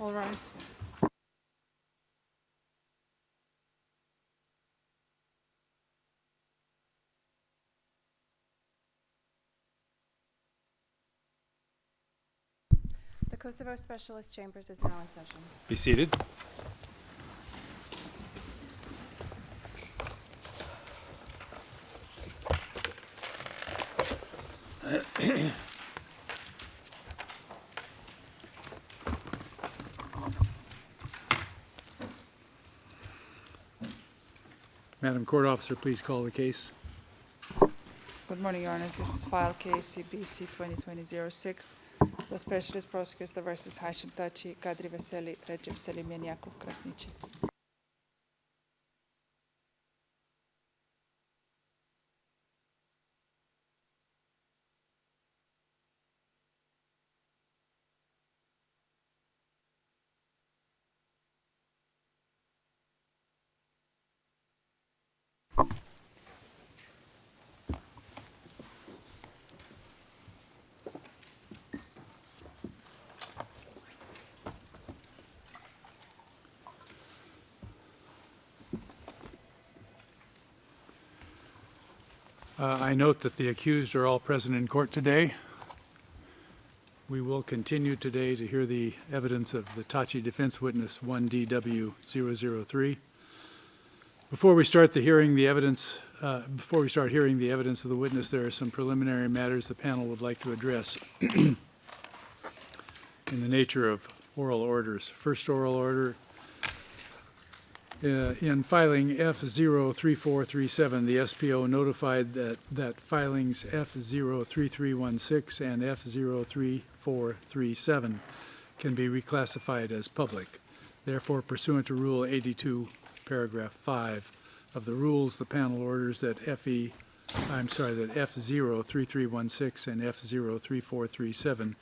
All rise. The Kosovo Specialist Chambers is now in session. Be seated. Madam Court Officer, please call the case. Good morning, Your Honors. This is file case CBC 2020-06. The Specialist Prosecutor versus Hashim Thaçi, Kadri Veseli, Recep Selim and Jakub Krasniqi. I note that the accused are all present in court today. We will continue today to hear the evidence of the Thaçi defense witness 1DW003. Before we start hearing the evidence of the witness, there are some preliminary matters the panel would like to address in the nature of oral orders. First oral order. In filing F03437, the SPO notified that filings F03316 and F03437 can be reclassified as public. Therefore, pursuant to Rule 82, Paragraph 5 of the rules, the panel orders that F03316 and F03437,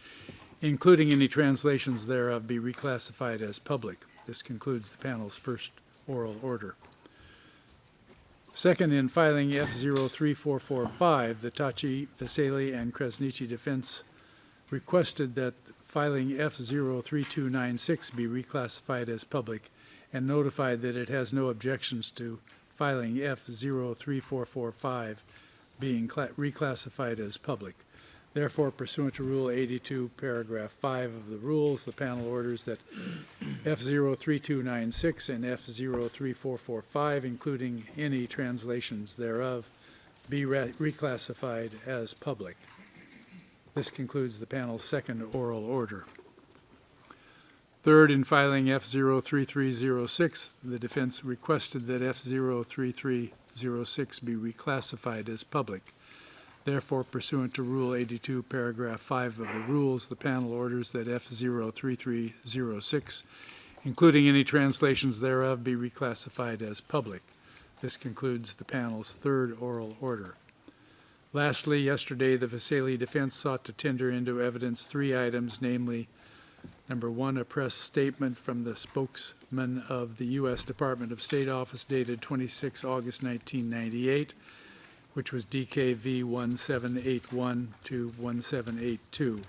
including any translations thereof, be reclassified as public. This concludes the panel's first oral order. Second, in filing F03445, the Thaçi, Veseli, and Krasniqi defense requested that filing F03296 be reclassified as public and notified that it has no objections to filing F03445 being reclassified as public. Therefore, pursuant to Rule 82, Paragraph 5 of the rules, the panel orders that F03296 and F03445, including any translations thereof, be reclassified as public. This concludes the panel's second oral order. Third, in filing F03306, the defense requested that F03306 be reclassified as public. Therefore, pursuant to Rule 82, Paragraph 5 of the rules, the panel orders that F03306, including any translations thereof, be reclassified as public. This concludes the panel's third oral order. Lastly, yesterday, the Veseli defense sought to tender into evidence three items, namely, number one, a press statement from the spokesman of the U.S. Department of State office dated 26 August 1998, which was DKV 1781 to 1782.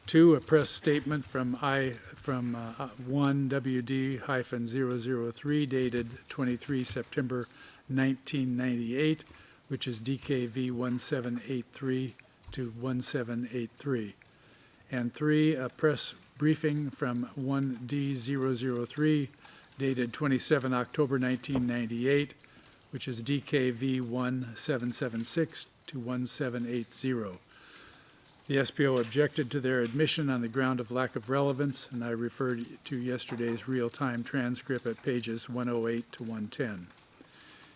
Two, a press statement from 1WD-003 dated 23 September 1998, which is DKV 1783 to 1783. And three, a press briefing from 1D003 dated 27 October 1998, which is DKV 1776 to 1780. The SPO objected to their admission on the ground of lack of relevance, and I referred to yesterday's real-time transcript at pages 108 to 110.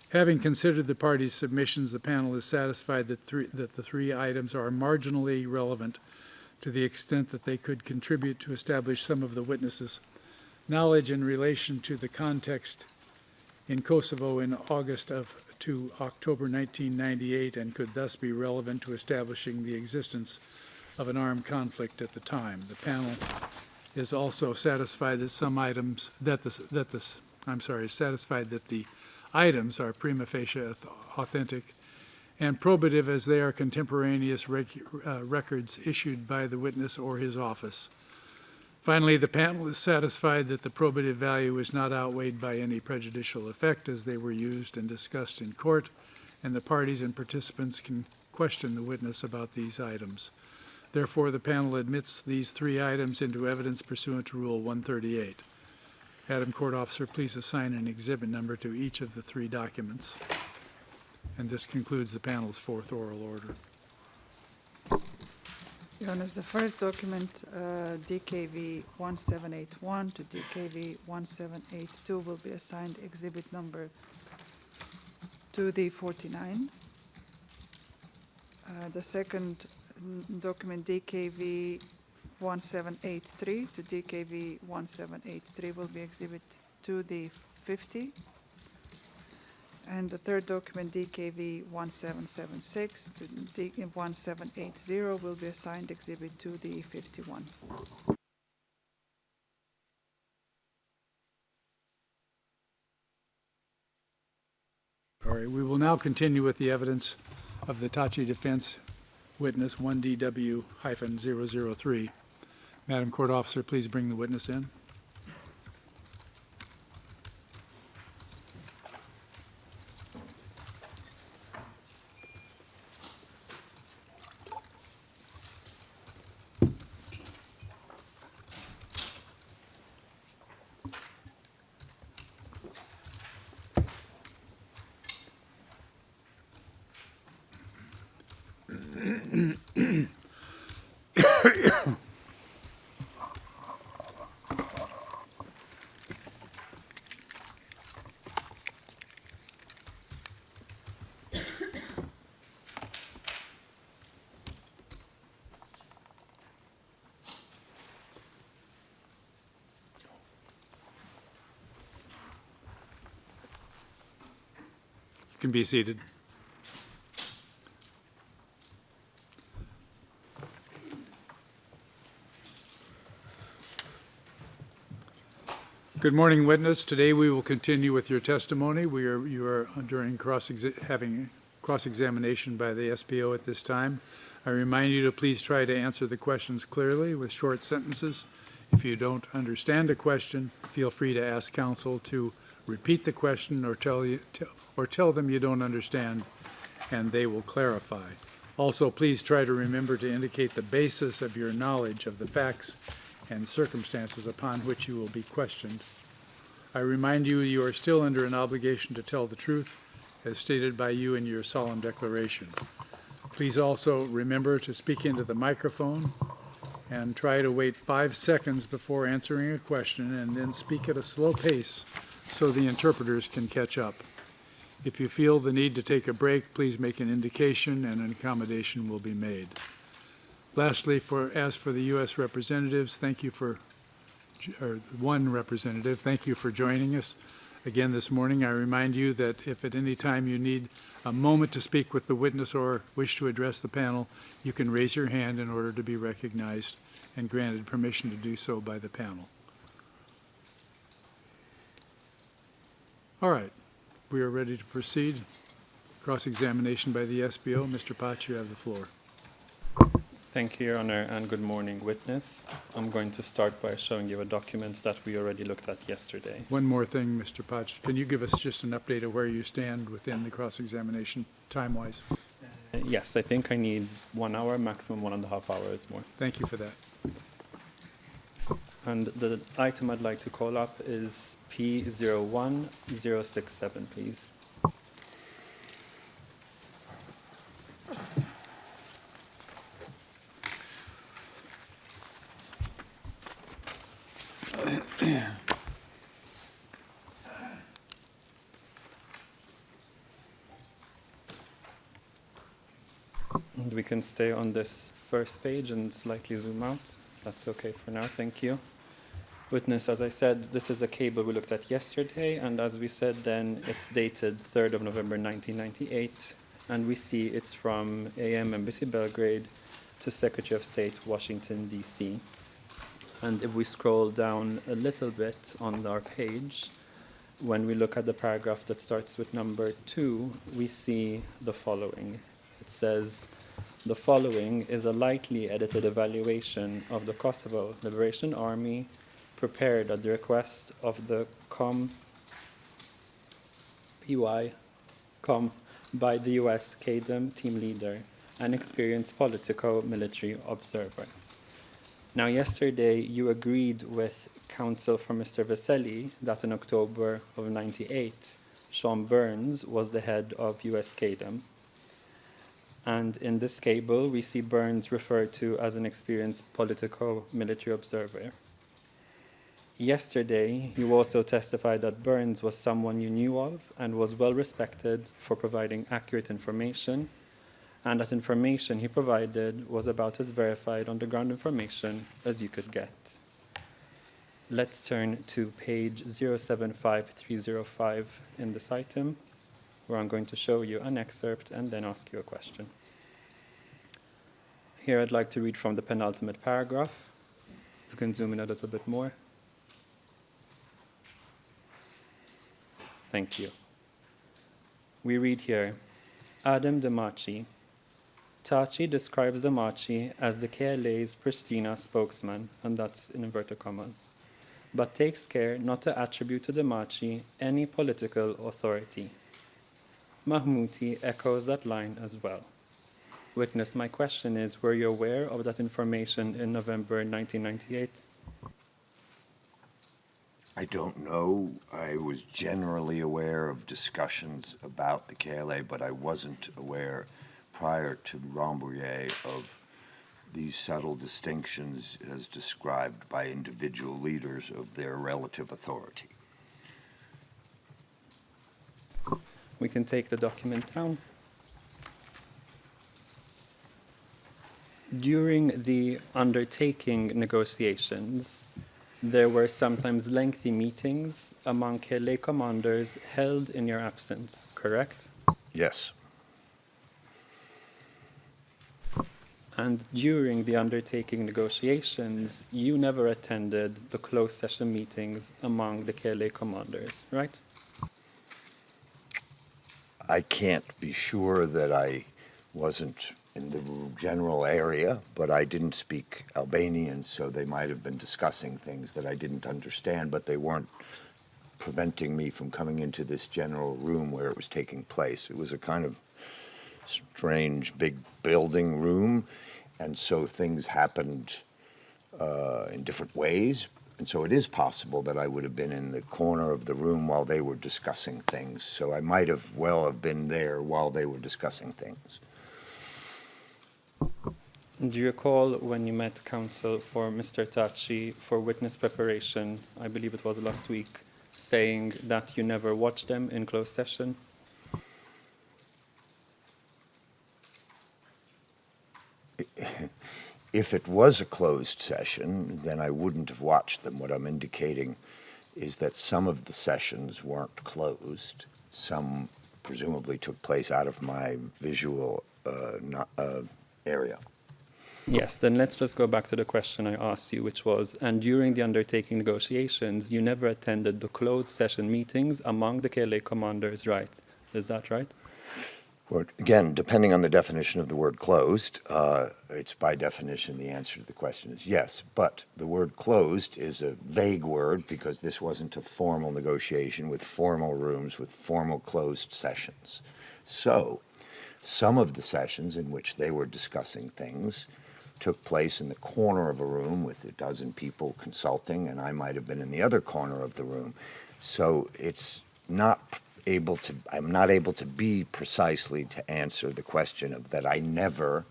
Having considered the parties' submissions, the panel is satisfied that the three items are marginally relevant to the extent that they could contribute to establish some of the witnesses' knowledge in relation to the context in Kosovo in August to October 1998, and could thus be relevant to establishing the existence of an armed conflict at the time. The panel is also satisfied that satisfied that the items are prima facie authentic and probative, as they are contemporaneous records issued by the witness or his office. Finally, the panel is satisfied that the probative value is not outweighed by any prejudicial effect as they were used and discussed in court, and the parties and participants can question the witness about these items. Therefore, the panel admits these 3 items into evidence pursuant to Rule 138. Madam Court Officer, please assign an exhibit number to each of the 3 documents. And this concludes the panel's 4th oral order. Your Honor, the first document, DKV 1781 to DKV 1782, will be assigned exhibit number 2D49. The second document, DKV 1783 to DKV 1783, will be exhibit 2D50. And the third document, DKV 1776 to 1780, will be assigned exhibit 2D51. All right, we will now continue with the evidence of the Thaçi defense witness 1DW-003. Madam Court Officer, please bring the witness in. You can be seated. Good morning, witness. Today we will continue with your testimony. You are during having cross-examination by the SPO at this time. I remind you to please try to answer the questions clearly with short sentences. If you don't understand a question, feel free to ask counsel to repeat the question or tell them you don't understand, and they will clarify. Also, please try to remember to indicate the basis of your knowledge of the facts and circumstances upon which you will be questioned. I remind you, you are still under an obligation to tell the truth, as stated by you in your solemn declaration. Please also remember to speak into the microphone and try to wait 5 seconds before answering a question, and then speak at a slow pace so the interpreters can catch up. If you feel the need to take a break, please make an indication and an accommodation will be made. Lastly, as for the U.S. representatives, one representative, thank you for joining us again this morning. I remind you that if at any time you need a moment to speak with the witness or wish to address the panel, you can raise your hand in order to be recognized and granted permission to do so by the panel. All right, we are ready to proceed. Cross-examination by the SBO. Mr. Potts, you have the floor. Thank you, Your Honor, and good morning, witness. I'm going to start by showing you a document that we already looked at yesterday. One more thing, Mr. Potts. Can you give us just an update of where you stand within the cross-examination time-wise? Yes, I think I need 1 hour, maximum 1.5 hours more. Thank you for that. And the item I'd like to call up is P01067, please. And we can stay on this first page and slightly zoom out. That's okay for now, thank you. Witness, as I said, this is a cable we looked at yesterday, and as we said then, it's dated 3rd of November 1998, and we see it's from AM Embassy Belgrade to Secretary of State, Washington, D.C. And if we scroll down a little bit on our page, when we look at the paragraph that starts with number 2, we see the following. It says, The following is a lightly edited evaluation of the Kosovo Liberation Army prepared at the request of the COM by the US CADEM team leader and experienced politico-military observer. Now, yesterday you agreed with counsel for Mr. Vesely that in October of '98, Sean Burns was the head of US CADEM. And in this cable, we see Burns referred to as an experienced politico-military observer. Yesterday, you also testified that Burns was someone you knew of and was well respected for providing accurate information, and that information he provided was about as verified on-the-ground information as you could get. Let's turn to page 075305 in this item, where I'm going to show you an excerpt and then ask you a question. Here I'd like to read from the penultimate paragraph. You can zoom in a little bit more. Thank you. We read here, Adam Demaci. Thaçi describes Demaci as the KLA's Pristina spokesman, and that's in inverted commas, but takes care not to attribute to Demaci any political authority. Mahmouti echoes that line as well. Witness, my question is, were you aware of that information in November 1998? I don't know. I was generally aware of discussions about the KLA, but I wasn't aware prior to Rambouillet of these subtle distinctions as described by individual leaders of their relative authority. We can take the document down. During the undertaking negotiations, there were sometimes lengthy meetings among KLA commanders held in your absence, correct? Yes. And during the undertaking negotiations, you never attended the closed session meetings among the KLA commanders, right? I can't be sure that I wasn't in the general area, but I didn't speak Albanian, so they might have been discussing things that I didn't understand, but they weren't preventing me from coming into this general room where it was taking place. It was a kind of strange big building room, and so things happened in different ways, and so it is possible that I would have been in the corner of the room while they were discussing things, so I might have well have been there while they were discussing things. Do you recall when you met counsel for Mr. Thaçi for witness preparation, I believe it was last week, saying that you never watched them in closed session? If it was a closed session, then I wouldn't have watched them. What I'm indicating is that some of the sessions weren't closed. Some presumably took place out of my visual area. Yes, then let's just go back to the question I asked you, which was, and during the undertaking negotiations, you never attended the closed session meetings among the KLA commanders, right? Is that right? Well, again, depending on the definition of the word closed, it's by definition the answer to the question is yes. But the word closed is a vague word because this wasn't a formal negotiation with formal rooms with formal closed sessions. So some of the sessions in which they were discussing things took place in the corner of a room with a dozen people consulting, and I might have been in the other corner of the room. So I'm not able to be precisely to answer the question of that I never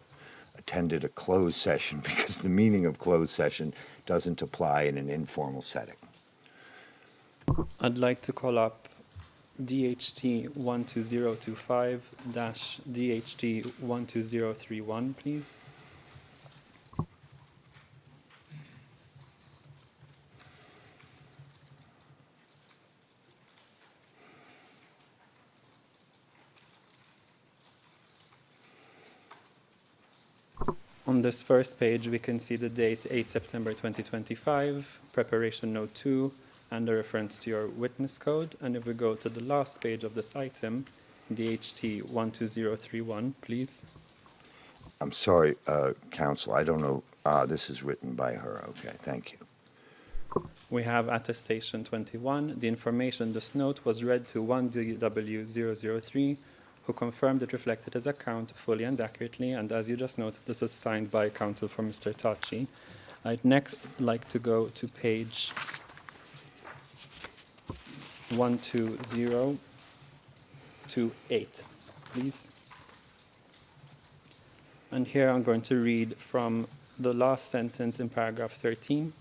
attended a closed session because the meaning of closed session doesn't apply in an informal setting. I'd like to call up DHT 12025-DHT 12031, please. On this first page, we can see the date 8 September 2025, preparation note 2, and a reference to your witness code. And if we go to the last page of this item, DHT 12031, please. I'm sorry, counsel, I don't know, this is written by her, okay, thank you. We have attestation 21. The information this note was read to 1DW003, who confirmed it reflected his account fully and accurately, and as you just noted, this is signed by counsel for Mr. Thaçi. I'd next like to go to page 12028, please. And here I'm going to read from the last sentence in paragraph 13.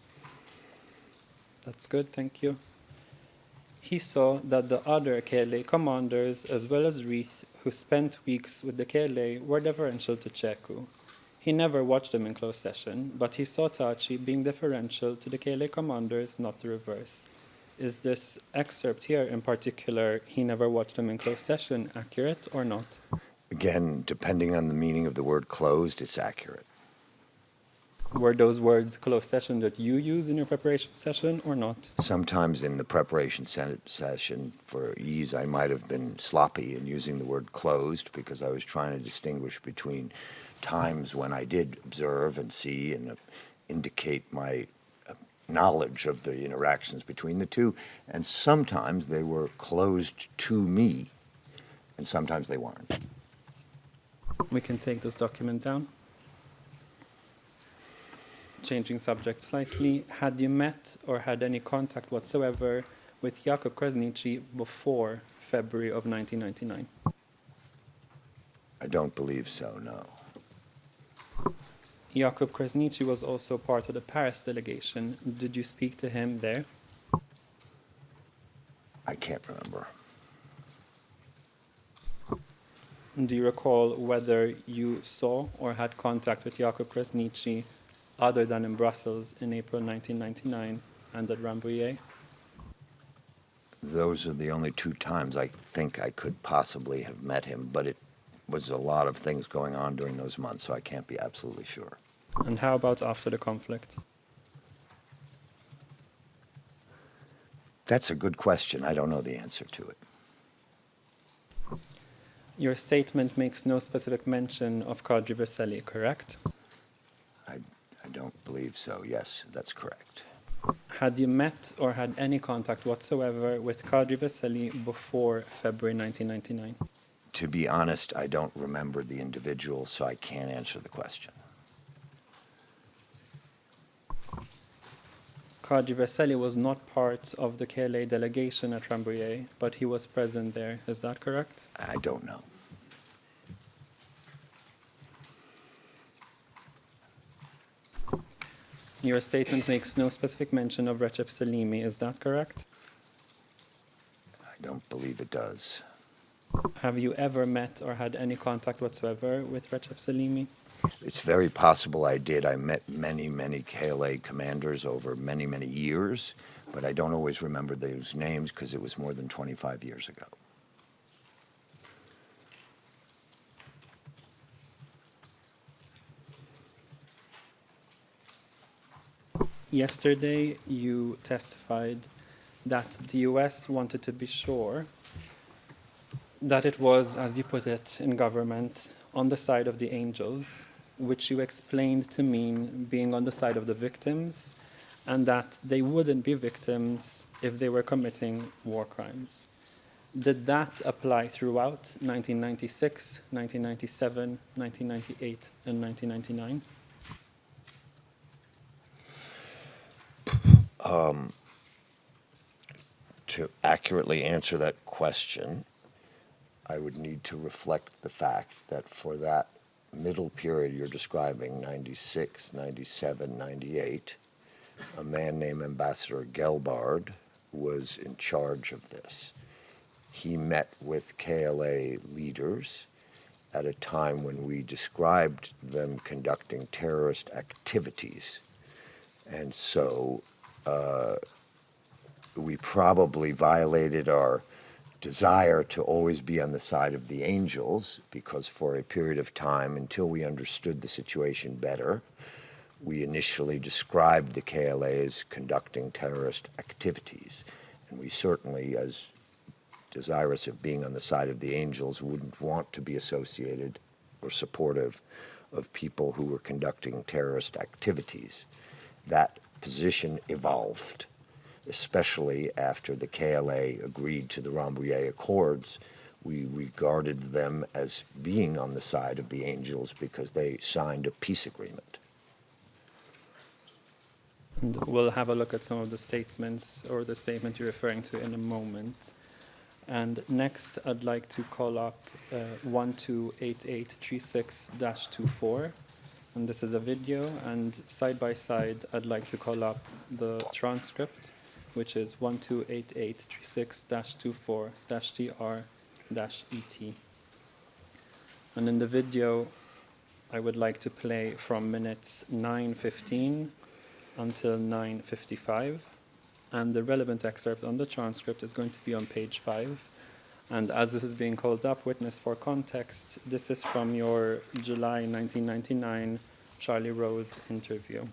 That's good, thank you. He saw that the other KLA commanders, as well as Reith, who spent weeks with the KLA, were deferential to Cheku. He never watched them in closed session, but he saw Thaçi being deferential to the KLA commanders, not the reverse. Is this excerpt here in particular, he never watched them in closed session, accurate or not? Again, depending on the meaning of the word closed, it's accurate. Were those words closed session that you use in your preparation session or not? Sometimes in the preparation session, for ease, I might have been sloppy in using the word closed because I was trying to distinguish between times when I did observe and see and indicate my knowledge of the interactions between the two, and sometimes they were closed to me, and sometimes they weren't. We can take this document down. Changing subject slightly, had you met or had any contact whatsoever with Jakub Krasniqi before February of 1999? I don't believe so, no. Jakub Krasniqi was also part of the Paris delegation. Did you speak to him there? I can't remember. Do you recall whether you saw or had contact with Jakub Krasniqi other than in Brussels in April 1999 and at Rambouillet? Those are the only two times I think I could possibly have met him, but it was a lot of things going on during those months, so I can't be absolutely sure. And how about after the conflict? That's a good question. I don't know the answer to it. Your statement makes no specific mention of Kadri Veseli, correct? I don't believe so. Yes, that's correct. Had you met or had any contact whatsoever with Kadri Veseli before February 1999? To be honest, I don't remember the individual, so I can't answer the question. Kadri Veseli was not part of the KLA delegation at Rambouillet, but he was present there. Is that correct? I don't know. Your statement makes no specific mention of Recep Salimi. Is that correct? I don't believe it does. Have you ever met or had any contact whatsoever with Recep Salimi? It's very possible I did. I met many, many KLA commanders over many, many years, but I don't always remember those names because it was more than 25 years ago. Yesterday, you testified that the US wanted to be sure that it was, as you put it in government, on the side of the angels, which you explained to mean being on the side of the victims, and that they wouldn't be victims if they were committing war crimes. Did that apply throughout 1996, 1997, 1998, and 1999? To accurately answer that question, I would need to reflect the fact that for that middle period you're describing, 96, 97, 98, a man named Ambassador Gelbard was in charge of this. He met with KLA leaders at a time when we described them conducting terrorist activities. And so we probably violated our desire to always be on the side of the angels, because for a period of time, until we understood the situation better, we initially described the KLA as conducting terrorist activities. And we certainly, as desirous of being on the side of the angels, wouldn't want to be associated or supportive of people who were conducting terrorist activities. That position evolved, especially after the KLA agreed to the Rambouillet Accords. We regarded them as being on the side of the Angels because they signed a peace agreement. And we'll have a look at some of the statements or the statement you're referring to in a moment. And next, I'd like to call up 128836-24. And this is a video. And side by side, I'd like to call up the transcript, which is 128836-24-TR-ET. And in the video, I would like to play from minutes 9:15 until 9:55, and the relevant excerpt on the transcript is going to be on page 5. And as this is being called up, witness for context, this is from your July 1999 Charlie Rose interview.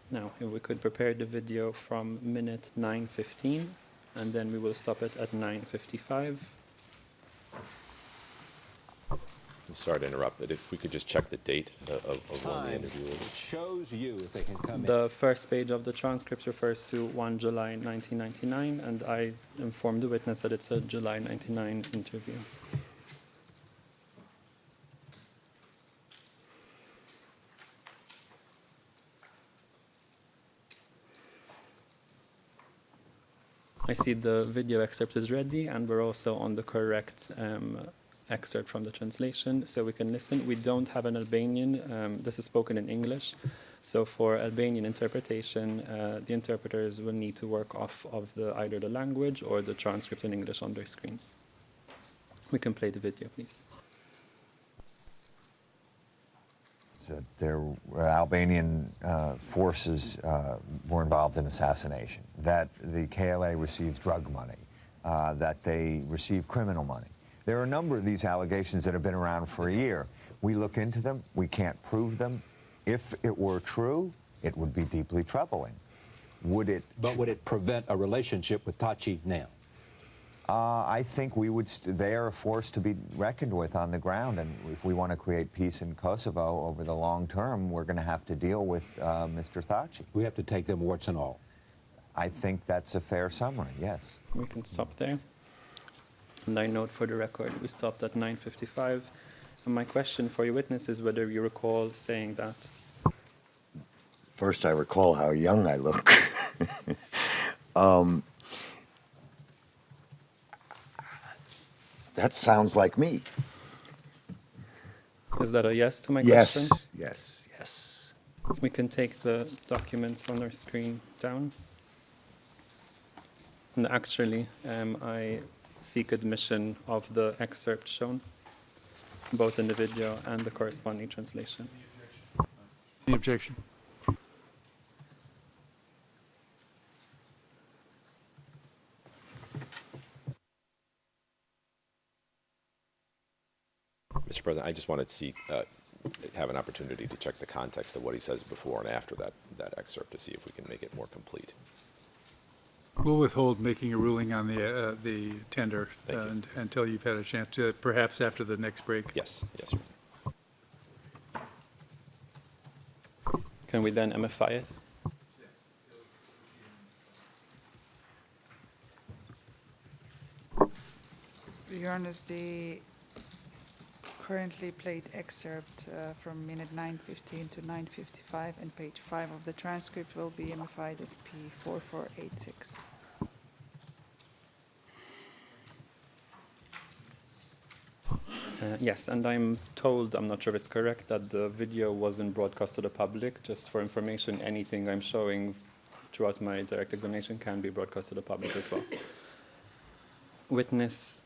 Now, if we could prepare the video from minute 9:15, and then we will stop it at 9:55. I'm sorry to interrupt, but if we could just check the date of when the interview It was. shows you if they can come in. The first page of the transcript refers to 1 July 1999, and I informed the witness that it's a July 99 interview. I see the video excerpt is ready, and we're also on the correct excerpt from the translation, so we can listen. We don't have an Albanian. This is spoken in English. So for Albanian interpretation, the interpreters will need to work off of either the language or the transcript in English on their screens. We can play the video, please. That there were Albanian forces were involved in assassination, that the KLA receives drug money, that they receive criminal money. There are a number of these allegations that have been around for a year. We look into them. We can't prove them. If it were true, it would be deeply troubling. Would it? But would it prevent a relationship with Thaçi now? I think we would. They are a force to be reckoned with on the ground, and if we want to create peace in Kosovo over the long term, we're going to have to deal with Mr. Thaçi. We have to take them warts and all. I think that's a fair summary. Yes. We can stop there. And I note for the record, we stopped at 9:55. And my question for you witness is whether you recall saying that. First, I recall how young I look. That sounds like me. Is that a yes to my Yes, question? yes, yes. We can take the documents on our screen down. And actually, I seek admission of the excerpt shown, both in the video and the corresponding translation. Any objection? Mr. President, I just wanted to see, have an opportunity to check the context of what he says before and after that excerpt to see if we can make it more complete. We'll withhold making a ruling on the tender Thank you. until you've had a chance to, perhaps after the next break. Yes, yes, sir. Can we then MFI it? Your Honor, the currently played excerpt from minute 9:15 to 9:55 and page 5 of the transcript will be MFI'd as P4486. Yes, and I'm told, I'm not sure if it's correct, that the video wasn't broadcast to the public. Just for information, anything I'm showing throughout my direct examination can be broadcast to the public as well. Witness,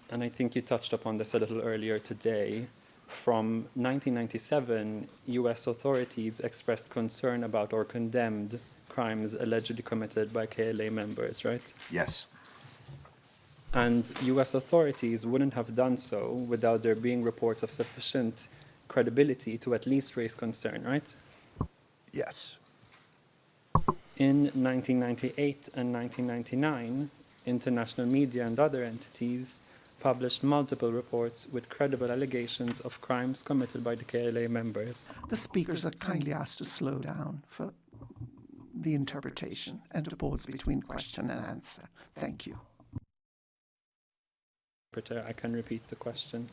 and I think you touched upon this a little earlier today, from 1997, US authorities expressed concern about or condemned crimes allegedly committed by KLA members, right? Yes. And US authorities wouldn't have done so without there being reports of sufficient credibility to at least raise concern, right? Yes. In 1998 and 1999, international media and other entities published multiple reports with credible allegations of crimes committed by the KLA members. The speakers are kindly asked to slow down for the interpretation and to pause between question and answer. Thank you. I can repeat the question.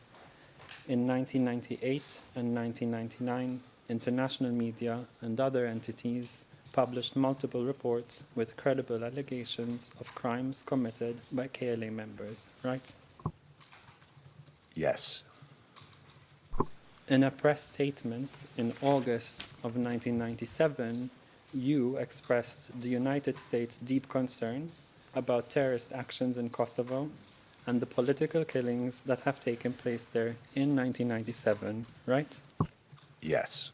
In 1998 and 1999, international media and other entities published multiple reports with credible allegations of crimes committed by KLA members, right? Yes. In a press statement in August of 1997, you expressed the United States' deep concern about terrorist actions in Kosovo and the political killings that have taken place there in 1997, right? Yes.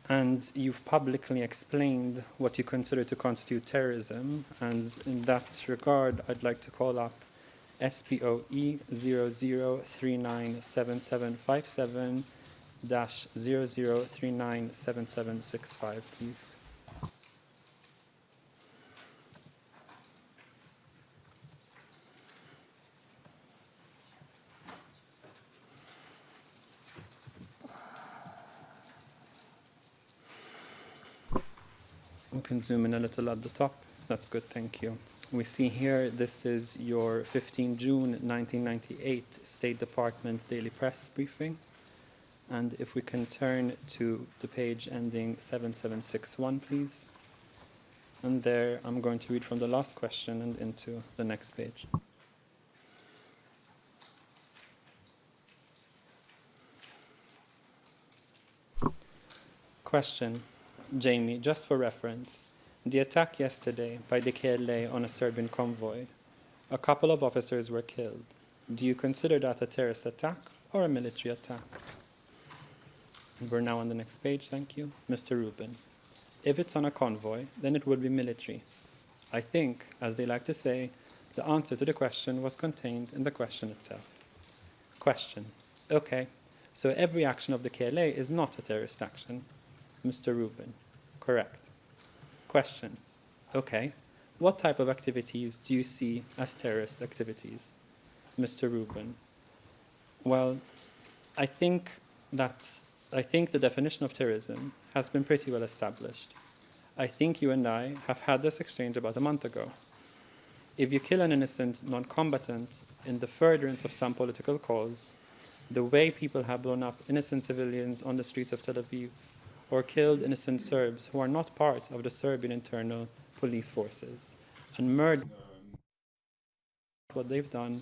And you've publicly explained what you consider to constitute terrorism, and in that regard, I'd like to call up SPOE 00397757-00397765, please. We can zoom in a little at the top. That's good, thank you. We see here, this is your 15 June 1998 State Department Daily Press briefing. And if we can turn to the page ending 7761, please. And there, I'm going to read from the last question and into the next page. Question. Jamie, just for reference, the attack yesterday by the KLA on a Serbian convoy, a couple of officers were killed. Do you consider that a terrorist attack or a military attack? We're now on the next page, thank you. Mr. Rubin, if it's on a convoy, then it would be military. I think, as they like to say, the answer to the question was contained in the question itself. Question. Okay, so every action of the KLA is not a terrorist action. Mr. Rubin, correct. Question. Okay, what type of activities do you see as terrorist activities? Mr. Rubin, well, I think the definition of terrorism has been pretty well established. I think you and I have had this exchange about a month ago. If you kill an innocent non-combatant in the furtherance of some political cause, the way people have blown up innocent civilians on the streets of Tel Aviv, or killed innocent Serbs who are not part of the Serbian internal police forces, and murdered what they've done,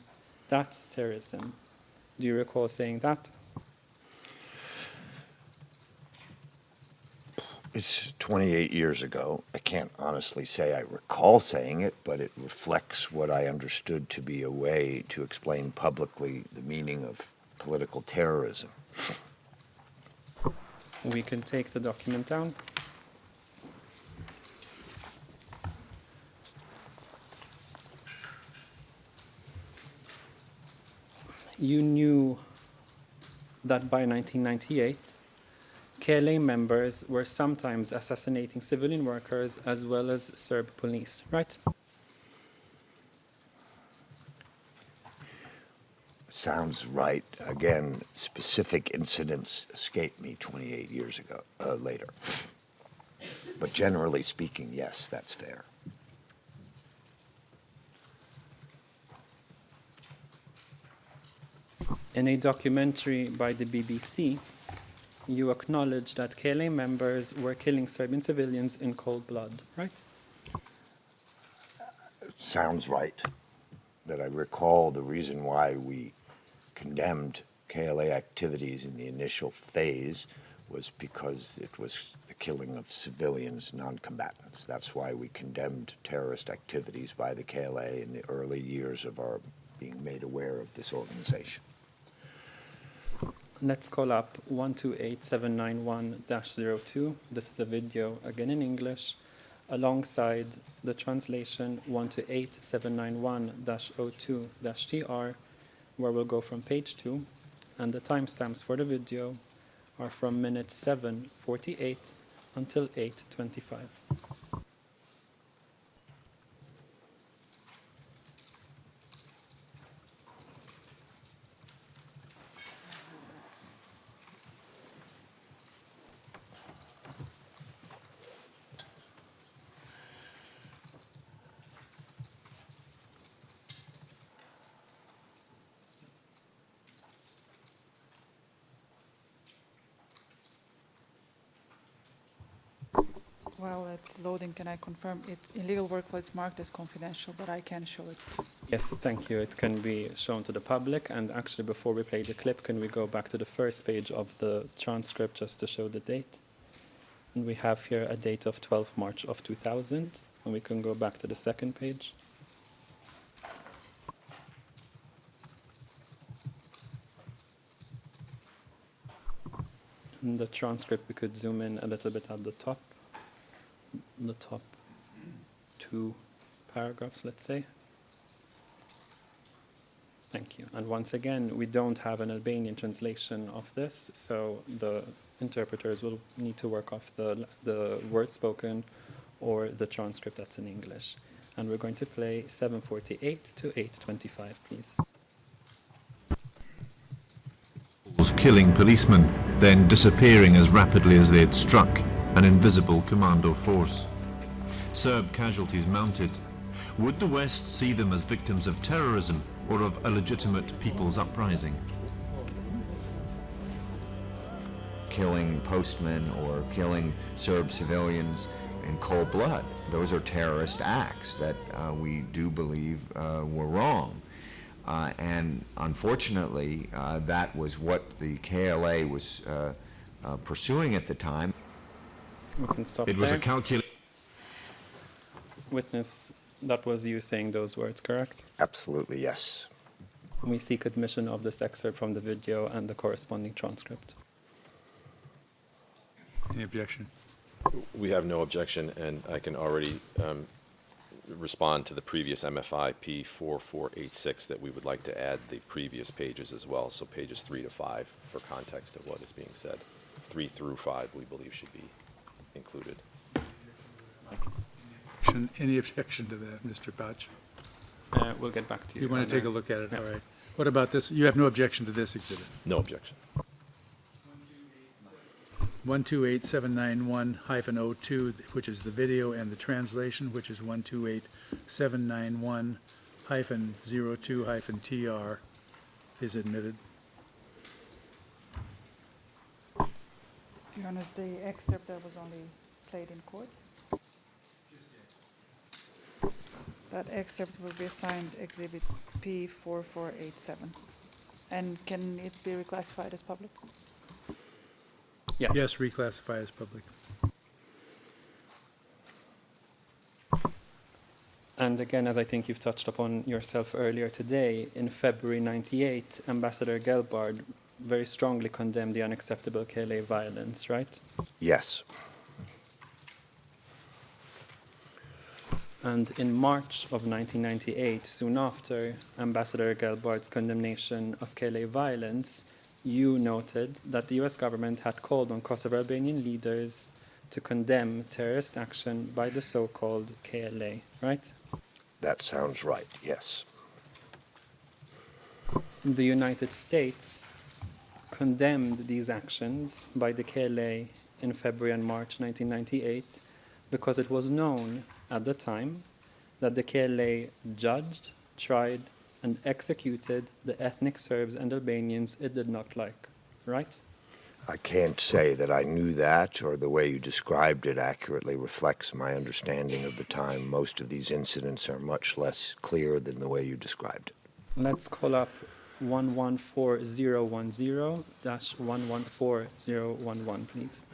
that's terrorism. Do you recall saying that? It's 28 years ago. I can't honestly say I recall saying it, but it reflects what I understood to be a way to explain publicly the meaning of political terrorism. We can take the document down. You knew that by 1998, KLA members were sometimes assassinating civilian workers as well as Serb police, right? Sounds right. Again, specific incidents escaped me 28 years ago, later. But generally speaking, yes, that's fair. In a documentary by the BBC, you acknowledge that KLA members were killing Serbian civilians in cold blood, right? Sounds right. That I recall the reason why we condemned KLA activities in the initial phase was because it was the killing of civilians, non-combatants. That's why we condemned terrorist activities by the KLA in the early years of our being made aware of this organization. Let's call up 128791-02. This is a video, again in English, alongside the translation 128791-02-TR, where we'll go from page 2, and the timestamps for the video are from minute 7:48 until 8:25. While it's loading, can I confirm it's in legal workflow, it's marked as confidential, but I can show it. Yes, thank you. It can be shown to the public. And actually, before we play the clip, can we go back to the first page of the transcript just to show the date? And we have here a date of 12 March of 2000. And we can go back to the second page. In the transcript, we could zoom in a little bit at the top two paragraphs, let's say. Thank you. And once again, we don't have an Albanian translation of this, so the interpreters will need to work off the word spoken or the transcript that's in English. And we're going to play 7:48 to 8:25, please. Killing policemen, then disappearing as rapidly as they had struck, an invisible commando force. Serb casualties mounted. Would the West see them as victims of terrorism or of a legitimate people's uprising? Killing postmen or killing Serb civilians in cold blood. Those are terrorist acts that we do believe were wrong. And unfortunately, that was what the KLA was pursuing at the time. We can stop It was there. a calculation. Witness, that was you saying those words, correct? Absolutely, yes. We seek admission of this excerpt from the video and the corresponding transcript. Any objection? We have no objection, and I can already respond to the previous MFI P4486 that we would like to add the previous pages as well, so pages 3 to 5 for context of what is being said. 3 through 5 we believe should be included. Any objection to that, Mr. Bach? We'll get back to you. You want on to take a that. look at it? Yeah. All right. What about this? You have no objection to this exhibit? No objection. 128791-02, which is the video, and the translation, which is 128791-02-TR, is admitted. Your Honor, the excerpt that was only played in court? That excerpt will be assigned Exhibit P4487. And can it be reclassified as public? Yes. Yes, reclassify as public. And again, as I think you've touched upon yourself earlier today, in February '98, Ambassador Gelbard very strongly condemned the unacceptable KLA violence, right? Yes. And in March of 1998, soon after Ambassador Gelbard's condemnation of KLA violence, you noted that the US government had called on Kosovo Albanian leaders to condemn terrorist action by the so-called KLA, right? That sounds right, yes. The United States condemned these actions by the KLA in February and March 1998 because it was known at the time that the KLA judged, tried, and executed the ethnic Serbs and Albanians it did not like, right? I can't say that I knew that, or the way you described it accurately reflects my understanding of the time. Most of these incidents are much less clear than the way you described it. Let's call up 114010-114011, please.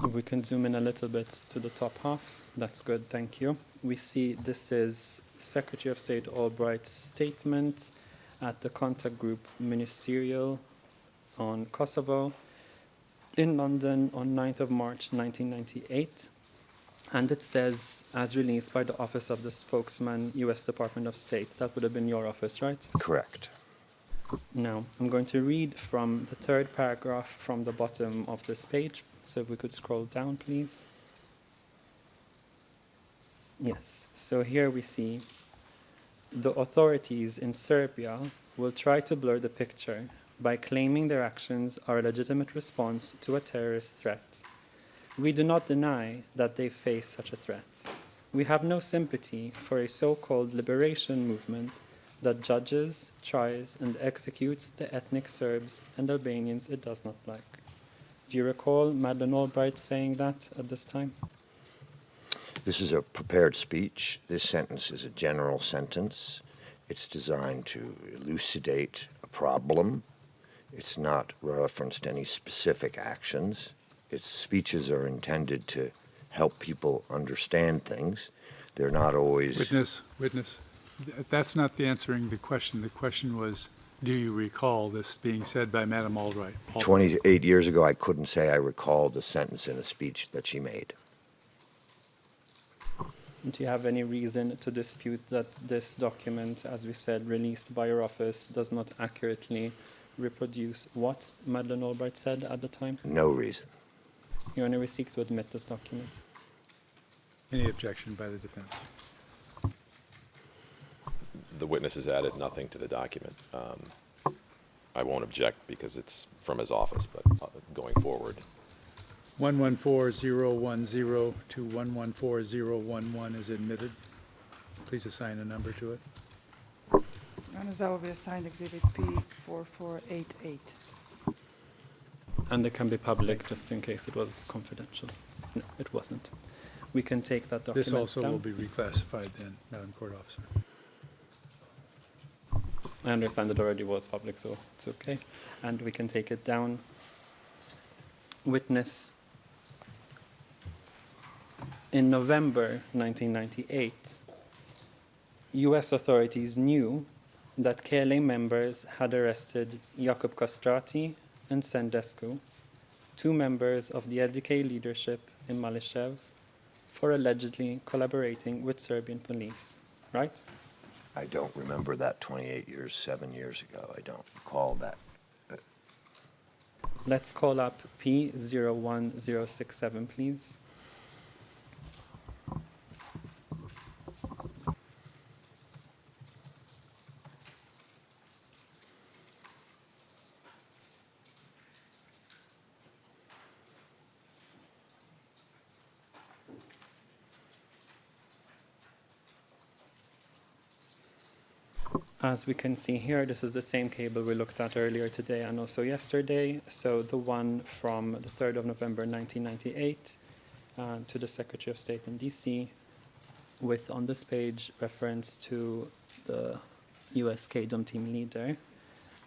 If we can zoom in a little bit to the top half, that's good, thank you. We see this is Secretary of State Albright's statement, at the contact group Ministerial on Kosovo in London on 9th of March 1998. And it says, as released by the Office of the Spokesman, U.S. Department of State. That would have been your office, right? Correct. Now, I'm going to read from the third paragraph from the bottom of this page. So if we could scroll down, please. Yes, so here we see the authorities in Serbia will try to blur the picture by claiming their actions are a legitimate response to a terrorist threat. We do not deny that they face such a threat. We have no sympathy for a so-called liberation movement that judges, tries, and executes the ethnic Serbs and Albanians it does not like. Do you recall Madeleine Albright saying that at this time? This is a prepared speech. This sentence is a general sentence. It's designed to elucidate a problem. It's not referenced any specific actions. Its speeches are intended to help people understand things. They're not always... Witness. That's not the answering the question. The question was, do you recall this being said by Madame Albright? 28 years ago, I couldn't say I recalled a sentence in a speech that she made. Do you have any reason to dispute that this document, as we said, released by your office, does not accurately reproduce what Madeleine Albright said at the time? No reason. You only seek to admit this document. Any objection by the defense? The witness has added nothing to the document. I won't object because it's from his office, but going forward. 114010 to 114011 is admitted. Please assign a number to it. Your Honor, that will be assigned Exhibit P4488. And it can be public, just in case it was confidential. No, it wasn't. We can take that document This also down. will be reclassified then, Madam Court Officer. I understand it already was public, so it's okay. And we can take it down. Witness. In November 1998, U.S. authorities knew that KLA members had arrested Jakub Kastrati and Sendescu, two members of the LDK leadership in Malishev, for allegedly collaborating with Serbian police, right? I don't remember that 7 years ago. I don't recall that. Let's call up P01067, please. As we can see here, this is the same cable we looked at earlier today and also yesterday. So the one from the 3rd of November 1998 to the Secretary of State in DC, with on this page reference to the US KDOM team leader.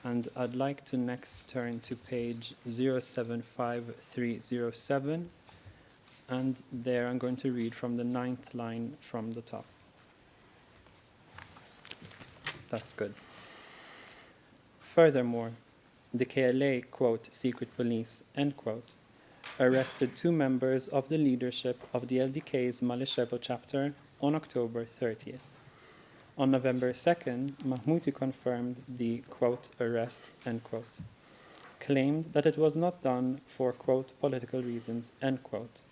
And I'd like to next turn to page 075307. And there I'm going to read from the 9th line from the top. That's good. Furthermore, the KLA, quote, secret police, end quote, arrested two members of the leadership of the LDK's Malishevo chapter on October 30th. On November 2nd, Mahmouti confirmed the, quote, arrests, end quote, claimed that it was not done for, quote, political reasons, end quote,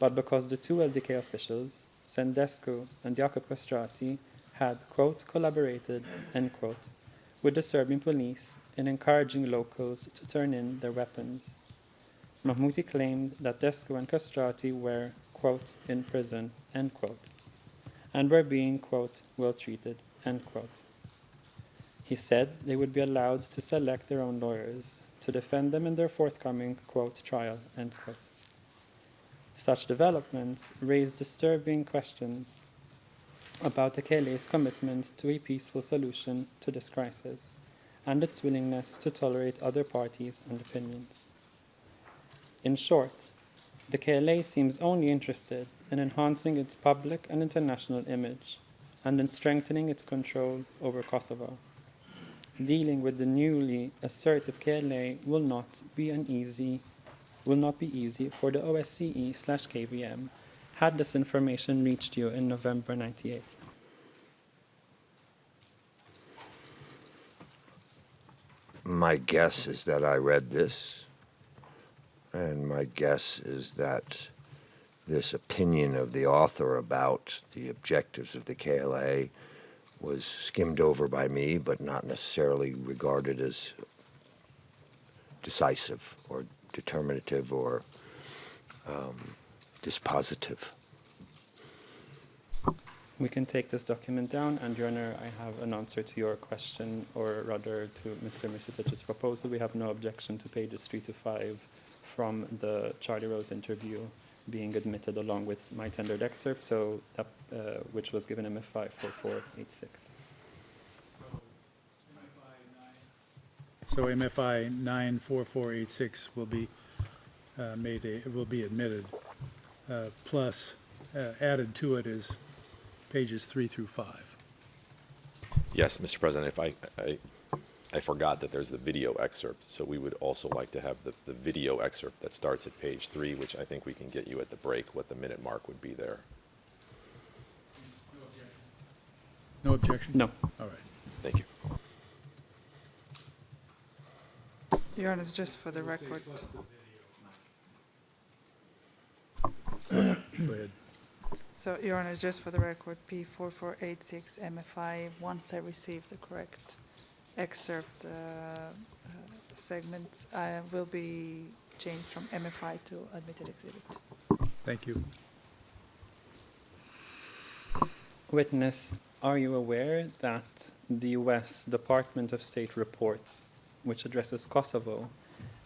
but because the two LDK officials, Sendescu and Jakub Kastrati, had, quote, collaborated, end quote, with the Serbian police in encouraging locals to turn in their weapons. Mahmouti claimed that Descu and Kastrati were, quote, in prison, end quote, and were being, quote, well treated, end quote. He said they would be allowed to select their own lawyers to defend them in their forthcoming, quote, trial, end quote. Such developments raised disturbing questions about the KLA's commitment to a peaceful solution to this crisis and its willingness to tolerate other parties and opinions. In short, the KLA seems only interested in enhancing its public and international image and in strengthening its control over Kosovo. dealing with the newly assertive KLA will not be easy for the OSCE/KVM had this information reached you in November 98. My guess is that I read this, and my guess is that this opinion of the author about the objectives of the KLA was skimmed over by me, but not necessarily regarded as decisive or determinative or dispositive. We can take this document down, and Your Honor, I have an answer to your question, or rather to Mr. Mirsitich's proposal. We have no objection to pages 3 to 5 from the Charlie Rose interview being admitted along with my tendered excerpt, so that, which was given MFI 4486. So MFI 94486 will be will be admitted, plus added to it is pages 3 through 5. Yes, Mr. President, if I forgot that there's the video excerpt, so we would also like to have the video excerpt that starts at page 3, which I think we can get you at the break, what the minute mark would be there. No objection? No. All right. Thank you. Your Honor, just for the record. Go ahead. So, Your Honor, just for the record, P4486 MFI, once I receive the correct excerpt segments, will be changed from MFI to admitted exhibit. Thank you. Witness, are you aware that the U.S. Department of State report, which addresses Kosovo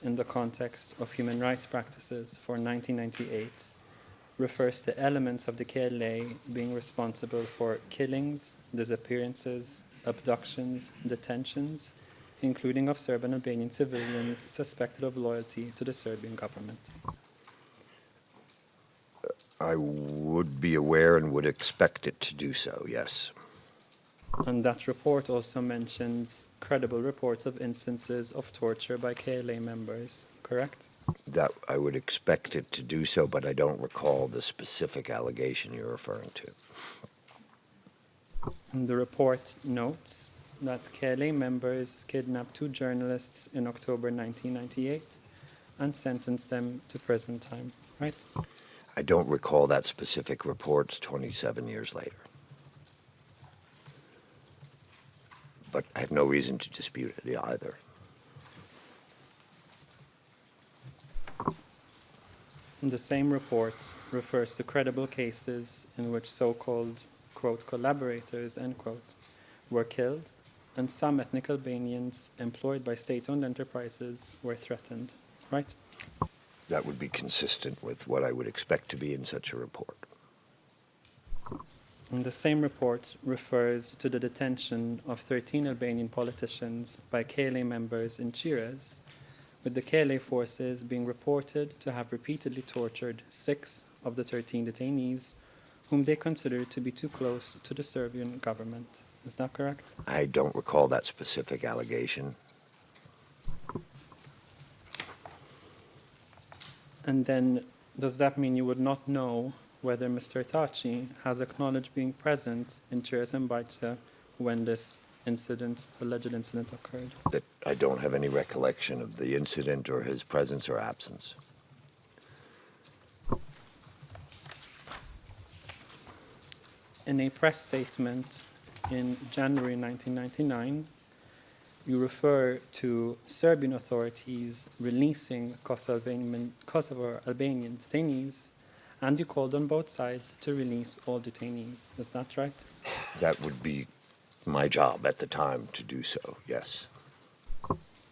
in the context of human rights practices for 1998, refers to elements of the KLA being responsible for killings, disappearances, abductions, detentions, including of Serb and Albanian civilians suspected of loyalty to the Serbian government? I would be aware and would expect it to do so, yes. And that report also mentions credible reports of instances of torture by KLA members, correct? That I would expect it to do so, but I don't recall the specific allegation you're referring to. And the report notes that KLA members kidnapped 2 journalists in October 1998 and sentenced them to prison time, right? I don't recall that specific report 27 years later. But I have no reason to dispute it either. And the same report refers to credible cases in which so-called, quote, collaborators, end quote, were killed, and some ethnic Albanians employed by state-owned enterprises were threatened, right? That would be consistent with what I would expect to be in such a report. And the same report refers to the detention of 13 Albanian politicians by KLA members in Chiras, with the KLA forces being reported to have repeatedly tortured 6 of the 13 detainees, whom they considered to be too close to the Serbian government. Is that correct? I don't recall that specific allegation. And then, does that mean you would not know whether Mr. Thaçi has acknowledged being present in Chiras and Bajce when this incident, alleged incident, occurred? That I don't have any recollection of the incident or his presence or absence. In a press statement in January 1999, you refer to Serbian authorities releasing Kosovo Albanian detainees, and you called on both sides to release all detainees. Is that right? That would be my job at the time to do so, yes.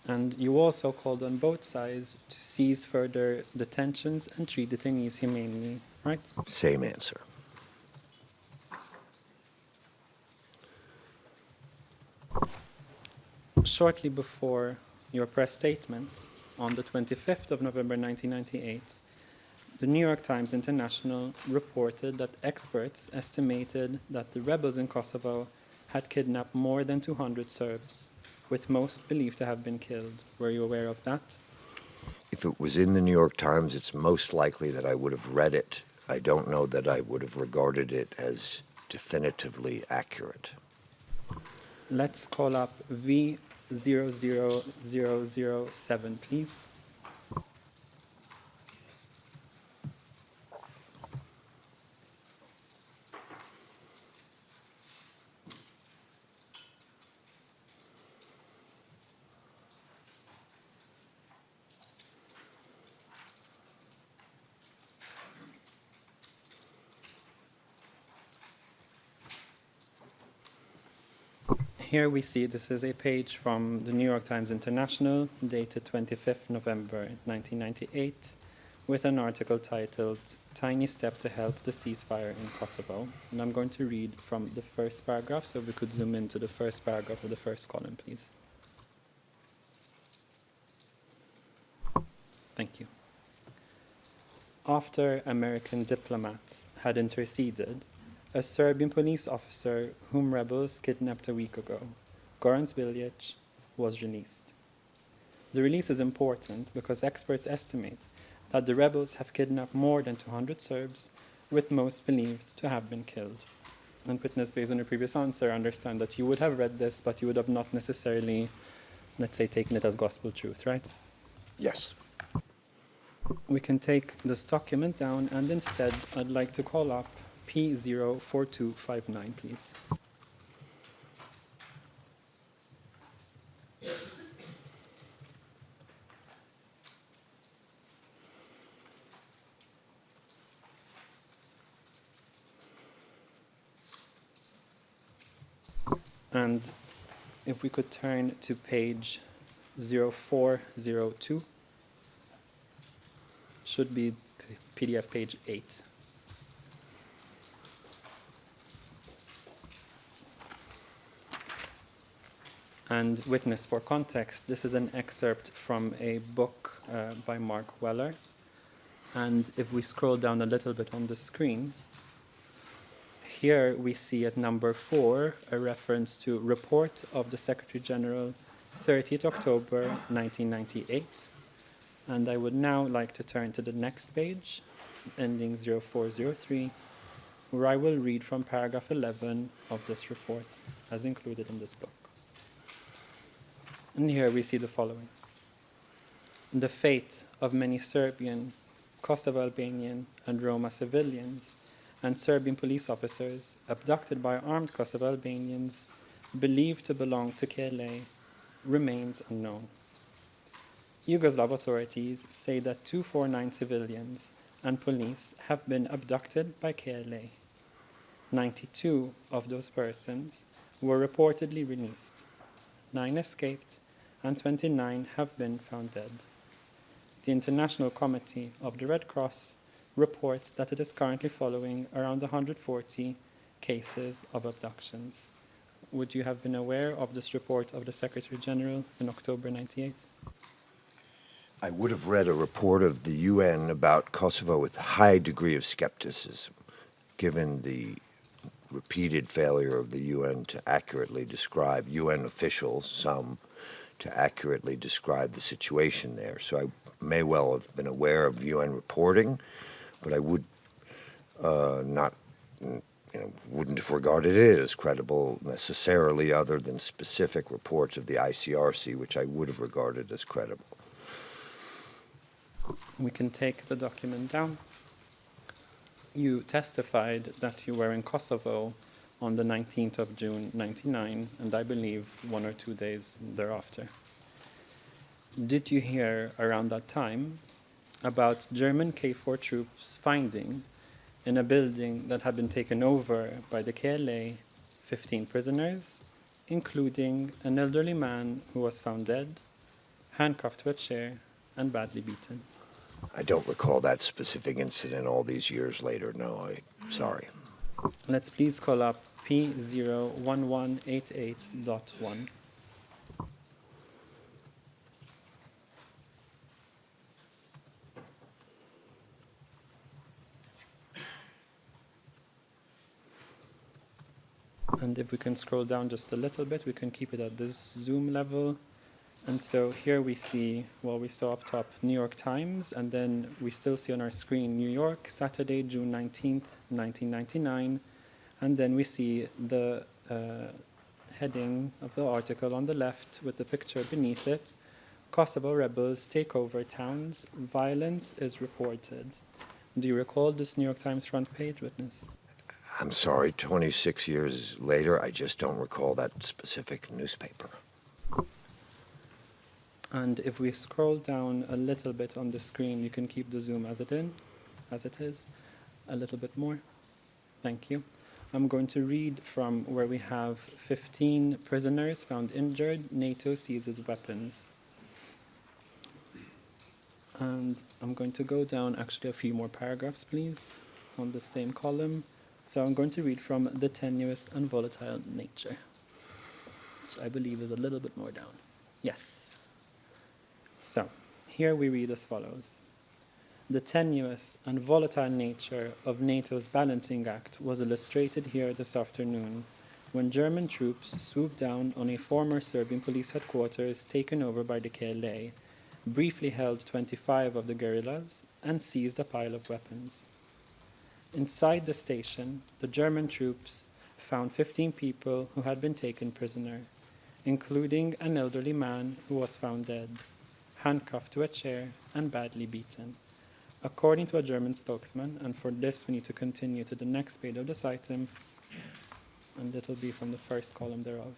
And you also called on both sides to cease further detentions and treat detainees humanely, right? Same answer. Shortly before your press statement, on the 25th of November 1998, the New York Times International reported that experts estimated that the rebels in Kosovo had kidnapped more than 200 Serbs, with most believed to have been killed. Were you aware of that? If it was in the New York Times, it's most likely that I would have read it. I don't know that I would have regarded it as definitively accurate. Let's call up V00007, please. Here we see this is a page from the New York Times International, dated 25th November 1998, with an article titled "Tiny Step to Help the Ceasefire in Kosovo." And I'm going to read from the first paragraph, so we could zoom into the first paragraph of the first column, please. Thank you. After American diplomats had interceded, a Serbian police officer whom rebels kidnapped a week ago, Goran Zbiljic, was released. The release is important because experts estimate that the rebels have kidnapped more than 200 Serbs, with most believed to have been killed. And witness, based on your previous answer, understand that you would have read this, but you would have not necessarily, let's say, taken it as gospel truth, right? Yes. We can take this document down, and instead I'd like to call up P04259, please. And if we could turn to page 0402, should be PDF page 8. And witness, for context, this is an excerpt from a book by Mark Weller. And if we scroll down a little bit on the screen, here we see at number 4 a reference to Report of the Secretary General, 30th October 1998. And I would now like to turn to the next page, ending 0403, where I will read from paragraph 11 of this report, as included in this book. And here we see the following. The fate of many Serbian, Kosovo Albanian, and Roma civilians and Serbian police officers abducted by armed Kosovo Albanians believed to belong to KLA remains unknown. Yugoslav authorities say that 249 civilians and police have been abducted by KLA. 92 of those persons were reportedly released. 9 escaped, and 29 have been found dead. The International Committee of the Red Cross reports that it is currently following around 140 cases of abductions. Would you have been aware of this report of the Secretary General in October 98? I would have read a report of the UN about Kosovo with a high degree of skepticism, given the repeated failure of the UN to accurately describe, UN officials, some, to accurately describe the situation there. So I may well have been aware of UN reporting, but I would not, wouldn't have regarded it as credible necessarily, other than specific reports of the ICRC, which I would have regarded as credible. We can take the document down. You testified that you were in Kosovo on the 19th of June 99, and I believe 1 or 2 days thereafter. Did you hear around that time about German KFOR troops finding in a building that had been taken over by the KLA 15 prisoners, including an elderly man who was found dead, handcuffed to a chair, and badly beaten? I don't recall that specific incident all these years later. No, I'm sorry. Let's please call up P01188.1. And if we can scroll down just a little bit, we can keep it at this zoom level. And so here we see, well, we saw up top New York Times, and then we still see on our screen New York, Saturday, June 19th, 1999. And then we see the heading of the article on the left with the picture beneath it. Kosovo rebels take over towns. Violence is reported. Do you recall this New York Times front page, witness? I'm sorry, 26 years later, I just don't recall that specific newspaper. And if we scroll down a little bit on the screen, you can keep the zoom as it is, a little bit more. Thank you. I'm going to read from where we have 15 prisoners found injured. NATO seizes weapons. And I'm going to go down actually a few more paragraphs, please, on the same column. So I'm going to read from the tenuous and volatile nature, which I believe is a little bit more down. Yes. So here we read as follows. The tenuous and volatile nature of NATO's balancing act was illustrated here this afternoon when German troops swooped down on a former Serbian police headquarters taken over by the KLA, briefly held 25 of the guerrillas, and seized a pile of weapons. Inside the station, the German troops found 15 people who had been taken prisoner, including an elderly man who was found dead, handcuffed to a chair and badly beaten. According to a German spokesman, and for this we need to continue to the next page of this item, and it'll be from the first column thereof.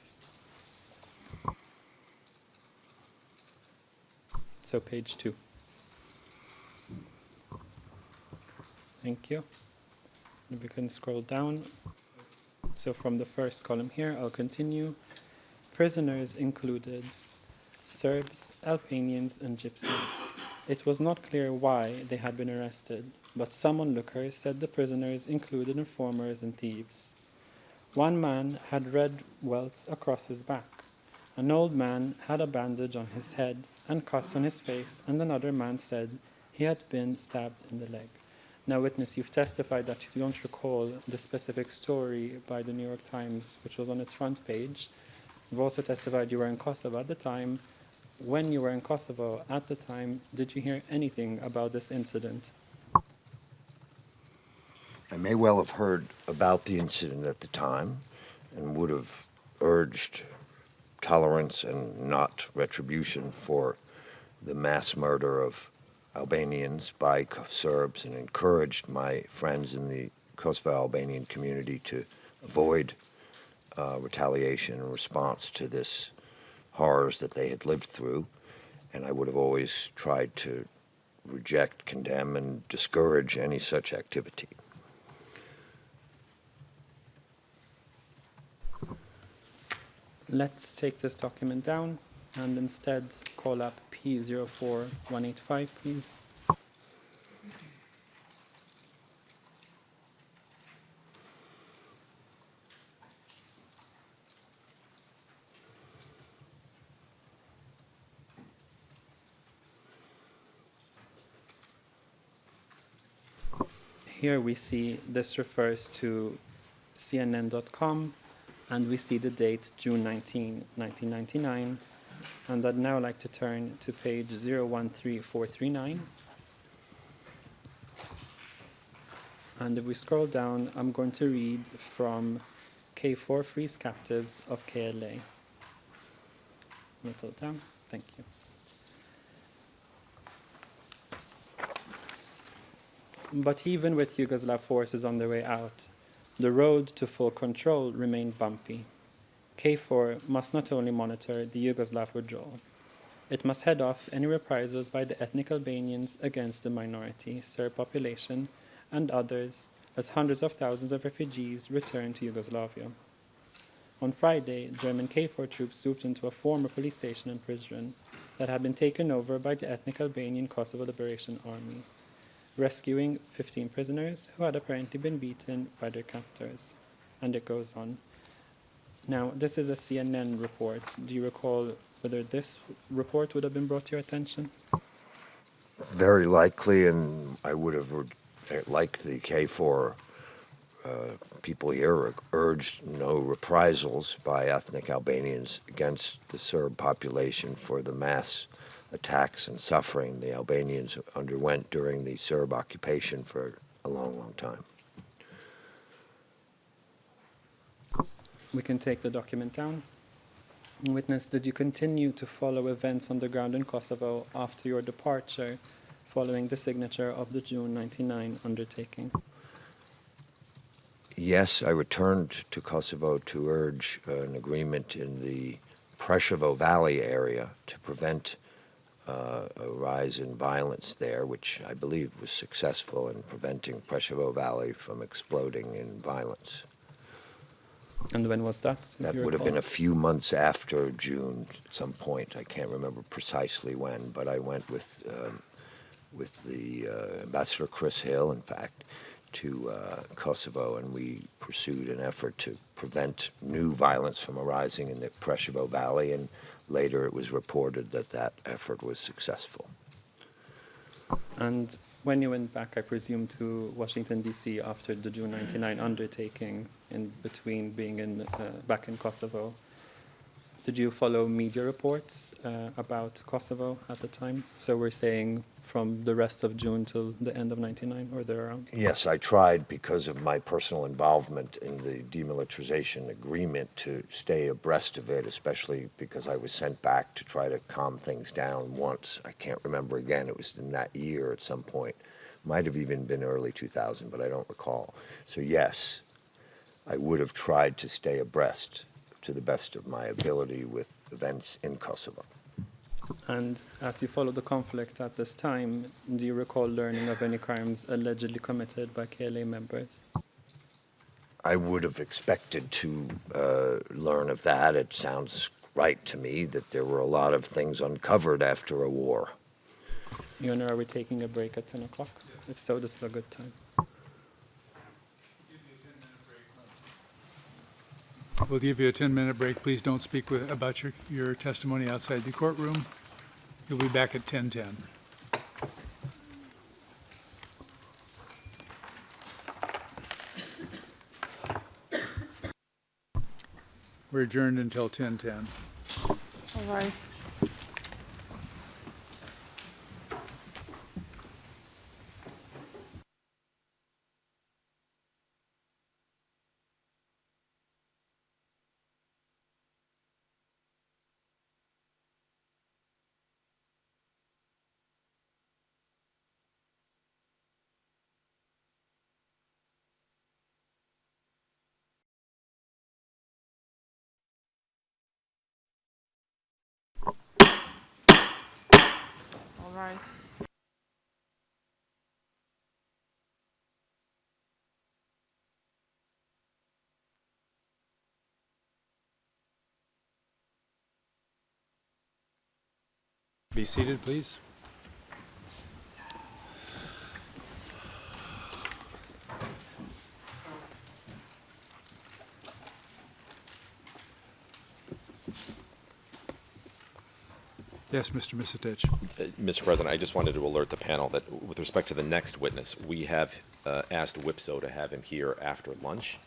So page 2. Thank you. If we can scroll down. So from the first column here, I'll continue. Prisoners included Serbs, Albanians, and Gypsies. It was not clear why they had been arrested, but some onlookers said the prisoners included informers and thieves. One man had red welts across his back. An old man had a bandage on his head and cuts on his face, and another man said he had been stabbed in the leg. Now, witness, you've testified that you don't recall the specific story by the New York Times, which was on its front page. You've also testified you were in Kosovo at the time. When you were in Kosovo at the time, did you hear anything about this incident? I may well have heard about the incident at the time and would have urged tolerance and not retribution for the mass murder of Albanians by Serbs and encouraged my friends in the Kosovo Albanian community to avoid retaliation in response to this horrors that they had lived through. And I would have always tried to reject, condemn, and discourage any such activity. Let's take this document down and instead call up P04185, please. Here we see this refers to CNN.com, and we see the date June 19, 1999. And I'd now like to turn to page 013439. And if we scroll down, I'm going to read from K4 Frees Captives of KLA. Little down, thank you. But even with Yugoslav forces on their way out, the road to full control remained bumpy. KFOR must not only monitor the Yugoslav withdrawal, it must head off any reprisals by the ethnic Albanians against the minority Serb population and others as hundreds of thousands of refugees return to Yugoslavia. On Friday, German KFOR troops swooped into a former police station in Prizren that had been taken over by the ethnic Albanian Kosovo Liberation Army, rescuing 15 prisoners who had apparently been beaten by their captors. And it goes on. Now, this is a CNN report. Do you recall whether this report would have been brought to your attention? Very likely, and I would have liked the KFOR people here urged no reprisals by ethnic Albanians against the Serb population for the mass attacks and suffering the Albanians underwent during the Serb occupation for a long, long time. We can take the document down. Witness, did you continue to follow events on the ground in Kosovo after your departure, following the signature of the June 99 undertaking? Yes, I returned to Kosovo to urge an agreement in the Preševo Valley area to prevent a rise in violence there, which I believe was successful in preventing Preševo Valley from exploding in violence. And when was that? That would have been a few months after June at some point. I can't remember precisely when, but I went with the Ambassador Chris Hill, in fact, to Kosovo, and we pursued an effort to prevent new violence from arising in the Preševo Valley, and later it was reported that that effort was successful. And when you went back, I presume, to Washington, D.C. after the June 99 undertaking, in between being back in Kosovo, did you follow media reports about Kosovo at the time? So we're saying from the rest of June till the end of 99 or therearound? Yes, I tried, because of my personal involvement in the demilitarization agreement, to stay abreast of it, especially because I was sent back to try to calm things down once. I can't remember again. It was in that year at some point. Might have even been early 2000, but I don't recall. So yes, I would have tried to stay abreast to the best of my ability with events in Kosovo. And as you followed the conflict at this time, do you recall learning of any crimes allegedly committed by KLA members? I would have expected to learn of that. It sounds right to me that there were a lot of things uncovered after a war. Your Honor, are we taking a break at 10 o'clock? If so, this is a good time. We'll give you a 10-minute break. Please don't speak about your testimony outside the courtroom. You'll be back at 10:10. We're adjourned until 10:10. All rise. All rise. Be seated, please. Yes, Mr. Misitich. Mr. President, I just wanted to alert the panel that with respect to the next witness, we have asked WIPSO to have him here after lunch.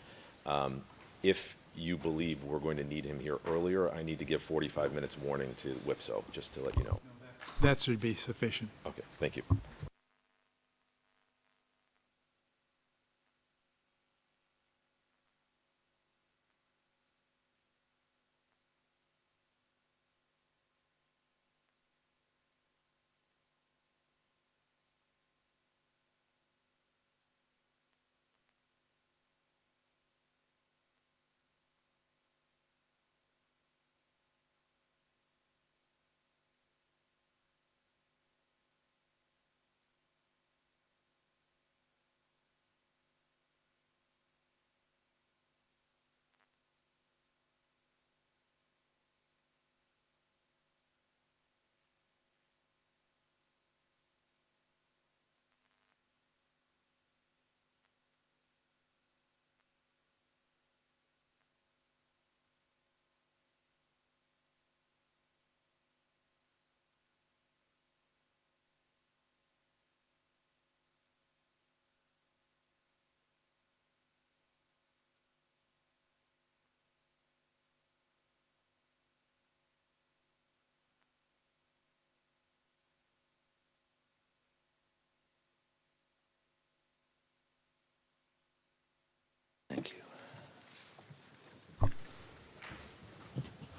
If you believe we're going to need him here earlier, I need to give 45 minutes warning to WIPSO, just to let you know. That should be sufficient. Okay, thank you.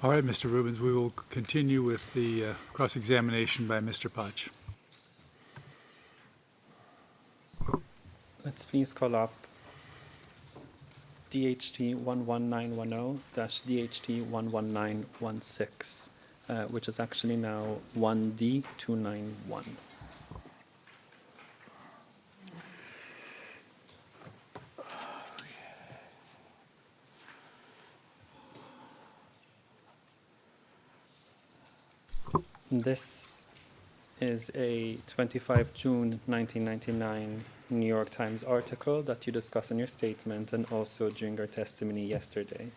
All right, Mr. Rubens, we will continue with the cross-examination by Mr. Potch. Let's please call up DHT 11910-DHT 11916, which is actually now 1D291. This is a 25 June 1999 New York Times article that you discuss in your statement and also during your testimony yesterday.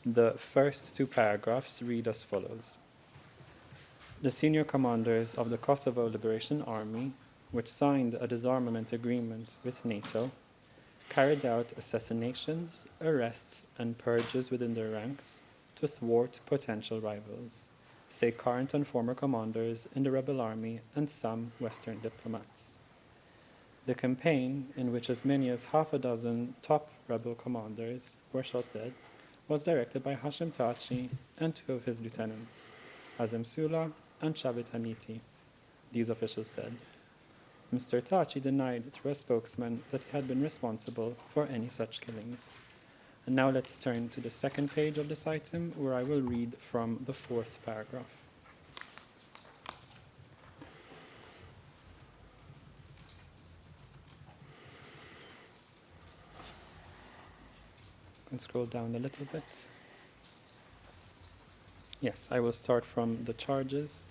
The first two paragraphs read as follows. The senior commanders of the Kosovo Liberation Army, which signed a disarmament agreement with NATO, carried out assassinations, arrests, and purges within their ranks to thwart potential rivals, say current and former commanders in the rebel army and some Western diplomats. The campaign, in which as many as half a dozen top rebel commanders were shot dead, was directed by Hashim Thaçi and two of his lieutenants, Azem Sula and Shavit Haniti, these officials said. Mr. Thaçi denied through a spokesman that he had been responsible for any such killings. And now let's turn to the second page of this item, where I will read from the fourth paragraph. And scroll down a little bit. Yes, I will start from the charges.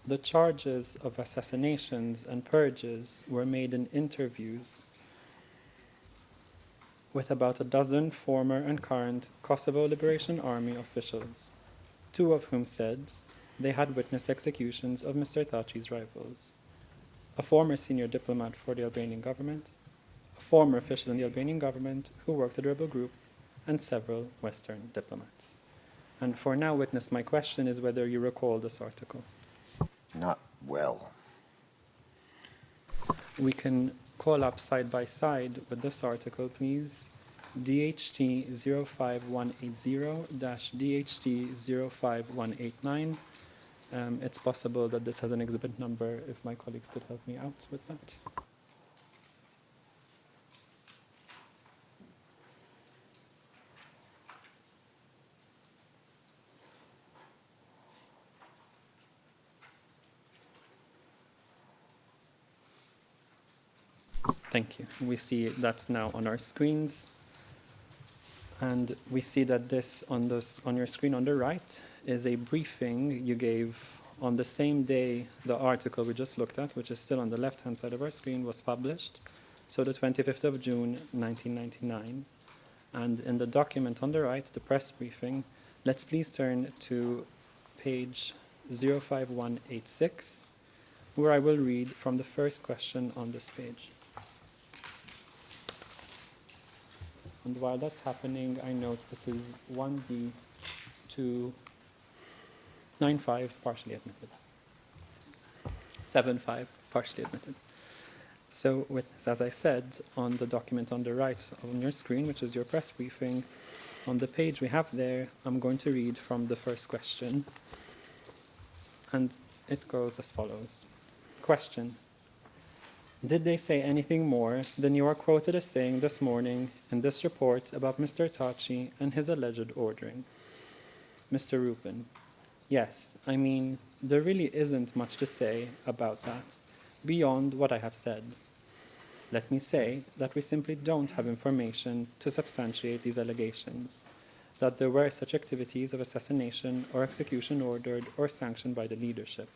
The charges of assassinations and purges were made in interviews with about a dozen former and current Kosovo Liberation Army officials, two of whom said they had witnessed executions of Mr. Thaçi's rivals, a former senior diplomat for the Albanian government, a former official in the Albanian government who worked at the rebel group, and several Western diplomats. And for now, witness, my question is whether you recall this article. Not well. We can call up side by side with this article, please. DHT 05180-DHT 05189. It's possible that this has an exhibit number, if my colleagues could help me out with that. Thank you. We see that's now on our screens. And we see that this on your screen on the right is a briefing you gave on the same day the article we just looked at, which is still on the left-hand side of our screen, was published. So the 25th of June, 1999. And in the document on the right, the press briefing, let's please turn to page 05186, where I will read from the first question on this page. And while that's happening, I note this is 1D295, partially admitted. 75, partially admitted. So, witness, as I said, on the document on the right on your screen, which is your press briefing, on the page we have there, I'm going to read from the first question. And it goes as follows. Question. Did they say anything more than you are quoted as saying this morning in this report about Mr. Thaçi and his alleged ordering? Mr. Rupin. Yes, I mean, there really isn't much to say about that, beyond what I have said. Let me say that we simply don't have information to substantiate these allegations, that there were such activities of assassination or execution ordered or sanctioned by the leadership.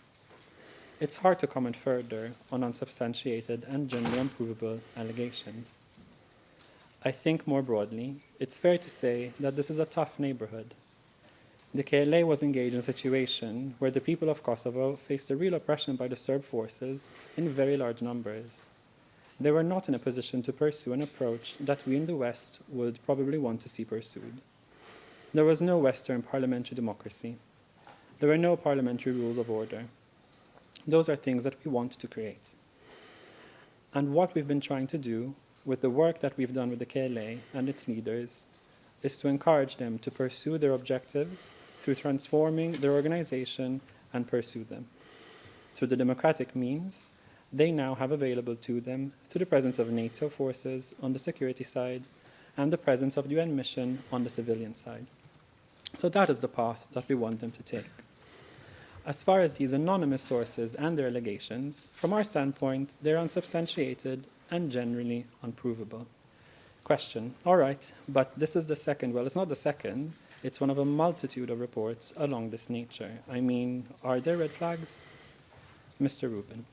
It's hard to comment further on unsubstantiated and generally unprovable allegations. I think more broadly, it's fair to say that this is a tough neighborhood. The KLA was engaged in a situation where the people of Kosovo faced a real oppression by the Serb forces in very large numbers. They were not in a position to pursue an approach that we in the West would probably want to see pursued. There was no Western parliamentary democracy. There were no parliamentary rules of order. Those are things that we want to create. And what we've been trying to do with the work that we've done with the KLA and its leaders is to encourage them to pursue their objectives through transforming their organization and pursue them. Through the democratic means, they now have available to them through the presence of NATO forces on the security side and the presence of the UN mission on the civilian side. So that is the path that we want them to take. As far as these anonymous sources and their allegations, from our standpoint, they're unsubstantiated and generally unprovable. Question, all right, but this is the second, well, it's not the second, it's one of a multitude of reports along this nature. I mean, are there red flags? Mr. Rubin.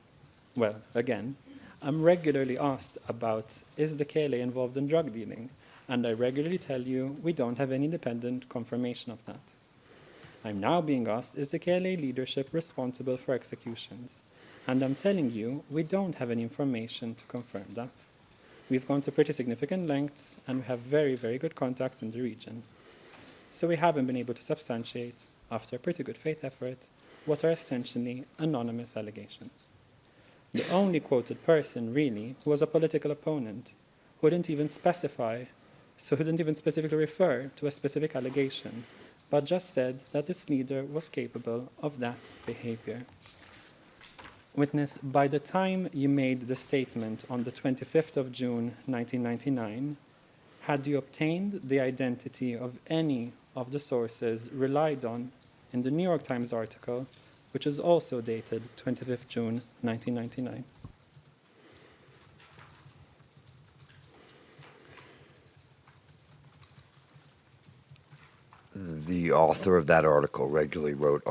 Well, again, I'm regularly asked about, is the KLA involved in drug dealing? And I regularly tell you, we don't have any independent confirmation of that. I'm now being asked, is the KLA leadership responsible for executions? And I'm telling you, we don't have any information to confirm that. We've gone to pretty significant lengths, and we have very, very good contacts in the region. So we haven't been able to substantiate, after a pretty good faith effort, what are essentially anonymous allegations. The only quoted person, really, was a political opponent who didn't even specify, so who didn't even specifically refer to a specific allegation, but just said that this leader was capable of that behavior. Witness, by the time you made the statement on the 25th of June, 1999, had you obtained the identity of any of the sources relied on in the New York Times article, which is also dated 25th June, 1999? The author of that article regularly wrote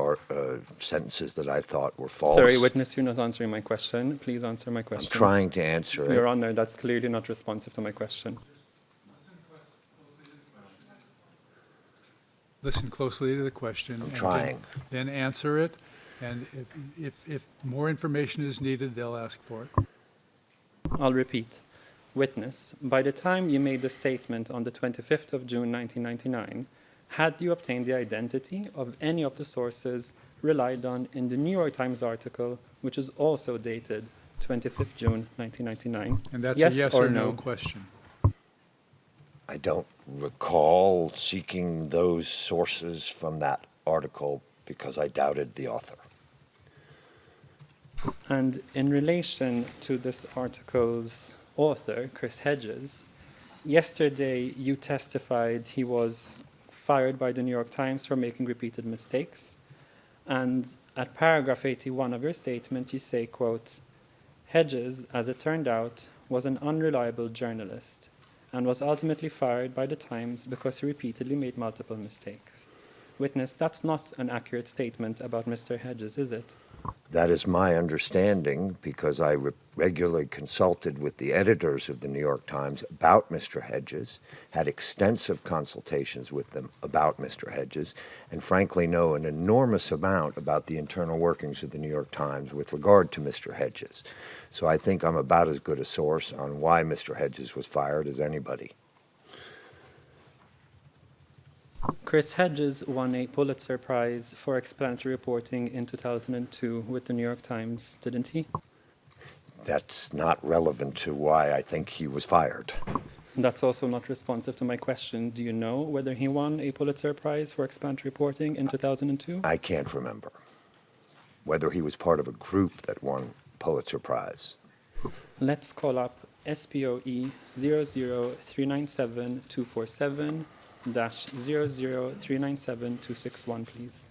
sentences that I thought were false. Sorry, witness, you're not answering my question. Please answer my question. I'm trying to answer it. Your Honor, that's clearly not responsive to my question. Listen closely to the question. I'm trying. Then answer it, and if more information is needed, they'll ask for it. I'll repeat. Witness, by the time you made the statement on the 25th of June, 1999, had you obtained the identity of any of the sources relied on in the New York Times article, which is also dated 25th June, 1999? And that's yes a yes or no question. I don't recall seeking those sources from that article because I doubted the author. And in relation to this article's author, Chris Hedges, yesterday you testified he was fired by the New York Times for making repeated mistakes. And at paragraph 81 of your statement, you say, quote, Hedges, as it turned out, was an unreliable journalist and was ultimately fired by the Times because he repeatedly made multiple mistakes. Witness, that's not an accurate statement about Mr. Hedges, is it? That is my understanding because I regularly consulted with the editors of the New York Times about Mr. Hedges, had extensive consultations with them about Mr. Hedges, and frankly know an enormous amount about the internal workings of the New York Times with regard to Mr. Hedges. So I think I'm about as good a source on why Mr. Hedges was fired as anybody. Chris Hedges won a Pulitzer Prize for explanatory reporting in 2002 with the New York Times, didn't he? That's not relevant to why I think he was fired. That's also not responsive to my question. Do you know whether he won a Pulitzer Prize for explanatory reporting in 2002? I can't remember whether he was part of a group that won Pulitzer Prize. Let's call up SPOE 00397-247-00397-261, please.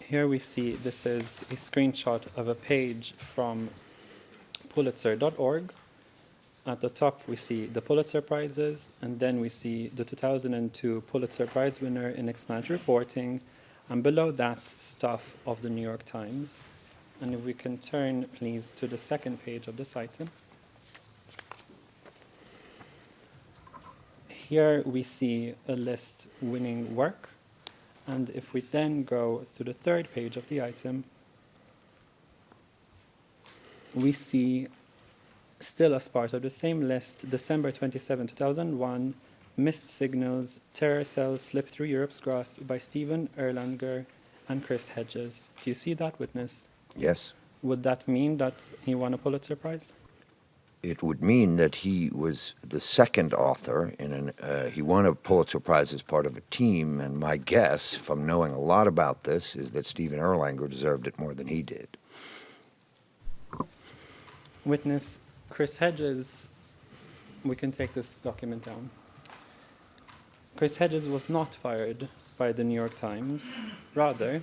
Here we see this is a screenshot of a page from Pulitzer.org. At the top we see the Pulitzer Prizes, and then we see the 2002 Pulitzer Prize winner in explanatory reporting, and below that, stuff of the New York Times. And if we can turn, please, to the second page of this item. Here we see a list winning work. And if we then go to the third page of the item, we see Still as part of the same list, December 27, 2001, missed signals, terror cells slipped through Europe's grasp by Stephen Erlanger and Chris Hedges. Do you see that, witness? Yes? Would that mean that he won a Pulitzer Prize? It would mean that he was the second author he won a Pulitzer Prize as part of a team, and my guess, from knowing a lot about this, is that Stephen Erlanger deserved it more than he did. Witness Chris Hedges, we can take this document down. Chris Hedges was not fired by the New York Times. Rather,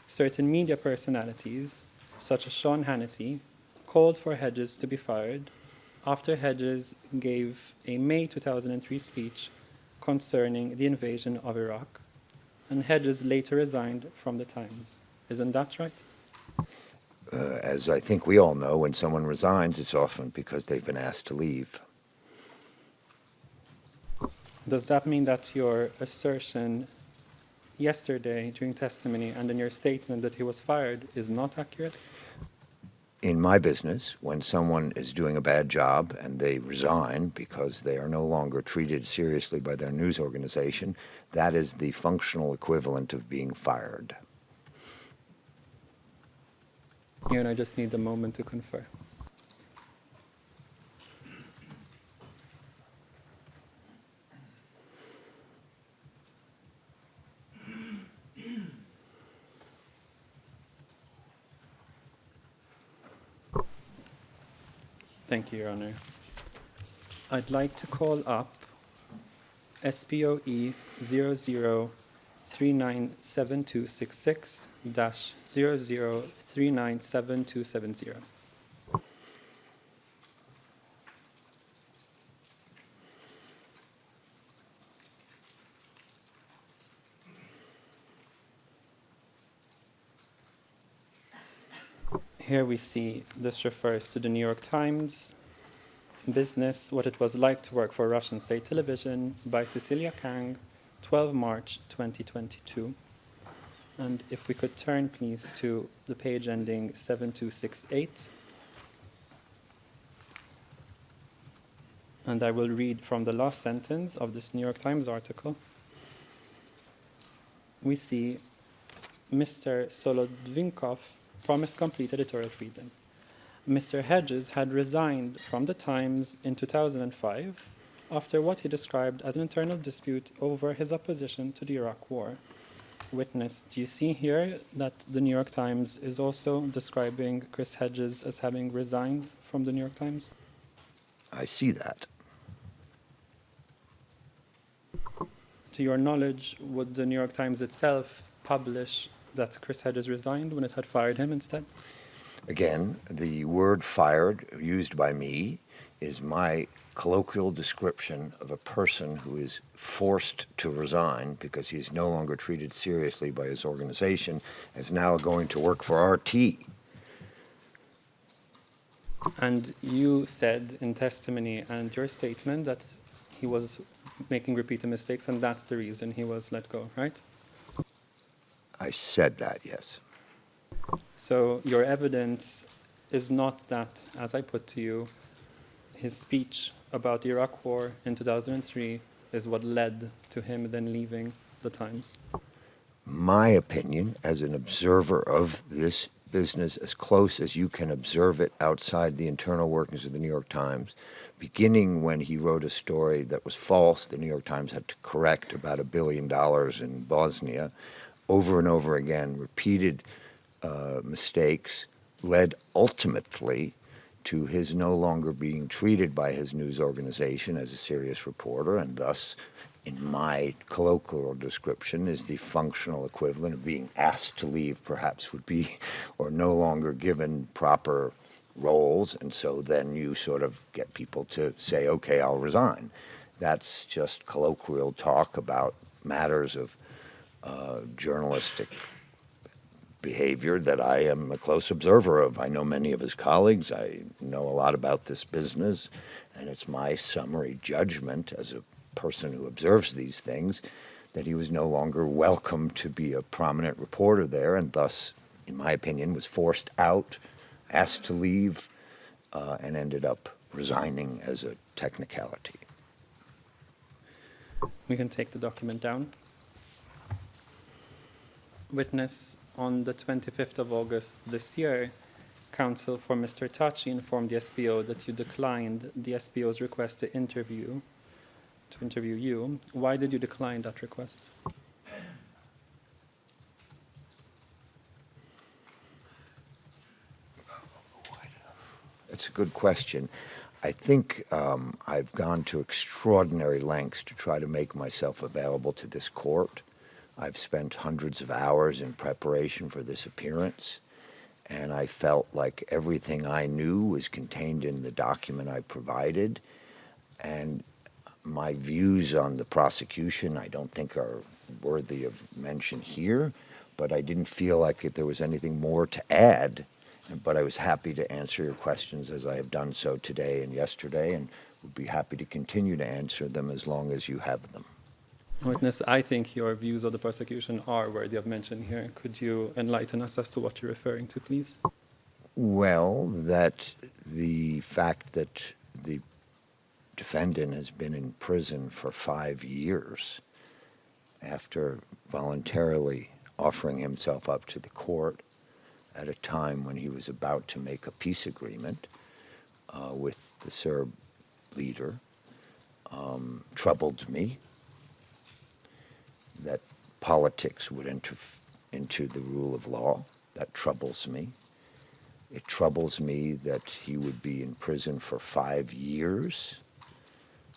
certain media personalities, such as Sean Hannity, called for Hedges to be fired after Hedges gave a May 2003 speech concerning the invasion of Iraq, and Hedges later resigned from the Times. Isn't that right? As I think we all know, when someone resigns, it's often because they've been asked to leave. Does that mean that your assertion yesterday during testimony and in your statement that he was fired is not accurate? In my business, when someone is doing a bad job and they resign because they are no longer treated seriously by their news organization, that is the functional equivalent of being fired. You and I just need a moment to confer. Thank you, Your Honor. I'd like to call up SPOE 00397266-00397270. Here we see this refers to the New York Times business, what it was like to work for Russian state television by Cecilia Kang, 12 March 2022. And if we could turn, please, to the page ending 7268. And I will read from the last sentence of this New York Times article. We see Mr. Solodvinkov promised complete editorial freedom. Mr. Hedges had resigned from the Times in 2005 after what he described as an internal dispute over his opposition to the Iraq War. Witness, do you see here that the New York Times is also describing Chris Hedges as having resigned from the New York Times? I see that. To your knowledge, would the New York Times itself publish that Chris Hedges resigned when it had fired him instead? Again, the word fired, used by me, is my colloquial description of a person who is forced to resign because he is no longer treated seriously by his organization, as now going to work for RT. And you said in testimony and your statement that he was making repeated mistakes, and that's the reason he was let go, right? I said that, yes. So your evidence is not that, as I put to you, his speech about the Iraq War in 2003 is what led to him then leaving the Times? My opinion, as an observer of this business, as close as you can observe it outside the internal workings of the New York Times, beginning when he wrote a story that was false, the New York Times had to correct about $1 billion in Bosnia, over and over again, repeated mistakes led ultimately to his no longer being treated by his news organization as a serious reporter, and thus, in my colloquial description, is the functional equivalent of being asked to leave, perhaps would be, or no longer given proper roles, and so then you sort of get people to say, okay, I'll resign. That's just colloquial talk about matters of journalistic behavior that I am a close observer of. I know many of his colleagues. I know a lot about this business, and it's my summary judgment as a person who observes these things that he was no longer welcome to be a prominent reporter there, and thus, in my opinion, was forced out, asked to leave, and ended up resigning as a technicality. We can take the document down. Witness, on the 25th of August this year, counsel for Mr. Thaçi informed the SPO that you declined the SPO's request to interview you. Why did you decline that request? It's a good question. I think I've gone to extraordinary lengths to try to make myself available to this court. I've spent hundreds of hours in preparation for this appearance, and I felt like everything I knew was contained in the document I provided, and my views on the prosecution I don't think are worthy of mention here, but I didn't feel like there was anything more to add. But I was happy to answer your questions as I have done so today and yesterday, and would be happy to continue to answer them as long as you have them. Witness, I think your views of the prosecution are worthy of mention here. Could you enlighten us as to what you're referring to, please? Well, that the fact that the defendant has been in prison for 5 years after voluntarily offering himself up to the court at a time when he was about to make a peace agreement with the Serb leader, troubled me. That politics would enter into the rule of law. That troubles me. It troubles me that he would be in prison for 5 years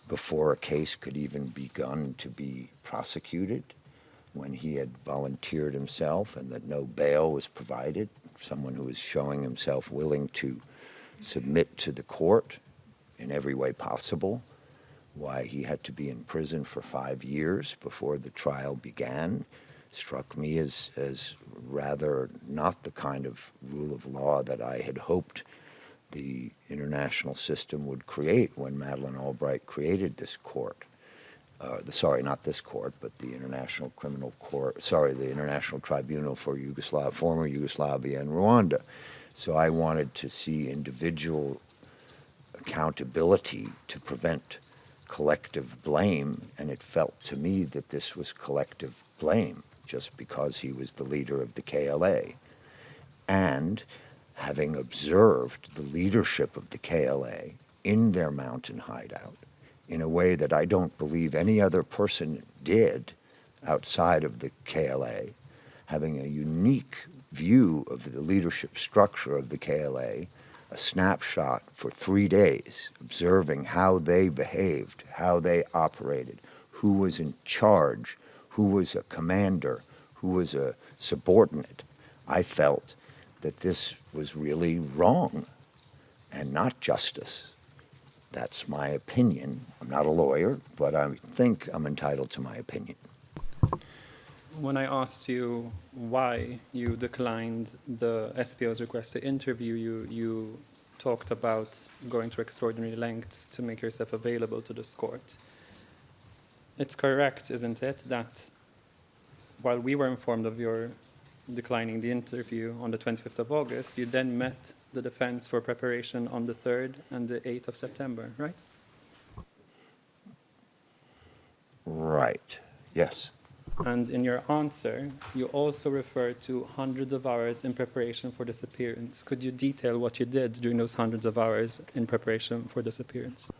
before a case could even begun to be prosecuted, when he had volunteered himself and that no bail was provided, someone who was showing himself willing to submit to the court in every way possible, why he had to be in prison for 5 years before the trial began, struck me as rather not the kind of rule of law that I had hoped the international system would create when Madeleine Albright created this court. Not this court, but the International Criminal Court, the International Tribunal for former Yugoslavia and Rwanda. So I wanted to see individual accountability to prevent collective blame, and it felt to me that this was collective blame just because he was the leader of the KLA. And having observed the leadership of the KLA in their mountain hideout, in a way that I don't believe any other person did outside of the KLA, having a unique view of the leadership structure of the KLA, a snapshot for 3 days, observing how they behaved, how they operated, who was in charge, who was a commander, who was a subordinate. I felt that this was really wrong and not justice. That's my opinion. I'm not a lawyer, but I think I'm entitled to my opinion. When I asked you why you declined the SPO's request to interview you, you talked about going to extraordinary lengths to make yourself available to this court. It's correct, isn't it, that while we were informed of your declining the interview on the 25th of August, you then met the defense for preparation on the 3rd and the 8th of September, right? Right. Yes. And in your answer, you also refer to hundreds of hours in preparation for this appearance. Could you detail what you did during those hundreds of hours in preparation for this appearance?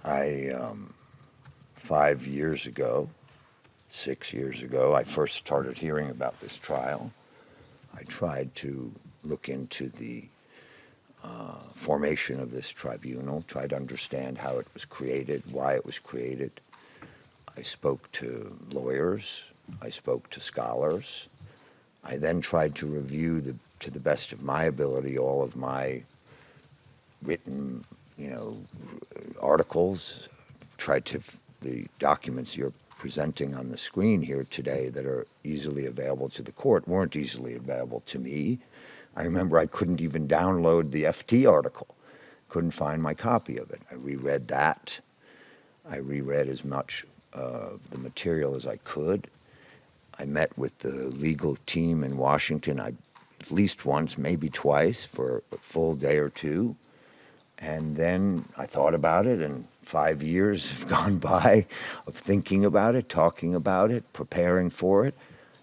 5 years ago, 6 years ago, I first started hearing about this trial. I tried to look into the formation of this tribunal, tried to understand how it was created, why it was created. I spoke to lawyers, I spoke to scholars. I then tried to review, to the best of my ability, all of my written, articles, the documents you're presenting on the screen here today that are easily available to the court weren't easily available to me. I remember I couldn't even download the FT article, couldn't find my copy of it. I reread that. I reread as much of the material as I could. I met with the legal team in Washington at least once, maybe twice, for a full day or two. And then I thought about it, and 5 years have gone by of thinking about it, talking about it, preparing for it.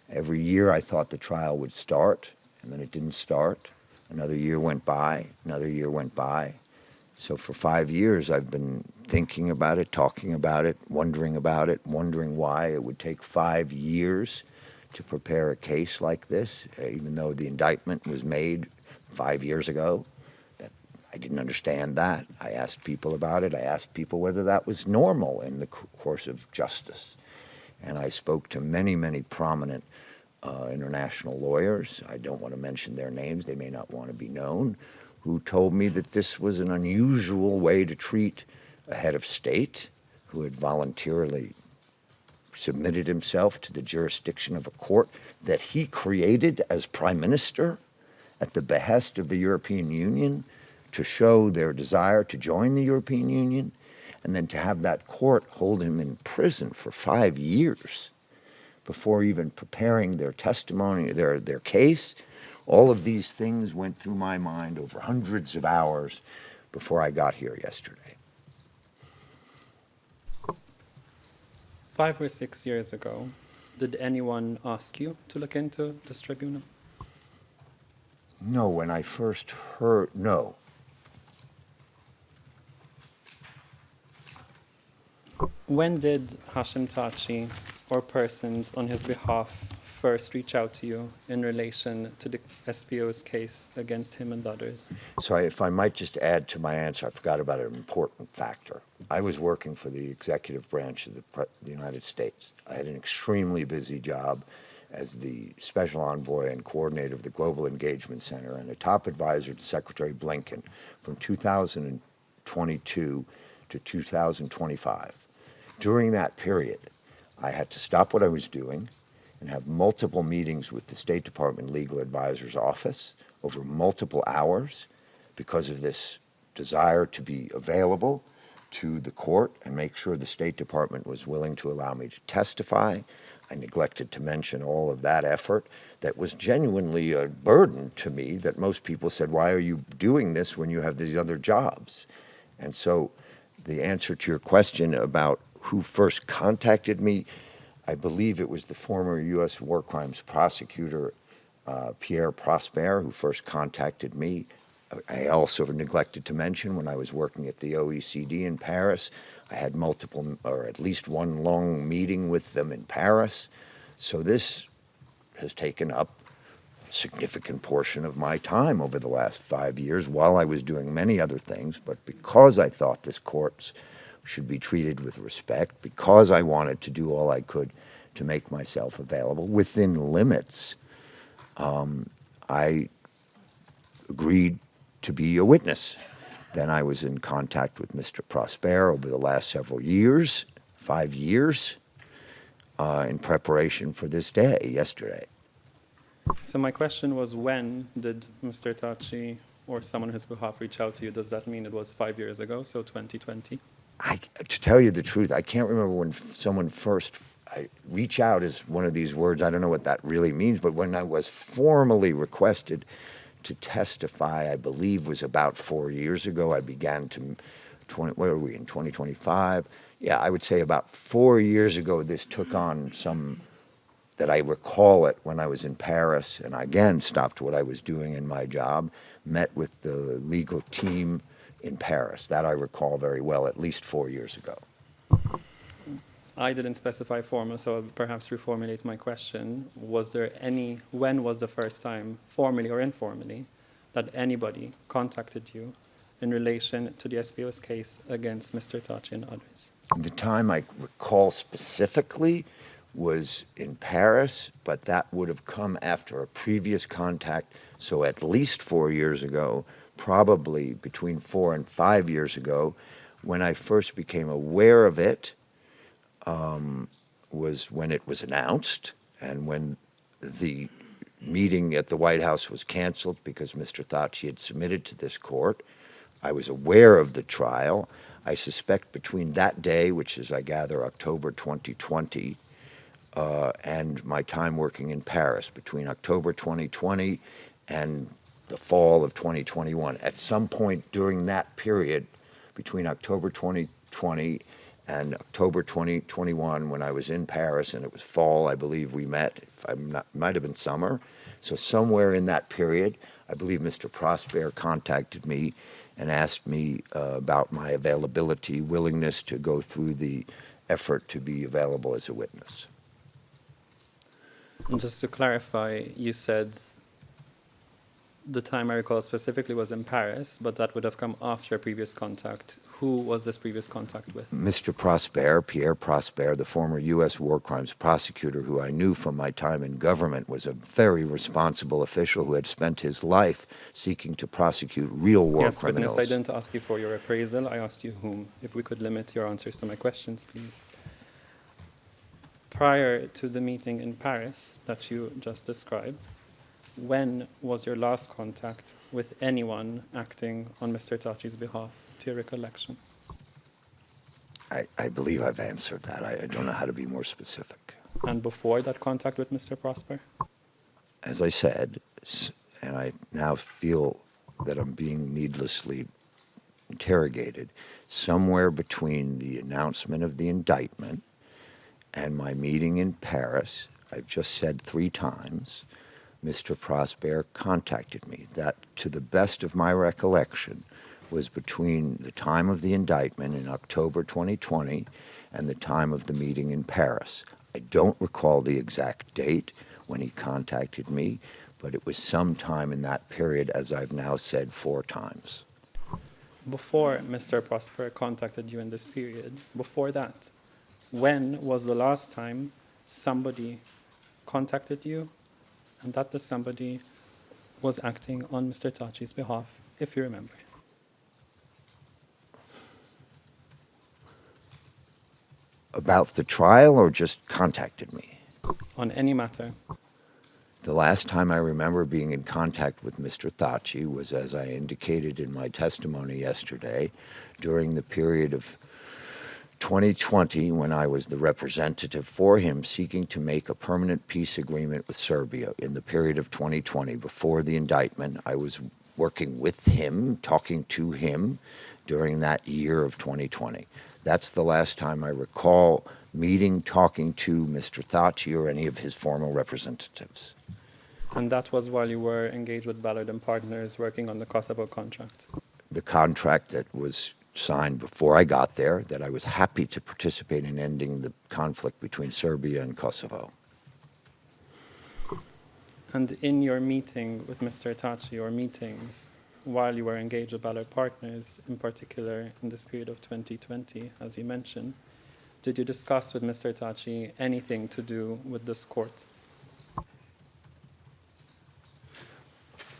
Every year I thought the trial would start, and then it didn't start. Another year went by, another year went by. So for 5 years I've been thinking about it, talking about it, wondering why it would take 5 years to prepare a case like this, even though the indictment was made 5 years ago. I didn't understand that. I asked people about it. I asked people whether that was normal in the course of justice. And I spoke to many, many prominent international lawyers. I don't want to mention their names. They may not want to be known, who told me that this was an unusual way to treat a head of state who had voluntarily submitted himself to the jurisdiction of a court that he created as prime minister at the behest of the European Union, to show their desire to join the European Union, and then to have that court hold him in prison for 5 years before even preparing their testimony, their case. All of these things went through my mind over hundreds of hours before I got here yesterday. 5 or 6 years ago, did anyone ask you to look into this tribunal? No, when I first heard, no. When did Hashim Thaçi or persons on his behalf first reach out to you in relation to the SPO's case against him and others? Sorry, if I might just add to my answer, I forgot about an important factor. I was working for the executive branch of the United States. I had an extremely busy job as the special envoy and coordinator of the Global Engagement Center and a top advisor to Secretary Blinken from 2022 to 2025. During that period, I had to stop what I was doing and have multiple meetings with the State Department Legal Advisor's Office over multiple hours because of this desire to be available to the court and make sure the State Department was willing to allow me to testify. I neglected to mention all of that effort that was genuinely a burden to me, that most people said, why are you doing this when you have these other jobs? And so the answer to your question about who first contacted me, I believe it was the former U.S. War Crimes Prosecutor, Pierre Prosper, who first contacted me. I also neglected to mention when I was working at the OECD in Paris, I had multiple, or at least one long meeting with them in Paris. So this has taken up a significant portion of my time over the last 5 years while I was doing many other things. But because I thought this court should be treated with respect, because I wanted to do all I could to make myself available within limits, I agreed to be a witness. Then I was in contact with Mr. Prosper over the last several years, 5 years, in preparation for this day, yesterday. So my question was, when did Mr. Thaçi or someone on his behalf reach out to you? Does that mean it was 5 years ago, so 2020? To tell you the truth, I can't remember when someone first, reach out is one of these words, I don't know what that really means, but when I was formally requested to testify, I believe was about 4 years ago. I began to, where are we, in 2025? Yeah, I would say about 4 years ago this took on some, that I recall it when I was in Paris, and I again stopped what I was doing in my job, met with the legal team in Paris. That I recall very well, at least 4 years ago. I didn't specify formal, so I'll perhaps reformulate my question. Was there any, when was the first time, formally or informally, that anybody contacted you in relation to the SPO's case against Mr. Thaçi and others? The time I recall specifically was in Paris, but that would have come after a previous contact, so at least 4 years ago, probably between 4 and 5 years ago, when I first became aware of it, was when it was announced and when the meeting at the White House was canceled because Mr. Thaçi had submitted to this court. I was aware of the trial. I suspect between that day, which is, I gather, October 2020, and my time working in Paris, between October 2020 and the fall of 2021. At some point during that period, between October 2020 and October 2021, when I was in Paris, and it was fall, I believe we met, if I'm not, might have been summer. So somewhere in that period, I believe Mr. Prosper contacted me and asked me about my availability, willingness to go through the effort to be available as a witness. And just to clarify, you said the time I recall specifically was in Paris, but that would have come after a previous contact. Who was this previous contact with? Mr. Prosper, Pierre Prosper, the former U.S. war crimes prosecutor who I knew from my time in government, was a very responsible official who had spent his life seeking to prosecute real war Yes, criminals. witness, I didn't ask you for your appraisal. I asked you whom. If we could limit your answers to my questions, please. Prior to the meeting in Paris that you just described, when was your last contact with anyone acting on Mr. Thaçi's behalf, to your recollection? I believe I've answered that. I don't know how to be more specific. And before that contact with Mr. Prosper? As I said, and I now feel that I'm being needlessly interrogated, somewhere between the announcement of the indictment and my meeting in Paris, I've just said 3 times, Mr. Prosper contacted me. That, to the best of my recollection, was between the time of the indictment in October 2020 and the time of the meeting in Paris. I don't recall the exact date when he contacted me, but it was sometime in that period, as I've now said 4 times. Before Mr. Prosper contacted you in this period, before that, when was the last time somebody contacted you and that the somebody was acting on Mr. Thaçi's behalf, if you remember? About the trial, or just contacted me? On any matter. The last time I remember being in contact with Mr. Thaçi was, as I indicated in my testimony yesterday, during the period of 2020, when I was the representative for him seeking to make a permanent peace agreement with Serbia. In the period of 2020, before the indictment, I was working with him, talking to him during that year of 2020. That's the last time I recall meeting, talking to Mr. Thaçi or any of his formal representatives. And that was while you were engaged with Ballard and Partners working on the Kosovo contract? The contract that was signed before I got there, that I was happy to participate in ending the conflict between Serbia and Kosovo. And in your meeting with Mr. Thaçi, or meetings, while you were engaged with Ballard Partners, in particular in this period of 2020, as you mentioned, did you discuss with Mr. Thaçi anything to do with this court?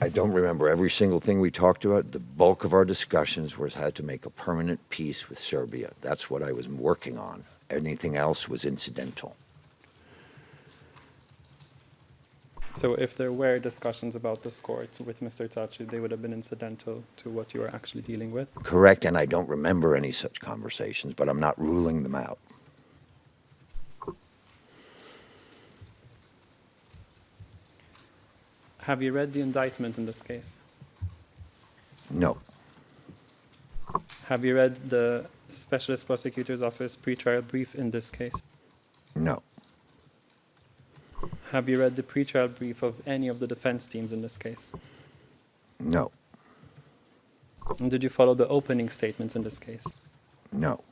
I don't remember every single thing we talked about. The bulk of our discussions was how to make a permanent peace with Serbia. That's what I was working on. Anything else was incidental. So if there were discussions about this court with Mr. Thaçi, they would have been incidental to what you were actually dealing with? Correct, and I don't remember any such conversations, but I'm not ruling them out. Have you read the indictment in this case? No. Have you read the Specialist Prosecutor's Office pretrial brief in this case? No. Have you read the pretrial brief of any of the defense teams in this case? No. And did you follow the opening statements in this case? No.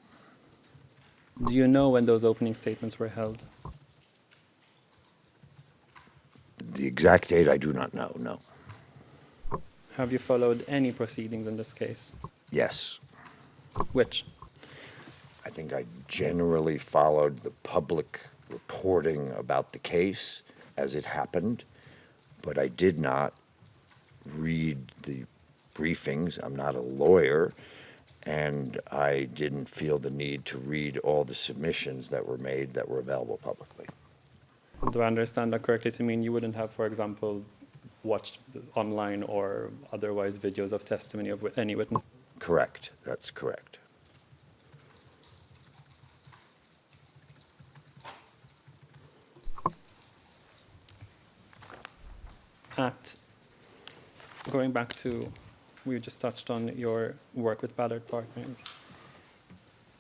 Do you know when those opening statements were held? The exact date I do not know, no. Have you followed any proceedings in this case? Yes. Which? I think I generally followed the public reporting about the case as it happened, but I did not read the briefings. I'm not a lawyer, and I didn't feel the need to read all the submissions that were made that were available publicly. Do I understand that correctly to mean you wouldn't have, for example, watched online or otherwise videos of testimony of any witness? Correct. That's correct. going back to, we just touched on your work with Ballard Partners.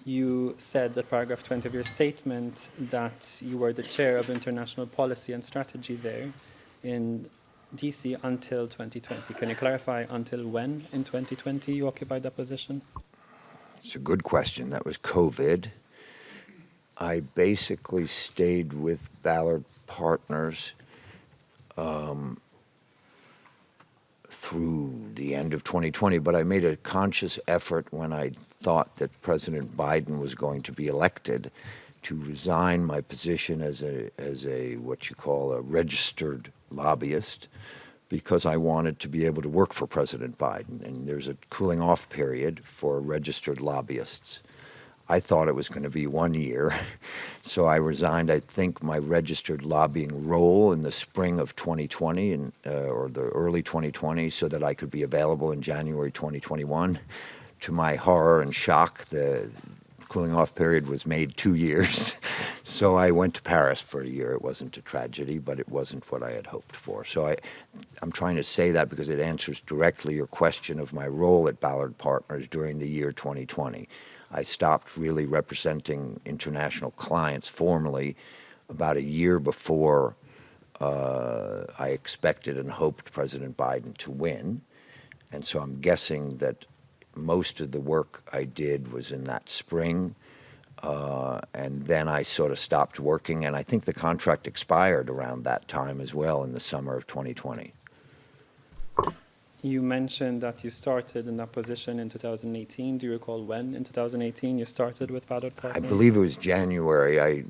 You said at paragraph 20 of your statement that you were the chair of international policy and strategy there in DC until 2020. Can you clarify until when in 2020 you occupied that position? It's a good question. That was COVID. I basically stayed with Ballard Partners through the end of 2020, but I made a conscious effort when I thought that President Biden was going to be elected to resign my position as a what you call a registered lobbyist, because I wanted to be able to work for President Biden, and there's a cooling off period for registered lobbyists. I thought it was going to be 1 year, so I resigned, I think, my registered lobbying role in the spring of 2020 or the early 2020, so that I could be available in January 2021. To my horror and shock, the cooling off period was made 2 years. So I went to Paris for a year. It wasn't a tragedy, but it wasn't what I had hoped for. So I'm trying to say that because it answers directly your question of my role at Ballard Partners during the year 2020. I stopped really representing international clients formally about a year before I expected and hoped President Biden to win. And so I'm guessing that most of the work I did was in that spring. And then I sort of stopped working, and I think the contract expired around that time as well in the summer of 2020. You mentioned that you started in that position in 2018. Do you recall when in 2018 you started with Ballard Partners? I believe it was January. I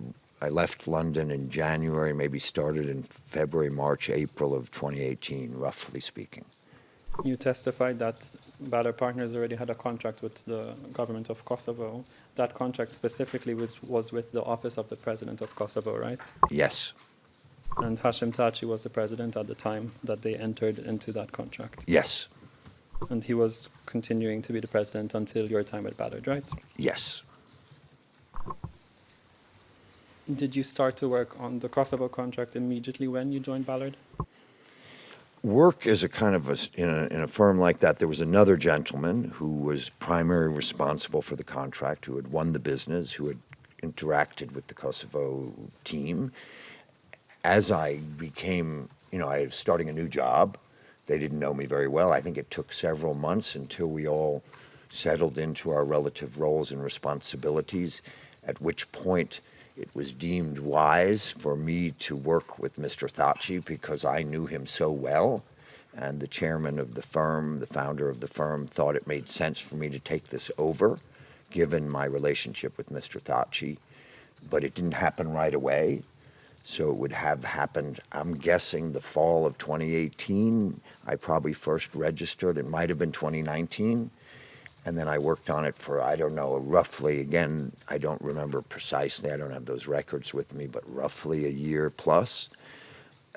left London in January, maybe started in February, March, April of 2018, roughly speaking. You testified that Ballard Partners already had a contract with the government of Kosovo. That contract specifically was with the Office of the President of Kosovo, right? Yes. And Hashim Thaçi was the president at the time that they entered into that contract. Yes. And he was continuing to be the president until your time at Ballard, right? Yes. Did you start to work on the Kosovo contract immediately when you joined Ballard? Work is a kind of in a firm like that. There was another gentleman who was primarily responsible for the contract, who had won the business, who had interacted with the Kosovo team. As I became, I was starting a new job. They didn't know me very well. I think it took several months until we all settled into our relative roles and responsibilities, at which point it was deemed wise for me to work with Mr. Thaçi because I knew him so well, and the chairman of the firm, the founder of the firm, thought it made sense for me to take this over, given my relationship with Mr. Thaçi. But it didn't happen right away, so it would have happened, I'm guessing, the fall of 2018. I probably first registered, it might have been 2019. And then I worked on it for, I don't know, roughly, again, I don't remember precisely, I don't have those records with me, but roughly a year plus.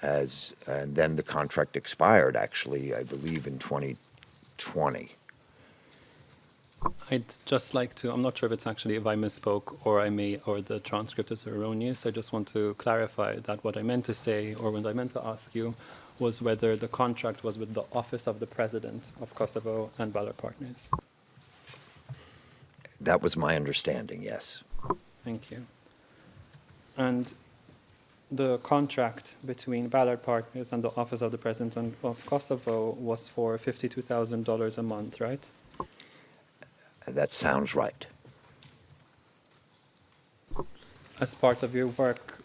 And then the contract expired, actually, I believe in 2020. I'd just like to, I'm not sure if it's actually if I misspoke or the transcript is erroneous. I just want to clarify that what I meant to say, or what I meant to ask you, was whether the contract was with the Office of the President of Kosovo and Ballard Partners. That was my understanding, yes. Thank you. And the contract between Ballard Partners and the Office of the President of Kosovo was for $52,000 a month, right? That sounds right. As part of your work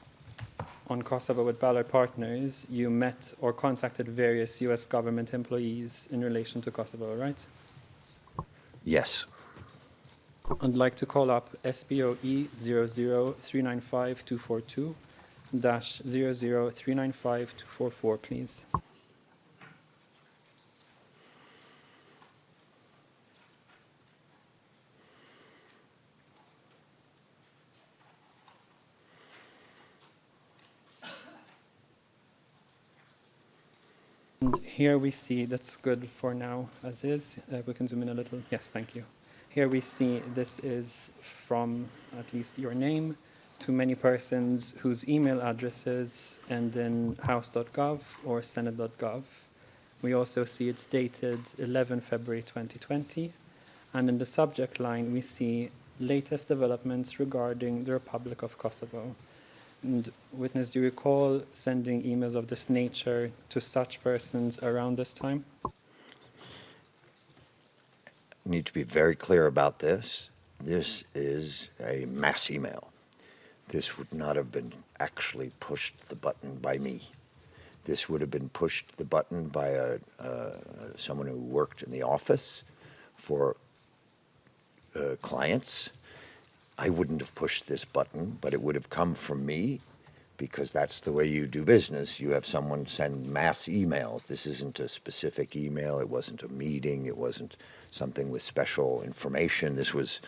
on Kosovo with Ballard Partners, you met or contacted various U.S. government employees in relation to Kosovo, right? Yes. I'd like to call up SPOE 00395-242-00395-244, please. And here we see, that's good for now as is. We can zoom in a little. Yes, thank you. Here we see this is from at least your name to many persons whose email addresses end in house.gov or senate.gov. We also see it's dated 11 February 2020. And in the subject line, we see latest developments regarding the Republic of Kosovo. And witness, do you recall sending emails of this nature to such persons around this time? Need to be very clear about this. This is a mass email. This would not have been actually pushed the button by me. This would have been pushed the button by someone who worked in the office for clients. I wouldn't have pushed this button, but it would have come from me because that's the way you do business. You have someone send mass emails. This isn't a specific email. It wasn't a meeting. It wasn't something with special information. This was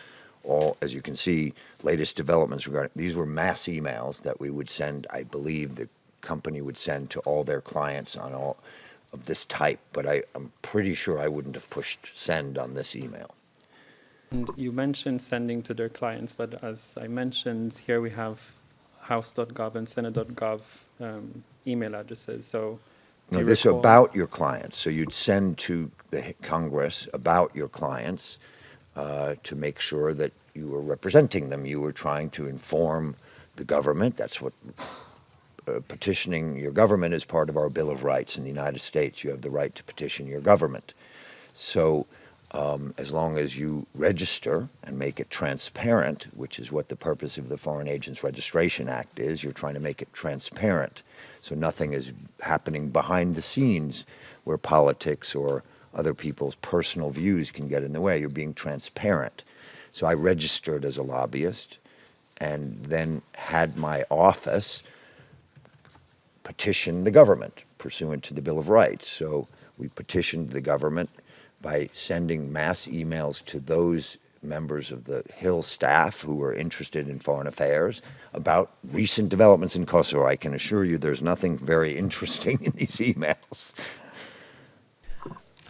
all, as you can see, latest developments regarding, these were mass emails that we would send, I believe the company would send to all their clients on all of this type, but I'm pretty sure I wouldn't have pushed send on this email. And you mentioned sending to their clients, but as I mentioned, here we have house.gov and senate.gov email addresses. So No, this about your clients. So you'd send to the Congress about your clients to make sure that you were representing them. You were trying to inform the government. That's what petitioning your government is part of our Bill of Rights in the United States. You have the right to petition your government. So as long as you register and make it transparent, which is what the purpose of the Foreign Agents Registration Act is, you're trying to make it transparent. So nothing is happening behind the scenes where politics or other people's personal views can get in the way. You're being transparent. So I registered as a lobbyist and then had my office petition the government pursuant to the Bill of Rights. So we petitioned the government by sending mass emails to those members of the Hill staff who were interested in foreign affairs about recent developments in Kosovo. I can assure you there's nothing very interesting in these emails.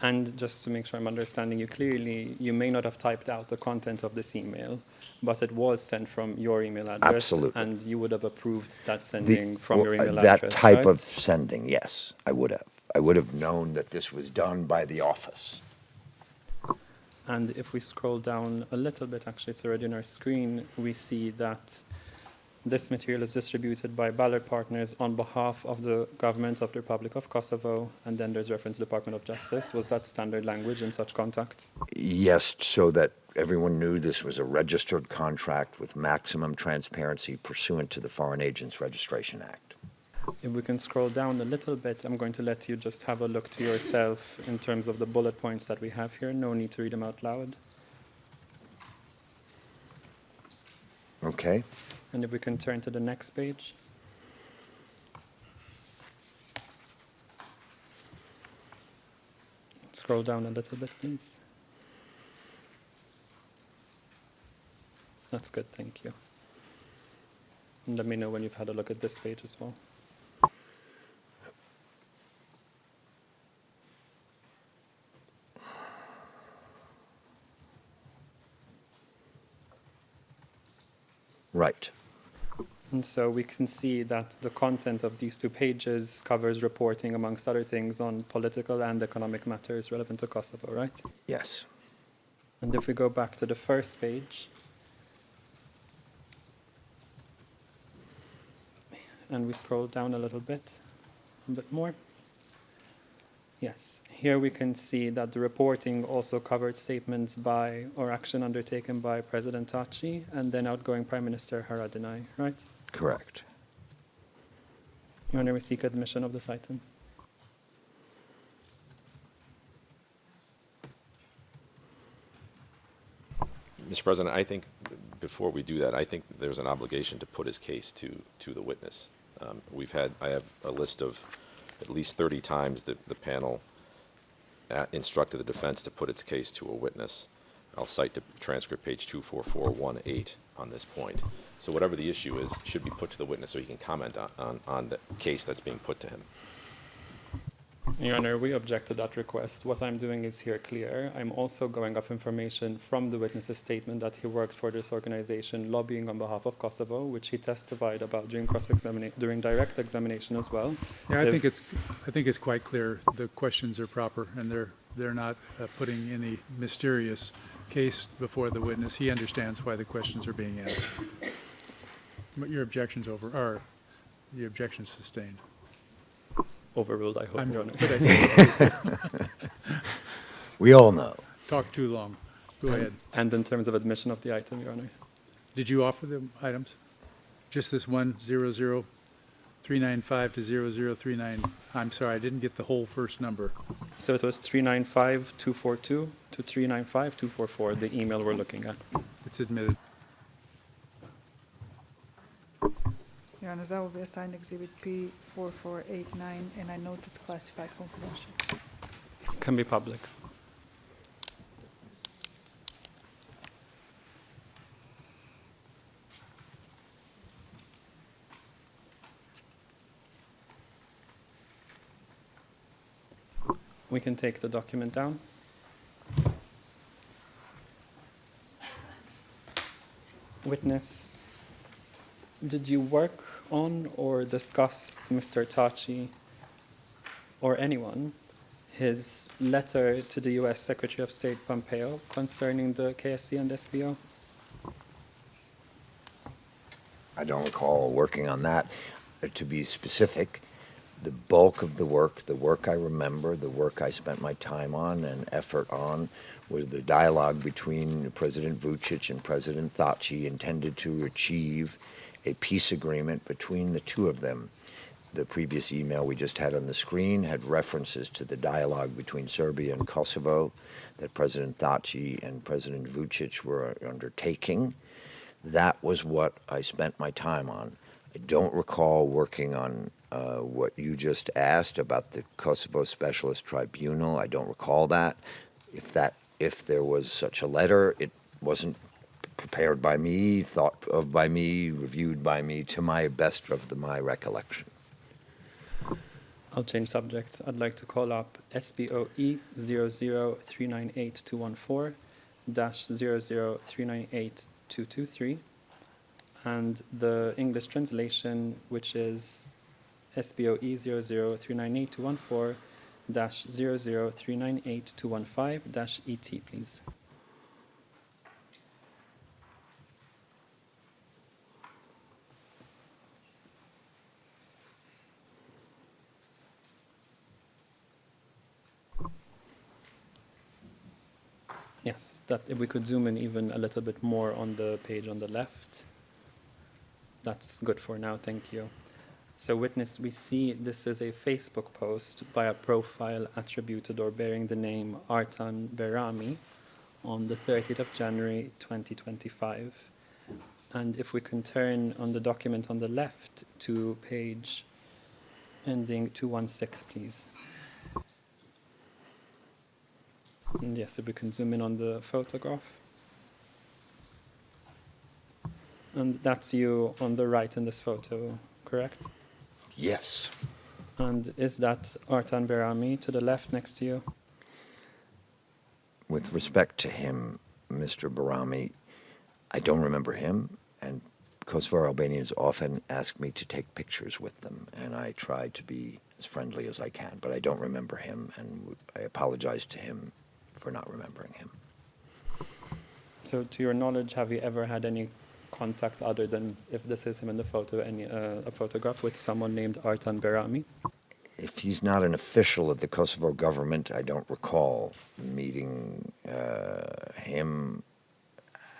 And just to make sure I'm understanding you clearly, you may not have typed out the content of this email, but it was sent from your email address. Absolutely. And you would have approved that sending from your email that address, type right? of sending, yes, I would have. I would have known that this was done by the office. And if we scroll down a little bit, actually it's already on our screen, we see that this material is distributed by ballot partners on behalf of the government of the Republic of Kosovo, and then there's reference to the Department of Justice. Was that standard language in such contacts? Yes, so that everyone knew this was a registered contract with maximum transparency pursuant to the Foreign Agents Registration Act. If we can scroll down a little bit, I'm going to let you just have a look to yourself in terms of the bullet points that we have here. No need to read them out loud. Okay. And if we can turn to the next page. Scroll down a little bit, please. That's good, thank you. And let me know when you've had a look at this page as well. Right. And so we can see that the content of these two pages covers reporting, amongst other things, on political and economic matters relevant to Kosovo, right? Yes. And if we go back to the first page, and we scroll down a bit more. Yes, here we can see that the reporting also covered statements by or action undertaken by President Thaçi and then outgoing Prime Minister Haradinaj, right? Correct. Your Honor, we seek admission of this item. Mr. President, I think before we do that, I think there's an obligation to put his case to the witness. I have a list of at least 30 times that the panel instructed the defense to put its case to a witness. I'll cite the transcript, page 24418, on this point. So whatever the issue is, should be put to the witness so he can comment on the case that's being put to him. Your Honor, we object to that request. What I'm doing is here clear. I'm also going off information from the witness's statement that he worked for this organization lobbying on behalf of Kosovo, which he testified about during direct examination as well. Yeah, If- I think it's quite clear. The questions are proper, and they're not putting any mysterious case before the witness. He understands why the questions are being asked. But your objection's your objection's sustained. Overruled, I hope, Your Honor. What did I say? We all know. Talk too long. Go ahead. And in terms of admission of the item, Your Honor. Did you offer the items? Just this one, 00395 to 0039? I'm sorry, I didn't get the whole first number. So it was 395-242 to 395-244, the email we're looking at. It's admitted. Your Honor, that will be assigned Exhibit P4489, and I note it's classified confidential. Can be public. We can take the document down. Witness, did you work on or discuss with Mr. Thaçi or anyone his letter to the U.S. Secretary of State Pompeo concerning the KSC and SBO? I don't recall working on that. To be specific, the bulk of the work I remember, the work I spent my time on and effort on, was the dialogue between President Vučić and President Thaçi intended to achieve a peace agreement between the two of them. The previous email we just had on the screen had references to the dialogue between Serbia and Kosovo that President Thaçi and President Vučić were undertaking. That was what I spent my time on. I don't recall working on what you just asked about the Kosovo Specialist Tribunal. I don't recall that. If there was such a letter, it wasn't prepared by me, thought of by me, reviewed by me, to my best of my recollection. I'll change subjects. I'd like to call up SBOE 00398-214-00398-223, and the English translation, which is SBOE 00398-214-00398-215-ET, please. Yes, that if we could zoom in even a little bit more on the page on the left. That's good for now, thank you. So witness, we see this is a Facebook post by a profile attributed or bearing the name Artan Berami on the 30th of January 2025. And if we can turn on the document on the left to page ending 216, please. And yes, if we can zoom in on the photograph. And that's you on the right in this photo, correct? Yes. And is that Artan Berami to the left next to you? With respect to him, Mr. Barami, I don't remember him, and Kosovar Albanians often ask me to take pictures with them, and I try to be as friendly as I can, but I don't remember him, and I apologize to him for not remembering him. So to your knowledge, have you ever had any contact other than, if this is him in the photo, a photograph with someone named Artan Berami? If he's not an official of the Kosovo government, I don't recall meeting him.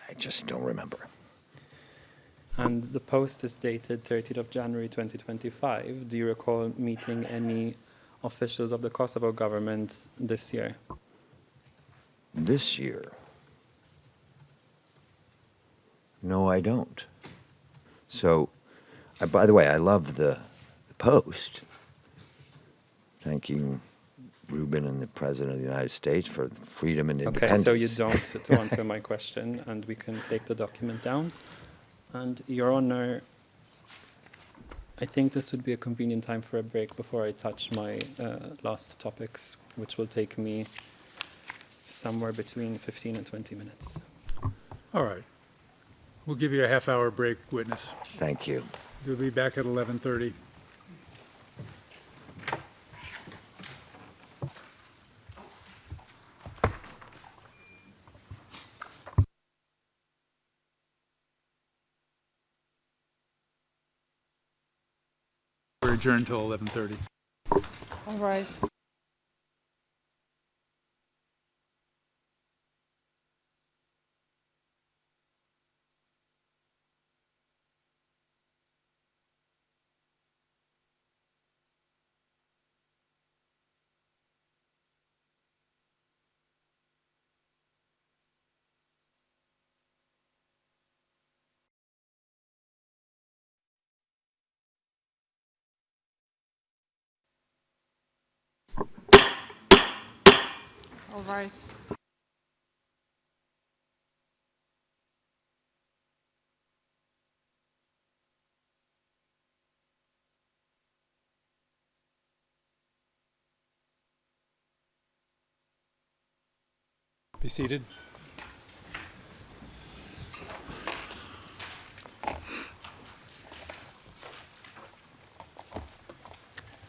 I just don't remember. And the post is dated 30th of January 2025. Do you recall meeting any officials of the Kosovo government this year? This year? No, I don't. So, by the way, I love the post. Thanking Rubin and the President of the United States for freedom and independence. Okay, so you don't to answer my question, and we can take the document down. And Your Honor, I think this would be a convenient time for a break before I touch my last topics, which will take me somewhere between 15 and 20 minutes. All right. We'll give you a half-hour break, witness. Thank you. You'll be back at 11:30. We're adjourned till 11:30. All rise. All rise. Be seated.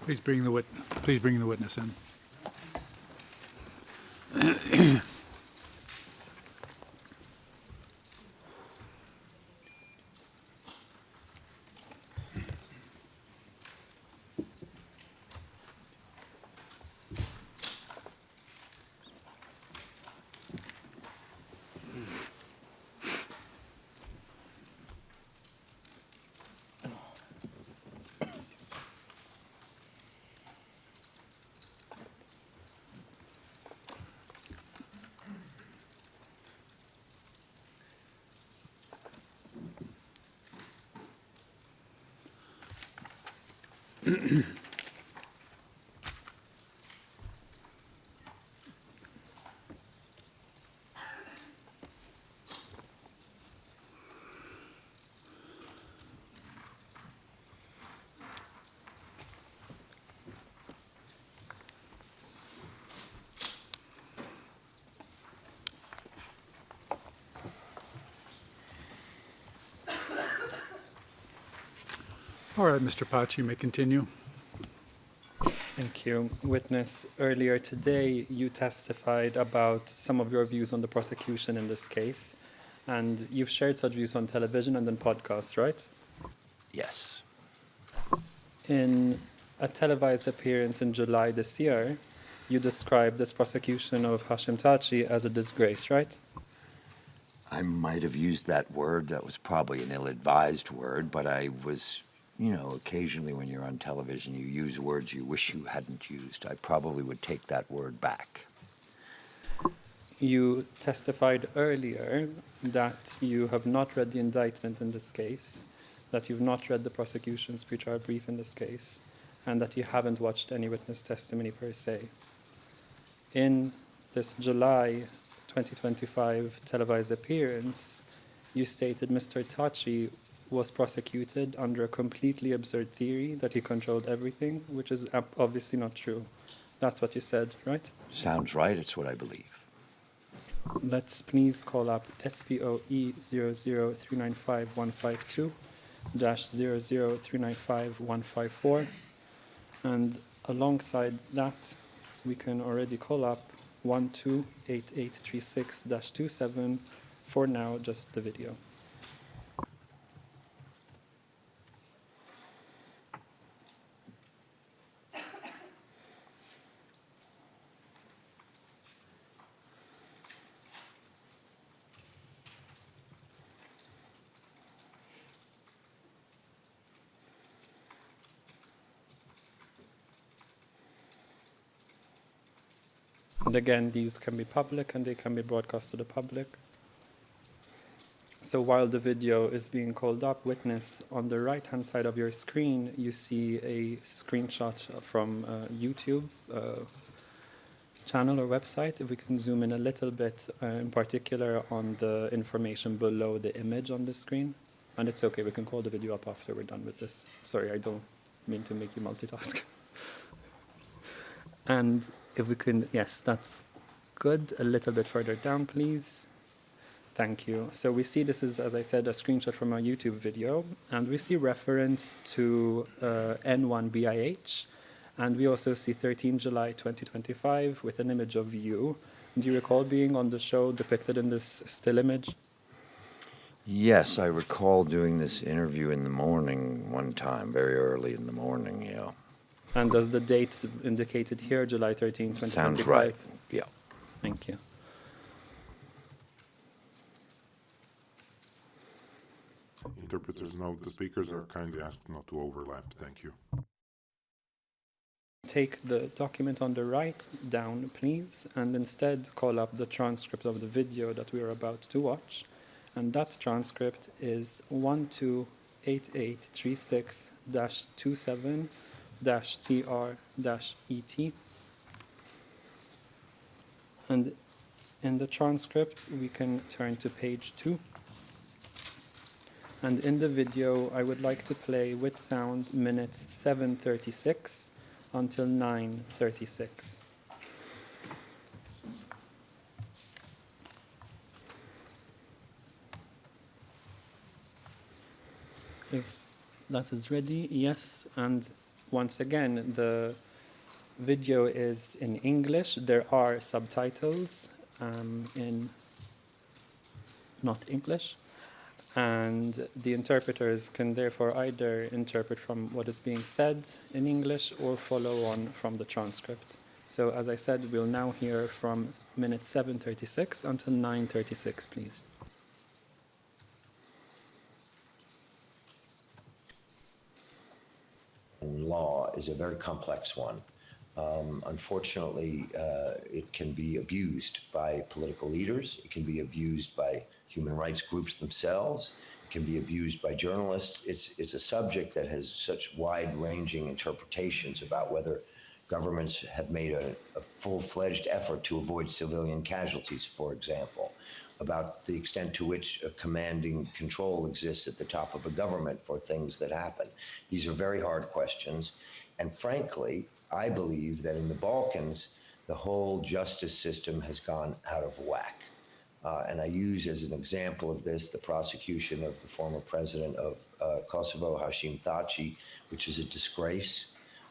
Please bring the witness in. All right, Mr. Potts, you may continue. Thank you. Witness, earlier today you testified about some of your views on the prosecution in this case, and you've shared such views on television and in podcasts, right? Yes. In a televised appearance in July this year, you described this prosecution of Hashim Thaçi as a disgrace, right? I might have used that word. That was probably an ill-advised word, but I was, occasionally when you're on television, you use words you wish you hadn't used. I probably would take that word back. You testified earlier that you have not read the indictment in this case, that you've not read the prosecution's pretrial brief in this case, and that you haven't watched any witness testimony per se. In this July 2025 televised appearance, you stated Mr. Thaçi was prosecuted under a completely absurd theory that he controlled everything, which is obviously not true. That's what you said, right? Sounds right. It's what I believe. Let's please call up SPOE 00395-152-00395-154. And alongside that, we can already call up 128836-27 for now, just the video. And again, these can be public and they can be broadcast to the public. So while the video is being called up, witness, on the right-hand side of your screen, you see a screenshot from YouTube channel or website. If we can zoom in a little bit, in particular on the information below the image on the screen. And it's okay, we can call the video up after we're done with this. Sorry, I don't mean to make you multitask. And if we can, yes, that's good. A little bit further down, please. Thank you. So we see this is, as I said, a screenshot from our YouTube video, and we see reference to N1BIH, and we also see 13 July 2025 with an image of you. Do you recall being on the show depicted in this still image? Yes, I recall doing this interview in the morning one time, very early in the morning, yeah. And does the date indicated here, July 13, 2025? Sounds right, yeah. Thank you. Interpreters note the speakers are kindly asked not to overlap. Thank you. Take the document on the right down, please, and instead call up the transcript of the video that we are about to watch. And that transcript is 128836-27-TR-ET. And in the transcript, we can turn to page 2. And in the video, I would like to play with sound minutes 7:36 until 9:36. If that is ready, yes. And once again, the video is in English. There are subtitles in not English. And the interpreters can therefore either interpret from what is being said in English or follow on from the transcript. So as I said, we'll now hear from minute 7:36 until 9:36, please. Law is a very complex one. Unfortunately, it can be abused by political leaders. It can be abused by human rights groups themselves. It can be abused by journalists. It's a subject that has such wide-ranging interpretations about whether governments have made a full-fledged effort to avoid civilian casualties, for example, about the extent to which a commanding control exists at the top of a government for things that happen. These are very hard questions, and frankly, I believe that in the Balkans, the whole justice system has gone out of whack. And I use as an example of this the prosecution of the former president of Kosovo, Hashim Thaçi, which is a disgrace.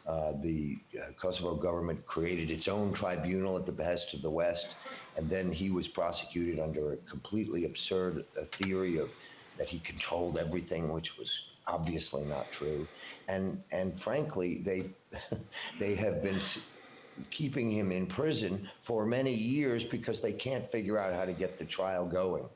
The Kosovo government created its own tribunal at the behest of the West, and then he was prosecuted under a completely absurd theory of that he controlled everything, which was obviously not true. And frankly, they have been keeping him in prison for many years because they can't figure out how to get the trial going.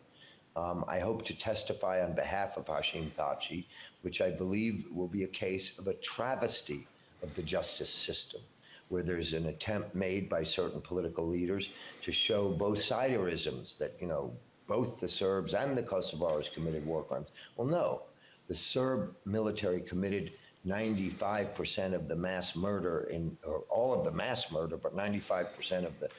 I hope to testify on behalf of Hashim Thaçi, which I believe will be a case of a travesty of the justice system, where there's an attempt made by certain political leaders to show both siderisms, that, you know, both the Serbs and the Kosovars committed war crimes. Well, no, the Serb military committed 95% of the mass murder or all of the mass murder, but 95% of the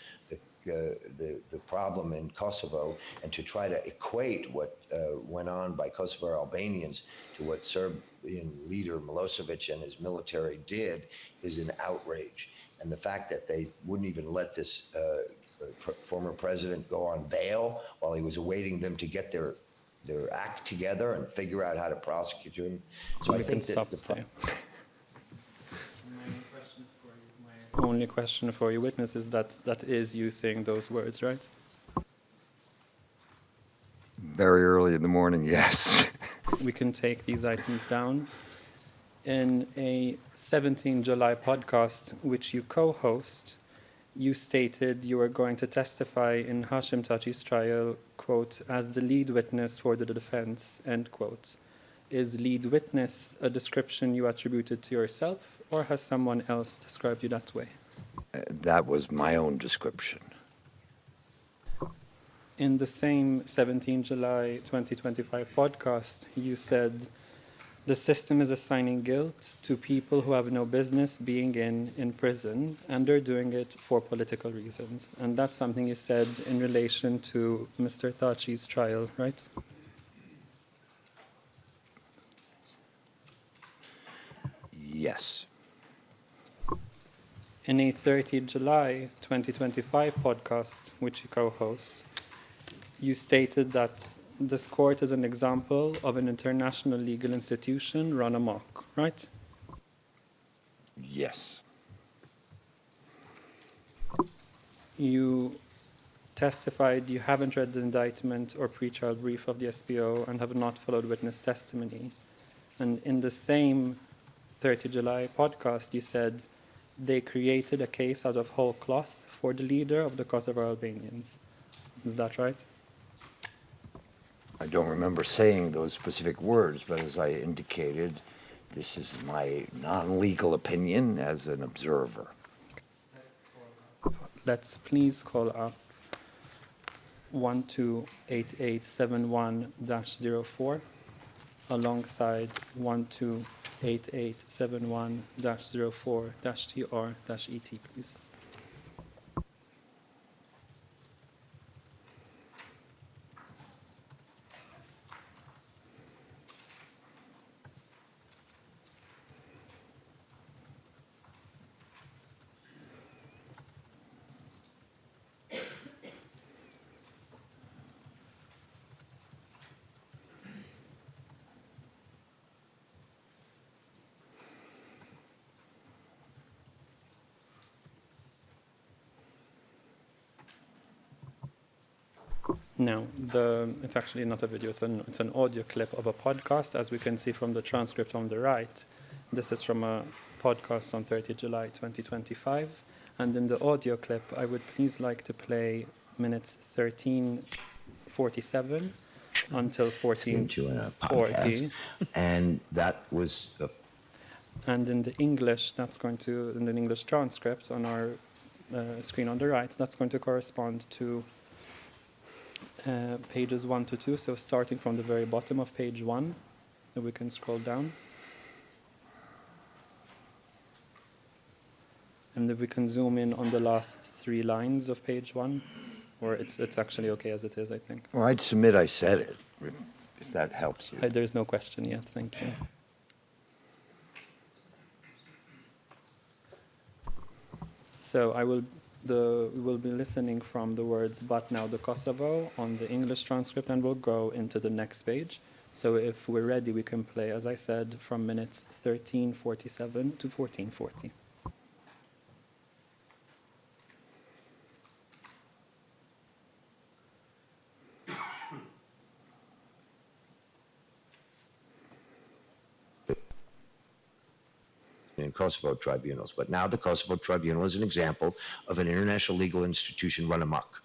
problem in Kosovo, and to try to equate what went on by Kosovar Albanians to what Serbian leader Milosevic and his military did is an outrage. And the fact that they wouldn't even let this former president go on bail while he was awaiting them to get their act together and figure out how to prosecute him. So I think that My only question for you, witness, is that is you saying those words, right? very early in the morning, yes. We can take these items down. In a 17 July podcast, which you co-host, you stated you were going to testify in Hashim Thaçi's trial, quote, as the lead witness for the defense, end quote. Is lead witness a description you attributed to yourself, or has someone else described you that way? That was my own description. In the same 17 July 2025 podcast, you said, the system is assigning guilt to people who have no business being in prison, and they're doing it for political reasons. And that's something you said in relation to Mr. Thaçi's trial, right? Yes. In a 30 July 2025 podcast, which you co-host, you stated that this court is an example of an international legal institution run amok, right? Yes. You testified you haven't read the indictment or pretrial brief of the SBO and have not followed witness testimony. And in the same 30 July podcast, you said they created a case out of whole cloth for the leader of the Kosovo Albanians. Is that right? I don't remember saying those specific words, but as I indicated, this is my non-legal opinion as an observer. Let's please call up 128871-04 alongside 128871-04-TR-ET, please. Now, it's actually not a video, it's an audio clip of a podcast, as we can see from the transcript on the right. This is from a podcast on 30 July 2025. And in the audio clip, I would please like to play minutes 13:47 until 14:40. And that was And in the English, in the English transcript on our screen on the right, that's going to correspond to pages 1 to 2. So starting from the very bottom of page 1, if we can scroll down. And if we can zoom in on the last 3 lines of page 1, or it's actually okay as it is, I think. well, I'd submit I said it, if that helps you. There's no question yet, thank you. So we will be listening from the words "but now the Kosovo" on the English transcript, and we'll go into the next page. So if we're ready, we can play, as I said, from minutes 13:47 to 14:40. In Kosovo tribunals. But now the Kosovo tribunal is an example of an international legal institution run amok.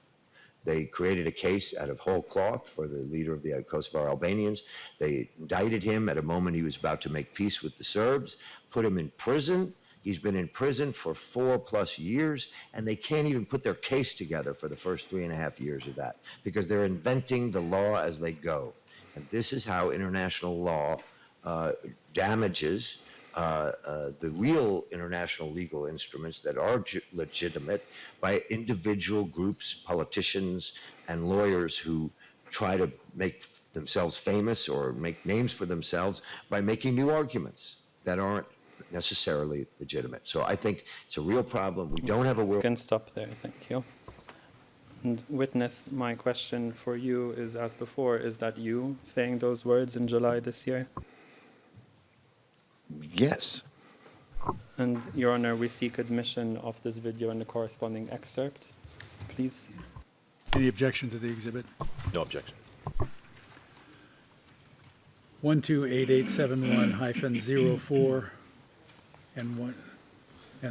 They created a case out of whole cloth for the leader of the Kosovo Albanians. They indicted him at a moment he was about to make peace with the Serbs, put him in prison. He's been in prison for 4+ years, and they can't even put their case together for the first 3.5 years of that, because they're inventing the law as they go. And this is how international law damages the real international legal instruments that are legitimate by individual groups, politicians, and lawyers who try to make themselves famous or make names for themselves by making new arguments that aren't necessarily legitimate. So I think it's a real problem. We don't have a world. You can stop there, thank you. And witness, my question for you is, as before, is that you saying those words in July this year? Yes. And, Your Honor, we seek admission of this video and the corresponding excerpt, please. Any objection to the exhibit? No objection. 128871-04 and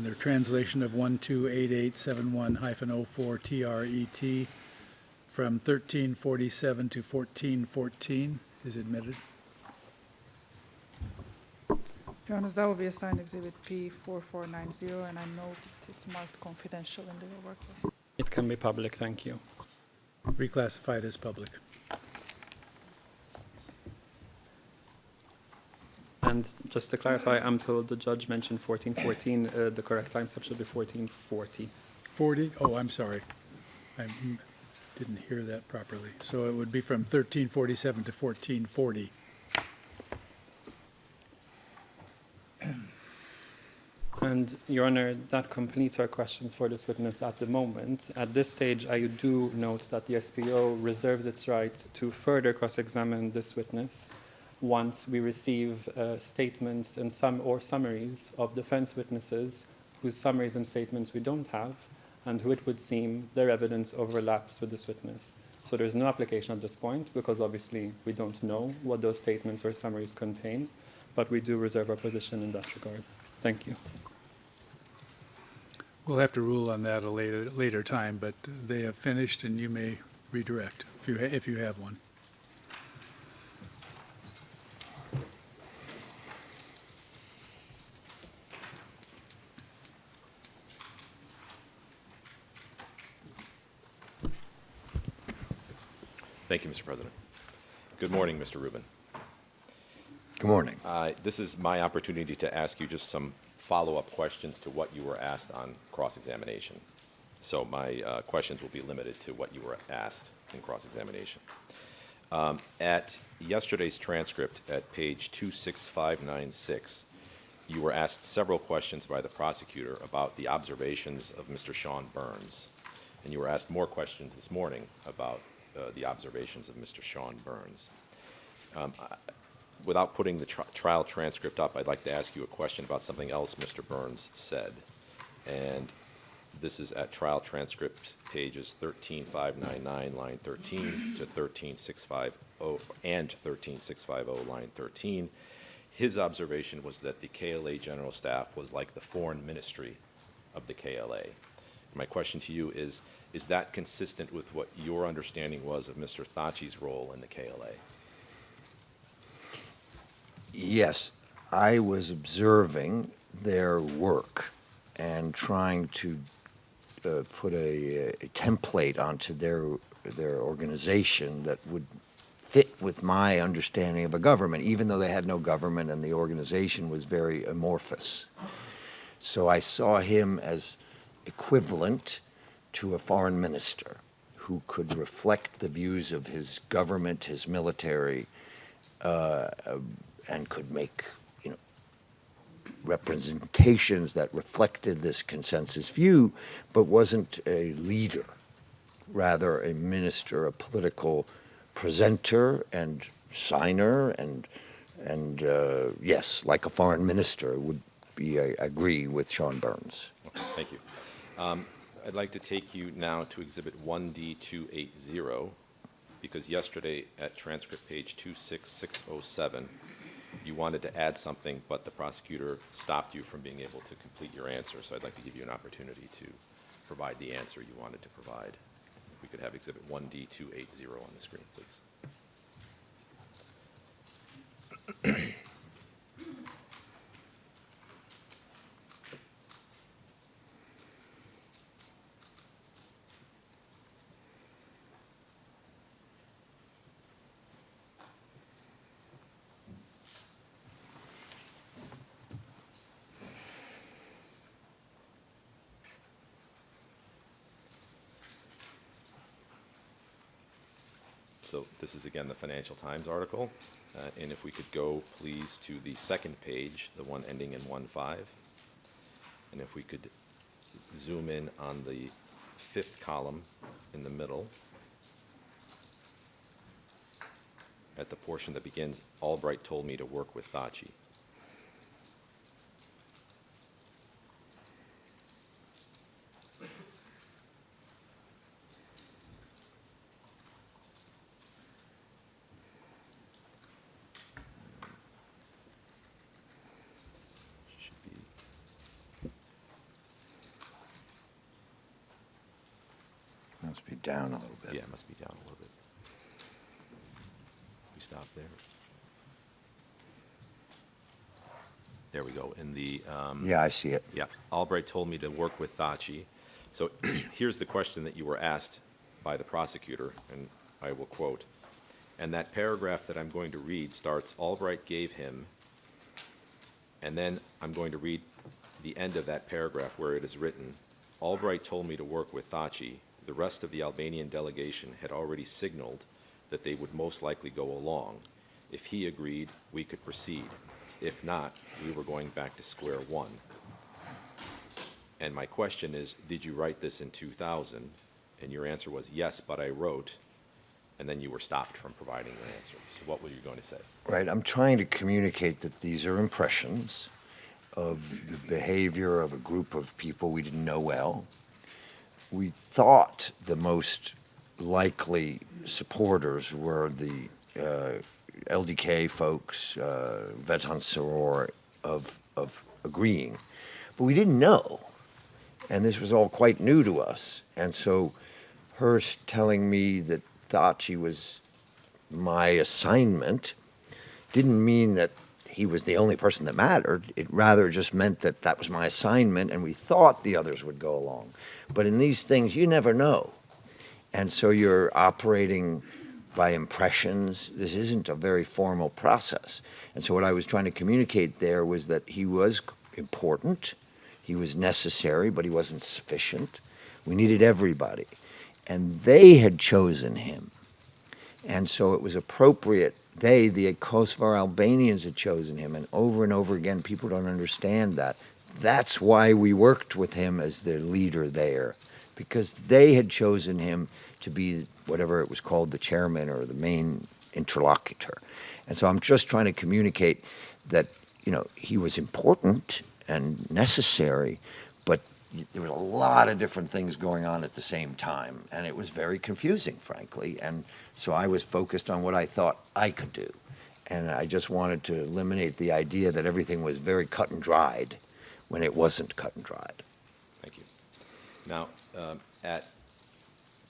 their translation of 128871-04 TRET from 1347 to 1414 is admitted. Your Honor, that will be assigned Exhibit P4490, and I know it's marked confidential in the workflow. It can be public, thank you. Reclassified as public. And just to clarify, I'm told the judge mentioned 1414. The correct time step should be 1440. 40? Oh, I'm sorry. I didn't hear that properly. So it would be from 1347 to 1440. And, Your Honor, that completes our questions for this witness at the moment. At this stage, I do note that the SPO reserves its right to further cross-examine this witness once we receive statements and summaries of defense witnesses whose summaries and statements we don't have, and who it would seem their evidence overlaps with this witness. So there's no application at this point, because obviously we don't know what those statements or summaries contain, but we do reserve our position in that regard. Thank you. We'll have to rule on that at a later time, but they have finished, and you may redirect if you have one. Thank you, Mr. President. Good morning, Mr. Rubin. Good morning. This is my opportunity to ask you just some follow-up questions to what you were asked on cross-examination. So my questions will be limited to what you were asked in cross-examination. At yesterday's transcript at page 26596, you were asked several questions by the prosecutor about the observations of Mr. Sean Burns. And you were asked more questions this morning about the observations of Mr. Sean Burns. Without putting the trial transcript up, I'd like to ask you a question about something else Mr. Burns said. And this is at trial transcript pages 13599, line 13, to 13650 and 13650, line 13. His observation was that the KLA General Staff was like the foreign ministry of the KLA. My question to you is that consistent with what your understanding was of Mr. Thaçi's role in the KLA? Yes, I was observing their work and trying to put a template onto their organization that would fit with my understanding of a government, even though they had no government and the organization was very amorphous. So I saw him as equivalent to a foreign minister who could reflect the views of his government, his military, and could make, representations that reflected this consensus view, but wasn't a leader, rather a minister, a political presenter and signer, and yes, like a foreign minister would be. I agree with Sean Burns. Okay, thank you. I'd like to take you now to Exhibit 1D280, because yesterday at transcript page 26607, you wanted to add something, but the prosecutor stopped you from being able to complete your answer. So I'd like to give you an opportunity to provide the answer you wanted to provide. If we could have Exhibit 1D280 on the screen, please. So this is, again, the Financial Times article. And if we could go, please, to the second page, the one ending in 1.5. And if we could zoom in on the fifth column in the middle, at the portion that begins, Albright told me to work with Thaçi. Must be down a little bit. Yeah, it must be down a little bit. We stop there. There we go. In the Yeah, I see it. yeah, Albright told me to work with Thaçi. So here's the question that you were asked by the prosecutor, and I will quote. And that paragraph that I'm going to read starts, Albright gave him, and then I'm going to read the end of that paragraph where it is written, Albright told me to work with Thaçi. The rest of the Albanian delegation had already signaled that they would most likely go along. If he agreed, we could proceed. If not, we were going back to square one. And my question is, did you write this in 2000? And your answer was, yes, but I wrote, and then you were stopped from providing your answer. So what were you going to say? Right, I'm trying to communicate that these are impressions of the behavior of a group of people we didn't know well. We thought the most likely supporters were the LDK folks, Veterans Soror, of agreeing. But we didn't know. And this was all quite new to us. And so her telling me that Thaçi was my assignment didn't mean that he was the only person that mattered. It rather just meant that that was my assignment and we thought the others would go along. But in these things, you never know. And so you're operating by impressions. This isn't a very formal process. And so what I was trying to communicate there was that he was important, he was necessary, but he wasn't sufficient. We needed everybody. And they had chosen him. And so it was appropriate. They, the Kosovar Albanians, had chosen him. And over again, people don't understand that. That's why we worked with him as the leader there, because they had chosen him to be whatever it was called, the chairman or the main interlocutor. And so I'm just trying to communicate that, you know, he was important and necessary, but there was a lot of different things going on at the same time, and it was very confusing, frankly. And so I was focused on what I thought I could do. And I just wanted to eliminate the idea that everything was very cut and dried when it wasn't cut and dried. Thank you. Now, at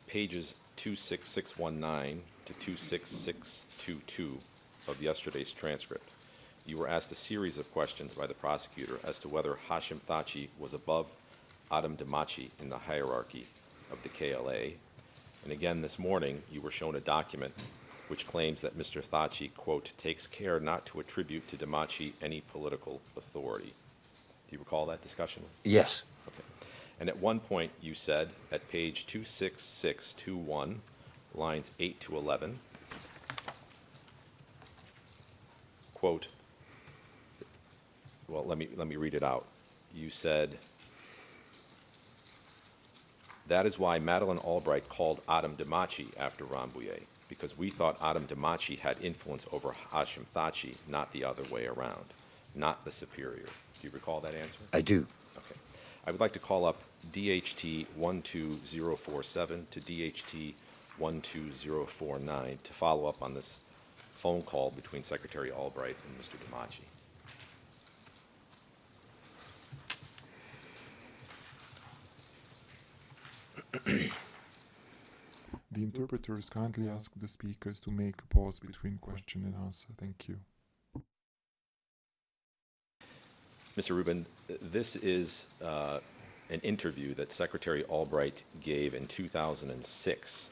pages 26619 to 26622 of yesterday's transcript, you were asked a series of questions by the prosecutor as to whether Hashim Thaçi was above Adam Demaci in the hierarchy of the KLA. And again this morning, you were shown a document which claims that Mr. Thaçi, quote, takes care not to attribute to Demaci any political authority. Do you recall that discussion? Yes. Okay. And at one point you said at page 26621, lines 8 to 11, quote, well, let me read it out. You said, that is why Madeleine Albright called Adam Demaci after Rambouillet, because we thought Adam Demaci had influence over Hashim Thaçi, not the other way around, not the superior. Do you recall that answer? I do. Okay. I would like to call up DHT 12047 to DHT 12049 to follow up on this phone call between Secretary Albright and Mr. Demaci. The interpreters kindly ask the speakers to make a pause between question and answer. Thank you. Mr. Rubin, this is an interview that Secretary Albright gave in 2006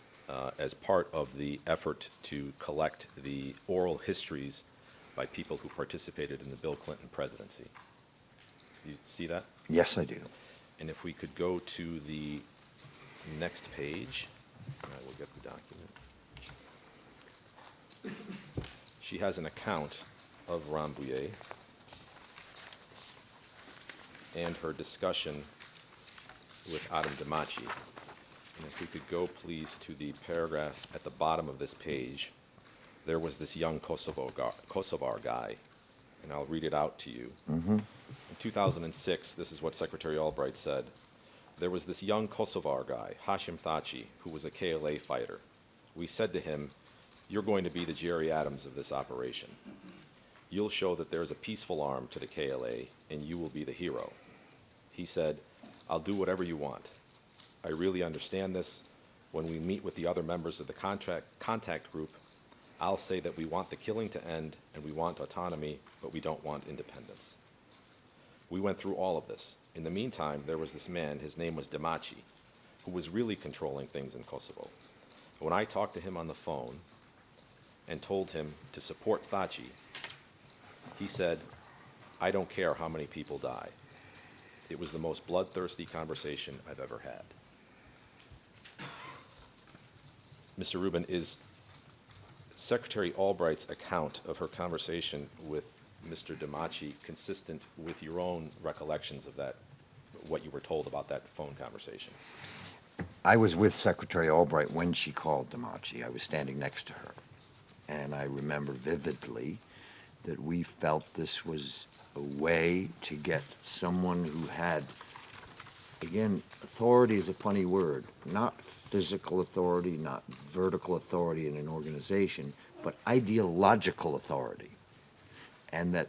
as part of the effort to collect the oral histories by people who participated in the Bill Clinton presidency. You see that? Yes, I do. And if we could go to the next page, I will get the document. She has an account of Rambouillet and her discussion with Adam Demaci. And if we could go, please, to the paragraph at the bottom of this page. There was this young Kosovar guy, and I'll read it out to you. In 2006, this is what Secretary Albright said. There was this young Kosovar guy, Hashim Thaçi, who was a KLA fighter. We said to him, you're going to be the Jerry Adams of this operation. You'll show that there's a peaceful arm to the KLA, and you will be the hero. He said, I'll do whatever you want. I really understand this. When we meet with the other members of the contact group, I'll say that we want the killing to end and we want autonomy, but we don't want independence. We went through all of this. In the meantime, there was this man, his name was Demaci, who was really controlling things in Kosovo. When I talked to him on the phone and told him to support Thaçi, he said, I don't care how many people die. It was the most bloodthirsty conversation I've ever had. Mr. Rubin, is Secretary Albright's account of her conversation with Mr. Demaci consistent with your own recollections of that what you were told about that phone conversation. I was with Secretary Albright when she called Thaçi. I was standing next to her. And I remember vividly that we felt this was a way to get someone who had, again, authority is a funny word, not physical authority, not vertical authority in an organization, but ideological authority. And that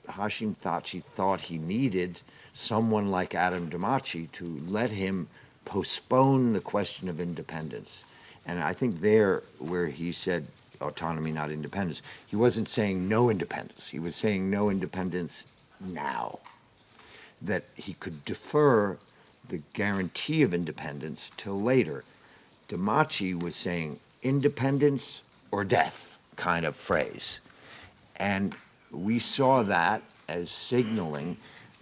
Hashim Thaçi thought he needed someone like Adam Thaçi to let him postpone the question of independence. And I think there, where he said autonomy, not independence, he wasn't saying no independence. He was saying no independence now. That he could defer the guarantee of independence till later. Thaçi was saying independence or death kind of phrase. And we saw that as signaling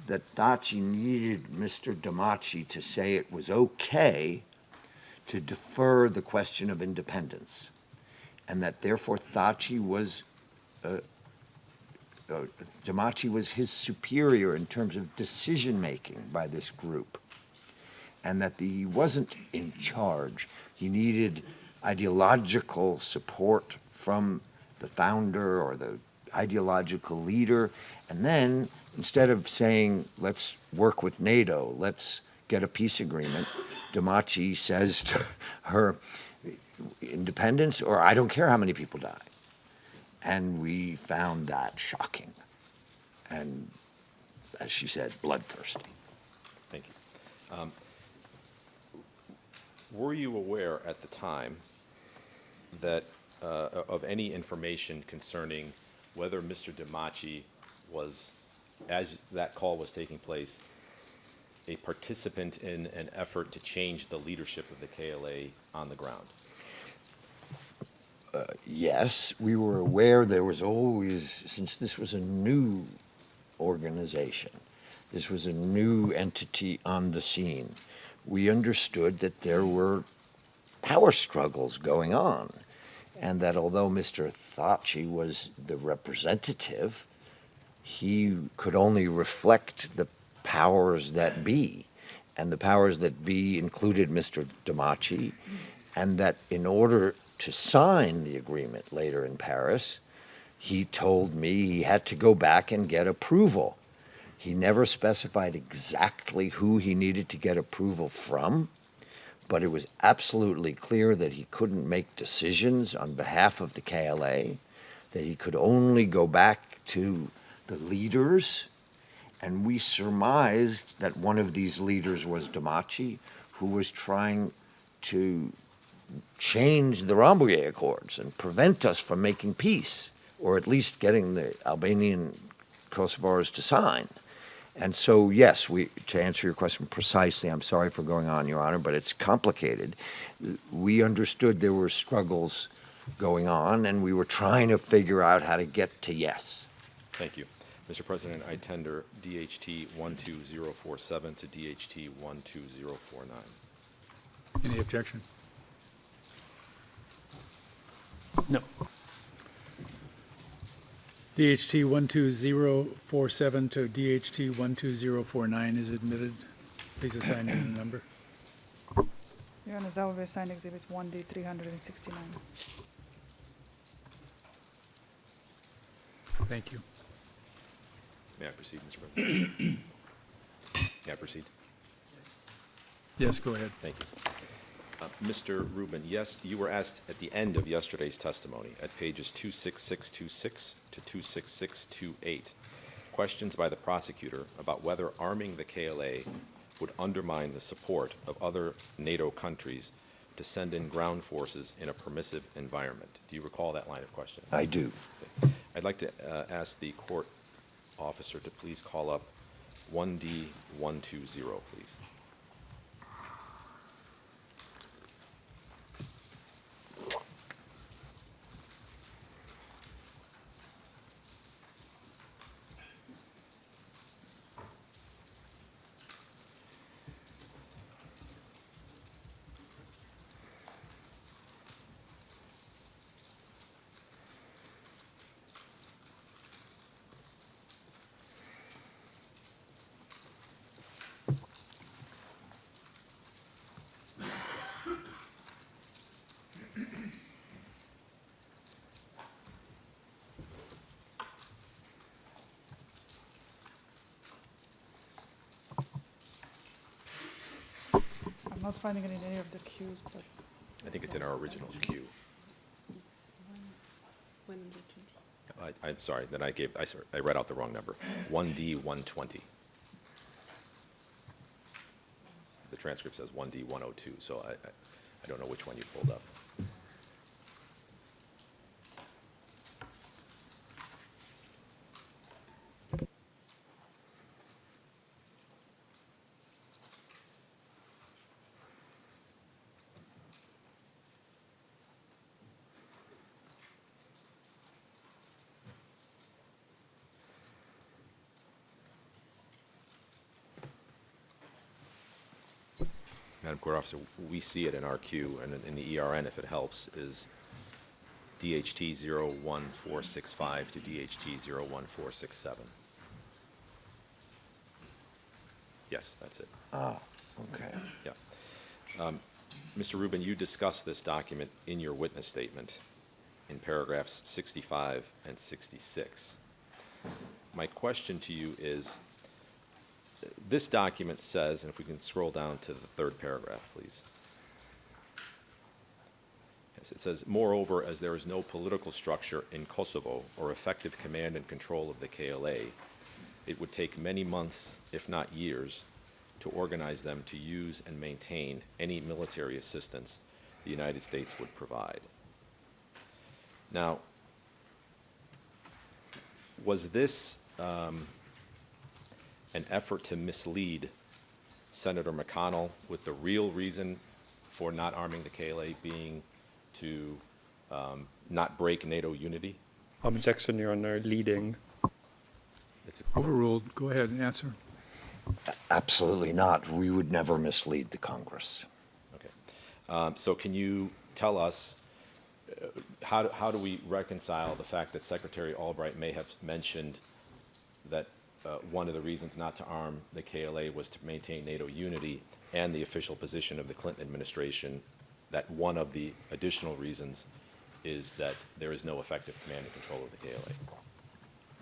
that Thaçi needed Mr. Thaçi to say it was okay to defer the question of independence, and that therefore Thaçi was his superior in terms of decision making by this group, and that he wasn't in charge. He needed ideological support from the founder or the ideological leader, and then instead of saying, let's work with NATO, let's get a peace agreement, Thaçi says to her, independence, or I don't care how many people die. And we found that shocking. And, as she said, bloodthirsty. Thank you. Were you aware at the time that of any information concerning whether Mr. Thaçi was, as that call was taking place, a participant in an effort to change the leadership of the KLA on the ground? Yes, we were aware there was always, since this was a new organization, this was a new entity on the scene, we understood that there were power struggles going on, and that although Mr. Thaçi was the representative, he could only reflect the powers that be, and the powers that be included Mr. Thaçi, and that in order to sign the agreement later in Paris, he told me he had to go back and get approval. He never specified exactly who he needed to get approval from, but it was absolutely clear that he couldn't make decisions on behalf of the KLA, that he could only go back to the leaders, and we surmised that one of these leaders was Thaçi, who was trying to change the Rambouillet Accords and prevent us from making peace, or at least getting the Albanian Kosovars to sign. And so, yes, to answer your question precisely, I'm sorry for going on, Your Honor, but it's complicated. We understood there were struggles going on, and we were trying to figure out how to get to yes. Thank you. Mr. President, I tender DHT 12047 to DHT 12049. Any objection? No. DHT 12047 to DHT 12049 is admitted. Please assign it a number. Your Honor, that will be assigned Exhibit 1D 369. Thank you. May I proceed, Mr. President? May I proceed? Yes, go ahead. Thank you. Mr. Rubin, yes, you were asked at the end of yesterday's testimony at pages 26626 to 26628, questions by the prosecutor about whether arming the KLA would undermine the support of other NATO countries to send in ground forces in a permissive environment. Do you recall that line of questioning? I do. Okay. I'd like to ask the court officer to please call up 1D120, please. I'm not finding it in any of the queues, but I think it's in our original queue. It's 120. I'm sorry, then I read out the wrong number. 1D 120. The transcript says 1D 102, so I don't know which one you pulled up. Madam Court Officer, we see it in our queue, and in the ERN, if it helps, is DHT 01465 to DHT 01467. Yes, that's it. Ah, okay. Yeah. Mr. Rubin, you discussed this document in your witness statement in paragraphs 65 and 66. My question to you is, this document says, and if we can scroll down to the third paragraph, please. Yes, it says, moreover, as there is no political structure in Kosovo or effective command and control of the KLA, it would take many months, if not years, to organize them to use and maintain any military assistance the United States would provide. Now, was this an effort to mislead Senator McConnell with the real reason for not arming the KLA being to not break NATO unity? Objection, Your Honor, leading. It's Overruled. Go ahead and answer. Absolutely not. We would never mislead the Congress. Okay. So can you tell us, how do we reconcile the fact that Secretary Albright may have mentioned that one of the reasons not to arm the KLA was to maintain NATO unity, and the official position of the Clinton administration that one of the additional reasons is that there is no effective command and control of the KLA?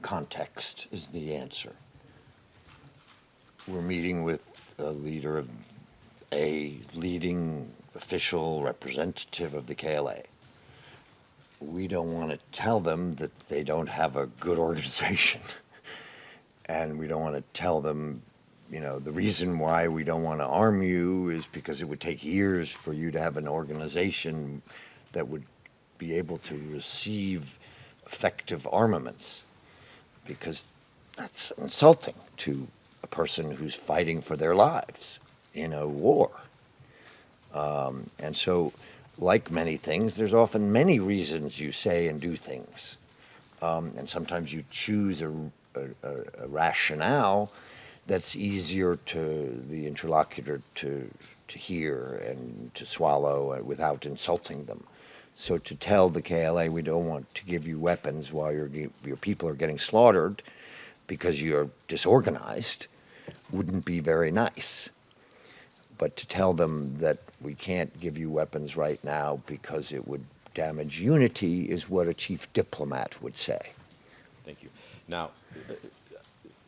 Context is the answer. We're meeting with a leader of a leading official representative of the KLA. We don't want to tell them that they don't have a good organization. And we don't want to tell them, you know, the reason why we don't want to arm you is because it would take years for you to have an organization that would be able to receive effective armaments. Because that's insulting to a person who's fighting for their lives in a war. And so, like many things, there's often many reasons you say and do things. And sometimes you choose a rationale that's easier to the interlocutor to hear and to swallow without insulting them. So to tell the KLA we don't want to give you weapons while your people are getting slaughtered because you're disorganized wouldn't be very nice. But to tell them that we can't give you weapons right now because it would damage unity is what a chief diplomat would say. Thank you. Now,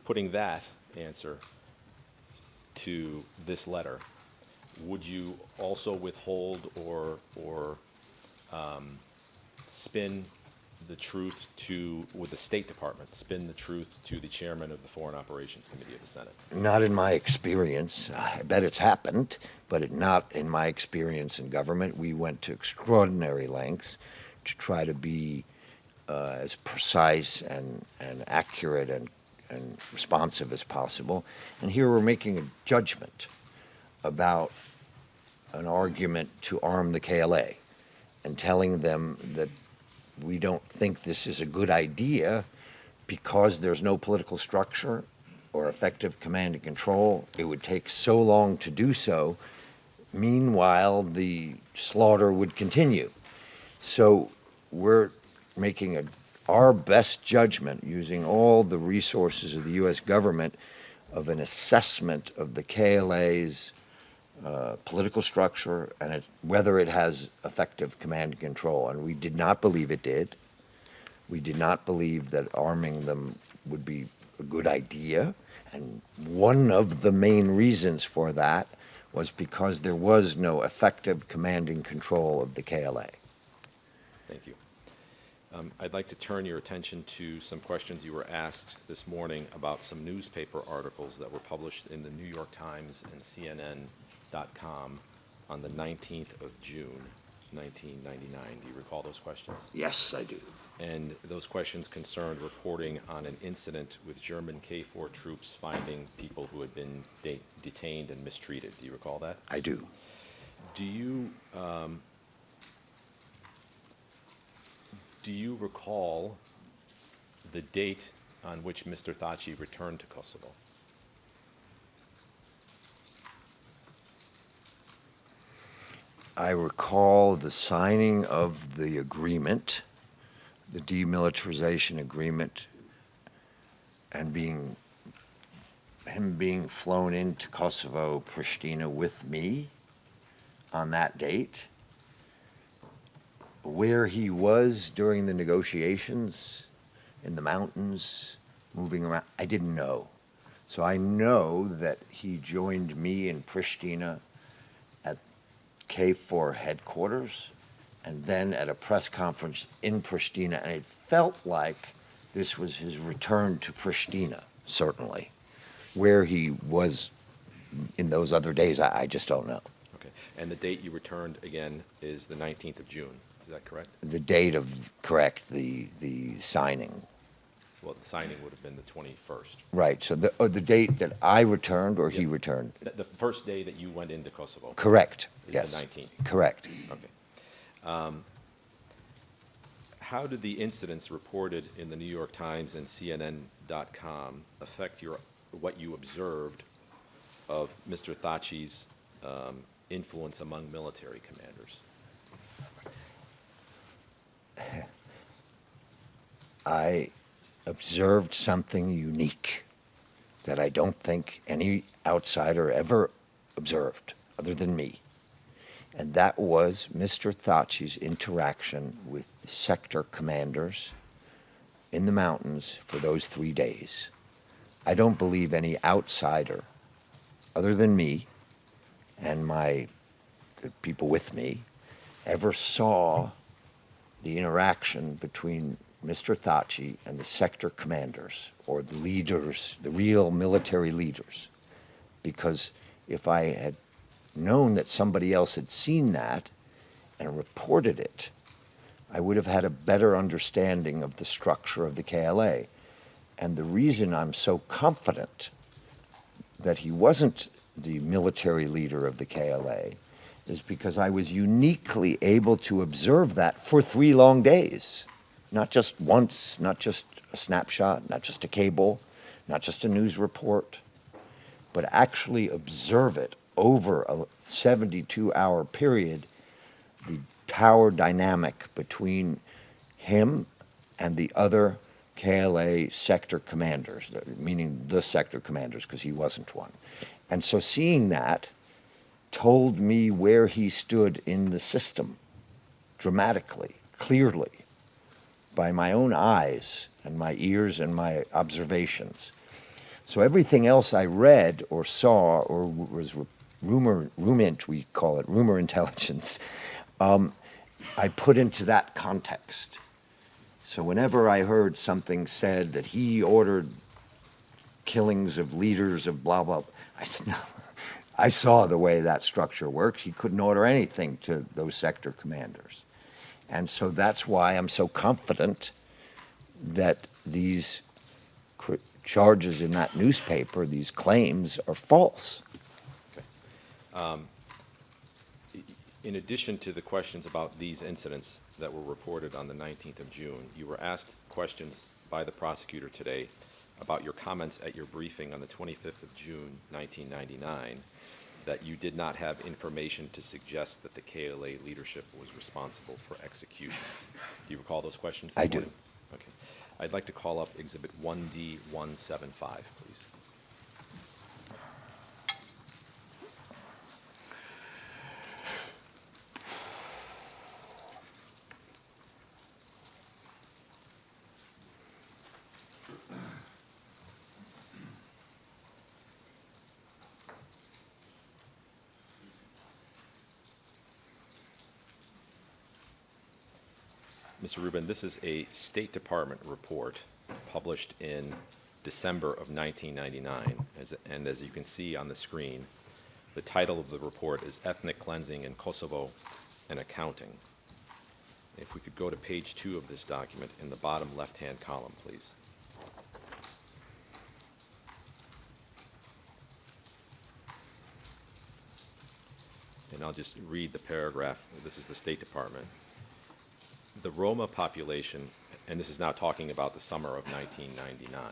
putting that answer to this letter, would you also withhold or spin the truth with the State Department, spin the truth to the chairman of the Foreign Operations Committee of the Senate? Not in my experience. I bet it's happened, but not in my experience in government. We went to extraordinary lengths to try to be as precise and accurate and responsive as possible. And here we're making a judgment about an argument to arm the KLA and telling them that we don't think this is a good idea because there's no political structure or effective command and control. It would take so long to do so. Meanwhile, the slaughter would continue. So we're making our best judgment using all the resources of the U.S. government of an assessment of the KLA's political structure and whether it has effective command and control. And we did not believe it did. We did not believe that arming them would be a good idea. And one of the main reasons for that was because there was no effective command and control of the KLA. Thank you. I'd like to turn your attention to some questions you were asked this morning about some newspaper articles that were published in the New York Times and CNN.com on the 19th of June, 1999. Do you recall those questions? Yes, I do. And those questions concerned reporting on an incident with German K4 troops finding people who had been detained and mistreated. Do you recall that? I do. Do you recall the date on which Mr. Thaçi returned to Kosovo? I recall the signing of the agreement, the demilitarization agreement, and him being flown into Kosovo, Pristina with me on that date. Where he was during the negotiations in the mountains, moving around, I didn't know. So I know that he joined me in Pristina at K4 headquarters and then at a press conference in Pristina, and it felt like this was his return to Pristina, certainly. Where he was in those other days, I just don't know. Okay. And the date you returned again is the 19th of June. Is that correct? The date of, correct, the signing. Well, the signing would have been the 21st. Right, so the date that I returned or he returned? The first day that you went into Kosovo? Correct, is yes. the 19th? Correct. Okay. How did the incidents reported in the New York Times and CNN.com affect what you observed of Mr. Thaçi's influence among military commanders? I observed something unique that I don't think any outsider ever observed, other than me. And that was Mr. Thaçi's interaction with the sector commanders in the mountains for those 3 days. I don't believe any outsider, other than me and the people with me, ever saw the interaction between Mr. Thaçi and the sector commanders, or the leaders, the real military leaders. Because if I had known that somebody else had seen that and reported it, I would have had a better understanding of the structure of the KLA. And the reason I'm so confident that he wasn't the military leader of the KLA is because I was uniquely able to observe that for 3 long days. Not just once, not just a snapshot, not just a cable, not just a news report, but actually observe it over a 72-hour period, the power dynamic between him and the other KLA sector commanders, meaning the sector commanders, because he wasn't one. And so seeing that told me where he stood in the system dramatically, clearly, by my own eyes and my ears and my observations. So everything else I read or saw or was rumint, we call it, rumor intelligence, I put into that context. So whenever I heard something said that he ordered killings of leaders of blah, blah, I said, no, I saw the way that structure works. He couldn't order anything to those sector commanders. And so that's why I'm so confident that these charges in that newspaper, these claims, are false. Okay. In addition to the questions about these incidents that were reported on the 19th of June, you were asked questions by the prosecutor today about your comments at your briefing on the 25th of June, 1999, that you did not have information to suggest that the KLA leadership was responsible for executions. Do you recall those questions this morning? I do. Okay. I'd like to call up Exhibit 1D175, please. Mr. Rubin, this is a State Department report published in December of 1999, and as you can see on the screen, the title of the report is Ethnic Cleansing in Kosovo and Accounting. If we could go to page 2 of this document in the bottom left-hand column, please. And I'll just read the paragraph. This is the State Department. The Roma population, and this is now talking about the summer of 1999,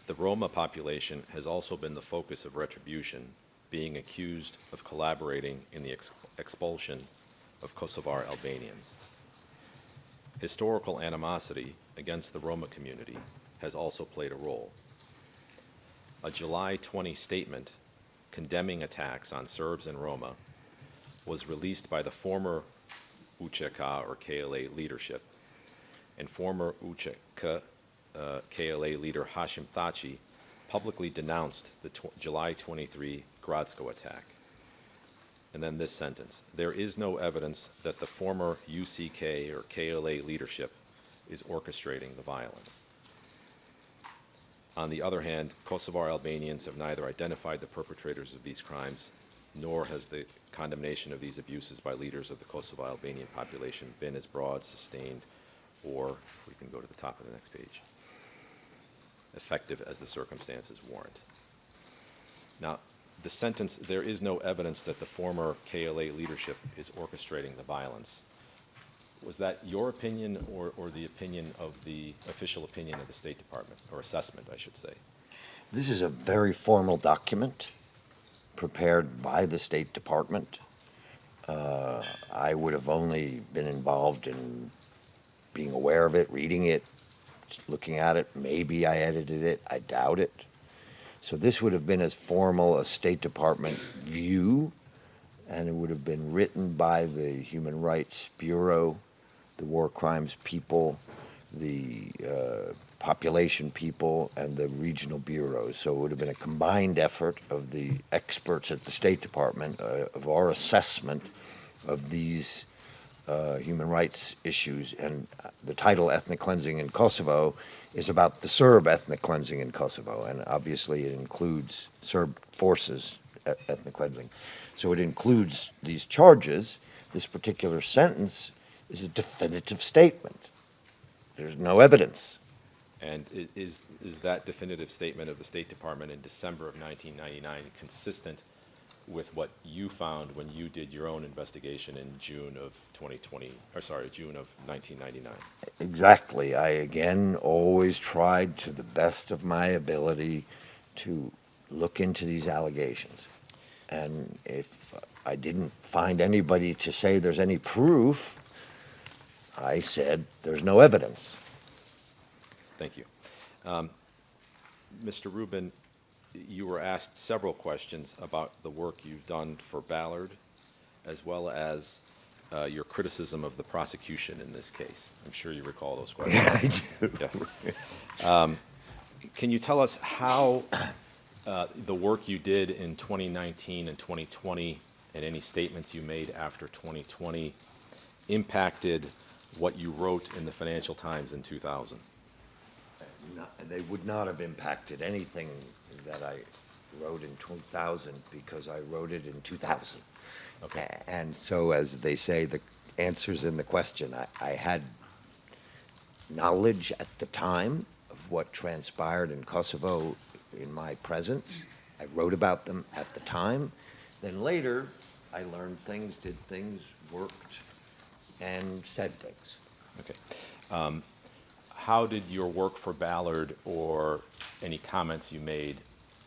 the Roma population has also been the focus of retribution, being accused of collaborating in the expulsion of Kosovar Albanians. Historical animosity against the Roma community has also played a role. A July 20 statement condemning attacks on Serbs and Roma was released by the former UÇK or KLA leadership, and former UÇK KLA leader Hashim Thaçi publicly denounced the July 23 Gradsko attack. And then this sentence: there is no evidence that the former UCK or KLA leadership is orchestrating the violence. On the other hand, Kosovar Albanians have neither identified the perpetrators of these crimes, nor has the condemnation of these abuses by leaders of the Kosovo Albanian population been as broad, sustained, or, we can go to the top of the next page, effective as the circumstances warrant. Now, the sentence, there is no evidence that the former KLA leadership is orchestrating the violence. Was that your opinion or the opinion of the official opinion of the State Department, or assessment, I should say? This is a very formal document prepared by the State Department. I would have only been involved in being aware of it, reading it, looking at it. Maybe I edited it. I doubt it. So this would have been as formal a State Department view, and it would have been written by the Human Rights Bureau, the War Crimes people, the population people, and the regional bureaus. So it would have been a combined effort of the experts at the State Department, of our assessment of these human rights issues. And the title Ethnic Cleansing in Kosovo is about the Serb ethnic cleansing in Kosovo, and obviously it includes Serb forces ethnic cleansing. So it includes these charges. This particular sentence is a definitive statement. There's no evidence. And is that definitive statement of the State Department in December of 1999 consistent with what you found when you did your own investigation in June of 1999? Exactly. I, again, always tried to the best of my ability to look into these allegations. And if I didn't find anybody to say there's any proof, I said there's no evidence. Thank you. Mr. Rubin, you were asked several questions about the work you've done for Ballard, as well as your criticism of the prosecution in this case. I'm sure you recall those questions. Yeah, I do. Yeah. Can you tell us how the work you did in 2019 and 2020, and any statements you made after 2020, impacted what you wrote in the Financial Times in 2000? They would not have impacted anything that I wrote in 2000 because I wrote it in 2000. Okay. And so, as they say, the answer's in the question. I had knowledge at the time of what transpired in Kosovo in my presence. I wrote about them at the time. Then later, I learned things, did things, worked, and said things. Okay. How did your work for Ballard or any comments you made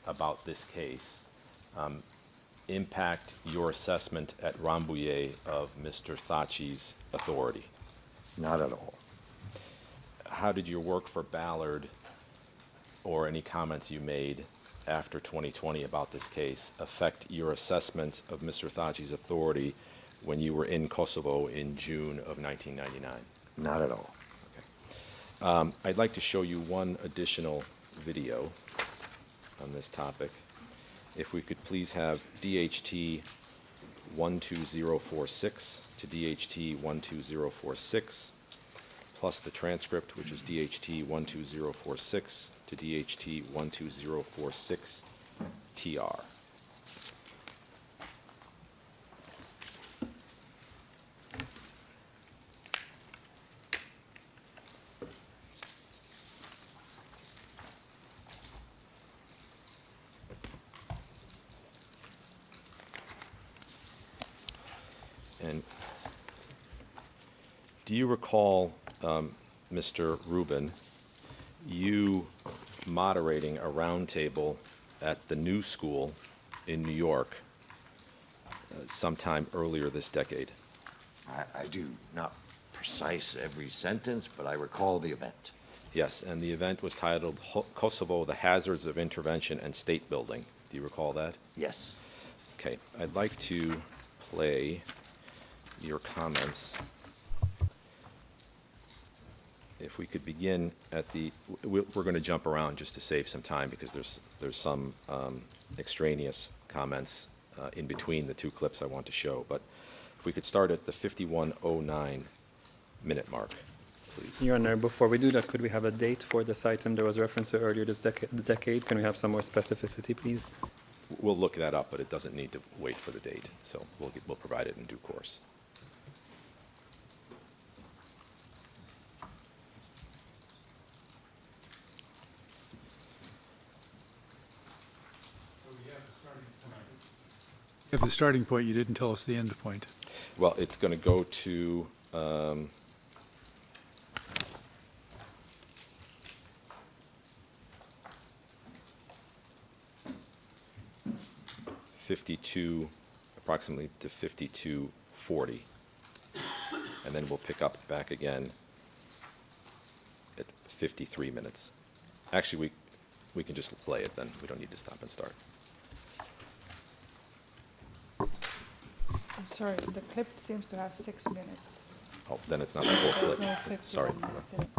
about this case impact your assessment at Rambouillet of Mr. Thaçi's authority? Not at all. How did your work for Ballard or any comments you made after 2020 about this case affect your assessment of Mr. Thaçi's authority when you were in Kosovo in June of 1999? Not at all. I'd like to show you one additional video on this topic. If we could please have DHT 12046 to DHT 12046, plus the transcript, which is DHT 12046 to DHT 12046 TR. And do you recall, Mr. Rubin, you moderating a roundtable at the New School in New York sometime earlier this decade? I do not precise every sentence, but I recall the event. Yes, and the event was titled Kosovo, the Hazards of Intervention and State Building. Do you recall that? Yes. Okay, I'd like to play your comments. If we could begin at the, we're going to jump around just to save some time because there's some extraneous comments in between the two clips I want to show. But if we could start at the 51:09 minute mark, please. Your Honor, before we do that, could we have a date for this item? There was reference to earlier this decade. Can we have some more specificity, please? We'll look that up, but it doesn't need to wait for the date, so we'll provide it in due course. At the starting point, you didn't tell us the end point. Well, it's going to go to 52, approximately to 52:40. And then we'll pick up back again at 53 minutes. Actually, we can just play it then. We don't need to stop and start. I'm sorry, the clip seems to have 6 minutes. Oh, then it's not the full There's clip. no 51 Sorry. minutes in it.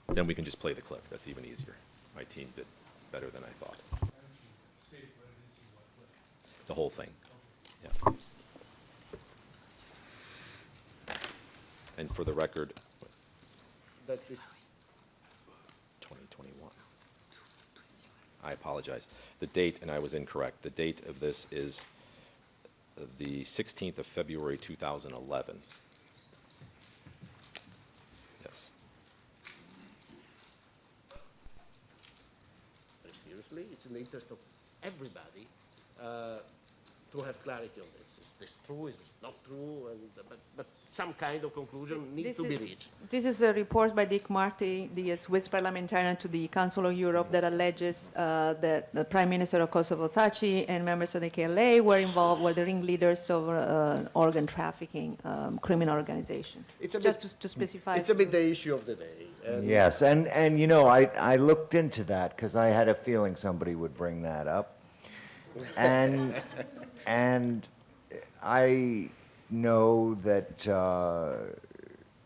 Then we can just play the clip. That's even easier. My team did better than I thought. The whole thing. Yeah. And for the record, That is 2021. I apologize. The date, and I was incorrect, the date of this is the 16th of February, 2011. Yes. very seriously. It's in the interest of everybody to have clarity on this. Is this true? Is this not true? And but some kind of conclusion needs to be reached. This is a report by Dick Marty, the Swiss parliamentarian to the Council of Europe, that alleges that the Prime Minister of Kosovo, Thaçi, and members of the KLA were involved, were the ringleaders of organ trafficking criminal organization. It's a Just bit, to specify. It's a bit the issue of the day. And Yes, and you know, I looked into that because I had a feeling somebody would bring that up. And I know that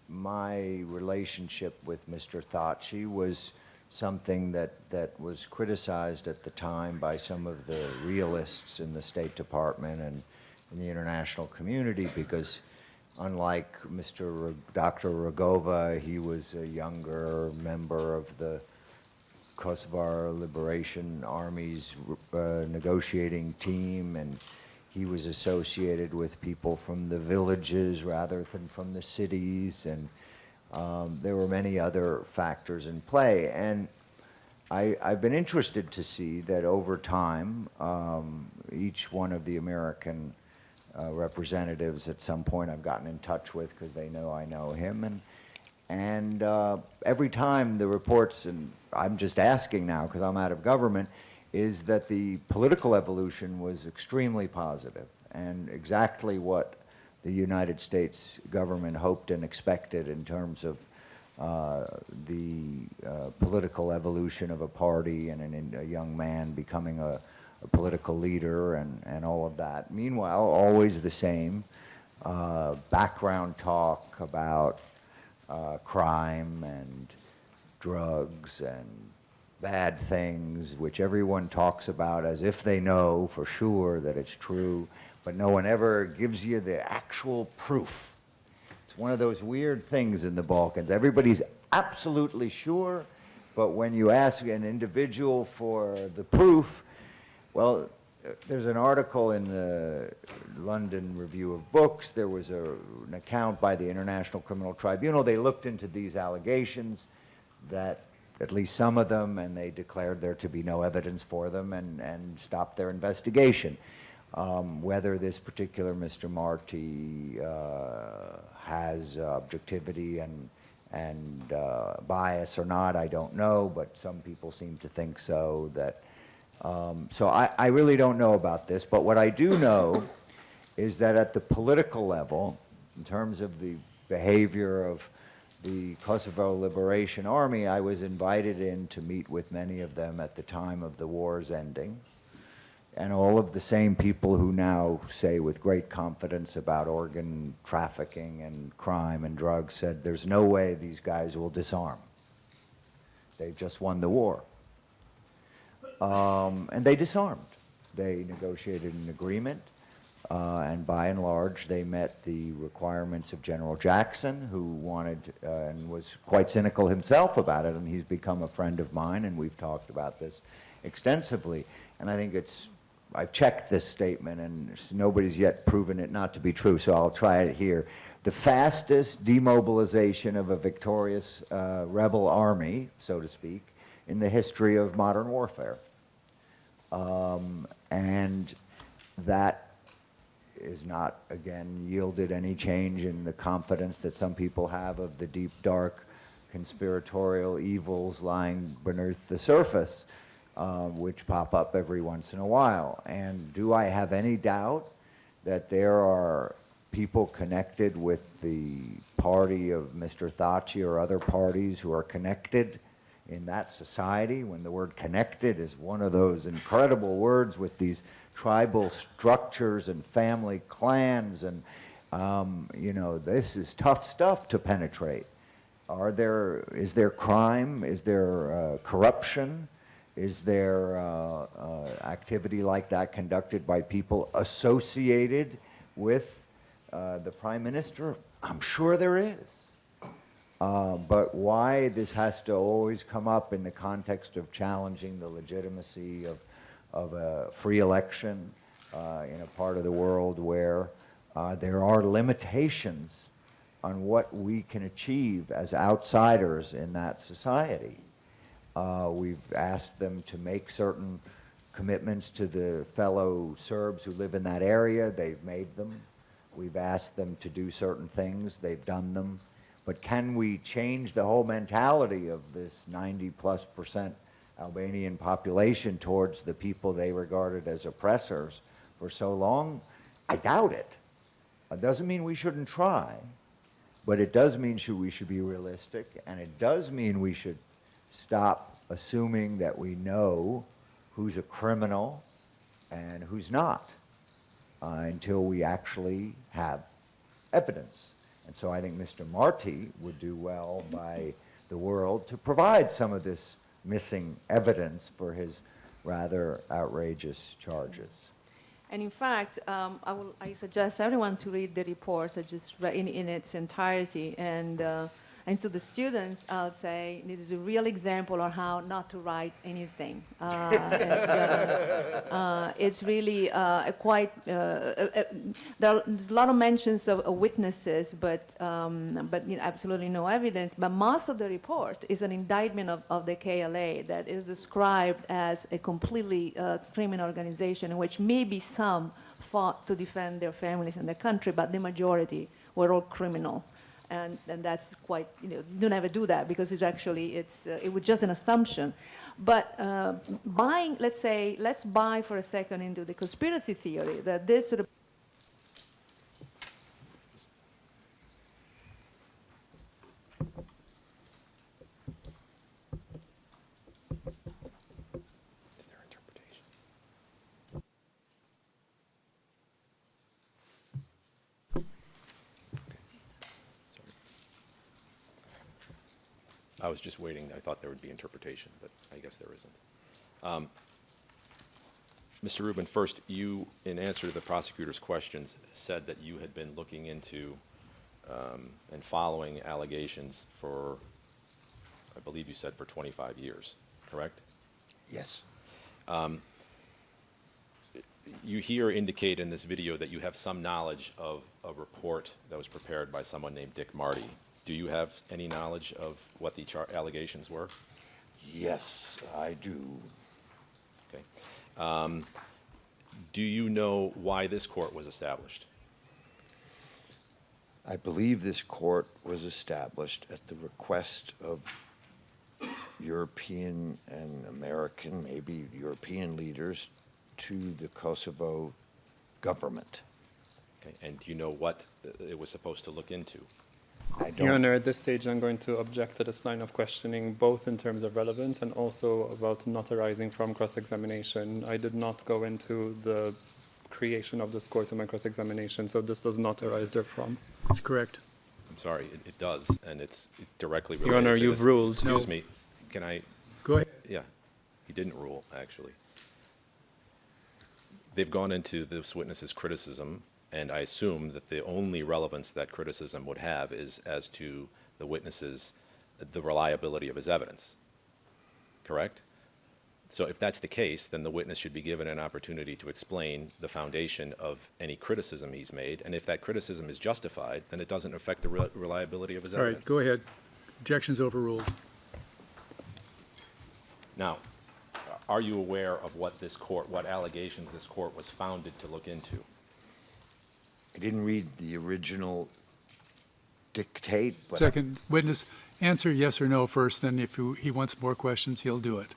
my relationship with Mr. Thaçi was something that was criticized at the time by some of the realists in the State Department and in the international community, because unlike Dr. Rogova, he was a younger member of the Kosovar Liberation Army's negotiating team, and he was associated with people from the villages rather than from the cities, and there were many other factors in play. And I've been interested to see that over time, each one of the American representatives at some point I've gotten in touch with because they know I know him, and every time the reports, and I'm just asking now because I'm out of government, is that the political evolution was extremely positive and exactly what the United States government hoped and expected in terms of the political evolution of a party and a young man becoming a political leader and all of that. Meanwhile, always the same background talk about crime and drugs and bad things, which everyone talks about as if they know for sure that it's true, but no one ever gives you the actual proof. It's It's one of those weird things in the Balkans. Everybody's absolutely sure, but when you ask an individual for the proof, well, there's an article in the London Review of Books. There was an account by the International Criminal Tribunal. They looked into these allegations, that at least some of them, and they declared there to be no evidence for them and stopped their investigation. Whether this particular Mr. Marti has objectivity and bias or not, I don't know, but some people seem to think so. So I really don't know about this, but what I do know is that at the political level, in terms of the behavior of the Kosovo Liberation Army, I was invited in to meet with many of them at the time of the war's ending. And all of the same people who now say with great confidence about organ trafficking and crime and drugs said there's no way these guys will disarm. They've just won the war. And they disarmed. They negotiated an agreement, and by and large they met the requirements of General Jackson, who wanted and was quite cynical himself about it, and he's become a friend of mine, and we've talked about this extensively. And I think I've checked this statement, and nobody's yet proven it not to be true, so I'll try it here. The fastest demobilization of a victorious rebel army, so to speak, in the history of modern warfare. And that is not, again, yielded any change in the confidence that some people have of the deep, dark, conspiratorial evils lying beneath the surface, which pop up every once in a while. And do I have any doubt that there are people connected with the party of Mr. Thaçi or other parties who are connected in that society, when the word connected is one of those incredible words with these tribal structures and family clans, and you know, this is tough stuff to penetrate. Is there crime? Is there corruption? Is there activity like that conducted by people associated with the Prime Minister? I'm sure there is. But why this has to always come up in the context of challenging the legitimacy of a free election in a part of the world where there are limitations on what we can achieve as outsiders in that society. We've asked them to make certain commitments to the fellow Serbs who live in that area. They've made them. We've asked them to do certain things. They've done them. But can we change the whole mentality of this 90+% Albanian population towards the people they regarded as oppressors for so long? I doubt it. It doesn't mean we shouldn't try, but it does mean we should be realistic, and it does mean we should stop assuming that we know who's a criminal and who's not until we actually have evidence. And so I think Mr. Marti would do well by the world to provide some of this missing evidence for his rather outrageous charges. And in fact, I suggest everyone to read the report just in its entirety. And to the students, I'll say it is a real example of how not to write anything. It's really there's a lot of mentions of witnesses, but you know, absolutely no evidence. But most of the report is an indictment of the KLA that is described as a completely criminal organization in which maybe some fought to defend their families and their country, but the majority were all criminal. And that's quite, you know, don't ever do that because it was just an assumption. But let's buy for a second into the conspiracy theory that this sort of I was just waiting. I thought there would be interpretation, but I guess there isn't. Mr. Rubin, first, you, in answer to the prosecutor's questions, said that you had been looking into and following allegations for, I believe you said for 25 years, correct? Yes. You here indicate in this video that you have some knowledge of a report that was prepared by someone named Dick Marty. Do you have any knowledge of what the allegations were? Yes, I do. Okay. Do you know why this court was established? I believe this court was established at the request of European and American, maybe European leaders, to the Kosovo government. Okay. And do you know what it was supposed to look into? I Your don't. Honor, at this stage, I'm going to object to this line of questioning, both in terms of relevance and also about not arising from cross-examination. I did not go into the creation of this court to my cross-examination, so this does not arise therefrom. That's correct. I'm sorry, it does, and it's directly related Your Honor, to you've this. ruled. Excuse me, can I? Go ahead. Yeah, he didn't rule, actually. They've gone into this witness's criticism, and I assume that the only relevance that criticism would have is as to the witness's, the reliability of his evidence, correct? So if that's the case, then the witness should be given an opportunity to explain the foundation of any criticism he's made, and if that criticism is justified, then it doesn't affect the reliability of his All right, evidence. go ahead. Objection's overruled. Now, are you aware of what this court, what allegations this court was founded to look into? I didn't read the original dictate, but Second witness, answer yes or no first, then if he wants more questions, he'll do it.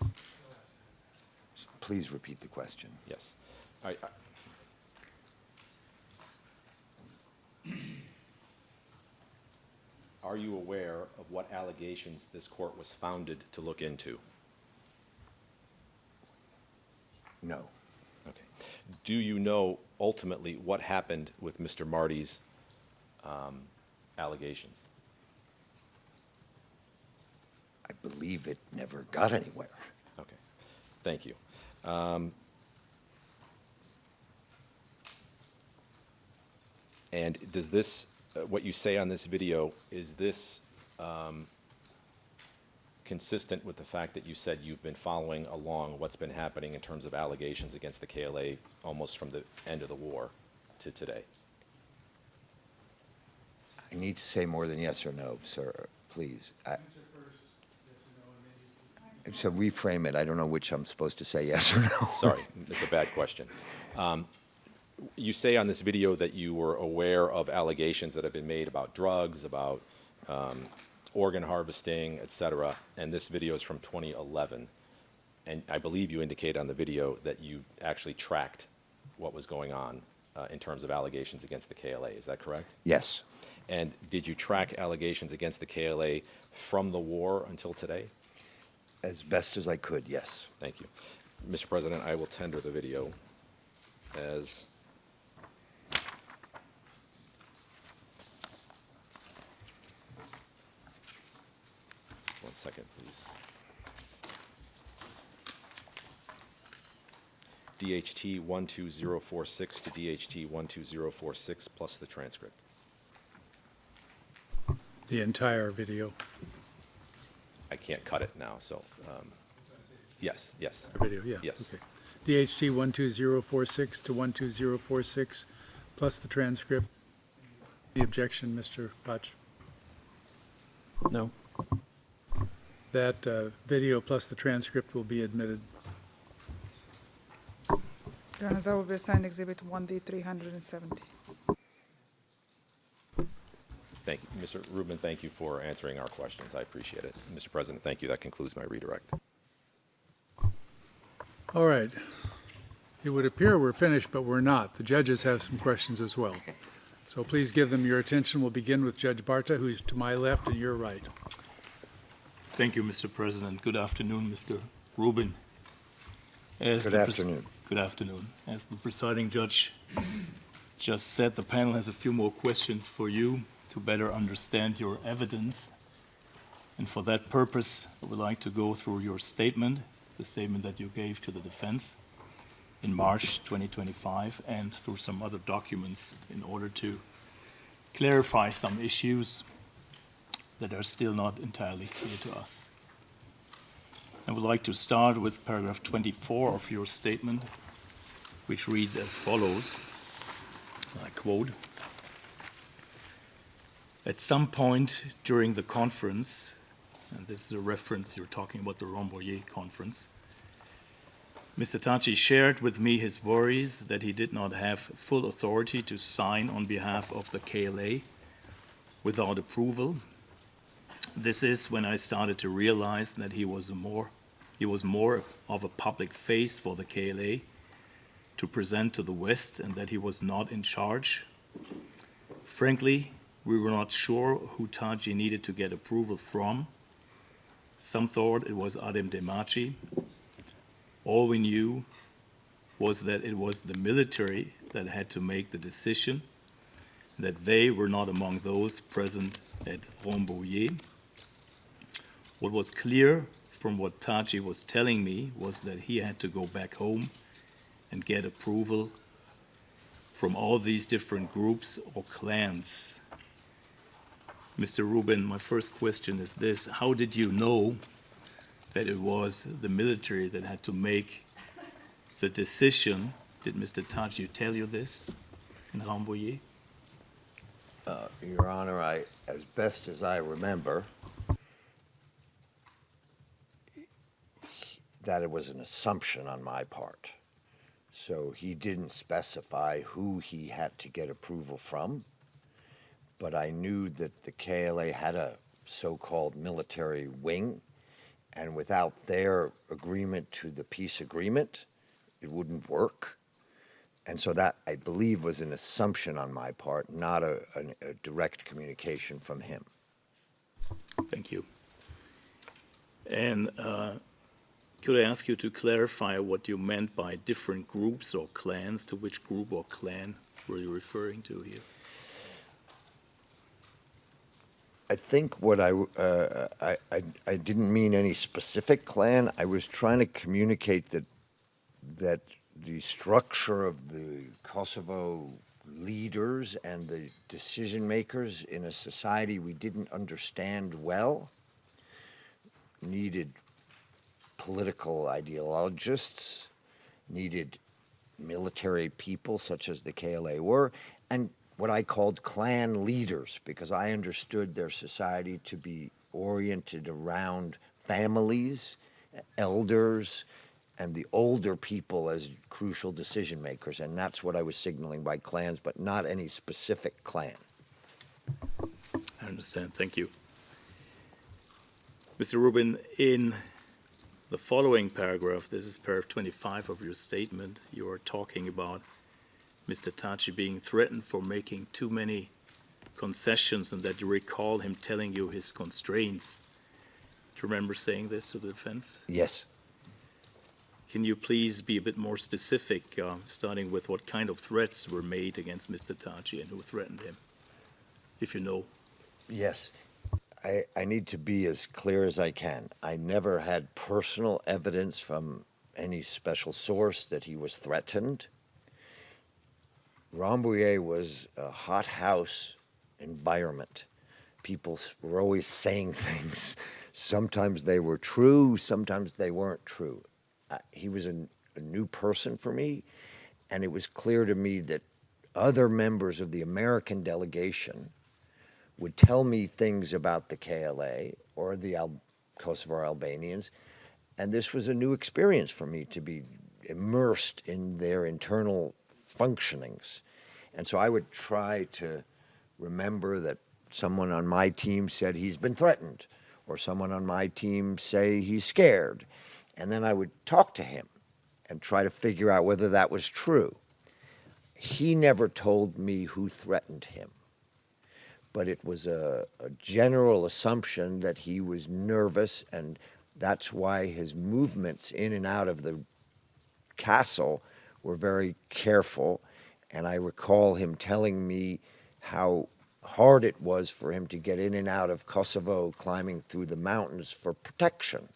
please repeat the question. Yes. Are you aware of what allegations this court was founded to look into? No. Okay. Do you know ultimately what happened with Mr. Marty's allegations? I believe it never got anywhere. Okay. Thank you. And does this, what you say on this video, is this consistent with the fact that you said you've been following along what's been happening in terms of allegations against the KLA almost from the end of the war to today? I need to say more than yes or no, sir, please. So reframe it. I don't know which I'm supposed to say yes or no. Sorry, it's a bad question. You say on this video that you were aware of allegations that have been made about drugs, about organ harvesting, et cetera, and this video is from 2011. And I believe you indicate on the video that you actually tracked what was going on in terms of allegations against the KLA. Is that correct? Yes. And did you track allegations against the KLA from the war until today? As best as I could, yes. Thank you. Mr. President, I will tender the video as one second, please. DHT 12046 to DHT 12046 plus the transcript. The entire video. I can't cut it now, so, yes, yes. Video, yeah. Yes. Okay. DHT 12046 to 12046 plus the transcript. The objection, Mr. Butch. No. That video plus the transcript will be admitted. Your Honor, that will be assigned Exhibit 1D 370. Thank you. Mr. Rubin, thank you for answering our questions. I appreciate it. Mr. President, thank you. That concludes my redirect. All right. It would appear we're finished, but we're not. The judges have some questions as well. So please give them your attention. We'll begin with Judge Barta, who's to my left and your right. Thank you, Mr. President. Good afternoon, Mr. Rubin. Good afternoon. Good afternoon. As the presiding judge just said, the panel has a few more questions for you to better understand your evidence. And for that purpose, I would like to go through your statement, the statement that you gave to the defense in March 2025, and through some other documents in order to clarify some issues that are still not entirely clear to us. I would like to start with paragraph 24 of your statement, which reads as follows, I quote, "At some point during the conference," and this is a reference, you're talking about the Rambouillet conference, "Mr. Thaçi shared with me his worries that he did not have full authority to sign on behalf of the KLA without approval. This is when I started to realize that he was more of a public face for the KLA to present to the West and that he was not in charge. Frankly, we were not sure who Thaçi needed to get approval from. Some thought it was Adem Demaci. All we knew was that it was the military that had to make the decision, that they were not among those present at Rambouillet. What was clear from what Thaçi was telling me was that he had to go back home and get approval from all these different groups or clans." Mr. Rubin, my first question is this: how did you know that it was the military that had to make the decision? Did Mr. Thaçi tell you this in Rambouillet? Your Honor, as best as I remember, that it was an assumption on my part. So he didn't specify who he had to get approval from, but I knew that the KLA had a so-called military wing, and without their agreement to the peace agreement, it wouldn't work. And so that, I believe, was an assumption on my part, not a direct communication from him. Thank you. And could I ask you to clarify what you meant by different groups or clans? To which group or clan were you referring to here? I think what I didn't mean any specific clan. I was trying to communicate that the structure of the Kosovo leaders and the decision makers in a society we didn't understand well needed political ideologists, needed military people such as the KLA were, and what I called clan leaders, because I understood their society to be oriented around families, elders, and the older people as crucial decision makers, and that's what I was signaling by clans, but not any specific clan. I understand. Thank you. Mr. Rubin, in the following paragraph, this is paragraph 25 of your statement, you are talking about Mr. Thaçi being threatened for making too many concessions and that you recall him telling you his constraints. Do you remember saying this to the defense? Yes. Can you please be a bit more specific, starting with what kind of threats were made against Mr. Thaçi and who threatened him, if you know? Yes. I need to be as clear as I can. I never had personal evidence from any special source that he was threatened. Rambouillet was a hothouse environment. People were always saying things. Sometimes they were true, sometimes they weren't true. He was a new person for me, and it was clear to me that other members of the American delegation would tell me things about the KLA or the Kosovo Albanians, and this was a new experience for me to be immersed in their internal functionings. And so I would try to remember that someone on my team said he's been threatened, or someone on my team say he's scared. And then I would talk to him and try to figure out whether that was true. He never told me who threatened him, but it was a general assumption that he was nervous, and that's why his movements in and out of the castle were very careful. And I recall him telling me how hard it was for him to get in and out of Kosovo, climbing through the mountains for protection.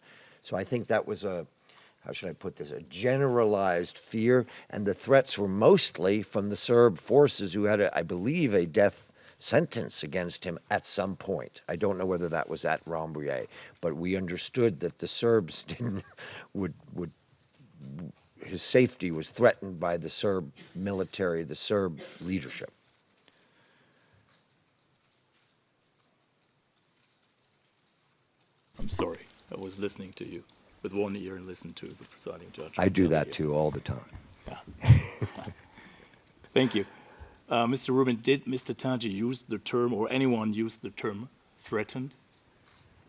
So I think that was how should I put this, a generalized fear, and the threats were mostly from the Serb forces who had, I believe, a death sentence against him at some point. I don't know whether that was at Rambouillet, but we understood that the Serbs would his safety was threatened by the Serb military, the Serb leadership. I'm sorry, I was listening to you with one ear and listened to the presiding judge. I do with the other that ear. too all the time. Thank you. Mr. Rubin, did Mr. Thaçi use the term, or anyone use the term, threatened?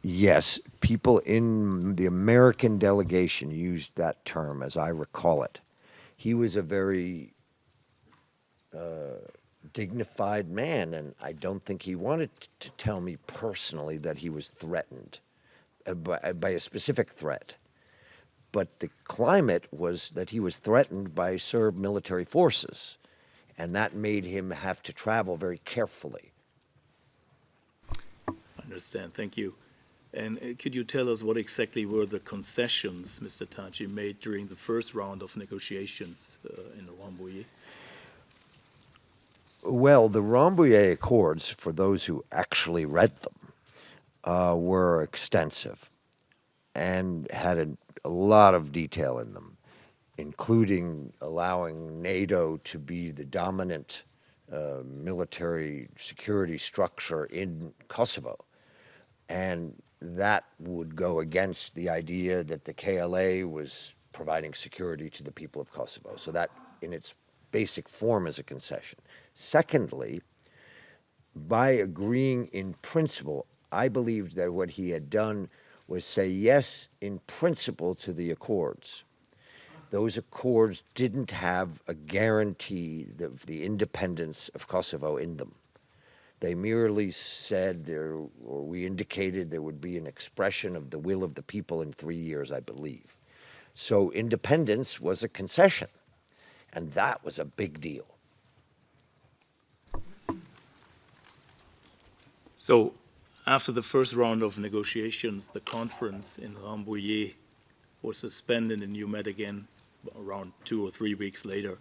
Yes, people in the American delegation used that term, as I recall it. He was a very dignified man, and I don't think he wanted to tell me personally that he was threatened by a specific threat. But the climate was that he was threatened by Serb military forces, and that made him have to travel very carefully. I understand, thank you. And could you tell us what exactly were the concessions Mr. Thaçi made during the first round of negotiations in Rambouillet? Well, the Rambouillet Accords, for those who actually read them, were extensive and had a lot of detail in them, including allowing NATO to be the dominant military security structure in Kosovo. And that would go against the idea that the KLA was providing security to the people of Kosovo. So that, in its basic form, is a concession. Secondly, by agreeing in principle, I believed that what he had done was say yes in principle to the accords. Those accords didn't have a guarantee of the independence of Kosovo in them. They merely said or we indicated there would be an expression of the will of the people in 3 years, I believe. So independence was a concession, and that was a big deal. So, after the first round of negotiations, the conference in Rambouillet was suspended, and you met again around 2 or 3 weeks later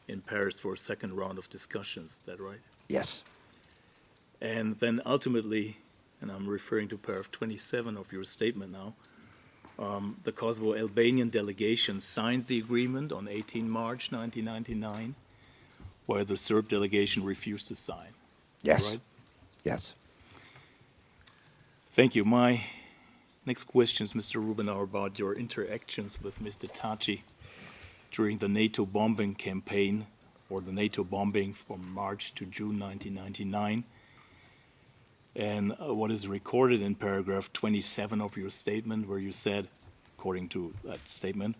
in Paris for a second round of discussions. Is that right? Yes. And then ultimately, and I'm referring to paragraph 27 of your statement now, the Kosovo Albanian delegation signed the agreement on 18 March 1999, where the Serb delegation refused to sign. Yes. Right? Yes. Thank you. My next questions, Mr. Rubin, are about your interactions with Mr. Thaçi during the NATO bombing campaign, or the NATO bombing from March to June 1999. And what is recorded in paragraph 27 of your statement, where you said, according to that statement,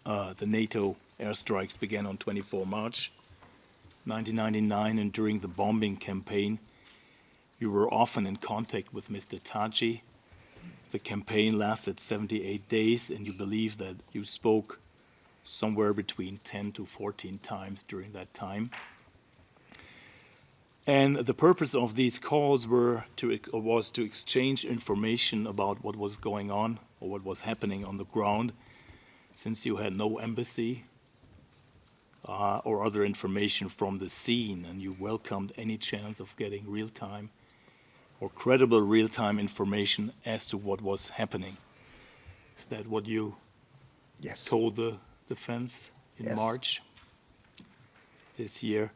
the NATO airstrikes began on 24 March 1999, and during the bombing campaign, you were often in contact with Mr. Thaçi. The campaign lasted 78 days, and you believe that you spoke somewhere between 10 to 14 times during that time. And the purpose of these calls was to exchange information about what was going on or what was happening on the ground, since you had no embassy or other information from the scene, and you welcomed any chance of getting real-time or credible real-time information as to what was happening. Is that what you told the defense in March this year?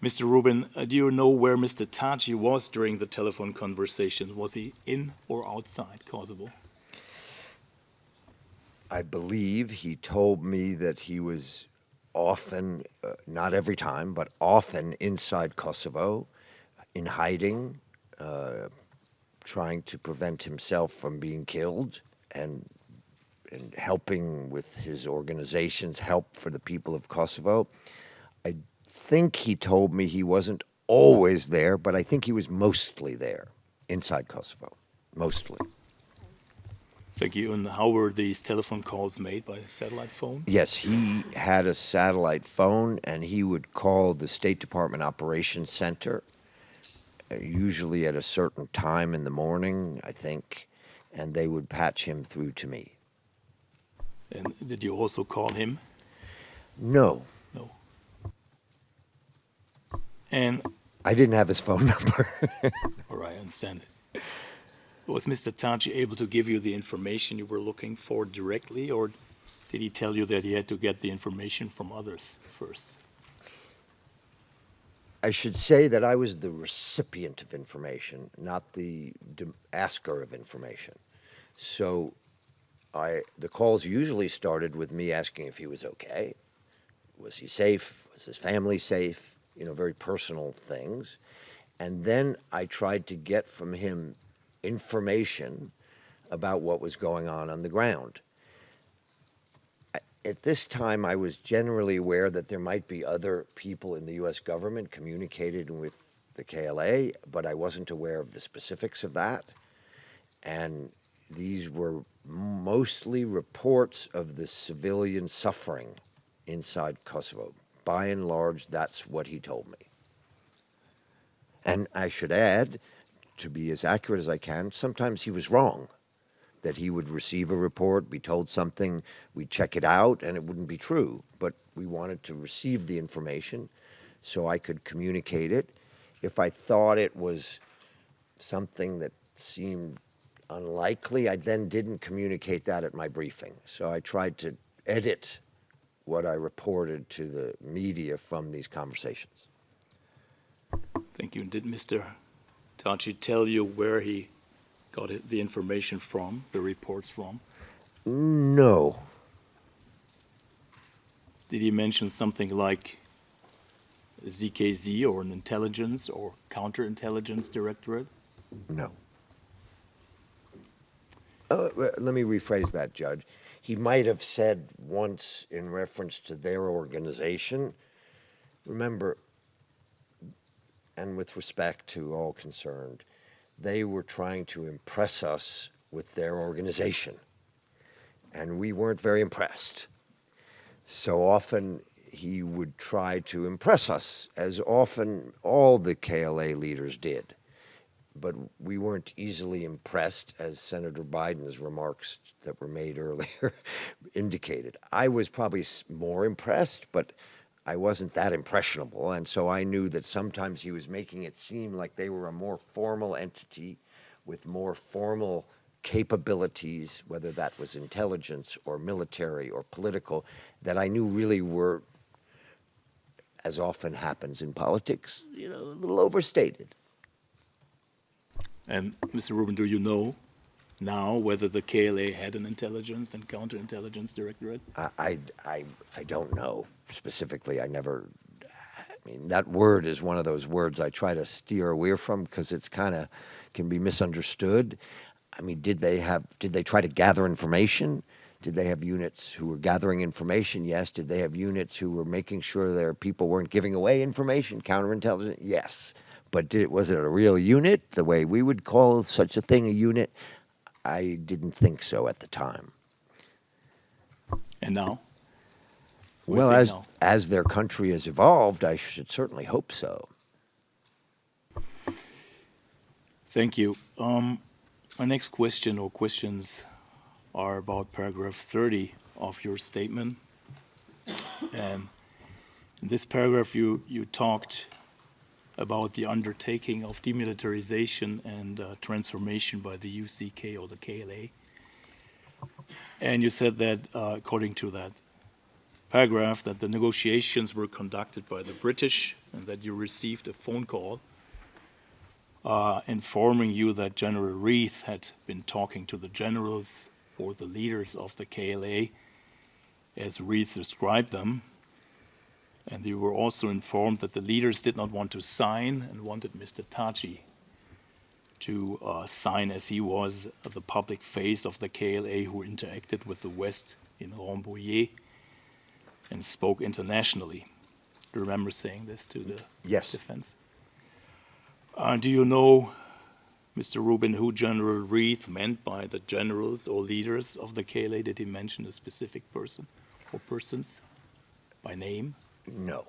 Mr. Rubin, do you know where Mr. Thaçi was during the telephone conversation? Was he in or outside Kosovo? I believe he told me that he was often, not every time, but often inside Kosovo, in hiding, trying to prevent himself from being killed, and helping with his organization's help for the people of Kosovo. I think he told me he wasn't always there, but I think he was mostly there, inside Kosovo, mostly. Thank you. And how were these telephone calls made, by satellite phone? Yes, he had a satellite phone, and he would call the State Department Operations Center, usually at a certain time in the morning, I think, and they would patch him through to me. And did you also call him? No. No. And I didn't have his phone number. All right, I understand it. Was Mr. Thaçi able to give you the information you were looking for directly, or did he tell you that he had to get the information from others first? I should say that I was the recipient of information, not the asker of information. So the calls usually started with me asking if he was okay. Was he safe? Was his family safe? You know, very personal things. And then I tried to get from him information about what was going on the ground. At this time, I was generally aware that there might be other people in the U.S. government communicating with the KLA, but I wasn't aware of the specifics of that. And these were mostly reports of the civilian suffering inside Kosovo. By and large, that's what he told me. And I should add, to be as accurate as I can, sometimes he was wrong. That he would receive a report, be told something, we'd check it out, and it wouldn't be true. But we wanted to receive the information so I could communicate it. If I thought it was something that seemed unlikely, I then didn't communicate that at my briefing. So I tried to edit what I reported to the media from these conversations. Thank you. And did Mr. Thaçi tell you where he got the information from, the reports from? No. Did he mention something like ZKZ or an intelligence or counterintelligence directorate? No. Let me rephrase that, Judge. He might have said once in reference to their organization. Remember, and with respect to all concerned, they were trying to impress us with their organization, and we weren't very impressed. So often he would try to impress us, as often all the KLA leaders did. But we weren't easily impressed, as Senator Biden's remarks that were made earlier indicated. I was probably more impressed, but I wasn't that impressionable, and so I knew that sometimes he was making it seem like they were a more formal entity with more formal capabilities, whether that was intelligence or military or political, that I knew really were, as often happens in politics, you know, a little overstated. And Mr. Rubin, do you know now whether the KLA had an intelligence and counterintelligence directorate? I don't know specifically. I mean, that word is one of those words I try to steer away from because it's kind of can be misunderstood. I mean, did they try to gather information? Did they have units who were gathering information? Yes. Did they have units who were making sure their people weren't giving away information? Counterintelligence? Yes. But was it a real unit, the way we would call such a thing a unit? I didn't think so at the time. And now? Well, as their country has evolved, I should certainly hope so. Thank you. My next question or questions are about paragraph 30 of your statement. And in this paragraph, you talked about the undertaking of demilitarization and transformation by the UCK or the KLA. And you said that, according to that paragraph, that the negotiations were conducted by the British and that you received a phone call informing you that General Reith had been talking to the generals or the leaders of the KLA, as Reith described them. And you were also informed that the leaders did not want to sign and wanted Mr. Thaçi to sign, as he was the public face of the KLA who interacted with the West in Rambouillet and spoke internationally. Do you remember saying this to the defense? Do you know, Mr. Rubin, who General Reith meant by the generals or leaders of the KLA? Did he mention a specific person or persons by name? No.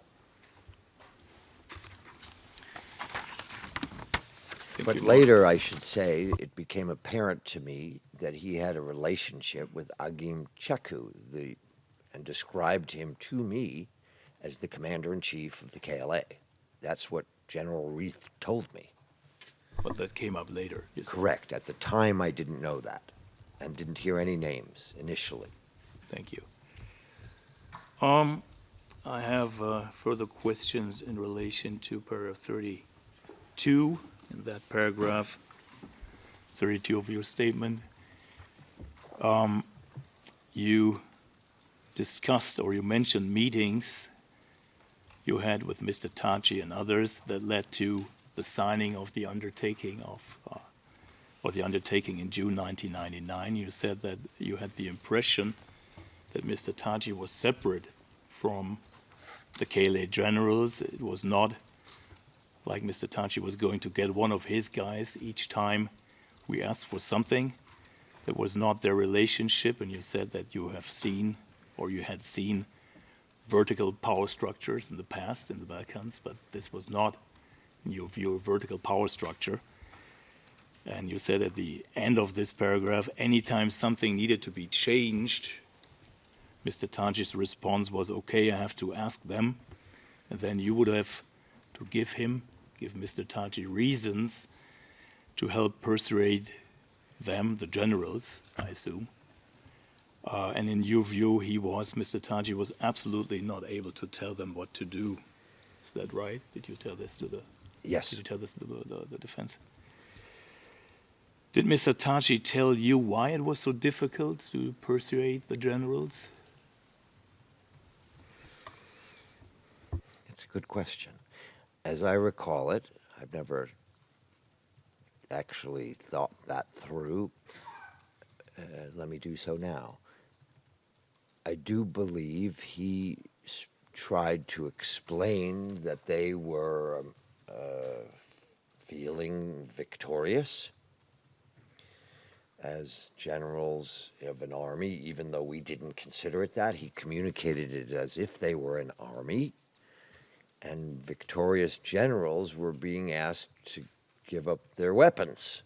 But later, I should say, it became apparent to me that he had a relationship with Agim Cheku, and described him to me as the commander-in-chief of the KLA. That's what General Reith told me. But that came up later, you said. Correct. At the time, I didn't know that and didn't hear any names initially. Thank you. I have further questions in relation to paragraph 32. In that paragraph, 32 of your statement, you discussed or you mentioned meetings you had with Mr. Thaçi and others that led to the signing of the undertaking or the undertaking in June 1999. You said that you had the impression that Mr. Thaçi was separate from the KLA generals. It was not like Mr. Thaçi was going to get one of his guys each time we asked for something. That was not their relationship, and you said that you have seen, or you had seen, vertical power structures in the past in the Balkans, but this was not, in your view, a vertical power structure. And you said at the end of this paragraph, anytime something needed to be changed, Mr. Thaçi's response was, okay, I have to ask them. And then you would have to give Mr. Thaçi reasons to help persuade them, the generals, I assume. And in your view, Mr. Thaçi was absolutely not able to tell them what to do. Is that right? Did you tell this to the... Yes. Did you tell this to the defense? Did Mr. Thaçi tell you why it was so difficult to persuade the generals? It's a good question. As I recall it, I've never actually thought that through. Let me do so now. I do believe he tried to explain that they were feeling victorious as generals of an army, even though we didn't consider it that. He communicated it as if they were an army, and victorious generals were being asked to give up their weapons.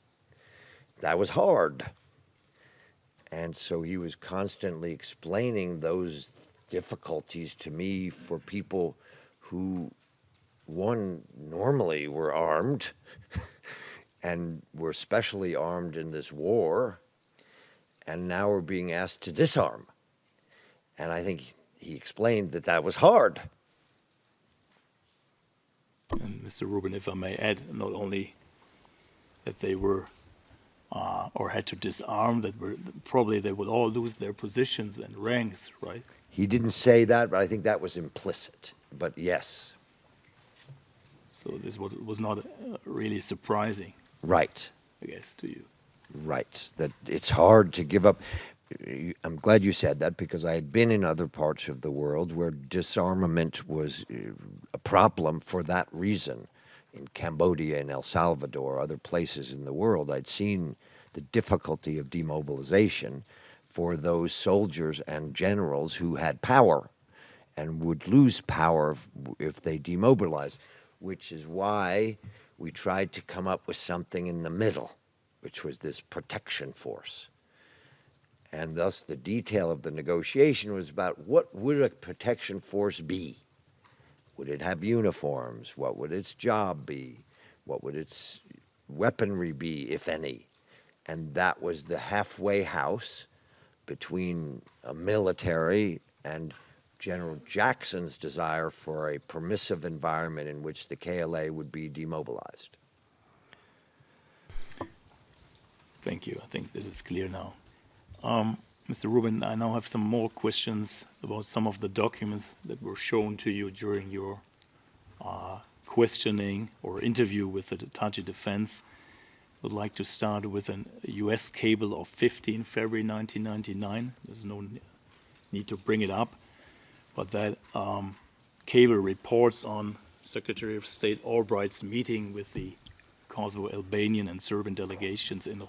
That was hard. And so he was constantly explaining those difficulties to me for people who, one, normally were armed and were specially armed in this war, and now were being asked to disarm. And I think he explained that that was hard. And Mr. Rubin, if I may add, not only that they were or had to disarm, that probably they would all lose their positions and ranks, right? He didn't say that, but I think that was implicit. But yes. So this was not really surprising. Right. I guess, to you. Right. That it's hard to give up. I'm glad you said that, because I had been in other parts of the world where disarmament was a problem for that reason. In Cambodia and El Salvador, other places in the world, I'd seen the difficulty of demobilization for those soldiers and generals who had power and would lose power if they demobilized, which is why we tried to come up with something in the middle, which was this protection force. And thus the detail of the negotiation was about what would a protection force be? Would it have uniforms? What would its job be? What would its weaponry be, if any? And that was the halfway house between a military and General Jackson's desire for a permissive environment in which the KLA would be demobilized. Thank you. I think this is clear now. Mr. Rubin, I now have some more questions about some of the documents that were shown to you during your questioning or interview with the Thaçi defense. I would like to start with a U.S. cable of 15 February 1999. There's no need to bring it up, but that cable reports on Secretary of State Albright's meeting with the Kosovo Albanian and Serbian delegations in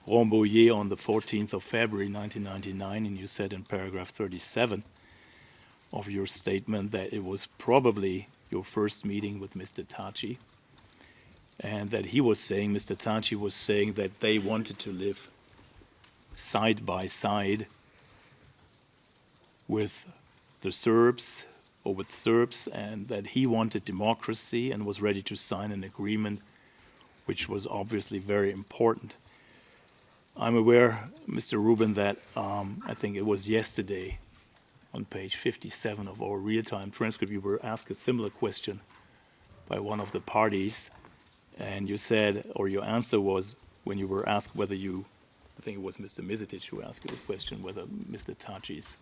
Rambouillet on the 14th of February 1999, and you said in paragraph 37 of your statement that it was probably your first meeting with Mr. Thaçi, and that Mr. Thaçi was saying that they wanted to live side by side with the Serbs or with Serbs, and that he wanted democracy and was ready to sign an agreement, which was obviously very important. I'm aware, Mr. Rubin, that I think it was yesterday on page 57 of our real-time transcript, you were asked a similar question by one of the parties, and you said, or your answer was, when you were asked whether you, I think it was Mr. Mizetic who asked you the question, whether Mr. Thaçi's,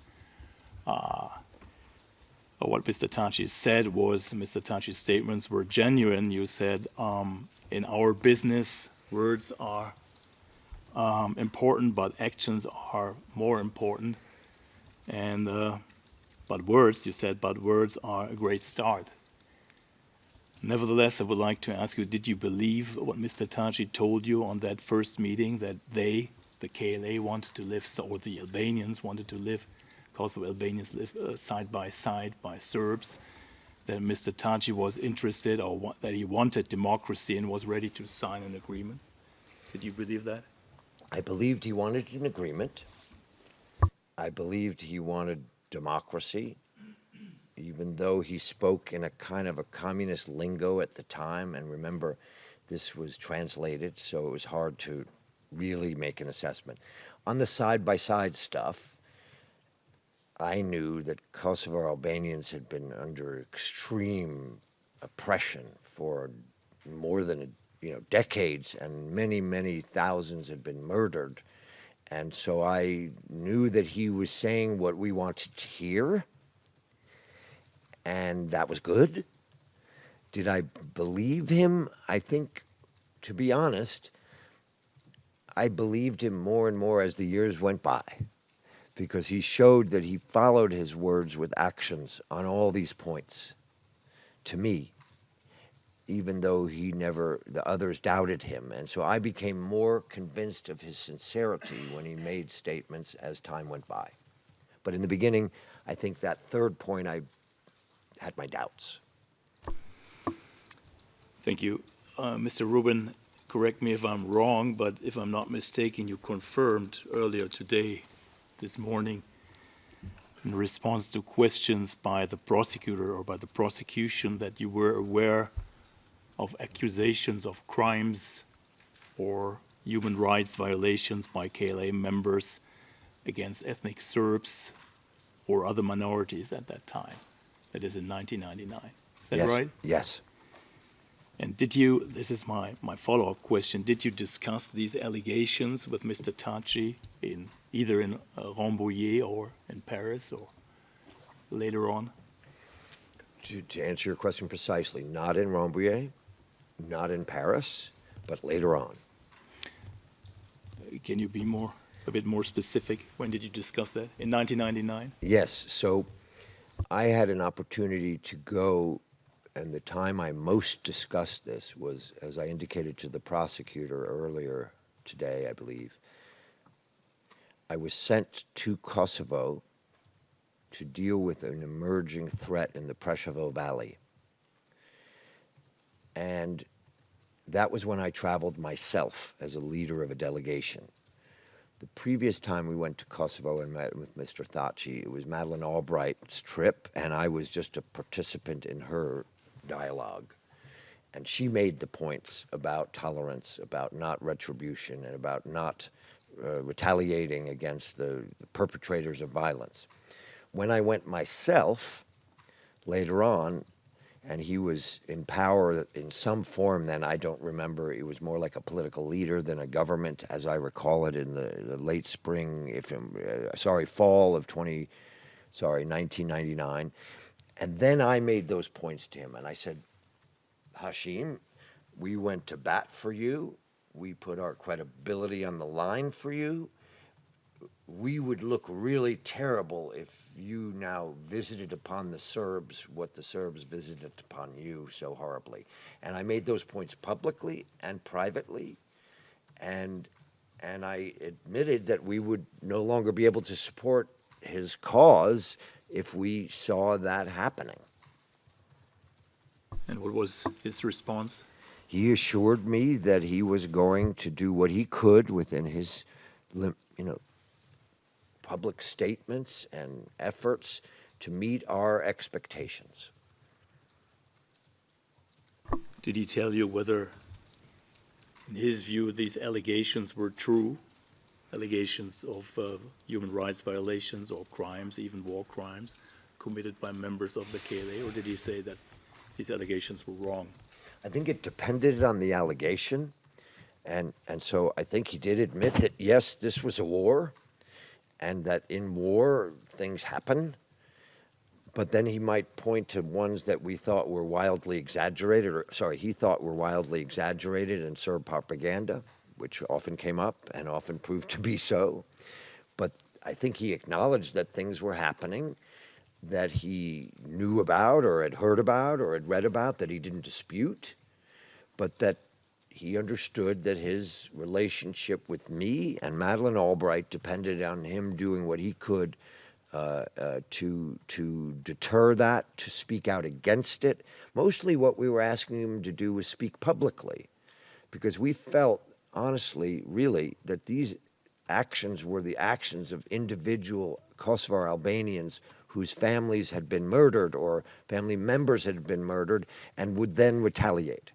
or what Mr. Thaçi said was, Mr. Thaçi's statements were genuine. You said, in our business, words are important, but actions are more important. And, but words, you said, but words are a great start. Nevertheless, I would like to ask you, did you believe what Mr. Thaçi told you on that first meeting, that they, the KLA, wanted to live, or the Albanians wanted to live, Kosovo Albanians live side by Serbs, that Mr. Thaçi was interested, or that he wanted democracy and was ready to sign an agreement? Did you believe that? I believed he wanted an agreement. I believed he wanted democracy, even though he spoke in a kind of a communist lingo at the time. And remember, this was translated, so it was hard to really make an assessment. On the side-by-side stuff, I knew that Kosovo Albanians had been under extreme oppression for more than decades, and many, many thousands had been murdered. And so I knew that he was saying what we wanted to hear, and that was good. Did I believe him? I think, to be honest, I believed him more and more as the years went by, because he showed that he followed his words with actions on all these points, to me, even though the others doubted him. And so I became more convinced of his sincerity when he made statements as time went by. But in the beginning, I think that third point, I had my doubts. Thank you. Mr. Rubin, correct me if I'm wrong, but if I'm not mistaken, you confirmed earlier today, this morning, in response to questions by the prosecutor or by the prosecution, that you were aware of accusations of crimes or human rights violations by KLA members against ethnic Serbs or other minorities at that time. That is in 1999. Is that right? Yes. And did you, this is my follow-up question, did you discuss these allegations with Mr. Thaçi either in Rambouillet or in Paris or later on? To answer your question precisely, not in Rambouillet, not in Paris, but later on. Can you be a bit more specific? When did you discuss that? In 1999? Yes. So I had an opportunity to go, and the time I most discussed this was, as I indicated to the prosecutor earlier today, I believe, I was sent to Kosovo to deal with an emerging threat in the Preševo Valley. And that was when I traveled myself as a leader of a delegation. The previous time we went to Kosovo and met with Mr. Thaçi, it was Madeleine Albright's trip, and I was just a participant in her dialogue. And she made the points about tolerance, about not retribution, and about not retaliating against the perpetrators of violence. When I went myself, later on, and he was in power in some form then, I don't remember, it was more like a political leader than a government, as I recall it, in the late spring, fall of 1999. And then I made those points to him, and I said, Hashim, we went to bat for you. We put our credibility on the line for you. We would look really terrible if you now visited upon the Serbs what the Serbs visited upon you so horribly. And I made those points publicly and privately, and I admitted that we would no longer be able to support his cause if we saw that happening. And what was his response? He assured me that he was going to do what he could within his, public statements and efforts to meet our expectations. Did he tell you whether, in his view, these allegations were true? Allegations of human rights violations or crimes, even war crimes, committed by members of the KLA, or did he say that these allegations were wrong? I think it depended on the allegation, and so I think he did admit that, yes, this was a war, and that in war things happen, but then he might point to ones that we thought were wildly exaggerated, he thought were wildly exaggerated and served propaganda, which often came up and often proved to be so. But I think he acknowledged that things were happening that he knew about or had heard about or had read about that he didn't dispute, but that he understood that his relationship with me and Madeleine Albright depended on him doing what he could to deter that, to speak out against it. Mostly what we were asking him to do was speak publicly, because we felt, honestly, really, that these actions were the actions of individual Kosovar Albanians whose families had been murdered or family members had been murdered and would then retaliate.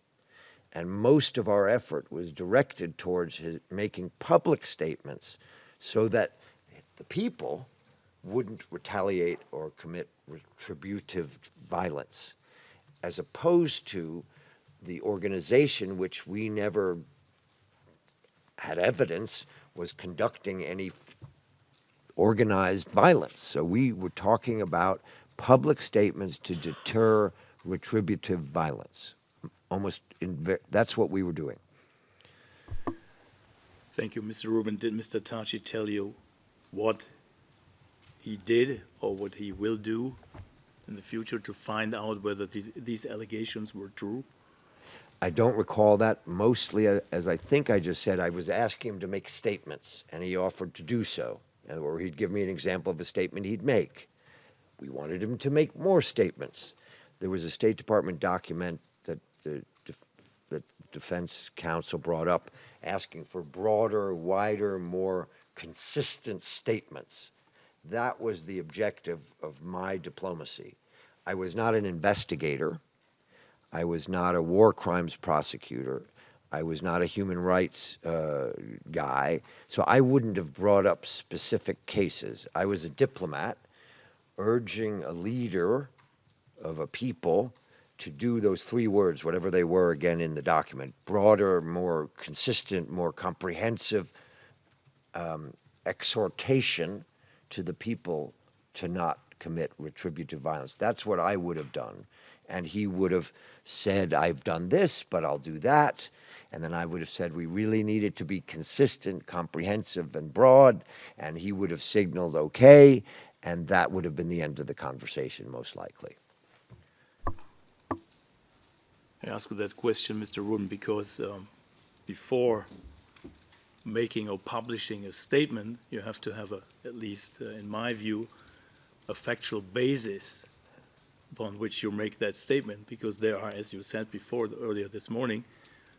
And most of our effort was directed towards making public statements so that the people wouldn't retaliate or commit retributive violence, as opposed to the organization, which we never had evidence was conducting any organized violence. So we were talking about public statements to deter retributive violence. That's what we were doing. Thank you, Mr. Rubin. Did Mr. Thaçi tell you what he did or what he will do in the future to find out whether these allegations were true? I don't recall that. Mostly, as I think I just said, I was asking him to make statements, and he offered to do so, or he'd give me an example of a statement he'd make. We wanted him to make more statements. There was a State Department document that the Defense Counsel brought up asking for broader, wider, more consistent statements. That was the objective of my diplomacy. I was not an investigator. I was not a war crimes prosecutor. I was not a human rights guy. So I wouldn't have brought up specific cases. I was a diplomat urging a leader of a people to do those three words, whatever they were again in the document: broader, more consistent, more comprehensive exhortation to the people to not commit retributive violence. That's what I would have done. And he would have said, I've done this, but I'll do that. And then I would have said, we really need it to be consistent, comprehensive, and broad. And he would have signaled, okay. And that would have been the end of the conversation, most likely. I ask you that question, Mr. Rubin, because before making or publishing a statement, you have to have, at least in my view, a factual basis upon which you make that statement, because there are, as you said before, earlier this morning,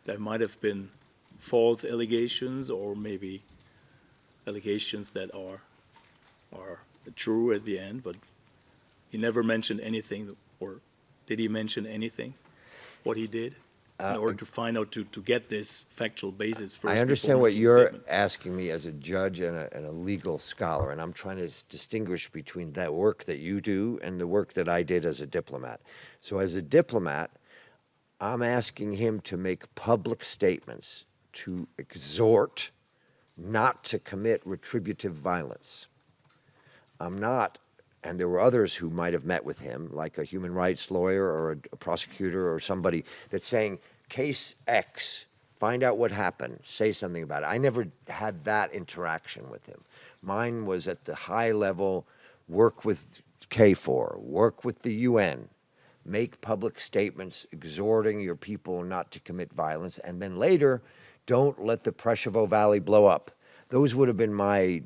there might have been false allegations or maybe allegations that are true at the end, but he never mentioned anything, or did he mention anything, what he did, in order to find out, to get this factual basis first? I understand what you're asking me as a judge and a legal scholar, and I'm trying to distinguish between that work that you do and the work that I did as a diplomat. So as a diplomat, I'm asking him to make public statements to exhort not to commit retributive violence. I'm not, and there were others who might have met with him, like a human rights lawyer or a prosecutor or somebody, that's saying, case X, find out what happened, say something about it. I never had that interaction with him. Mine was at the high level, work with KFOR, work with the UN, make public statements exhorting your people not to commit violence, and then later, don't let the Preševo Valley blow up. Those would have been my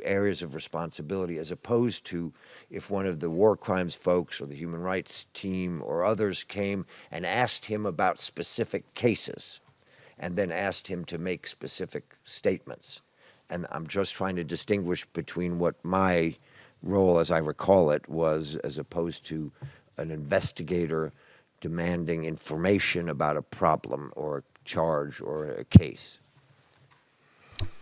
areas of responsibility, as opposed to if one of the war crimes folks or the human rights team or others came and asked him about specific cases and then asked him to make specific statements. And I'm just trying to distinguish between what my role, as I recall it, was as opposed to an investigator demanding information about a problem or a charge or a case.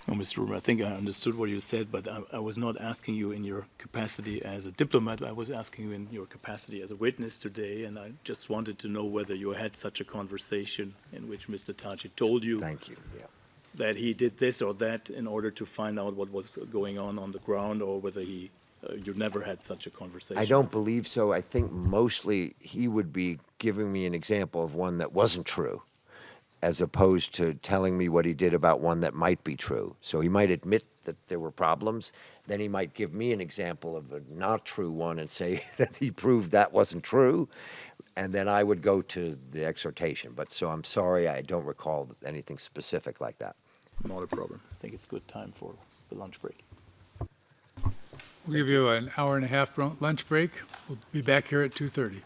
No, Mr. Ruber, I think I understood what you said, but I was not asking you in your capacity as a diplomat. I was asking you in your capacity as a witness today, and I just wanted to know whether you had such a conversation in which Mr. Thaçi told you Thank you. Yeah. that he did this or that in order to find out what was going on the ground, or whether you never had such a conversation. I don't believe so. I think mostly he would be giving me an example of one that wasn't true, as opposed to telling me what he did about one that might be true. So he might admit that there were problems, then he might give me an example of a not true one and say that he proved that wasn't true, and then I would go to the exhortation. But so I'm sorry, I don't recall anything specific like that. Not a problem. I think it's good time for the lunch break. We'll give you an hour and a half lunch break. We'll be back here at 2:30.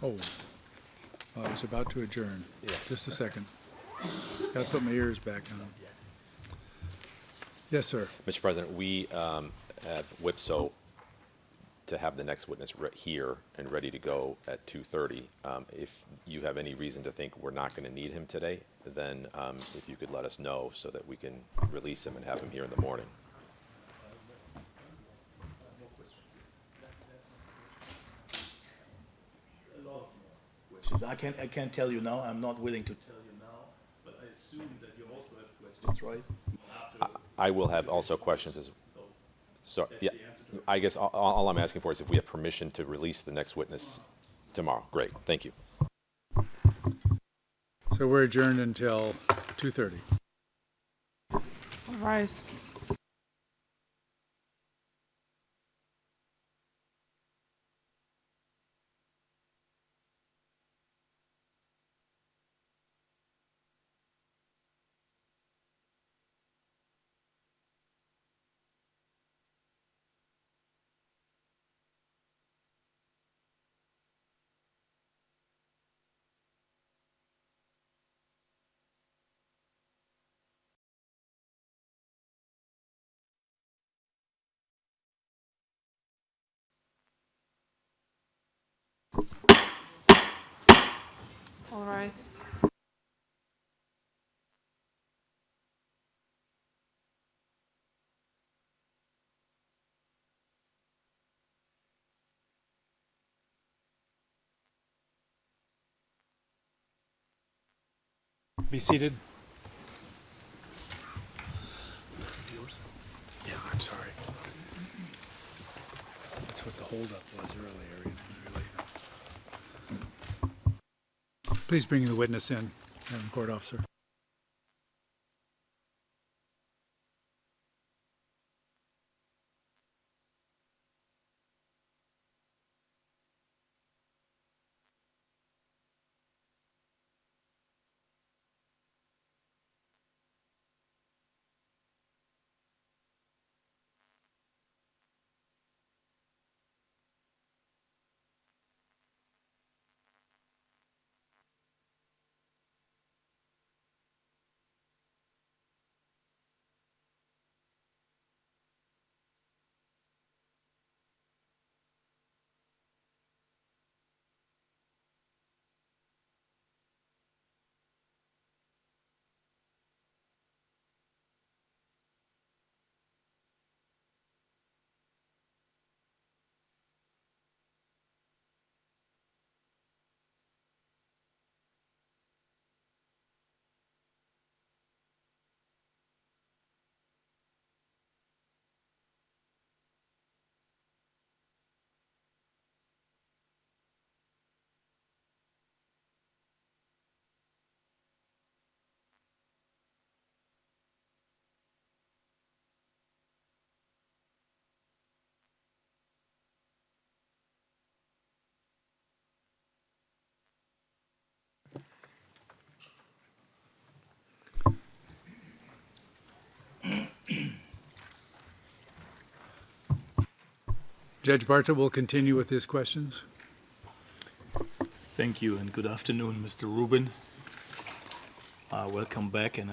Oh, I was about to adjourn. Yes. Just a second. Got to put my ears back on. Yes, sir. Mr. President, we have WIPSO to have the next witness here and ready to go at 2:30. If you have any reason to think we're not going to need him today, then if you could let us know so that we can release him and have him here in the morning. I can't tell you now. I'm not willing to tell you now, but I assume that you also have questions, right? I will have also questions as so. Yeah, I guess all I'm asking for is if we have permission to release the next witness tomorrow. Great, thank you. So we're adjourned until 2:30. All rise. All rise. Be seated. Yours? Yeah, I'm sorry. That's what the holdup was earlier. You know, really. Please bring the witness in, Madam Court Officer. Judge Barta will continue with his questions. Thank you and good afternoon, Mr. Rubin. Welcome back, and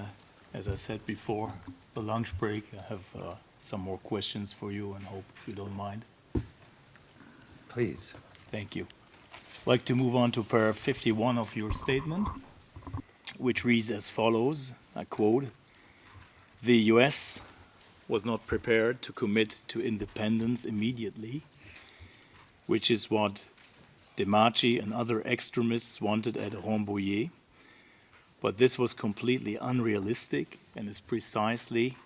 as I said before, the lunch break, I have some more questions for you and hope you don't mind. Please. Thank you. I'd like to move on to paragraph 51 of your statement, which reads as follows, I quote, "The U.S. was not prepared to commit to independence immediately, which is what Thaçi and other extremists wanted at Rambouillet. But this was completely unrealistic and is precisely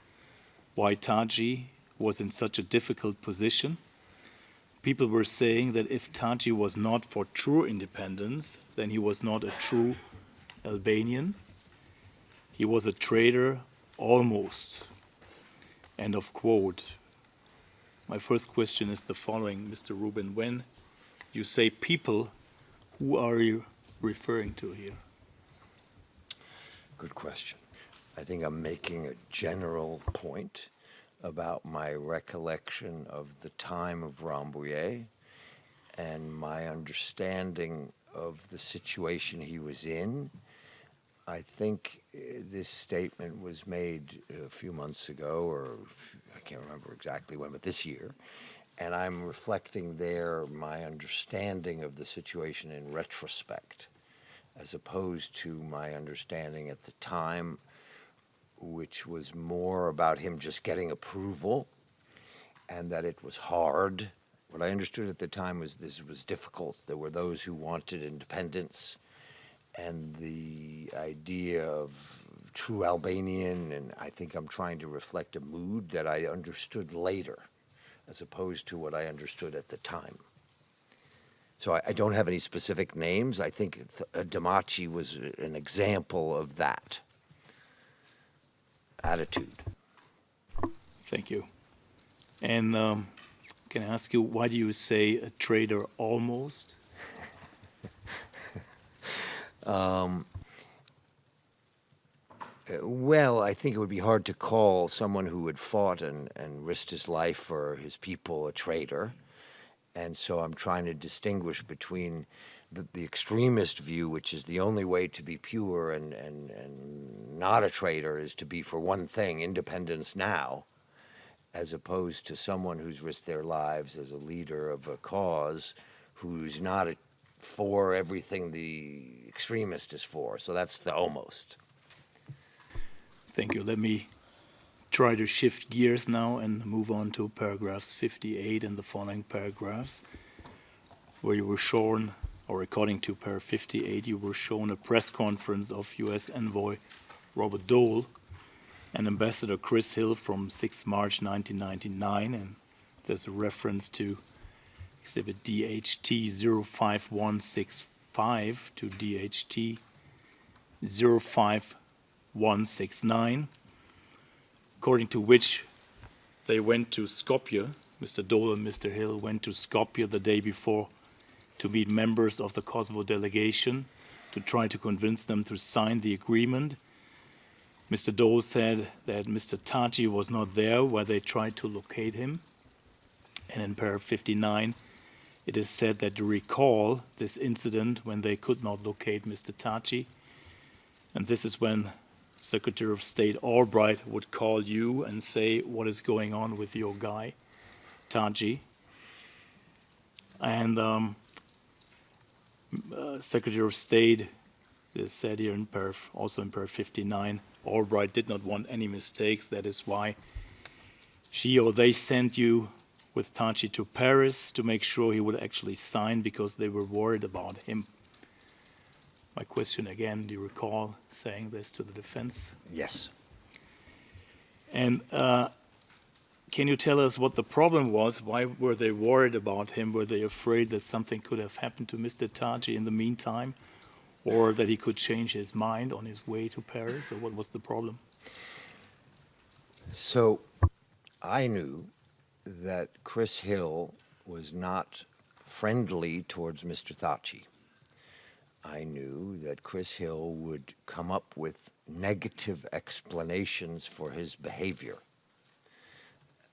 why Thaçi was in such a difficult position. People were saying that if Thaçi was not for true independence, then he was not a true Albanian. He was a traitor almost." End of quote. My first question is the following, Mr. Rubin. When you say people, who are you referring to here? Good question. I think I'm making a general point about my recollection of the time of Rambouillet and my understanding of the situation he was in. I think this statement was made a few months ago, or I can't remember exactly when, but this year. And I'm reflecting there my understanding of the situation in retrospect, as opposed to my understanding at the time, which was more about him just getting approval and that it was hard. What I understood at the time was this was difficult. There were those who wanted independence, and the idea of true Albanian, and I think I'm trying to reflect a mood that I understood later, as opposed to what I understood at the time. So I don't have any specific names. I think Thaçi was an example of that attitude. Thank you. And can I ask you, why do you say a traitor almost? Well, I think it would be hard to call someone who had fought and risked his life for his people a traitor. And so I'm trying to distinguish between the extremist view, which is the only way to be pure and not a traitor is to be for one thing, independence now, as opposed to someone who's risked their lives as a leader of a cause who's not for everything the extremist is for. So that's the almost. Thank you. Let me try to shift gears now and move on to paragraphs 58 and the following paragraphs, where you were shown, or according to paragraph 58, you were shown a press conference of U.S. envoy Robert Dole and Ambassador Chris Hill from 6 March 1999, and there's a reference to Exhibit DHT 05165 to DHT 05169, according to which they went to Skopje. Mr. Dole and Mr. Hill went to Skopje the day before to meet members of the Kosovo delegation to try to convince them to sign the agreement. Mr. Dole said that Mr. Thaçi was not there where they tried to locate him. And in paragraph 59, it is said that to recall this incident when they could not locate Mr. Thaçi. And this is when Secretary of State Albright would call you and say, what is going on with your guy, Thaçi? And Secretary of State, it is said here in also in paragraph 59, Albright did not want any mistakes. That is why she or they sent you with Thaçi to Paris to make sure he would actually sign, because they were worried about him. My question again, do you recall saying this to the defense? Yes. And can you tell us what the problem was? Why were they worried about him? Were they afraid that something could have happened to Mr. Thaçi in the meantime, or that he could change his mind on his way to Paris, or what was the problem? So I knew that Chris Hill was not friendly towards Mr. Thaçi. I knew that Chris Hill would come up with negative explanations for his behavior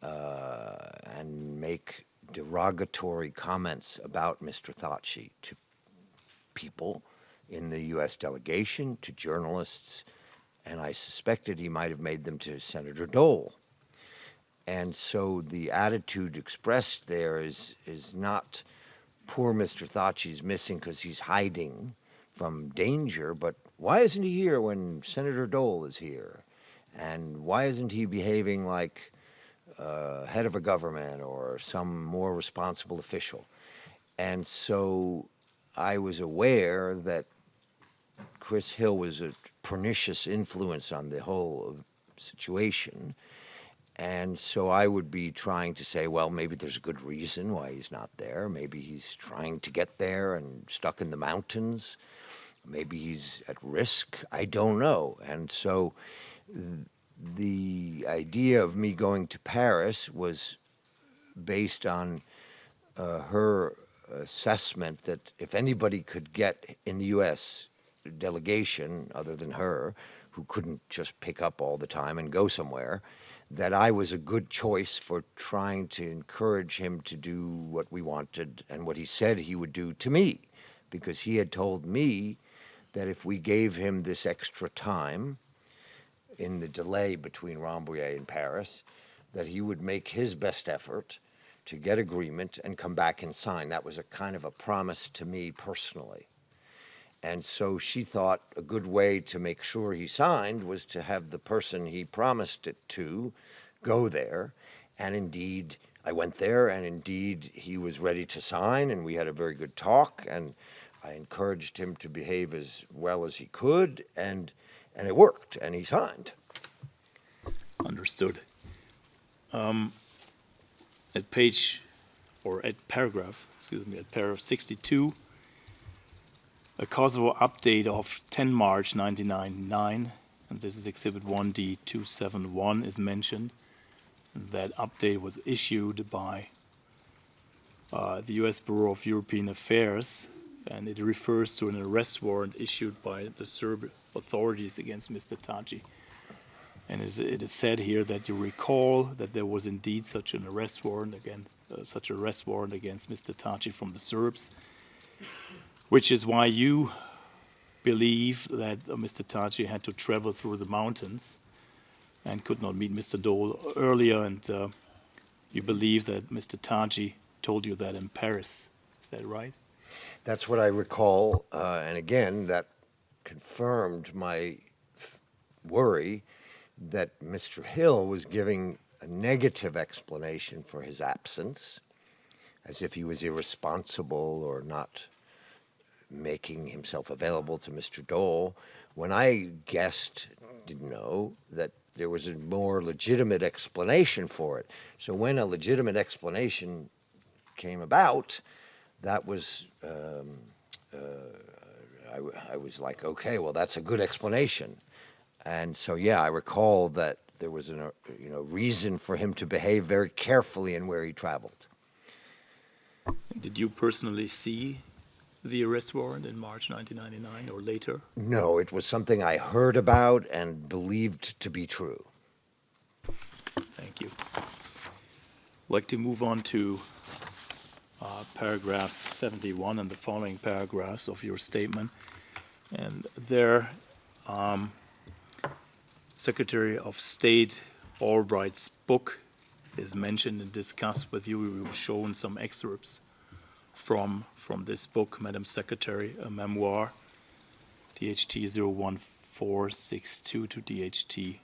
and make derogatory comments about Mr. Thaçi to people in the U.S. delegation, to journalists, and I suspected he might have made them to Senator Dole. And so the attitude expressed there is not poor Mr. Thaçi's missing because he's hiding from danger, but why isn't he here when Senator Dole is here? And why isn't he behaving like head of a government or some more responsible official? And so I was aware that Chris Hill was a pernicious influence on the whole situation. And so I would be trying to say, well, maybe there's a good reason why he's not there. Maybe he's trying to get there and stuck in the mountains. Maybe he's at risk. I don't know. And so the idea of me going to Paris was based on her assessment that if anybody could get in the U.S. delegation other than her, who couldn't just pick up all the time and go somewhere, that I was a good choice for trying to encourage him to do what we wanted and what he said he would do to me, because he had told me that if we gave him this extra time in the delay between Rambouillet and Paris, that he would make his best effort to get agreement and come back and sign. That was a kind of a promise to me personally. And so she thought a good way to make sure he signed was to have the person he promised it to go there. And indeed, I went there, and indeed, he was ready to sign, and we had a very good talk, and I encouraged him to behave as well as he could, and it worked, and he signed. Understood. At paragraph 62, a Kosovo update of 10 March 1999, and this is Exhibit 1D 271, is mentioned. That update was issued by the U.S. Bureau of European Affairs, and it refers to an arrest warrant issued by the Serb authorities against Mr. Thaçi. And it is said here that you recall that there was indeed such an arrest warrant against Mr. Thaçi from the Serbs, which is why you believe that Mr. Thaçi had to travel through the mountains and could not meet Mr. Dole earlier, and you believe that Mr. Thaçi told you that in Paris. Is that right? That's what I recall, and again, that confirmed my worry that Mr. Hill was giving a negative explanation for his absence, as if he was irresponsible or not making himself available to Mr. Dole, when I didn't know, that there was a more legitimate explanation for it. So when a legitimate explanation came about, that was, I was like, okay, well, that's a good explanation. And so, yeah, I recall that there was a reason for him to behave very carefully in where he traveled. Did you personally see the arrest warrant in March 1999 or later? No, it was something I heard about and believed to be true. Thank you. I'd like to move on to paragraph 71 and the following paragraphs of your statement. And there, Secretary of State Albright's book is mentioned and discussed with you. We were shown some excerpts from this book, Madam Secretary, a memoir, DHT 01462 to DHT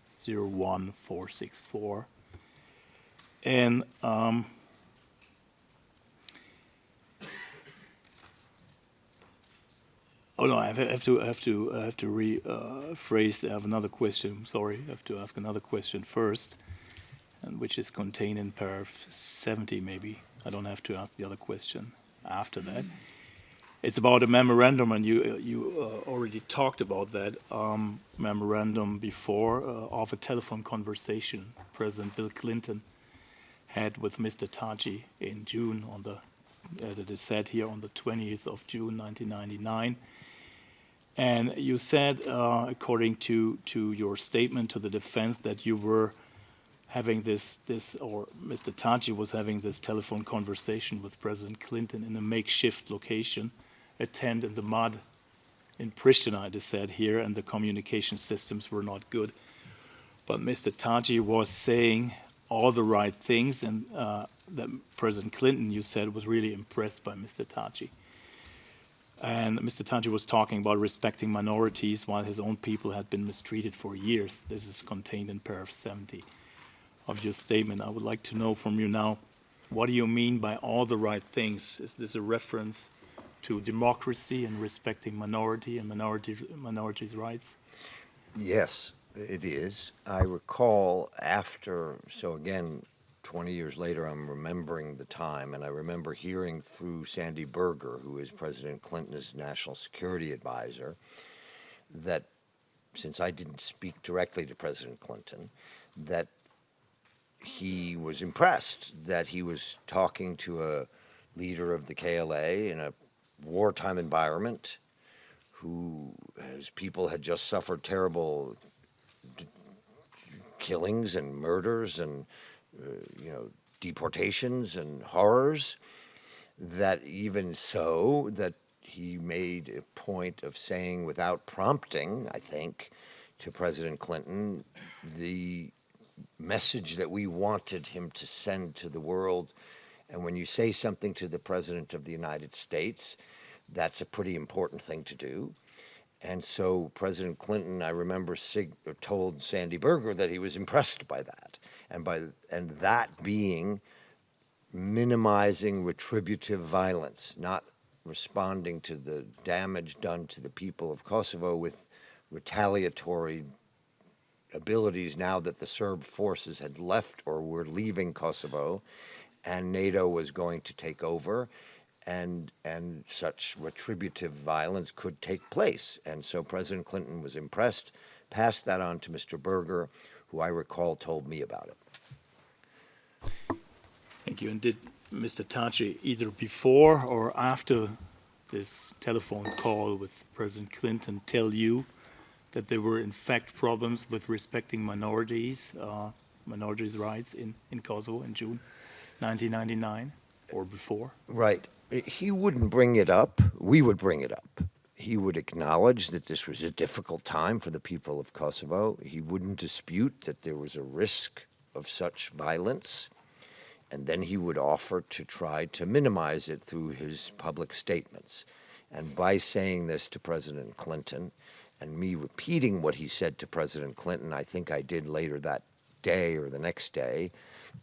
01464. And oh no, I have to rephrase. I have another question. Sorry, I have to ask another question first, and which is contained in paragraph 70. Maybe I don't have to ask the other question after that. It's about a memorandum, and you already talked about that memorandum before of a telephone conversation President Bill Clinton had with Mr. Thaçi in June as it is said here, on the 20th of June 1999. And you said, according to your statement to the defense, that you were having or Mr. Thaçi was having this telephone conversation with President Clinton in a makeshift location, a tent in the mud in Pristina, it is said here, and the communication systems were not good. But Mr. Thaçi was saying all the right things, and that President Clinton, you said, was really impressed by Mr. Thaçi. And Mr. Thaçi was talking about respecting minorities while his own people had been mistreated for years. This is contained in paragraph 70 of your statement. I would like to know from you now, what do you mean by all the right things? Is this a reference to democracy and respecting minority and minorities' rights? Yes, it is. I recall after, so again, 20 years later, I'm remembering the time, and I remember hearing through Sandy Berger, who is President Clinton's national security advisor, that since I didn't speak directly to President Clinton, that he was impressed that he was talking to a leader of the KLA in a wartime environment whose people had just suffered terrible killings and murders and deportations and horrors, that even so, that he made a point of saying without prompting, I think, to President Clinton, the message that we wanted him to send to the world. And when you say something to the President of the United States, that's a pretty important thing to do. And so President Clinton, I remember, told Sandy Berger that he was impressed by that, and that being minimizing retributive violence, not responding to the damage done to the people of Kosovo with retaliatory abilities now that the Serb forces had left or were leaving Kosovo, and NATO was going to take over. And such retributive violence could take place. And so President Clinton was impressed, passed that on to Mr. Berger, who I recall told me about it. Thank you. And did Mr. Thaçi, either before or after this telephone call with President Clinton, tell you that there were in fact problems with respecting minorities' rights in Kosovo in June 1999 or before? Right. He wouldn't bring it up. We would bring it up. He would acknowledge that this was a difficult time for the people of Kosovo. He wouldn't dispute that there was a risk of such violence. And then he would offer to try to minimize it through his public statements. And by saying this to President Clinton, and me repeating what he said to President Clinton, I think I did later that day or the next day,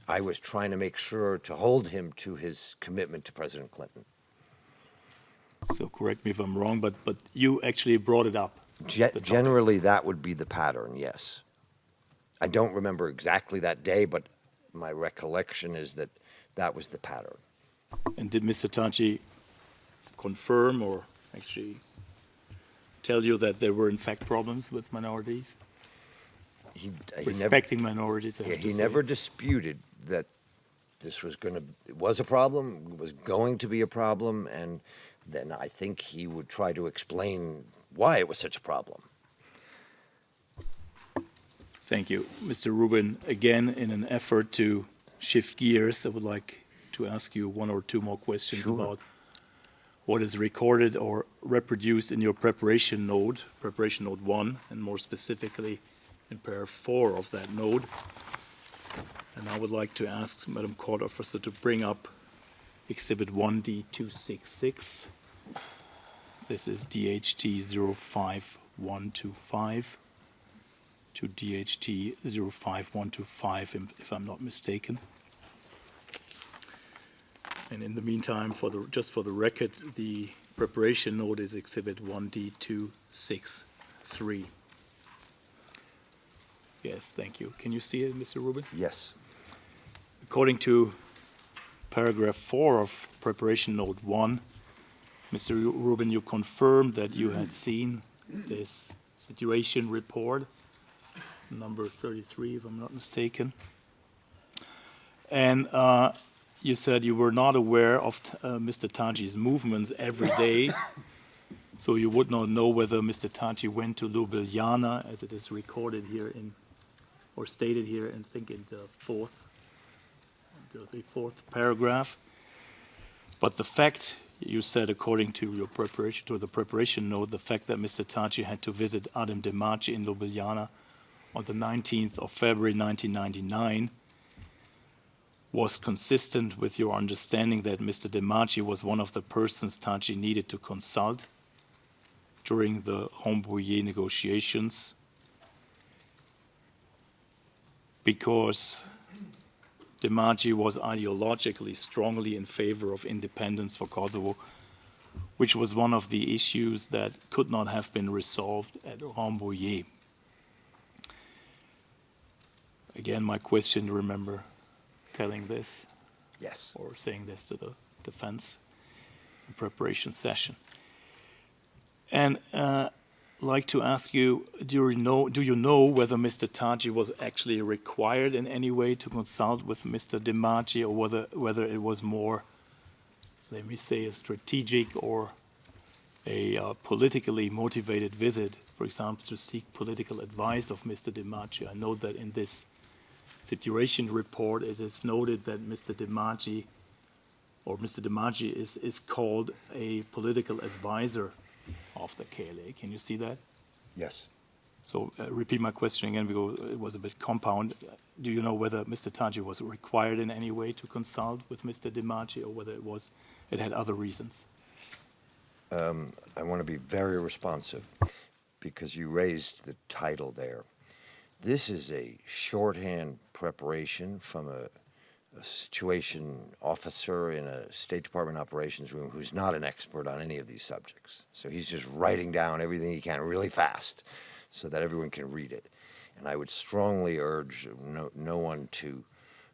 I was trying to make sure to hold him to his commitment to President Clinton. So correct me if I'm wrong, but you actually brought it up. Generally, that would be the pattern, yes. I don't remember exactly that day, but my recollection is that that was the pattern. And did Mr. Thaçi confirm or actually tell you that there were in fact problems with minorities? Respecting minorities. He never disputed that this was it was a problem, was going to be a problem, and then I think he would try to explain why it was such a problem. Thank you. Mr. Rubin, again, in an effort to shift gears, I would like to ask you one or two more questions about what is recorded or reproduced in your preparation note 1, and more specifically in paragraph 4 of that note. And I would like to ask Madam Court Officer to bring up Exhibit 1D266. This is DHT 05125 to DHT 05125, if I'm not mistaken. And in the meantime, just for the record, the preparation note is Exhibit 1D263. Yes, thank you. Can you see it, Mr. Rubin? Yes. According to paragraph 4 of preparation note 1, Mr. Rubin, you confirmed that you had seen this situation report, number 33, if I'm not mistaken. And you said you were not aware of Mr. Thaçi's movements every day, so you would not know whether Mr. Thaçi went to Ljubljana, as it is recorded here or stated here, I think in the fourth paragraph. But the fact, you said according to your preparation, to the preparation note, the fact that Mr. Thaçi had to visit Adem Demaci in Ljubljana on the 19th of February 1999 was consistent with your understanding that Mr. Demaci was one of the persons Thaçi needed to consult during the Rambouillet negotiations, because Demaci was ideologically strongly in favor of independence for Kosovo, which was one of the issues that could not have been resolved at Rambouillet. Again, my question, remember telling this? Yes. Or saying this to the defense in preparation session. And like to ask you, do you know whether Mr. Thaçi was actually required in any way to consult with Mr. Demaci, or whether it was more, let me say, a strategic or a politically motivated visit, for example, to seek political advice of Mr. Demaci? I know that in this situation report it is noted that Mr. Demaci is called a political advisor of the KLA. Can you see that? Yes. So repeat my question again because it was a bit compound. Do you know whether Mr. Thaçi was required in any way to consult with Mr. Demaci, or whether it had other reasons? I want to be very responsive because you raised the title there. This is a shorthand preparation from a situation officer in a State Department operations room who's not an expert on any of these subjects. So he's just writing down everything he can really fast so that everyone can read it. And I would strongly urge no one to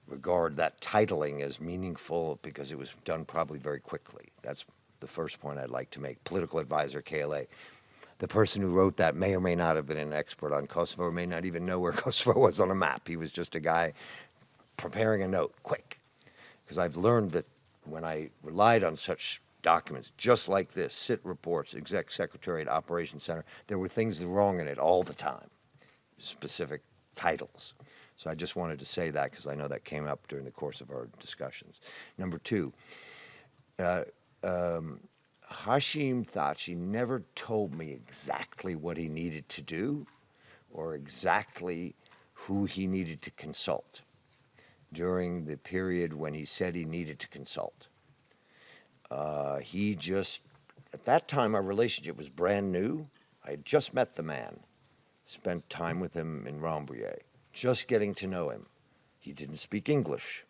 regard that titling as meaningful because it was done probably very quickly. That's the first point I'd like to make. Political advisor, KLA. The person who wrote that may or may not have been an expert on Kosovo, or may not even know where Kosovo was on a map. He was just a guy preparing a note, quick. Because I've learned that when I relied on such documents, just like this, SIT reports, Exec Secretariat, Operations Center, there were things wrong in it all the time, specific titles. So I just wanted to say that because I know that came up during the course of our discussions. Number two, Hashim Thaçi never told me exactly what he needed to do or exactly who he needed to consult during the period when he said he needed to consult. He just, at that time, our relationship was brand new. I had just met the man, spent time with him in Rambouillet, just getting to know him. He didn't speak English.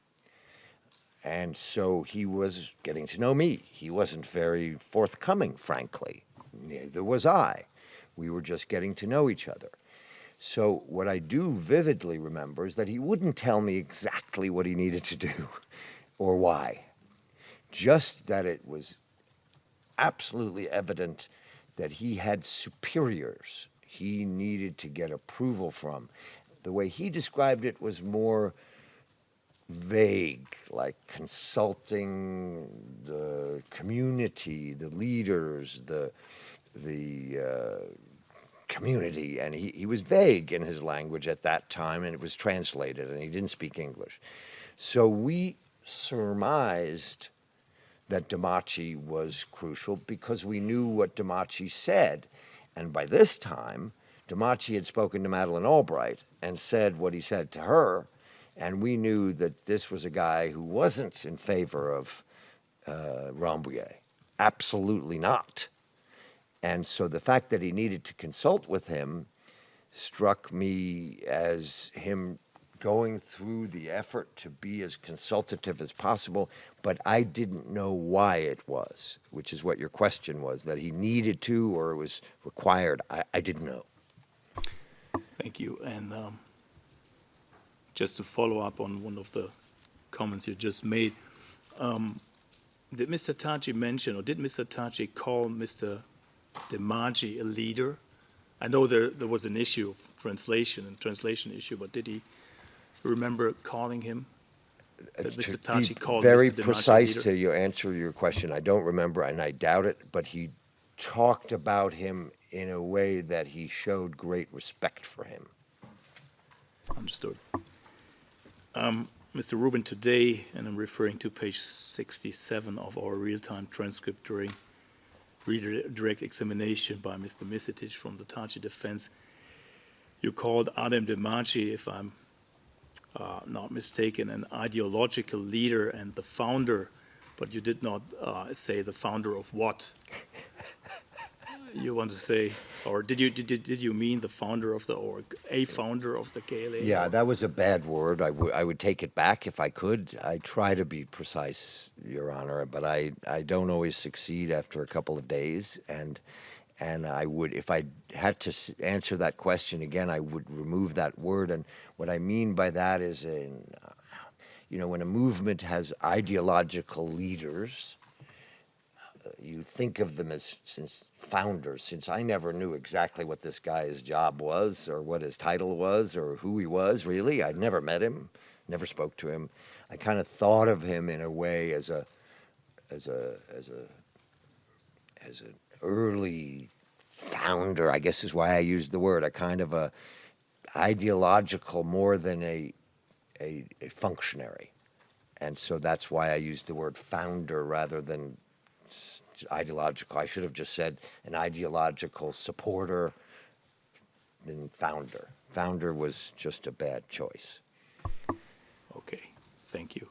And so he was getting to know me. He wasn't very forthcoming, frankly. Neither was I. We were just getting to know each other. So what I do vividly remember is that he wouldn't tell me exactly what he needed to do or why. Just that it was absolutely evident that he had superiors he needed to get approval from. The way he described it was more vague, like consulting the community, the leaders, the community, and he was vague in his language at that time, and it was translated, and he didn't speak English. So we surmised that Demaci was crucial because we knew what Demaci said. And by this time, Demaci had spoken to Madeleine Albright and said what he said to her, and we knew that this was a guy who wasn't in favor of Rambouillet. Absolutely not. And so the fact that he needed to consult with him struck me as him going through the effort to be as consultative as possible, but I didn't know why it was, which is what your question was, that he needed to or it was required. I didn't know. Thank you. And just to follow up on one of the comments you just made, did Mr. Thaçi mention, or did Mr. Thaçi call Mr. Demaci a leader? I know there was an issue of translation issue, but did he remember calling him? That Mr. Thaçi called very Mr. Demaci precise a leader? to your answer your question. I don't remember, and I doubt it, but he talked about him in a way that he showed great respect for him. Understood. Mr. Rubin, today, and I'm referring to page 67 of our real-time transcript during direct examination by Mr. Misetic from the Thaçi defense, you called Adem Demaci, if I'm not mistaken, an ideological leader and the founder, but you did not say the founder of what. You want to say, or did you mean the founder of or a founder of the KLA? Yeah, that was a bad word. I would take it back if I could. I try to be precise, Your Honor, but I don't always succeed after a couple of days. And I would, if I had to answer that question again, I would remove that word. And what I mean by that is, when a movement has ideological leaders, you think of them as founders, since I never knew exactly what this guy's job was or what his title was or who he was, really. I'd never met him, never spoke to him. I kind of thought of him in a way as an early founder, I guess is why I used the word, a kind of a ideological more than a functionary. And so that's why I used the word founder rather than ideological. I should have just said an ideological supporter than founder. Founder was just a bad choice. Okay, thank you.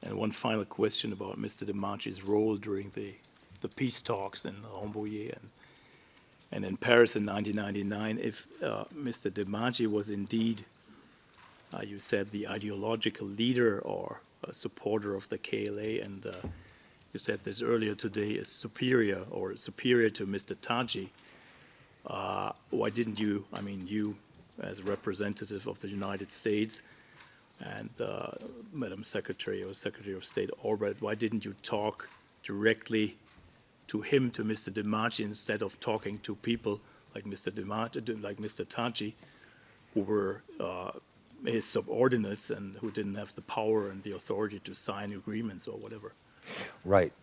And one final question about Mr. Demaci's role during the peace talks in Rambouillet and in Paris in 1999. If Mr. Demaci was indeed, you said, the ideological leader or a supporter of the KLA, and you said this earlier today, is superior to Mr. Thaçi, why didn't you, you as a representative of the United States and Madam Secretary or Secretary of State Albright, why didn't you talk directly to him, to Mr. Demaci, instead of talking to people like Mr. Thaçi, who were his subordinates and who didn't have the power and the authority to sign agreements or whatever? Right.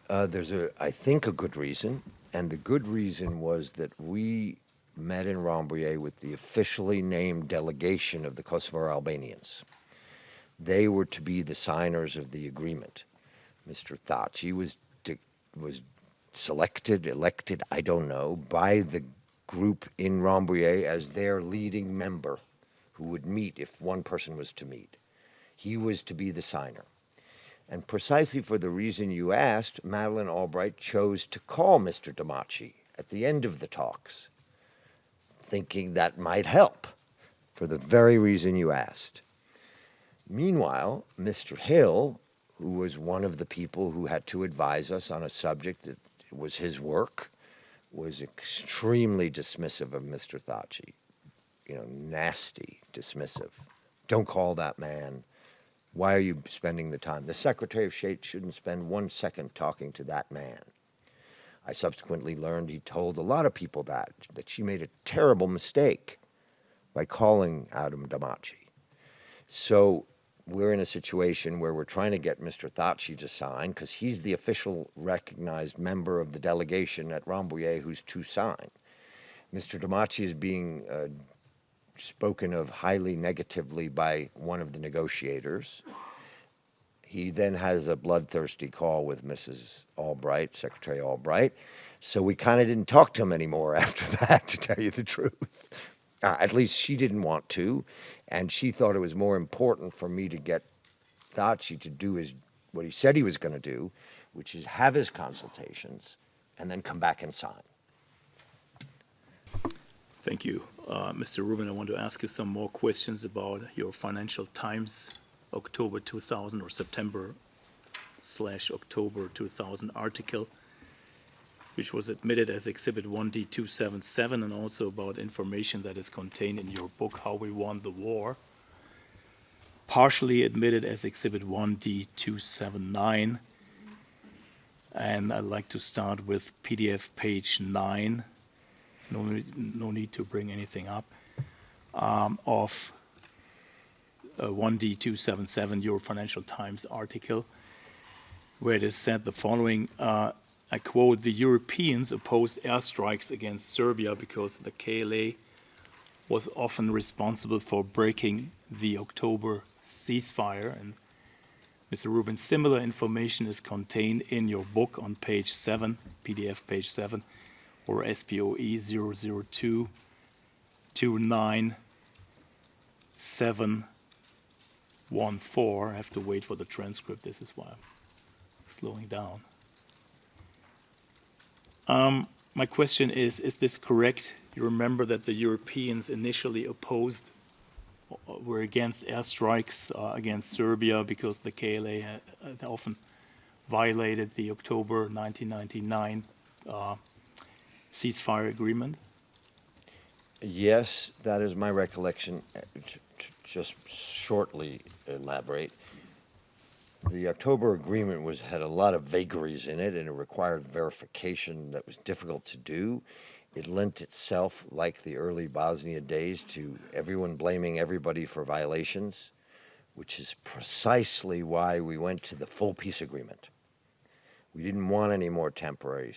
There's I think, a good reason, and the good reason was that we met in Rambouillet with the officially named delegation of the Kosovo Albanians. They were to be the signers of the agreement. Mr. Thaçi was selected, elected, I don't know, by the group in Rambouillet as their leading member who would meet if one person was to meet. He was to be the signer. And precisely for the reason you asked, Madeleine Albright chose to call Mr. Demaci at the end of the talks, thinking that might help, for the very reason you asked. Meanwhile, Mr. Hill, who was one of the people who had to advise us on a subject that was his work, was extremely dismissive of Mr. Thaçi. Nasty, dismissive. Don't call that man. Why are you spending the time? The Secretary of State shouldn't spend 1 second talking to that man. I subsequently learned he told a lot of people that she made a terrible mistake by calling Adem Demaci. So we're in a situation where we're trying to get Mr. Thaçi to sign, because he's the official recognized member of the delegation at Rambouillet who's to sign. Mr. Demaci is being spoken of highly negatively by one of the negotiators. He then has a bloodthirsty call with Mrs. Albright, Secretary Albright. So we kind of didn't talk to him anymore after that, to tell you the truth. At least she didn't want to, and she thought it was more important for me to get Thaçi to do what he said he was going to do, which is have his consultations and then come back and sign. Thank you. Mr. Rubin, I want to ask you some more questions about your Financial Times October 2000 or September/October 2000 article, which was admitted as Exhibit 1D277, and also about information that is contained in your book, How We Won the War, partially admitted as Exhibit 1D279. And I'd like to start with PDF page 9. No need to bring anything up, of 1D277, your Financial Times article, where it is said the following, I quote, "The Europeans opposed airstrikes against Serbia because the KLA was often responsible for breaking the October ceasefire. And Mr. Rubin, similar information is contained in your book on page 7, PDF page 7, or SPOE 002 29714. I have to wait for the transcript. This is why I'm slowing down. My question is this correct? You remember that the Europeans initially opposed, were against airstrikes against Serbia because the KLA had often violated the October 1999 ceasefire agreement? Yes, that is my recollection. To just shortly elaborate, the October agreement had a lot of vagaries in it, and it required verification that was difficult to do. It lent itself, like the early Bosnia days, to everyone blaming everybody for violations, which is precisely why we went to the full peace agreement. We didn't want any more temporary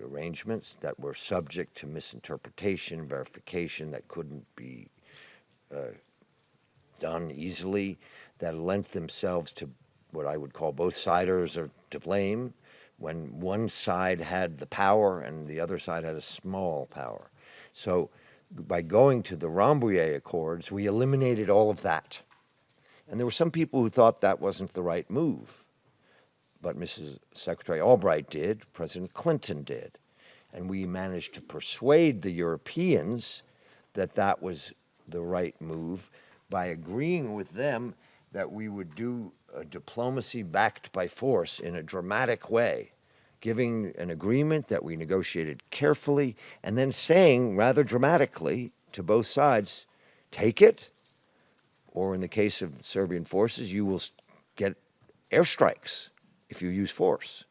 arrangements that were subject to misinterpretation, verification that couldn't be done easily, that lent themselves to what I would call both siders are to blame, when one side had the power and the other side had a small power. So by going to the Rambouillet Accords, we eliminated all of that. And there were some people who thought that wasn't the right move. But Mrs. Secretary Albright did, President Clinton did. And we managed to persuade the Europeans that that was the right move by agreeing with them that we would do a diplomacy backed by force in a dramatic way, giving an agreement that we negotiated carefully, and then saying rather dramatically to both sides, take it, or in the case of the Serbian forces, you will get airstrikes if you use force.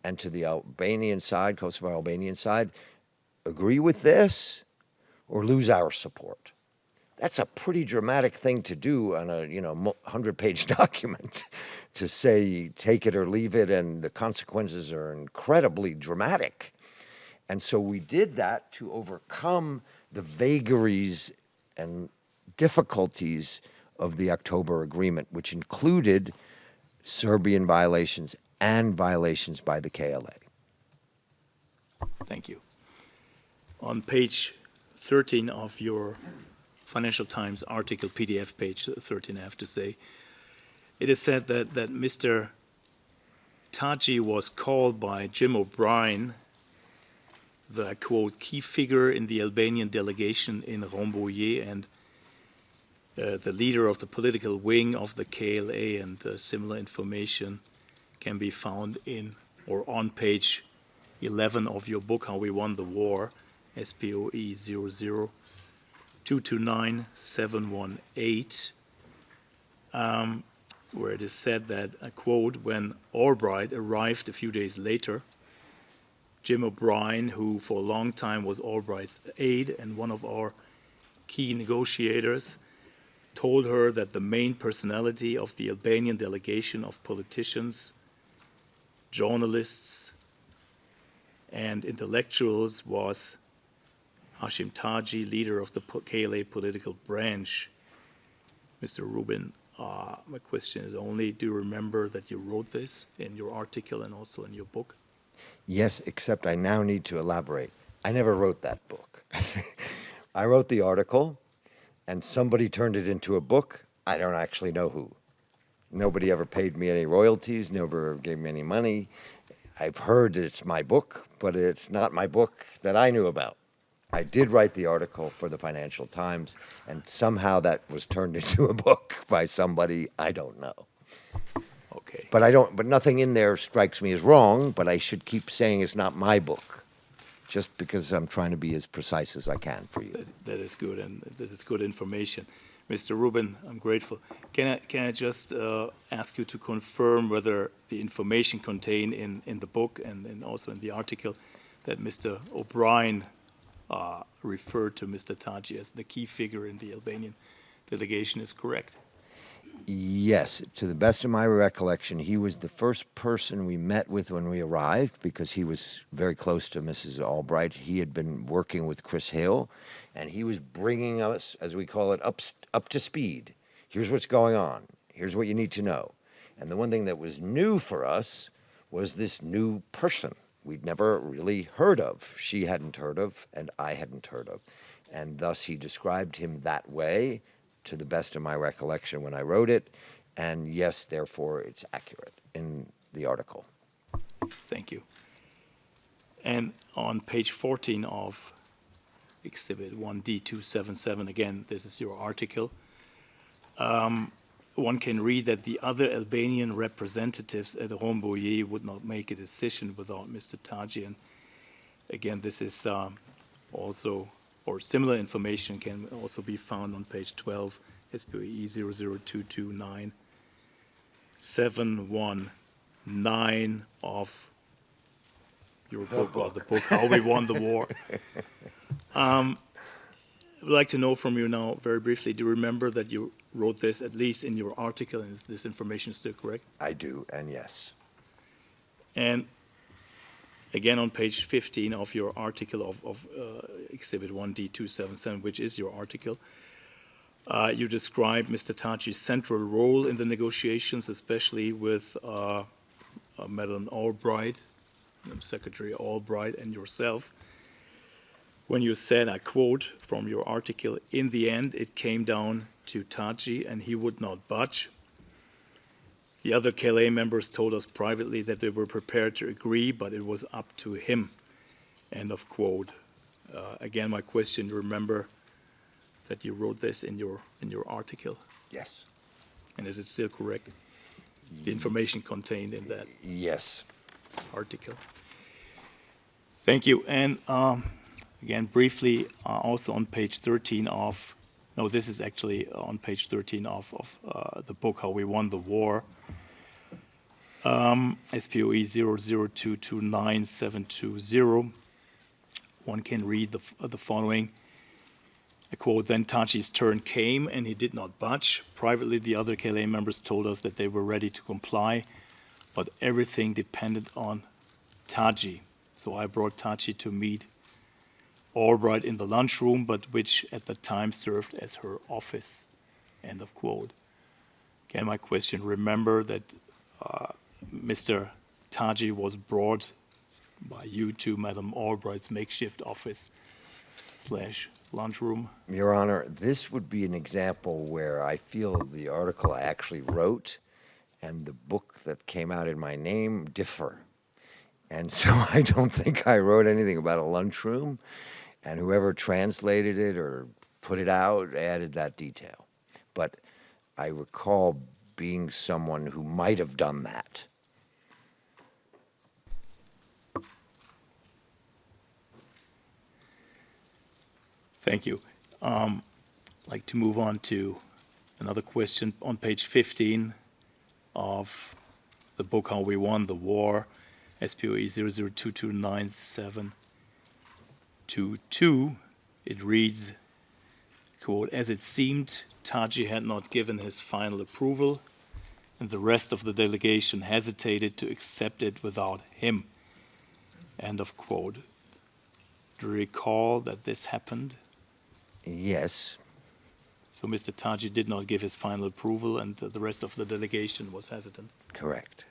And to the Albanian side, Kosovo Albanian side, agree with this or lose our support. That's a pretty dramatic thing to do on a 100-page document, to say take it or leave it, and the consequences are incredibly dramatic. And so we did that to overcome the vagaries and difficulties of the October Agreement, which included Serbian violations and violations by the KLA. Thank you. On page 13 of your Financial Times article, PDF page 13, I have to say, it is said that Mr. Thaçi was called by Jim O'Brien, the, quote, key figure in the Albanian delegation in Rambouillet and the leader of the political wing of the KLA, and similar information can be found in or on page 11 of your book, How We Won the War, SPOE 00229-718, where it is said that, I quote, when Albright arrived a few days later, Jim O'Brien, who for a long time was Albright's aide and one of our key negotiators, told her that the main personality of the Albanian delegation of politicians, journalists, and intellectuals was Hashim Thaçi, leader of the KLA political branch. Mr. Rubin, my question is only, do you remember that you wrote this in your article and also in your book? Yes, except I now need to elaborate. I never wrote that book. I wrote the article, and somebody turned it into a book. I don't actually know who. Nobody ever paid me any royalties, never gave me any money. I've heard that it's my book, but it's not my book that I knew about. I did write the article for the Financial Times, and somehow that was turned into a book by somebody I don't know. Okay. But nothing in there strikes me as wrong, but I should keep saying it's not my book, just because I'm trying to be as precise as I can for you. That is good, and this is good information. Mr. Rubin, I'm grateful. Can I just ask you to confirm whether the information contained in the book and also in the article that Mr. O'Brien referred to Mr. Thaçi as the key figure in the Albanian delegation is correct? Yes, to the best of my recollection, he was the first person we met with when we arrived because he was very close to Mrs. Albright. He had been working with Chris Hill, and he was bringing us, as we call it, up to speed. Here's what's going on. Here's what you need to know. And the one thing that was new for us was this new person we'd never really heard of. She hadn't heard of, and I hadn't heard of. And thus he described him that way, to the best of my recollection when I wrote it, and yes, therefore it's accurate in the article. Thank you. And on page 14 of Exhibit 1D277, again, this is your article, one can read that the other Albanian representatives at Rambouillet would not make a decision without Mr. Thaçi. And again, this is also, or similar information can also be found on page 12, SPOE 00229-719 of your book, or the book, How We Won the War. I would like to know from you now, very briefly, do you remember that you wrote this, at least in your article, and is this information still correct? I do, and yes. And again, on page 15 of your article of Exhibit 1D277, which is your article, you describe Mr. Thaçi's central role in the negotiations, especially with Madeleine Albright, Secretary Albright, and yourself, when you said, I quote from your article, "In the end, it came down to Thaçi, and he would not budge. The other KLA members told us privately that they were prepared to agree, but it was up to him." End of quote. Again, my question, you remember that you wrote this in your article? Yes. And is it still correct? The information contained in that Yes. article. Thank you. And again, briefly, also on page 13 of, no, this is actually on page 13 of the book, How We Won the War, SPOE 00229-720, one can read the following. I quote, "Then Thaçi's turn came, and he did not budge. Privately, the other KLA members told us that they were ready to comply, but everything depended on Thaçi. So I brought Thaçi to meet Albright in the lunchroom, but which at the time served as her office." End of quote. Again, my question, remember that Mr. Thaçi was brought by you to Madame Albright's makeshift office / lunchroom? Your Honor, this would be an example where I feel the article I actually wrote and the book that came out in my name differ. And so I don't think I wrote anything about a lunchroom, and whoever translated it or put it out added that detail. But I recall being someone who might have done that. Thank you. I'd like to move on to another question on page 15 of the book, How We Won the War, SPOE 00229-722. It reads, quote, "As it seemed, Thaçi had not given his final approval, and the rest of the delegation hesitated to accept it without him." End of quote. Do you recall that this happened? Yes. So Mr. Thaçi did not give his final approval, and the rest of the delegation was hesitant Correct.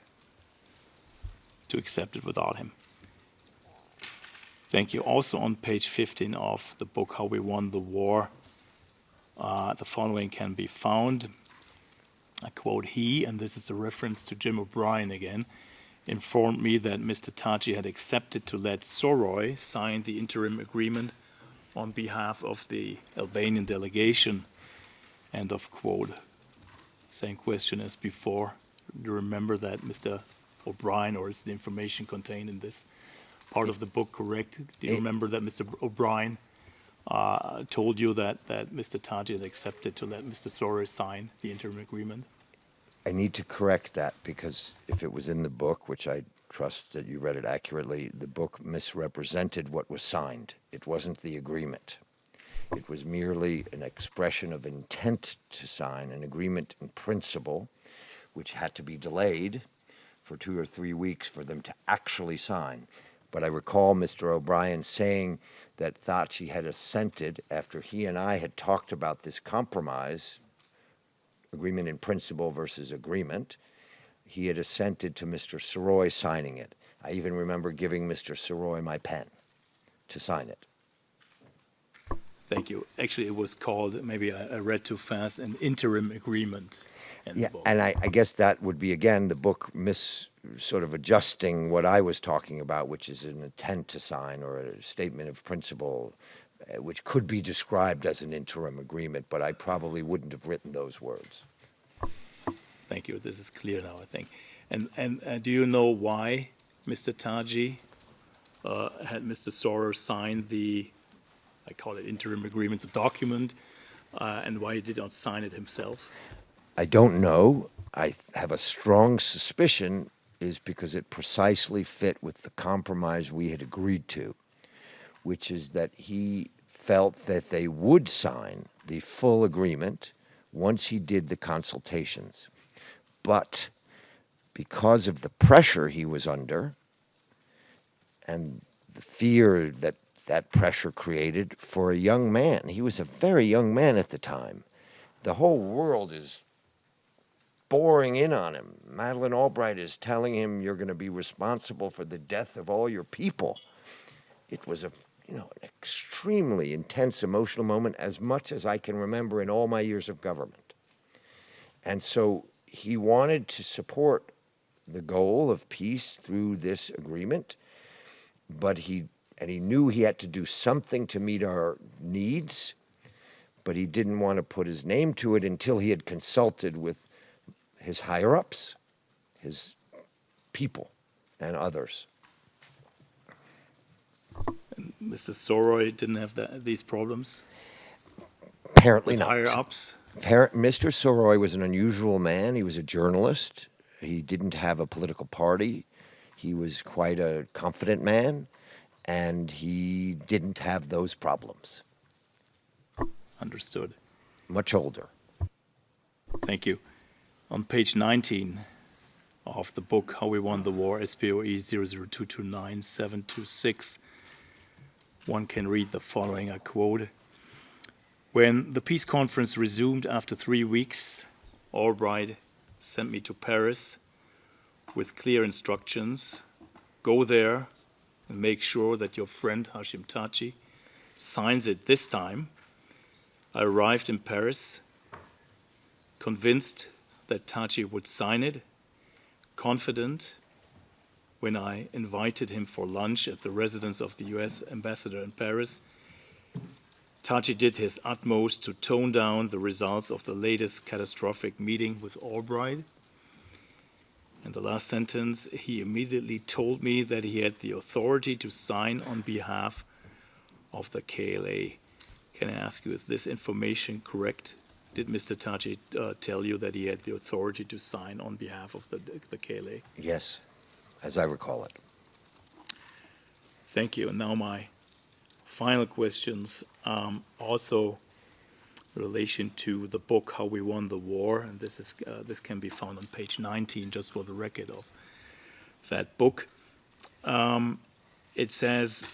to accept it without him. Thank you. Also on page 15 of the book, How We Won the War, the following can be found. I quote, "He," and this is a reference to Jim O'Brien again, "informed me that Mr. Thaçi had accepted to let Soroy sign the interim agreement on behalf of the Albanian delegation." End of quote. Same question as before. Do you remember that, Mr. O'Brien, or is the information contained in this part of the book correct? Do you remember that Mr. O'Brien told you that Mr. Thaçi had accepted to let Mr. Soroy sign the interim agreement? I need to correct that because if it was in the book, which I trust that you read it accurately, the book misrepresented what was signed. It wasn't the agreement. It was merely an expression of intent to sign an agreement in principle, which had to be delayed for 2 or 3 weeks for them to actually sign. But I recall Mr. O'Brien saying that Thaçi had assented after he and I had talked about this compromise, agreement in principle versus agreement. He had assented to Mr. Soroy signing it. I even remember giving Mr. Soroy my pen to sign it. Thank you. Actually, it was called, maybe I read too fast, an interim agreement. Yeah, and I guess that would be, again, the book sort of adjusting what I was talking about, which is an intent to sign or a statement of principle, which could be described as an interim agreement, but I probably wouldn't have written those words. Thank you. This is clear now, I think. And do you know why Mr. Thaçi had Mr. Sorer sign the, I call it interim agreement, the document, and why he did not sign it himself? I don't know. I have a strong suspicion is because it precisely fit with the compromise we had agreed to, which is that he felt that they would sign the full agreement once he did the consultations. But because of the pressure he was under and the fear that that pressure created for a young man, he was a very young man at the time. The whole world is boring in on him. Madeleine Albright is telling him you're going to be responsible for the death of all your people. It was an extremely intense emotional moment, as much as I can remember in all my years of government. And so he wanted to support the goal of peace through this agreement, but he knew he had to do something to meet our needs, but he didn't want to put his name to it until he had consulted with his higher-ups, his people, and others. And Mr. Soroy didn't have these problems? Apparently with not. Higher-ups? Mr. Soroy was an unusual man. He was a journalist. He didn't have a political party. He was quite a confident man, and he didn't have those problems. Understood. Much older. Thank you. On page 19 of the book, How We Won the War, SPOE 00229-726, one can read the following, I quote, "When the peace conference resumed after 3 weeks, Albright sent me to Paris with clear instructions. Go there and make sure that your friend Hashim Thaçi signs it this time. I arrived in Paris, convinced that Thaçi would sign it, confident when I invited him for lunch at the residence of the US ambassador in Paris. Thaçi did his utmost to tone down the results of the latest catastrophic meeting with Albright. In the last sentence, he immediately told me that he had the authority to sign on behalf of the KLA. Can I ask you, is this information correct? Did Mr. Thaçi tell you that he had the authority to sign on behalf of the KLA? Yes, as I recall it. Thank you. And now my final questions, also in relation to the book, How We Won the War, and this can be found on page 19, just for the record of that book. It says,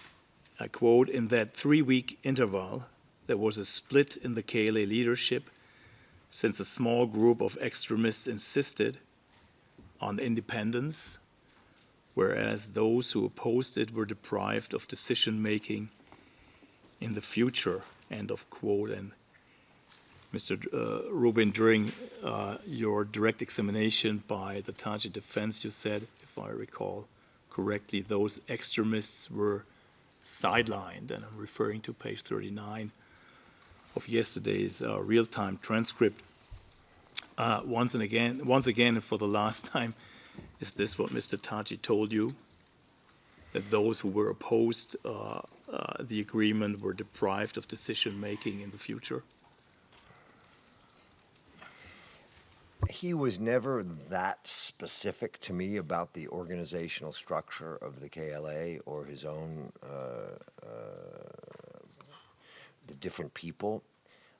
I quote, "In that 3-week interval, there was a split in the KLA leadership, since a small group of extremists insisted on independence, whereas those who opposed it were deprived of decision-making in the future," end of quote. And Mr. Rubin, during your direct examination by the Thaçi defense, you said, if I recall correctly, those extremists were sidelined, and I'm referring to page 39 of yesterday's real-time transcript. Once again, and for the last time, is this what Mr. Thaçi told you? That those who were opposed the agreement were deprived of decision-making in the future? He was never that specific to me about the organizational structure of the KLA or his own the different people.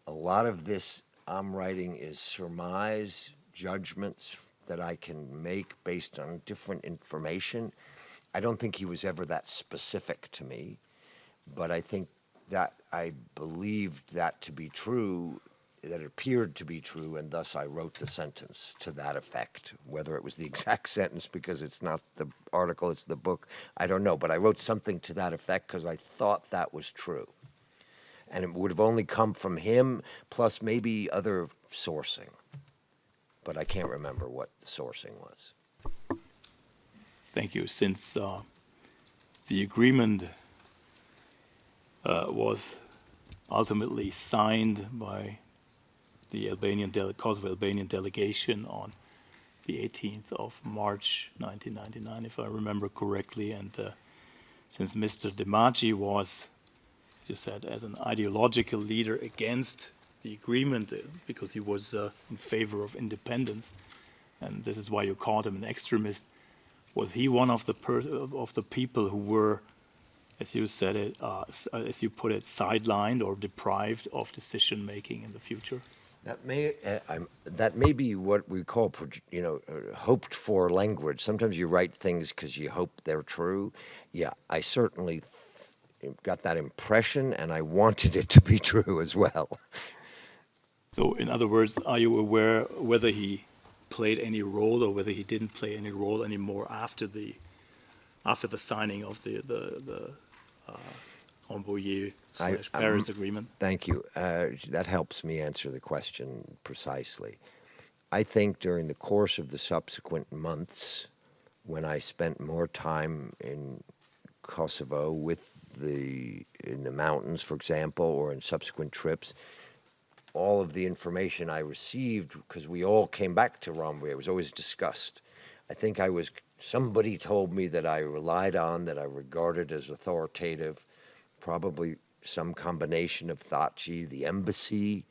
A lot of this I'm writing is surmise, judgments that I can make based on different information. I don't think he was ever that specific to me, but I think that I believed that to be true, that it appeared to be true, and thus I wrote the sentence to that effect. Whether it was the exact sentence because it's not the article, it's the book, I don't know, but I wrote something to that effect because I thought that was true. And it would have only come from him, plus maybe other sourcing. But I can't remember what the sourcing was. Thank you. Since the agreement was ultimately signed by the Kosovo Albanian delegation on the 18th of March 1999, if I remember correctly, and since Mr. Demaci was, as you said, as an ideological leader against the agreement because he was in favor of independence, and this is why you called him an extremist. Was he one of the people who were, as you said it, as you put it, sidelined or deprived of decision making in the future? That may be what we call, hoped for language. Sometimes you write things because you hope they're true. Yeah, I certainly got that impression, and I wanted it to be true as well. So, in other words, are you aware whether he played any role or whether he didn't play any role anymore after the signing of the Rambouillet/Paris agreement? Thank you. That helps me answer the question precisely. I think during the course of the subsequent months, when I spent more time in Kosovo in the mountains, for example, or in subsequent trips, all of the information I received, because we all came back to Rambouillet, it was always discussed. I think somebody told me that I relied on, that I regarded as authoritative, probably some combination of Thaçi, the embassy,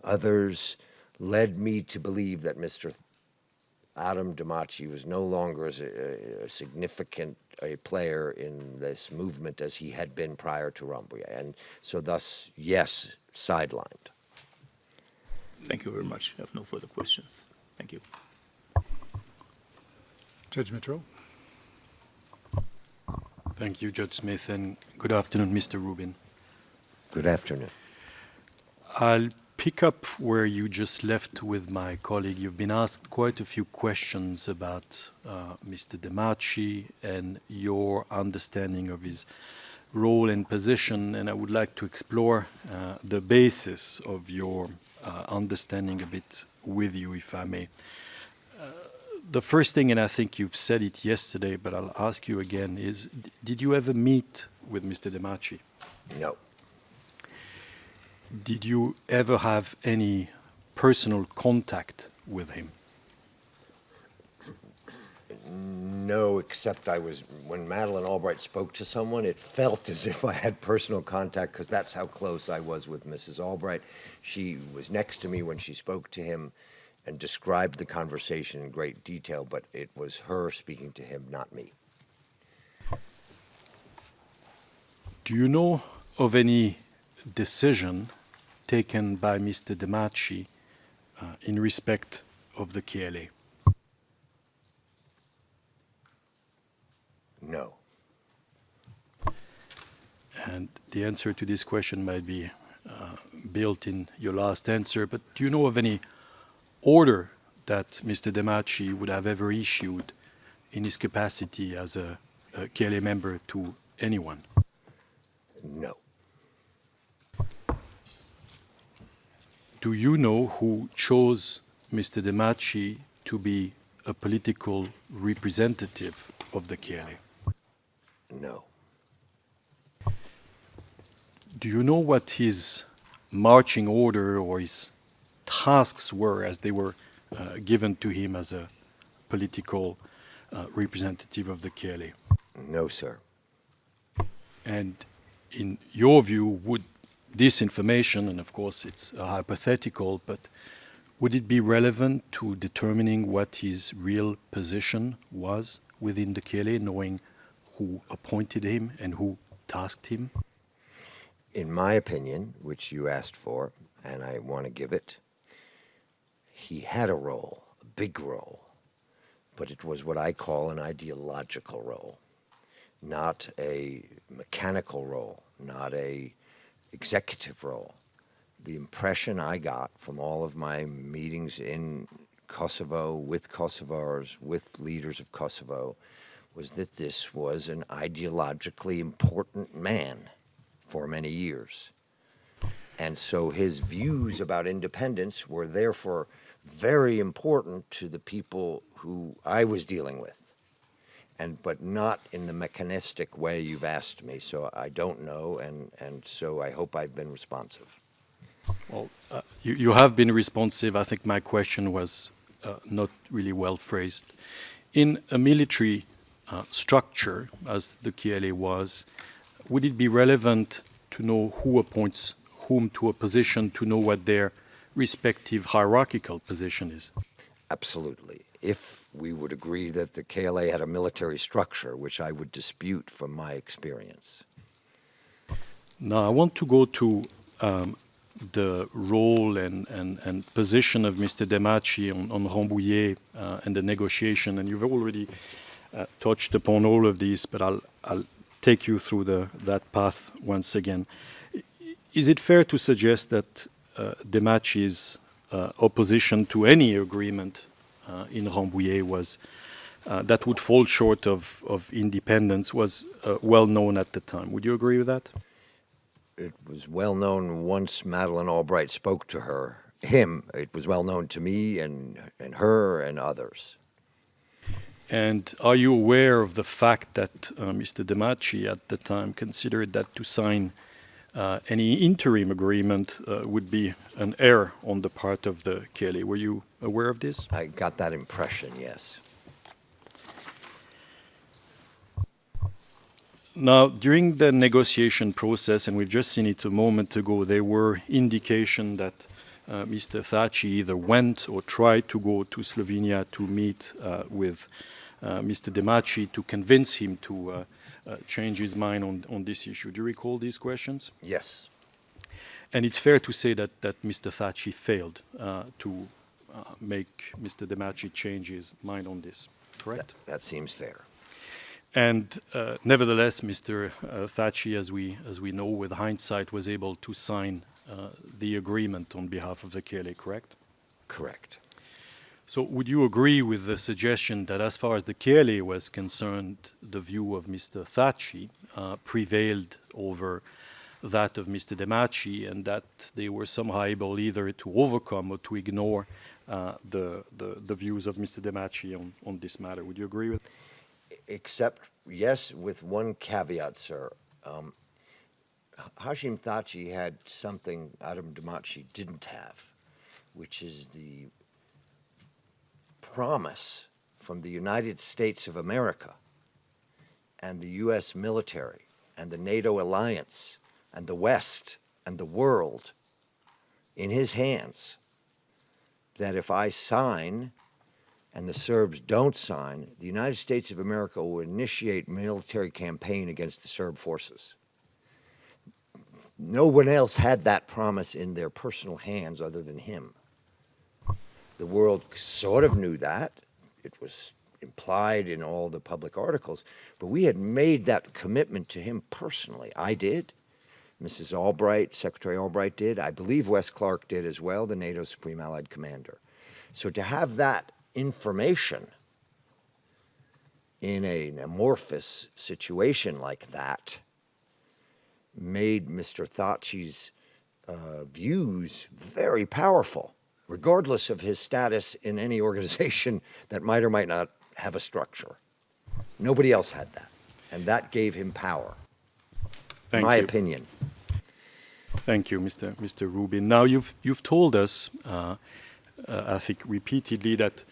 others, led me to believe that Mr. Adam Demaci was no longer as a significant a player in this movement as he had been prior to Rambouillet. And so thus, yes, sidelined. Thank you very much. I have no further questions. Thank you. Judge Mitro. Thank you, Judge Smith, and good afternoon, Mr. Rubin. Good afternoon. I'll pick up where you just left with my colleague. You've been asked quite a few questions about Mr. Demaci and your understanding of his role and position, and I would like to explore the basis of your understanding a bit with you, if I may. The first thing, and I think you've said it yesterday, but I'll ask you again, is did you ever meet with Mr. Demaci? No. Did you ever have any personal contact with him? No, except when Madeleine Albright spoke to someone, it felt as if I had personal contact because that's how close I was with Mrs. Albright. She was next to me when she spoke to him and described the conversation in great detail, but it was her speaking to him, not me. Do you know of any decision taken by Mr. Demaci in respect of the KLA? No. And the answer to this question might be built in your last answer, but do you know of any order that Mr. Demaci would have ever issued in his capacity as a KLA member to anyone? No. Do you know who chose Mr. Demaci to be a political representative of the KLA? No. Do you know what his marching order or his tasks were as they were given to him as a political representative of the KLA? No, sir. And in your view, would this information, and of course it's hypothetical, but would it be relevant to determining what his real position was within the KLA, knowing who appointed him and who tasked him? In my opinion, which you asked for, and I want to give it, he had a role, a big role, but it was what I call an ideological role, not a mechanical role, not a executive role. The impression I got from all of my meetings in Kosovo, with Kosovars, with leaders of Kosovo, was that this was an ideologically important man for many years. And so his views about independence were therefore very important to the people who I was dealing with. But not in the mechanistic way you've asked me, so I don't know, and so I hope I've been responsive. Well, you have been responsive. I think my question was not really well phrased. In a military structure, as the KLA was, would it be relevant to know who appoints whom to a position, to know what their respective hierarchical position is? Absolutely. If we would agree that the KLA had a military structure, which I would dispute from my experience. Now, I want to go to the role and position of Mr. Demaci on Rambouillet and the negotiation, and you've already touched upon all of these, but I'll take you through that path once again. Is it fair to suggest that Demaci's opposition to any agreement in Rambouillet was that would fall short of independence was well known at the time? Would you agree with that? It was well known once Madeleine Albright spoke to him. It was well known to me and her and others. And are you aware of the fact that Mr. Demaci at the time considered that to sign any interim agreement would be an error on the part of the KLA? Were you aware of this? I got that impression, yes. Now, during the negotiation process, and we've just seen it a moment ago, there were indications that Mr. Thaçi either went or tried to go to Slovenia to meet with Mr. Demaci to convince him to change his mind on this issue. Do you recall these questions? Yes. And it's fair to say that Mr. Thaçi failed to make Mr. Demaci change his mind on this, correct? That seems fair. And nevertheless, Mr. Thaçi, as we know with hindsight, was able to sign the agreement on behalf of the KLA, correct? Correct. So would you agree with the suggestion that as far as the KLA was concerned, the view of Mr. Thaçi prevailed over that of Mr. Demaci, and that they were somehow able either to overcome or to ignore the views of Mr. Demaci on this matter? Would you agree with that? Except, yes, with one caveat, sir. Hashim Thaçi had something Adam Demaci didn't have, which is the promise from the United States of America and the U.S. military and the NATO alliance and the West and the world in his hands that if I sign and the Serbs don't sign, the United States of America will initiate military campaign against the Serb forces. No one else had that promise in their personal hands other than him. The world sort of knew that. It was implied in all the public articles, but we had made that commitment to him personally. I did. Mrs. Albright, Secretary Albright did. I believe Wes Clark did as well, the NATO Supreme Allied Commander. So to have that information in an amorphous situation like that made Mr. Thaçi's views very powerful, regardless of his status in any organization that might or might not have a structure. Nobody else had that, and that gave him power. Thank my you. Opinion. Thank you, Mr. Rubin. Now you've told us, I think repeatedly, that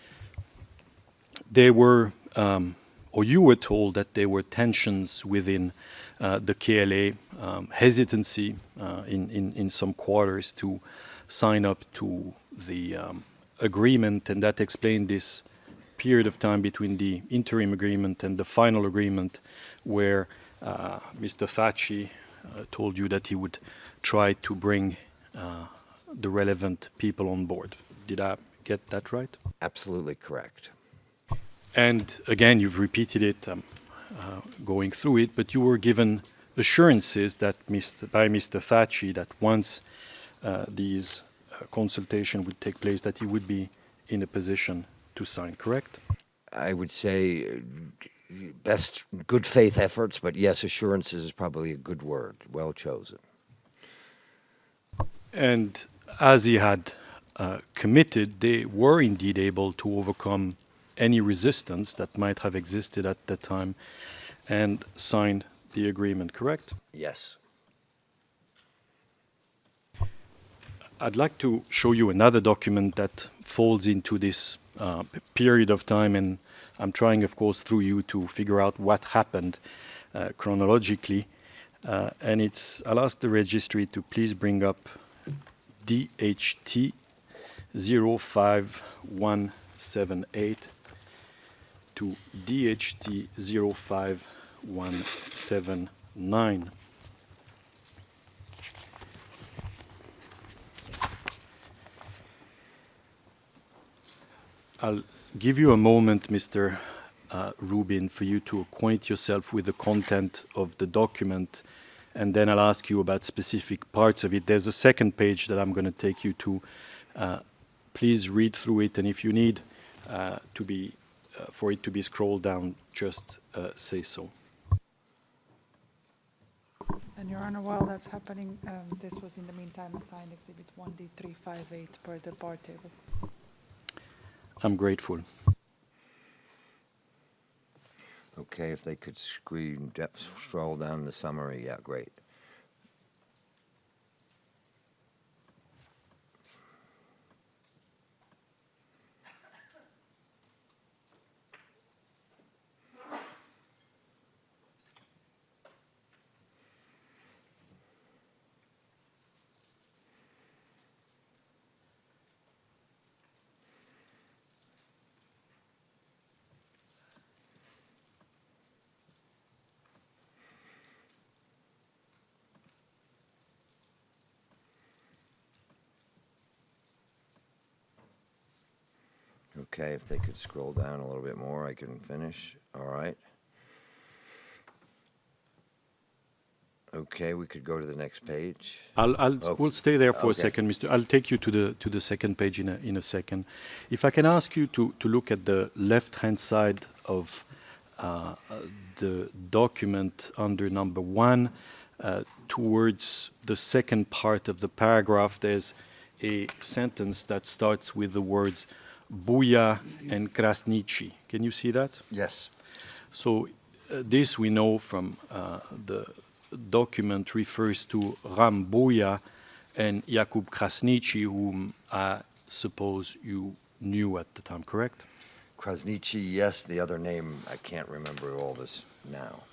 there were, or you were told that there were tensions within the KLA, hesitancy in some quarters to sign up to the agreement, and that explained this period of time between the interim agreement and the final agreement where Mr. Thaçi told you that he would try to bring the relevant people on board. Did I get that right? Absolutely correct. And again, you've repeated it, going through it, but you were given assurances that by Mr. Thaçi that once these consultation would take place, that he would be in a position to sign, correct? I would say best good faith efforts, but yes, assurances is probably a good word, well chosen. And as he had committed, they were indeed able to overcome any resistance that might have existed at that time and sign the agreement, correct? Yes. I'd like to show you another document that falls into this period of time, and I'm trying, of course, through you to figure out what happened chronologically. And I'll ask the registry to please bring up DHT 05178 to DHT 05179. I'll give you a moment, Mr. Rubin, for you to acquaint yourself with the content of the document, and then I'll ask you about specific parts of it. There's a second page that I'm going to take you to. Please read through it, and if you need for it to be scrolled down, just say so. And Your Honor, while that's happening, this was in the meantime assigned Exhibit 1D358 per the bar table. I'm grateful. Okay, if they could scroll down the summary, yeah, great. Okay, if they could scroll down a little bit more, I can finish. All right. Okay, we could go to the next page. We'll stay there for a Okay. second, Mr. I'll take you to the second page in a second. If I can ask you to look at the left-hand side of the document under number 1, towards the second part of the paragraph, there's a sentence that starts with the words Buya and Krasniqi. Can you see that? Yes. So this we know from the document refers to Ram Buya and Jakub Krasniqi, whom I suppose you knew at the time, correct? Krasniqi, yes. The other name, I can't remember all this now.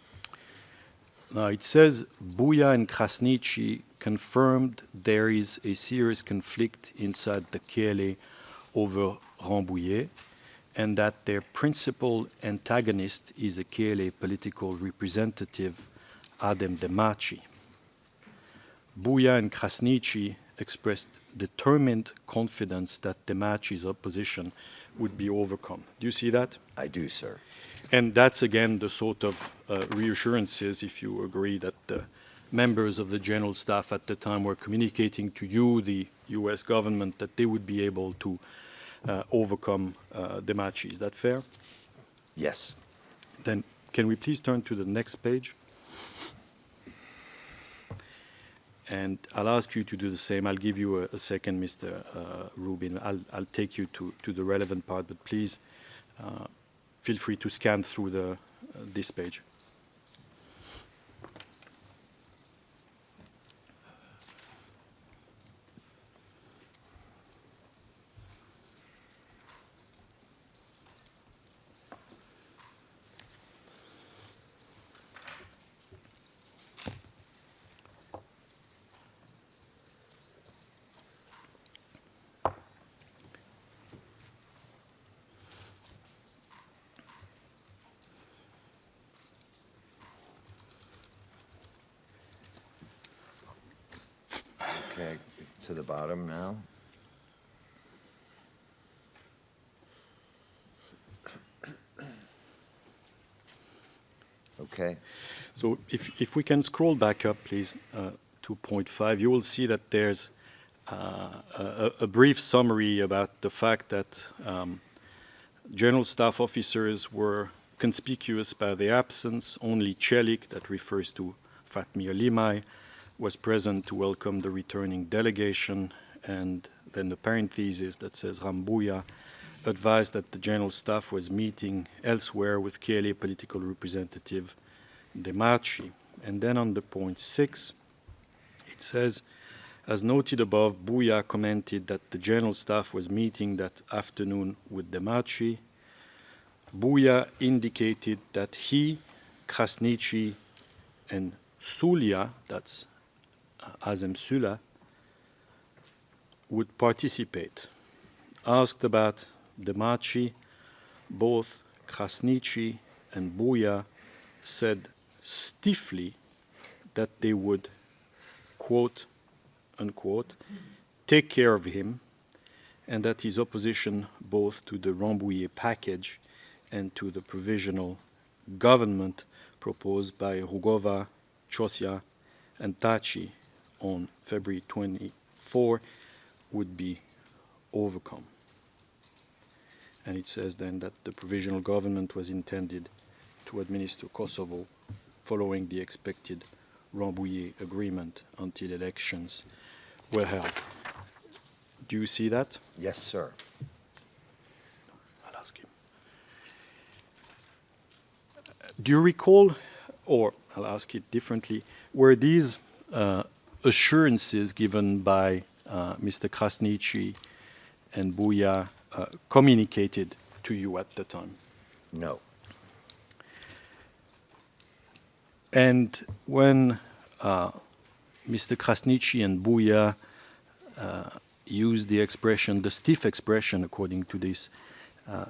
Now it says Buya and Krasniqi confirmed there is a serious conflict inside the KLA over Rambouillet, and that their principal antagonist is a KLA political representative, Adem Demaci. Buya and Krasniqi expressed determined confidence that Demaci's opposition would be overcome. Do you see that? I do, sir. And that's again the sort of reassurances, if you agree, that the members of the general staff at the time were communicating to you, the US government, that they would be able to overcome Demaci. Is that fair? Yes. Then can we please turn to the next page? And I'll ask you to do the same. I'll give you a second, Mr. Rubin. I'll take you to the relevant part, but please feel free to scan through this page. to the bottom now. Okay. So if we can scroll back up, please, to point 5, you will see that there's a brief summary about the fact that general staff officers were conspicuous by their absence. Only Celik, that refers to Fatmir Limay, was present to welcome the returning delegation. And then the parenthesis that says Rambuya advised that the general staff was meeting elsewhere with KLA political representative Demaci. And then on the point 6, it says, as noted above, Buya commented that the general staff was meeting that afternoon with Demaci. Buya indicated that he, Krasniqi, and Sulia, that's Azem Sula, would participate. Asked about Demaci, both Krasniqi and Buya said stiffly that they would, quote, unquote, take care of him, and that his opposition both to the Rambouillet package and to the provisional government proposed by Rugova, Chosia, and Thaçi on February 24 would be overcome. And it says then that the provisional government was intended to administer Kosovo following the expected Rambouillet agreement until elections were held. Do you see that? Yes, sir. I'll ask him. Do you recall, or I'll ask it differently, were these assurances given by Mr. Krasniqi and Buya communicated to you at the time? No. And when Mr. Krasniqi and Buya used the expression, the stiff expression, according to this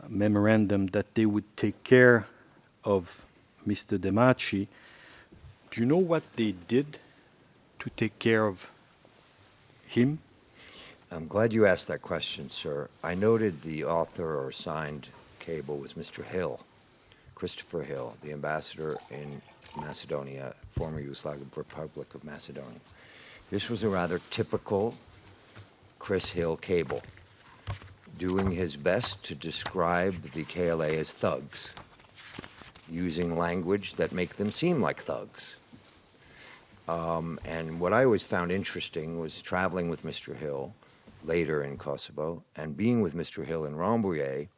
memorandum, that they would take care of Mr. Demaci, do you know what they did to take care of him? I'm glad you asked that question, sir. I noted the author or signed cable was Mr. Hill, Christopher Hill, the ambassador in Macedonia, former Yugoslav Republic of Macedonia. This was a rather typical Chris Hill cable, doing his best to describe the KLA as thugs, using language that make them seem like thugs. And what I always found interesting was traveling with Mr. Hill later in Kosovo and being with Mr. Hill in Rambouillet.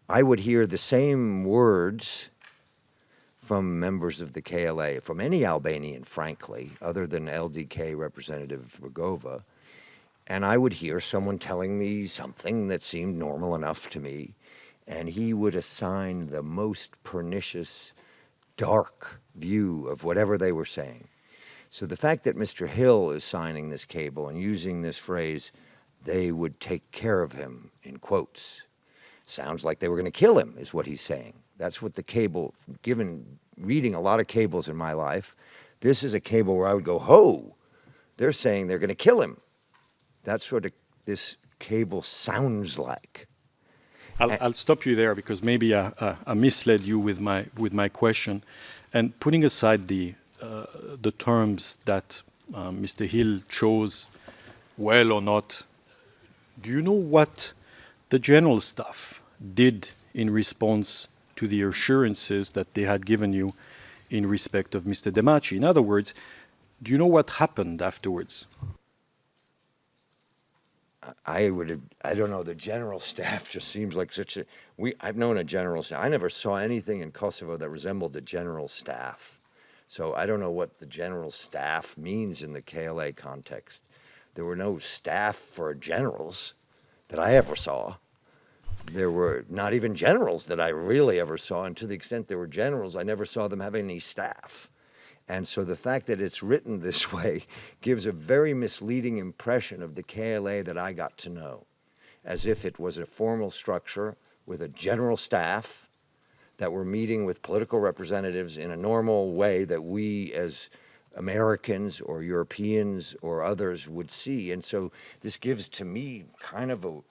I would hear the same words from members of the KLA, from any Albanian, frankly, other than LDK Representative Rugova, and I would hear someone telling me something that seemed normal enough to me, and he would assign the most pernicious, dark view of whatever they were saying. So the fact that Mr. Hill is signing this cable and using this phrase, they would take care of him, in quotes, sounds like they were going to kill him, is what he's saying. That's what the cable, given reading a lot of cables in my life, this is a cable where I would go, ho, they're saying they're going to kill him. That's what this cable sounds like. I'll stop you there because maybe I misled you with my question. And putting aside the terms that Mr. Hill chose, well or not, do you know what the general staff did in response to the assurances that they had given you in respect of Mr. Demaci? In other words, do you know what happened afterwards? I don't know, the general staff just seems like I've known a general staff. I never saw anything in Kosovo that resembled the general staff. So I don't know what the general staff means in the KLA context. There were no staff for generals that I ever saw. There were not even generals that I really ever saw, and to the extent there were generals, I never saw them have any staff. And so the fact that it's written this way gives a very misleading impression of the KLA that I got to know, as if it was a formal structure with a general staff that were meeting with political representatives in a normal way that we as Americans or Europeans or others would see. And so this gives to me kind of a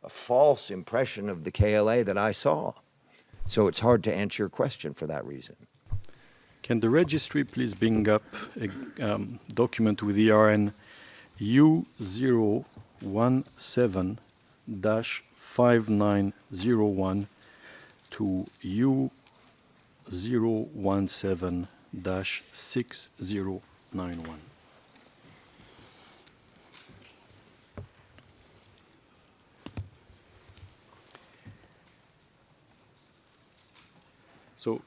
false impression of the KLA that I saw. So it's hard to answer your question for that reason. Can the registry please bring up a document with ERN U017-5901 to U017-6091? So,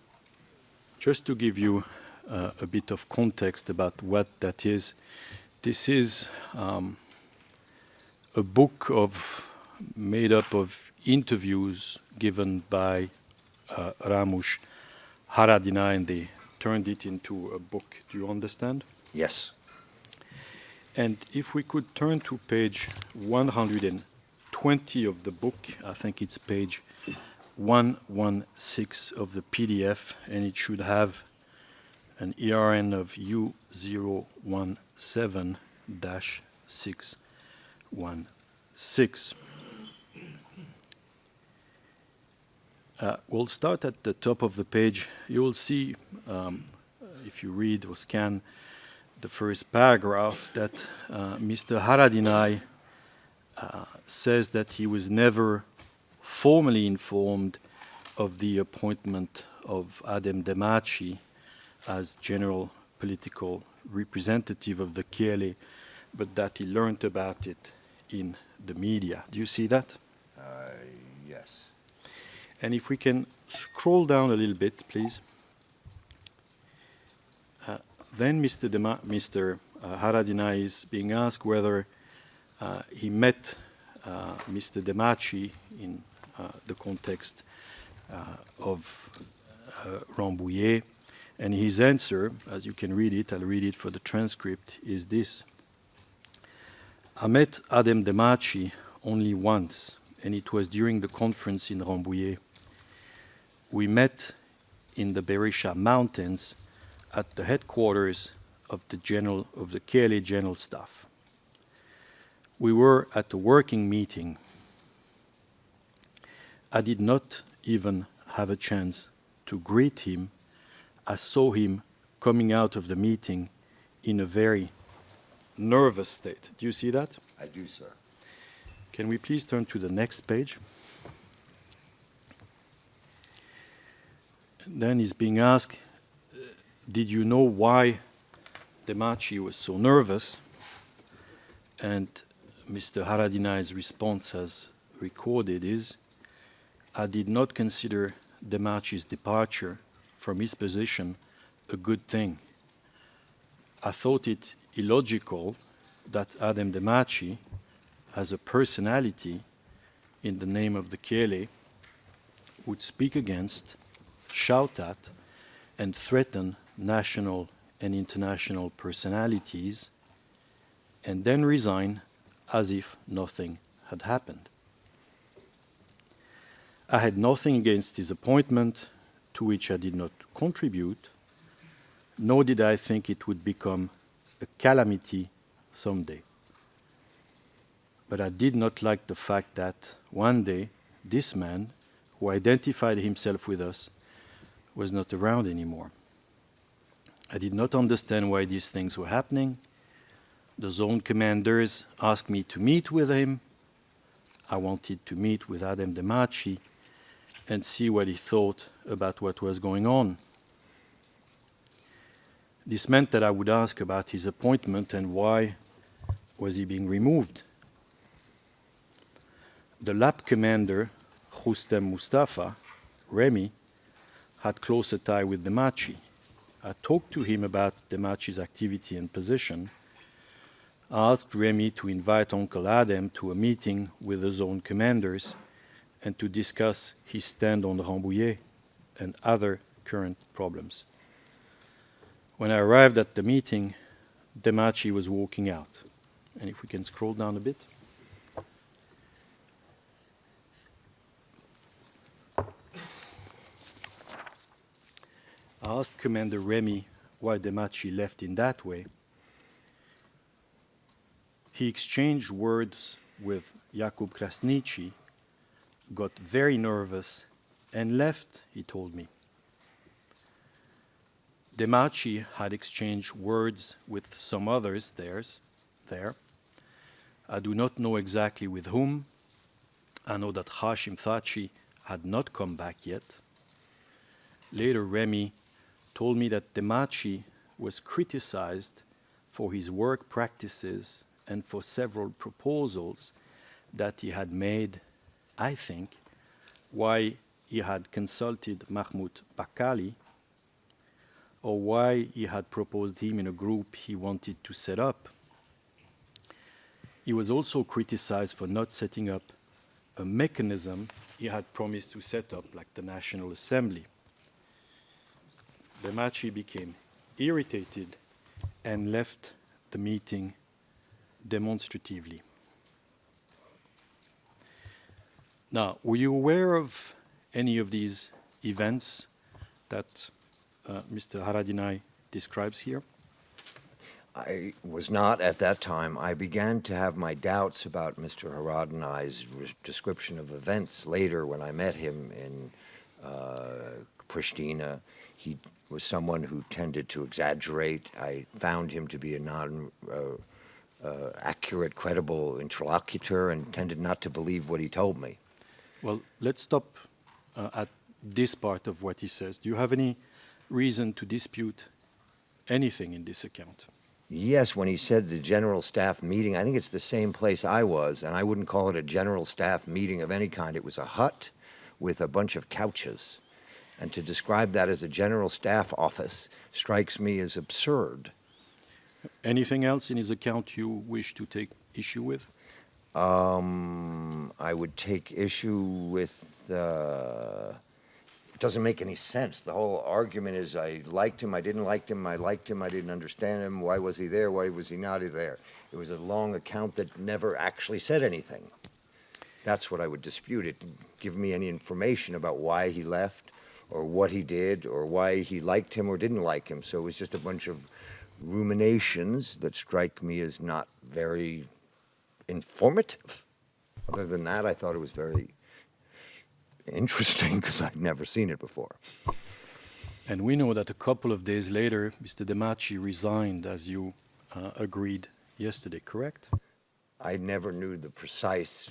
just to give you a bit of context about what that is, this is a book made up of interviews given by Ramush Haradinaj, and they turned it into a book. Do you understand? Yes. And if we could turn to page 120 of the book, I think it's page 116 of the PDF, and it should have an ERN of U017-616. We'll start at the top of the page. You will see, if you read or scan the first paragraph, that Mr. Haradinaj says that he was never formally informed of the appointment of Adem Demaci as general political representative of the KLA, but that he learned about it in the media. Do you see that? Yes. And if we can scroll down a little bit, please. Then Mr. Haradinaj is being asked whether he met Mr. Demaci in the context of Rambouillet, and his answer, as you can read it, I'll read it for the transcript, is this. I met Adem Demaci only once, and it was during the conference in Rambouillet. We met in the Berisha Mountains at the headquarters of the KLA General Staff. We were at a working meeting. I did not even have a chance to greet him. I saw him coming out of the meeting in a very nervous state. Do you see that? I do, sir. Can we please turn to the next page? Then he's being asked, did you know why Demaci was so nervous? And Mr. Haradinaj's response, as recorded, is, I did not consider Demaci's departure from his position a good thing. I thought it illogical that Adem Demaci, as a personality in the name of the KLA, would speak against, shout at, and threaten national and international personalities, and then resign as if nothing had happened. I had nothing against his appointment, to which I did not contribute, nor did I think it would become a calamity someday. But I did not like the fact that one day this man, who identified himself with us, was not around anymore. I did not understand why these things were happening. The zone commanders asked me to meet with him. I wanted to meet with Adem Demaci and see what he thought about what was going on. This meant that I would ask about his appointment and why was he being removed. The lab commander, Rustem Mustafa, Remy, had closer tie with Demaci. I talked to him about Demaci's activity and position. I asked Remy to invite Uncle Adem to a meeting with the zone commanders and to discuss his stand on Rambouillet and other current problems. When I arrived at the meeting, Demaci was walking out. And if we can scroll down a bit. I asked Commander Remy why Demaci left in that way. He exchanged words with Jakub Krasniqi, got very nervous, and left, he told me. Demaci had exchanged words with some others there. I do not know exactly with whom. I know that Hashim Thaçi had not come back yet. Later, Remy told me that Demaci was criticized for his work practices and for several proposals that he had made, I think, why he had consulted Mahmoud Bakali, or why he had proposed him in a group he wanted to set up. He was also criticized for not setting up a mechanism he had promised to set up, like the National Assembly. Demaci became irritated and left the meeting demonstratively. Now, were you aware of any of these events that Mr. Haradinaj describes here? I was not at that time. I began to have my doubts about Mr. Haradinaj's description of events later when I met him in Pristina. He was someone who tended to exaggerate. I found him to be a accurate, credible interlocutor and tended not to believe what he told me. Well, let's stop at this part of what he says. Do you have any reason to dispute anything in this account? Yes, when he said the general staff meeting, I think it's the same place I was, and I wouldn't call it a general staff meeting of any kind. It was a hut with a bunch of couches. And to describe that as a general staff office strikes me as absurd. Anything else in his account you wish to take issue with? I would take issue with, it doesn't make any sense. The whole argument is I liked him, I didn't like him, I liked him, I didn't understand him, why was he there, why was he not there? It was a long account that never actually said anything. That's what I would dispute. It didn't give me any information about why he left or what he did or why he liked him or didn't like him. So it was just a bunch of ruminations that strike me as not very informative. Other than that, I thought it was very interesting because I'd never seen it before. And we know that a couple of days later, Mr. Demaci resigned, as you agreed yesterday, correct? I never knew the precise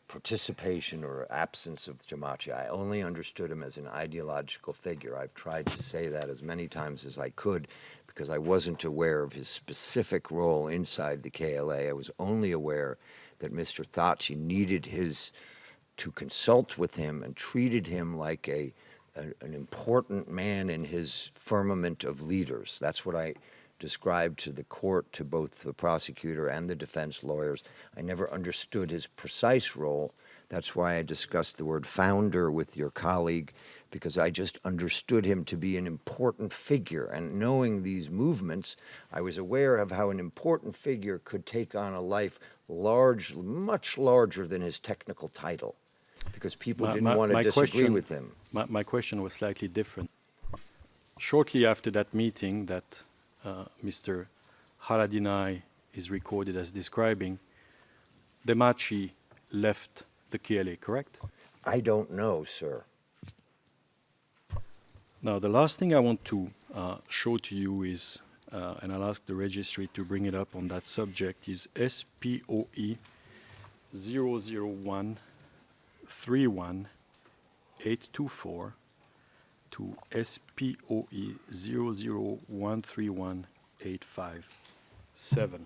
participation or absence of Demaci. I only understood him as an ideological figure. I've tried to say that as many times as I could because I wasn't aware of his specific role inside the KLA. I was only aware that Mr. Thaçi needed to consult with him and treated him like an important man in his firmament of leaders. That's what I described to the court, to both the prosecutor and the defense lawyers. I never understood his precise role. That's why I discussed the word founder with your colleague, because I just understood him to be an important figure. And knowing these movements, I was aware of how an important figure could take on a life much larger than his technical title, because people didn't want to disagree with him. My question was slightly different. Shortly after that meeting that Mr. Haradinaj is recorded as describing, Demaci left the KLA, correct? I don't know, sir. Now, the last thing I want to show to you is, and I'll ask the registry to bring it up on that subject, is SPOE 00131-824 to SPOE 00131-857.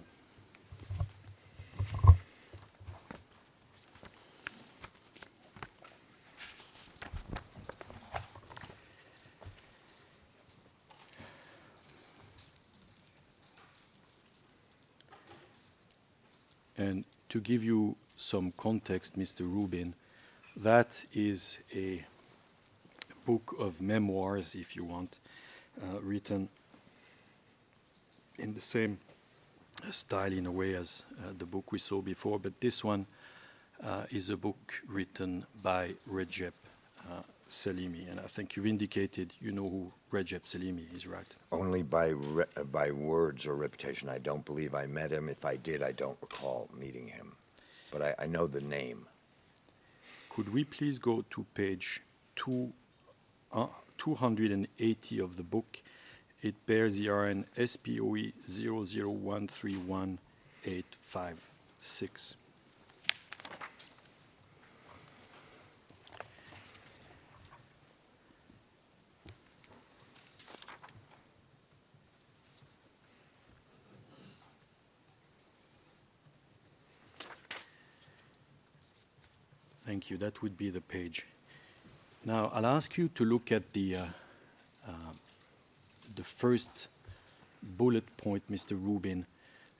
And to give you some context, Mr. Rubin, that is a book of memoirs, if you want, written in the same style in a way as the book we saw before, but this one is a book written by Recep Salimi, and I think you've indicated you know who Recep Salimi is, right? Only by words or reputation. I don't believe I met him. If I did, I don't recall meeting him. But I know the name. Could we please go to page 280 of the book? It bears the RN SPOE 001318556. Thank you. That would be the page. Now, I'll ask you to look at the first bullet point, Mr. Rubin.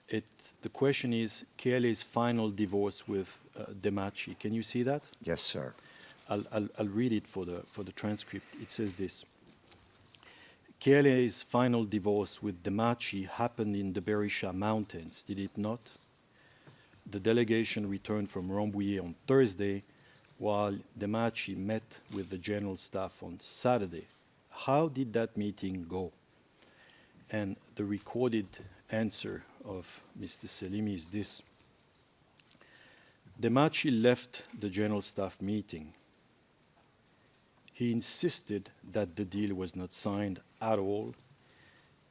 The question is KLA's final divorce with Demaci. Can you see that? Yes, sir. I'll read it for the transcript. It says this. KLA's final divorce with Demaci happened in the Berisha Mountains, did it not? The delegation returned from Rambouillet on Thursday, while Demaci met with the general staff on Saturday. How did that meeting go? And the recorded answer of Mr. Salimi is this. Demaci left the general staff meeting. He insisted that the deal was not signed at all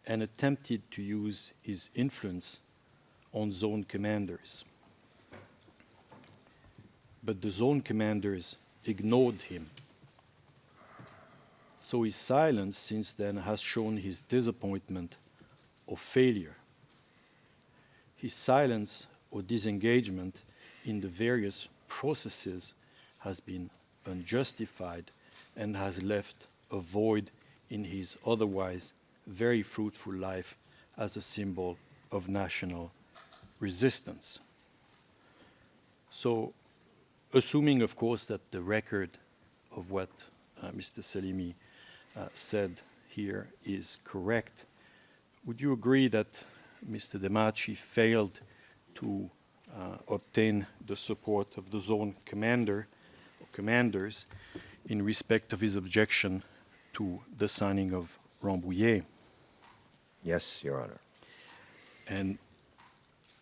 and attempted to use his influence on zone commanders. But the zone commanders ignored him. So his silence since then has shown his disappointment or failure. His silence or disengagement in the various processes has been unjustified and has left a void in his otherwise very fruitful life as a symbol of national resistance. So, assuming, of course, that the record of what Mr. Salimi said here is correct, would you agree that Mr. Demaci failed to obtain the support of the zone commander or commanders in respect of his objection to the signing of Rambouillet? Yes, Your Honor. And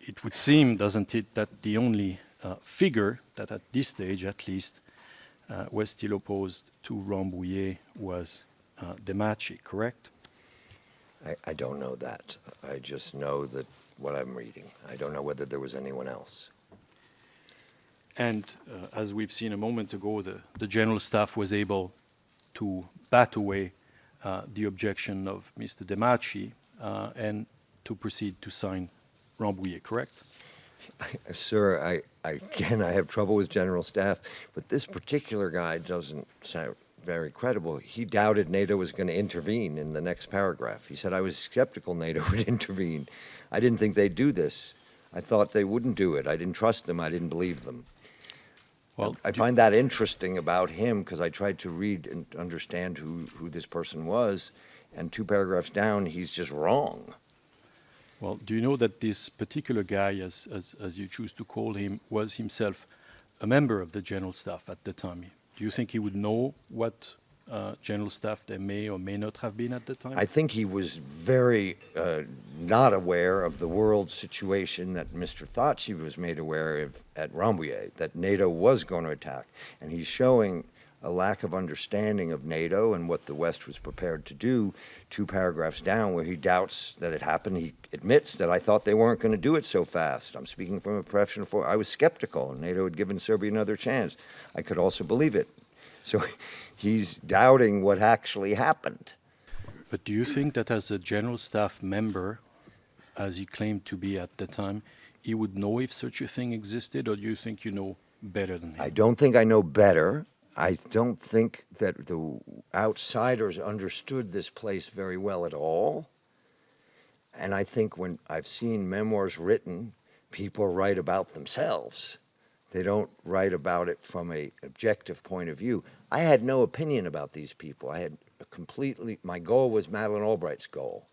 it would seem, doesn't it, that the only figure that at this stage, at least, was still opposed to Rambouillet was Demaci, correct? I don't know that. I just know that what I'm reading. I don't know whether there was anyone else. And as we've seen a moment ago, the general staff was able to bat away the objection of Mr. Demaci and to proceed to sign Rambouillet, correct? Sir, I have trouble with general staff, but this particular guy doesn't sound very credible. He doubted NATO was going to intervene in the next paragraph. He said, I was skeptical NATO would intervene. I didn't think they'd do this. I thought they wouldn't do it. I didn't trust them. I didn't believe them. Well, I find that interesting about him because I tried to read and understand who this person was, and 2 paragraphs down, he's just wrong. Well, do you know that this particular guy, as you choose to call him, was himself a member of the general staff at the time? Do you think he would know what general staff there may or may not have been at the time? I think he was very not aware of the world situation that Mr. Thaçi was made aware of at Rambouillet, that NATO was going to attack. And he's showing a lack of understanding of NATO and what the West was prepared to do 2 paragraphs down where he doubts that it happened. He admits that I thought they weren't going to do it so fast. I'm speaking from a professional. I was skeptical, and NATO had given Serbia another chance. I could also believe it. So he's doubting what actually happened. But do you think that as a general staff member, as he claimed to be at the time, he would know if such a thing existed, or do you think you know better than him? I don't think I know better. I don't think that the outsiders understood this place very well at all. And I think when I've seen memoirs written, people write about themselves. They don't write about it from an objective point of view. I had no opinion about these people. I had my goal was Madeleine Albright's goal.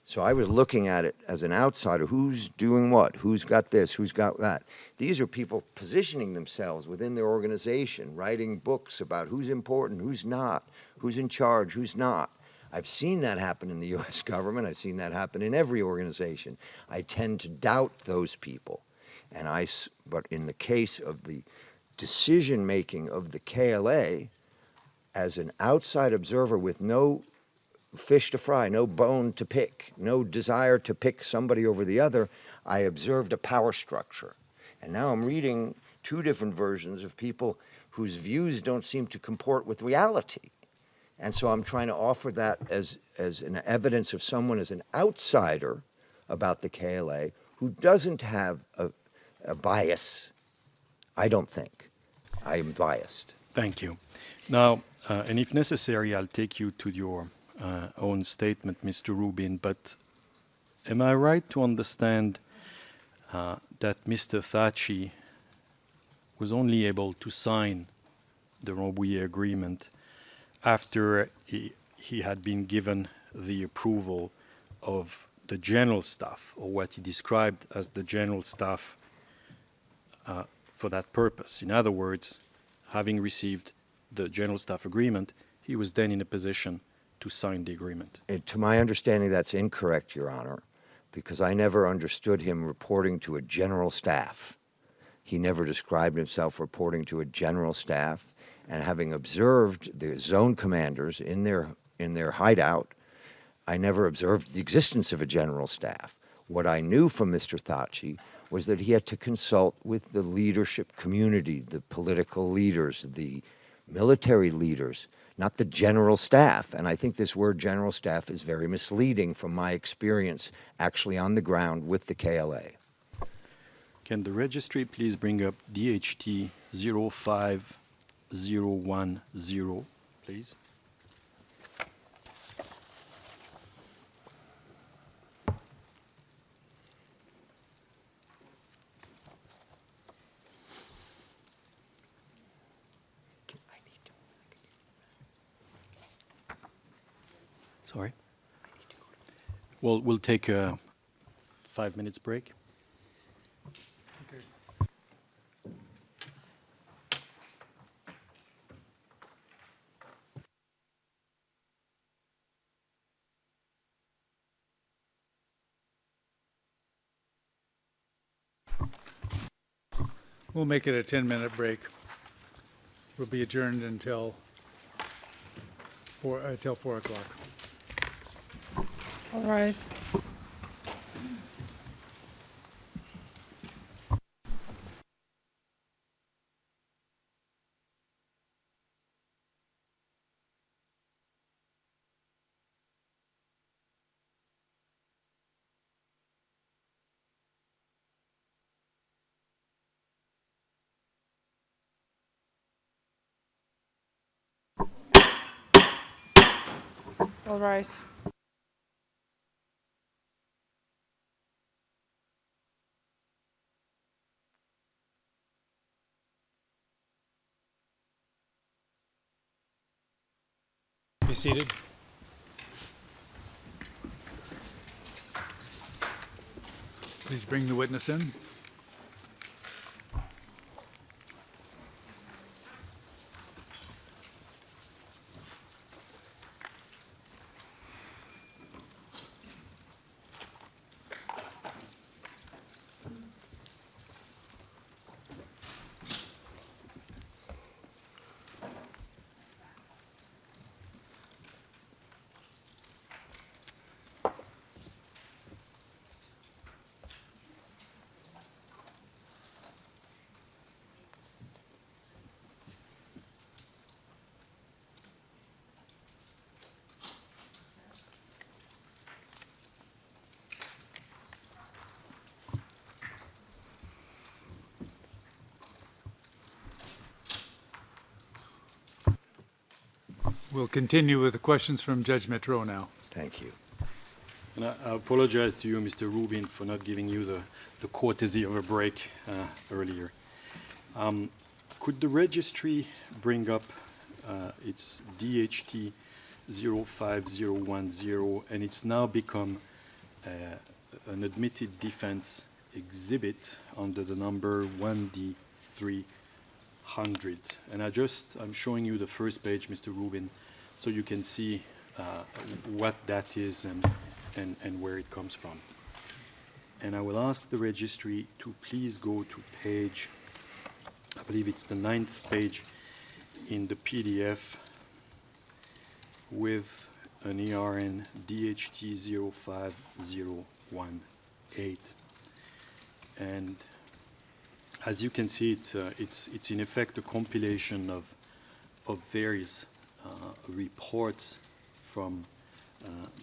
So I was looking at it as an outsider. Who's doing what? Who's got this? Who's got that? These are people positioning themselves within their organization, writing books about who's important, who's not, who's in charge, who's not. I've seen that happen in the U.S. government. I've seen that happen in every organization. I tend to doubt those people. But in the case of the decision-making of the KLA, as an outside observer with no fish to fry, no bone to pick, no desire to pick somebody over the other, I observed a power structure. And now I'm reading two different versions of people whose views don't seem to comport with reality. And so I'm trying to offer that as an evidence of someone as an outsider about the KLA who doesn't have a bias. I don't think. I am biased. Thank you. Now, and if necessary, I'll take you to your own statement, Mr. Rubin, but am I right to understand that Mr. Thaçi was only able to sign the Rambouillet agreement after he had been given the approval of the general staff, or what he described as the general staff for that purpose? In other words, having received the general staff agreement, he was then in a position to sign the agreement. To my understanding, that's incorrect, Your Honor, because I never understood him reporting to a general staff. He never described himself reporting to a general staff. And having observed the zone commanders in their hideout, I never observed the existence of a general staff. What I knew from Mr. Thaçi was that he had to consult with the leadership community, the political leaders, the military leaders, not the general staff. And I think this word general staff is very misleading from my experience actually on the ground with the KLA. Can the registry please bring up DHT 05010, please? Sorry. Well, we'll take a 5 minutes break. We'll make it a 10-minute break. We'll be adjourned until 4 o'clock. All rise. All rise. Be seated. Please bring the witness in. We'll continue with the questions from Judge Metro now. Thank you. And I apologize to you, Mr. Rubin, for not giving you the courtesy of a break earlier. Could the registry bring up its DHT 05010, and it's now become an admitted defense exhibit under the number 1D300. And I'm showing you the first page, Mr. Rubin, so you can see what that is and where it comes from. And I will ask the registry to please go to page, I believe it's the 9th page in the PDF with an ERN DHT 05018. And as you can see, it's in effect a compilation of various reports from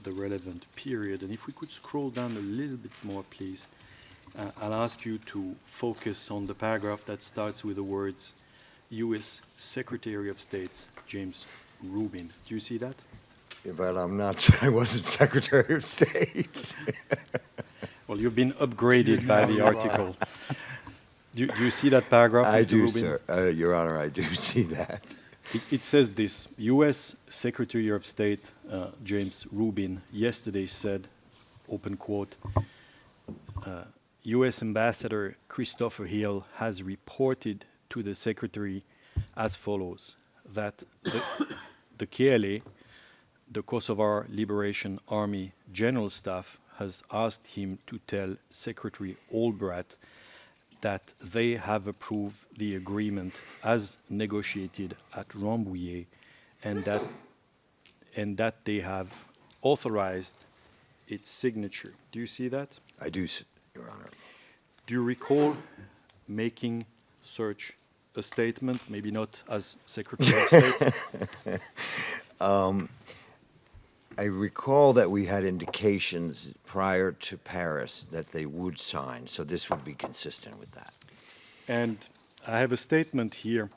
the relevant period. And if we could scroll down a little bit more, please, I'll ask you to focus on the paragraph that starts with the words U.S. Secretary of State James Rubin. Do you see that? Yeah, but I wasn't Secretary of State. Well, you've been upgraded by the article. Do you see that paragraph, I Mr. do, Rubin? sir. Your Honor, I do see that. It says this: U.S. Secretary of State James Rubin yesterday said, open quote, U.S. Ambassador Christopher Hill has reported to the Secretary as follows, that the KLA, the Kosovar Liberation Army General Staff, has asked him to tell Secretary Albright that they have approved the agreement as negotiated at Rambouillet and that they have authorized its signature. Do you see that? I do, Your Honor. Do you recall making such a statement, maybe not as Secretary of State? I recall that we had indications prior to Paris that they would sign, so this would be consistent with that. And I have a statement here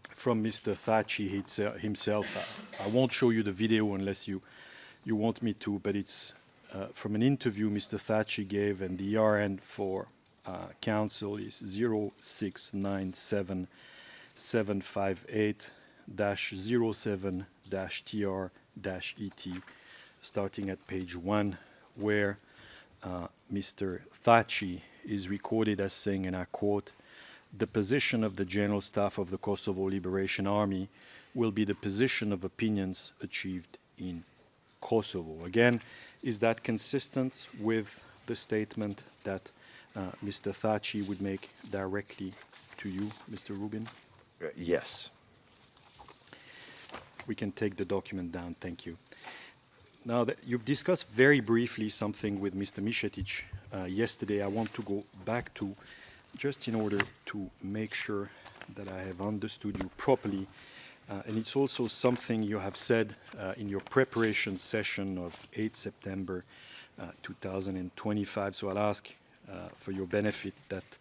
from Mr. Thaçi himself. I won't show you the video unless you want me to, but it's from an interview Mr. Thaçi gave, and the ERN for counsel is 0697758-07-TR-ET, starting at page 1, where Mr. Thaçi is recorded as saying, and I quote, "The position of the General Staff of the Kosovo Liberation Army will be the position of opinions achieved in Kosovo." Again, is that consistent with the statement that Mr. Thaçi would make directly to you, Mr. Rubin? Yes. We can take the document down, thank you. Now that you've discussed very briefly something with Mr. Mišetić yesterday, I want to go back to, just in order to make sure that I have understood you properly, and it's also something you have said in your preparation session of 8 September 2025, so I'll ask for your benefit that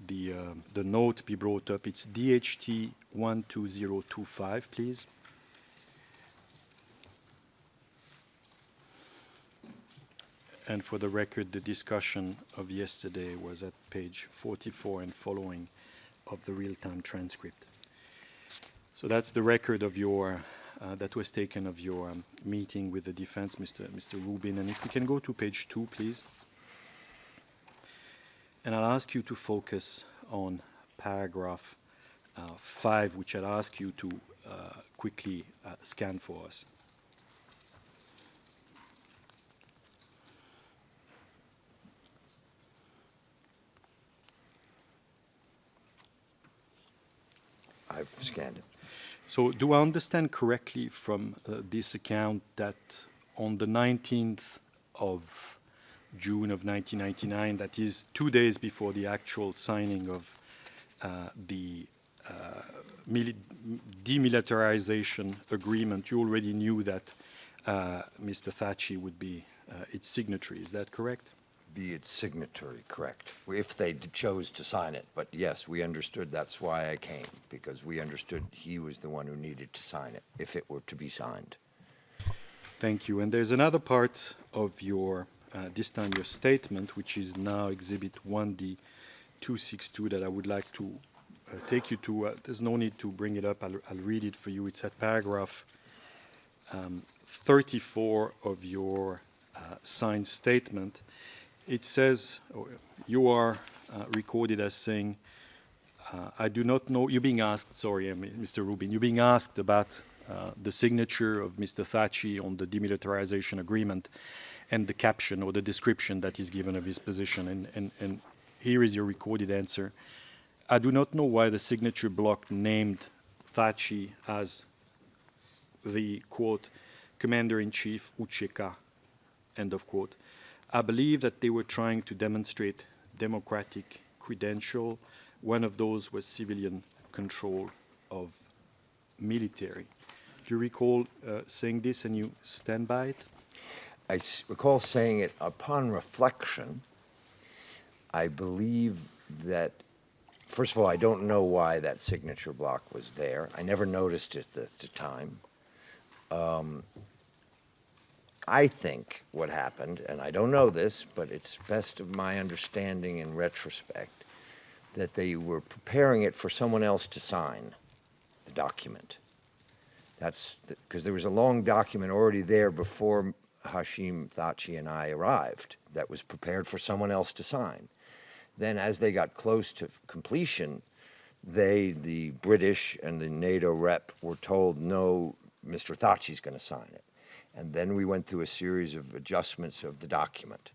the note be brought up. It's DHT 12025, please. And for the record, the discussion of yesterday was at page 44 and following of the real-time transcript. So that's the record of your, that was taken of your meeting with the defense, Mr. Rubin. And if we can go to page 2, please. And I'll ask you to focus on paragraph 5, which I'll ask you to quickly scan for us. I've scanned it. So do I understand correctly from this account that on the 19th of June of 1999, that is 2 days before the actual signing of the demilitarization agreement, you already knew that Mr. Thaçi would be its signatory, is that correct? Be its signatory, correct, if they chose to sign it. But yes, we understood, that's why I came, because we understood he was the one who needed to sign it, if it were to be signed. Thank you. And there's another part of your, this time your statement, which is now Exhibit 1D262, that I would like to take you to. There's no need to bring it up. I'll read it for you. It's at paragraph 34 of your signed statement, it says, you are recorded as saying, I do not know, you're being asked, sorry, Mr. Rubin, you're being asked about the signature of Mr. Thaçi on the demilitarization agreement and the caption or the description that is given of his position. And here is your recorded answer. I do not know why the signature block named Thaçi as the, quote, Commander-in-Chief UÇK, end of quote. I believe that they were trying to demonstrate democratic credential. One of those was civilian control of military. Do you recall saying this and you stand by it? I recall saying it upon reflection. I believe that, first of all, I don't know why that signature block was there. I never noticed it at the time. I think what happened, and I don't know this, but it's best of my understanding in retrospect, that they were preparing it for someone else to sign the document. That's because there was a long document already there before Hashim Thaçi and I arrived that was prepared for someone else to sign. Then as they got close to completion, they, the British and the NATO rep, were told, no, Mr. Thaçi's going to sign it. And then we went through a series of adjustments of the document.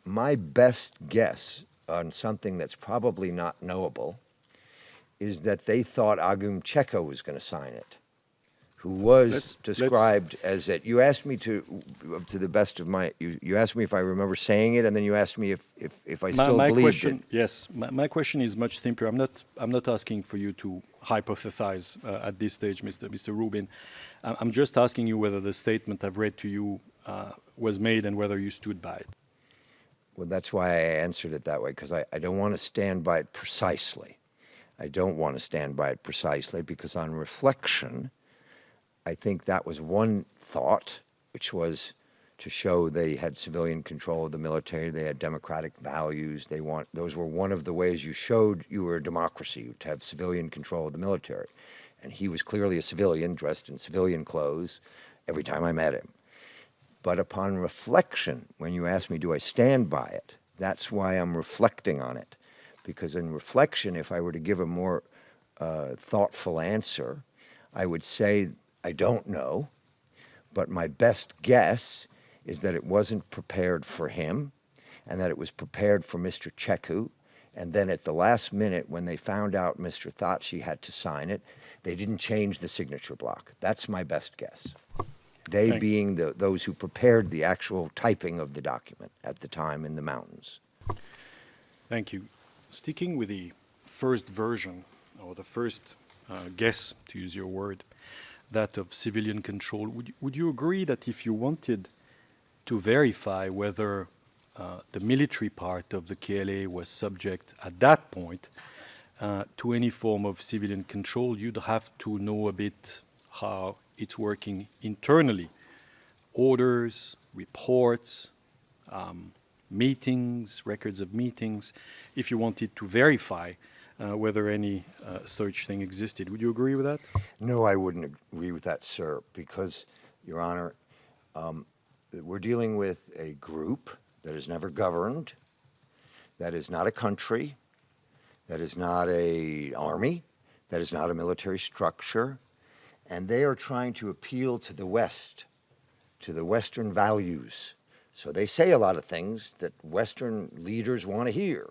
My best guess on something that's probably not knowable is that they thought Agum Čeko was going to sign it, who was described as it. You asked me to the best of my, you asked me if I remember saying it, and then you asked me if I still believed it. Yes, my question is much simpler. I'm not asking for you to hypothesize at this stage, Mr. Rubin. I'm just asking you whether the statement I've read to you was made and whether you stood by it. Well, that's why I answered it that way, because I don't want to stand by it precisely. I don't want to stand by it precisely because on reflection, I think that was one thought, which was to show they had civilian control of the military, they had democratic values, those were one of the ways you showed you were a democracy, to have civilian control of the military. And he was clearly a civilian, dressed in civilian clothes, every time I met him. But upon reflection, when you ask me, do I stand by it, that's why I'm reflecting on it. Because in reflection, if I were to give a more thoughtful answer, I would say, I don't know, but my best guess is that it wasn't prepared for him and that it was prepared for Mr. Čeko. And then at the last minute, when they found out Mr. Thaçi had to sign it, they didn't change the signature block. That's my best guess. They being those who prepared the actual typing of the document at the time in the mountains. Thank you. Sticking with the first version, or the first guess, to use your word, that of civilian control, would you agree that if you wanted to verify whether the military part of the KLA was subject at that point to any form of civilian control, you'd have to know a bit how it's working internally? Orders, reports, meetings, records of meetings, if you wanted to verify whether any such thing existed. Would you agree with that? No, I wouldn't agree with that, sir, because, Your Honor, we're dealing with a group that is never governed, that is not a country, that is not an army, that is not a military structure, and they are trying to appeal to the West, to the Western values. So they say a lot of things that Western leaders want to hear.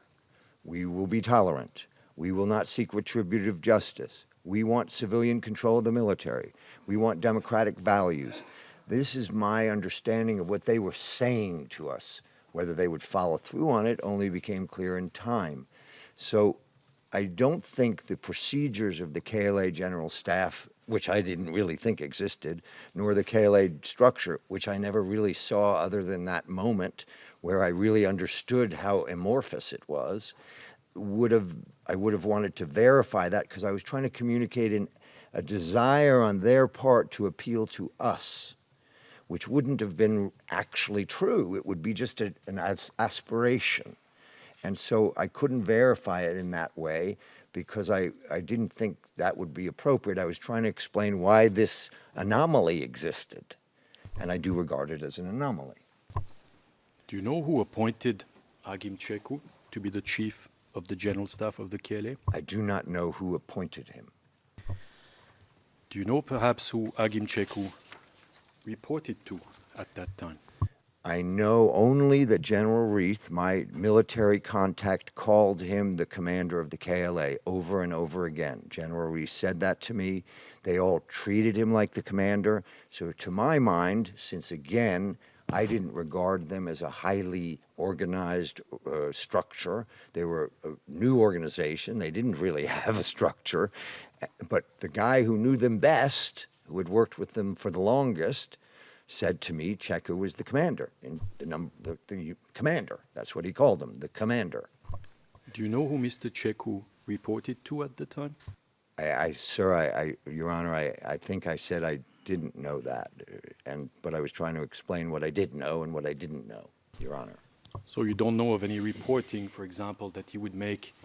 We will be tolerant. We will not seek retributive justice. We want civilian control of the military. We want democratic values. This is my understanding of what they were saying to us. Whether they would follow through on it only became clear in time. So I don't think the procedures of the KLA General Staff, which I didn't really think existed, nor the KLA structure, which I never really saw other than that moment where I really understood how amorphous it was, I would have wanted to verify that because I was trying to communicate a desire on their part to appeal to us, which wouldn't have been actually true. It would be just an aspiration. And so I couldn't verify it in that way because I didn't think that would be appropriate. I was trying to explain why this anomaly existed. And I do regard it as an anomaly. Do you know who appointed Agim Cecu to be the chief of the general staff of the KLA? I do not know who appointed him. Do you know perhaps who Agim Cecu reported to at that time? I know only that General Reith, my military contact, called him the commander of the KLA over and over again. General Reith said that to me. They all treated him like the commander. So to my mind, since again, I didn't regard them as a highly organized structure. They were a new organization. They didn't really have a structure. But the guy who knew them best, who had worked with them for the longest, said to me, Cecu was the commander, the commander. That's what he called him, the commander. Do you know who Mr. Cecu reported to at the time? Sir, Your Honor, I think I said I didn't know that, but I was trying to explain what I did know and what I didn't know, Your Honor. So you don't know of any reporting, for example, that he would make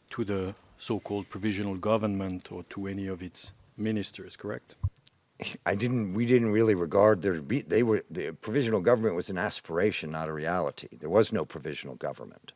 to the so-called provisional government or to any of its ministers, correct? We didn't really regard the provisional government was an aspiration, not a reality. There was no provisional government.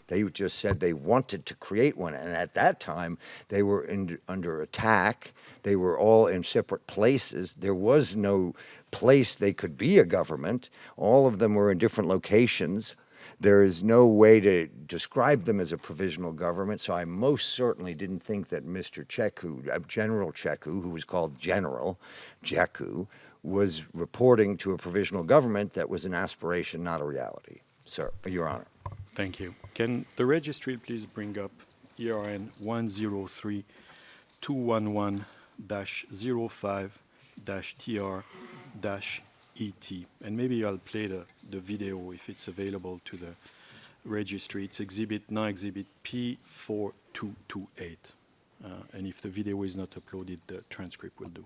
They just said they wanted to create one, and at that time they were under attack. They were all in separate places. There was no place they could be a government. All of them were in different locations. There is no way to describe them as a provisional government, so I most certainly didn't think that Mr. Cecu, General Cecu, who was called General Cecu, was reporting to a provisional government that was an aspiration, not a reality. Sir, Your Honor. Thank you. Can the registry please bring up ERN 103-211-05-TR-ET? And maybe I'll play the video if it's available to the registry. It's exhibit P4228. And if the video is not uploaded, the transcript will do.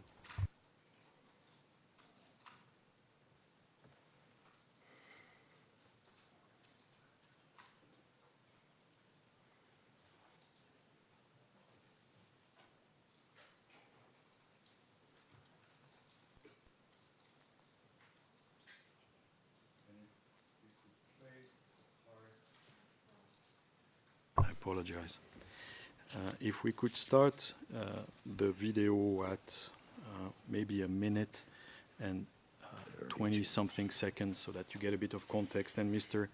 I apologize. If we could start the video at maybe a minute and 20-something seconds so that you get a bit of context. And Mr.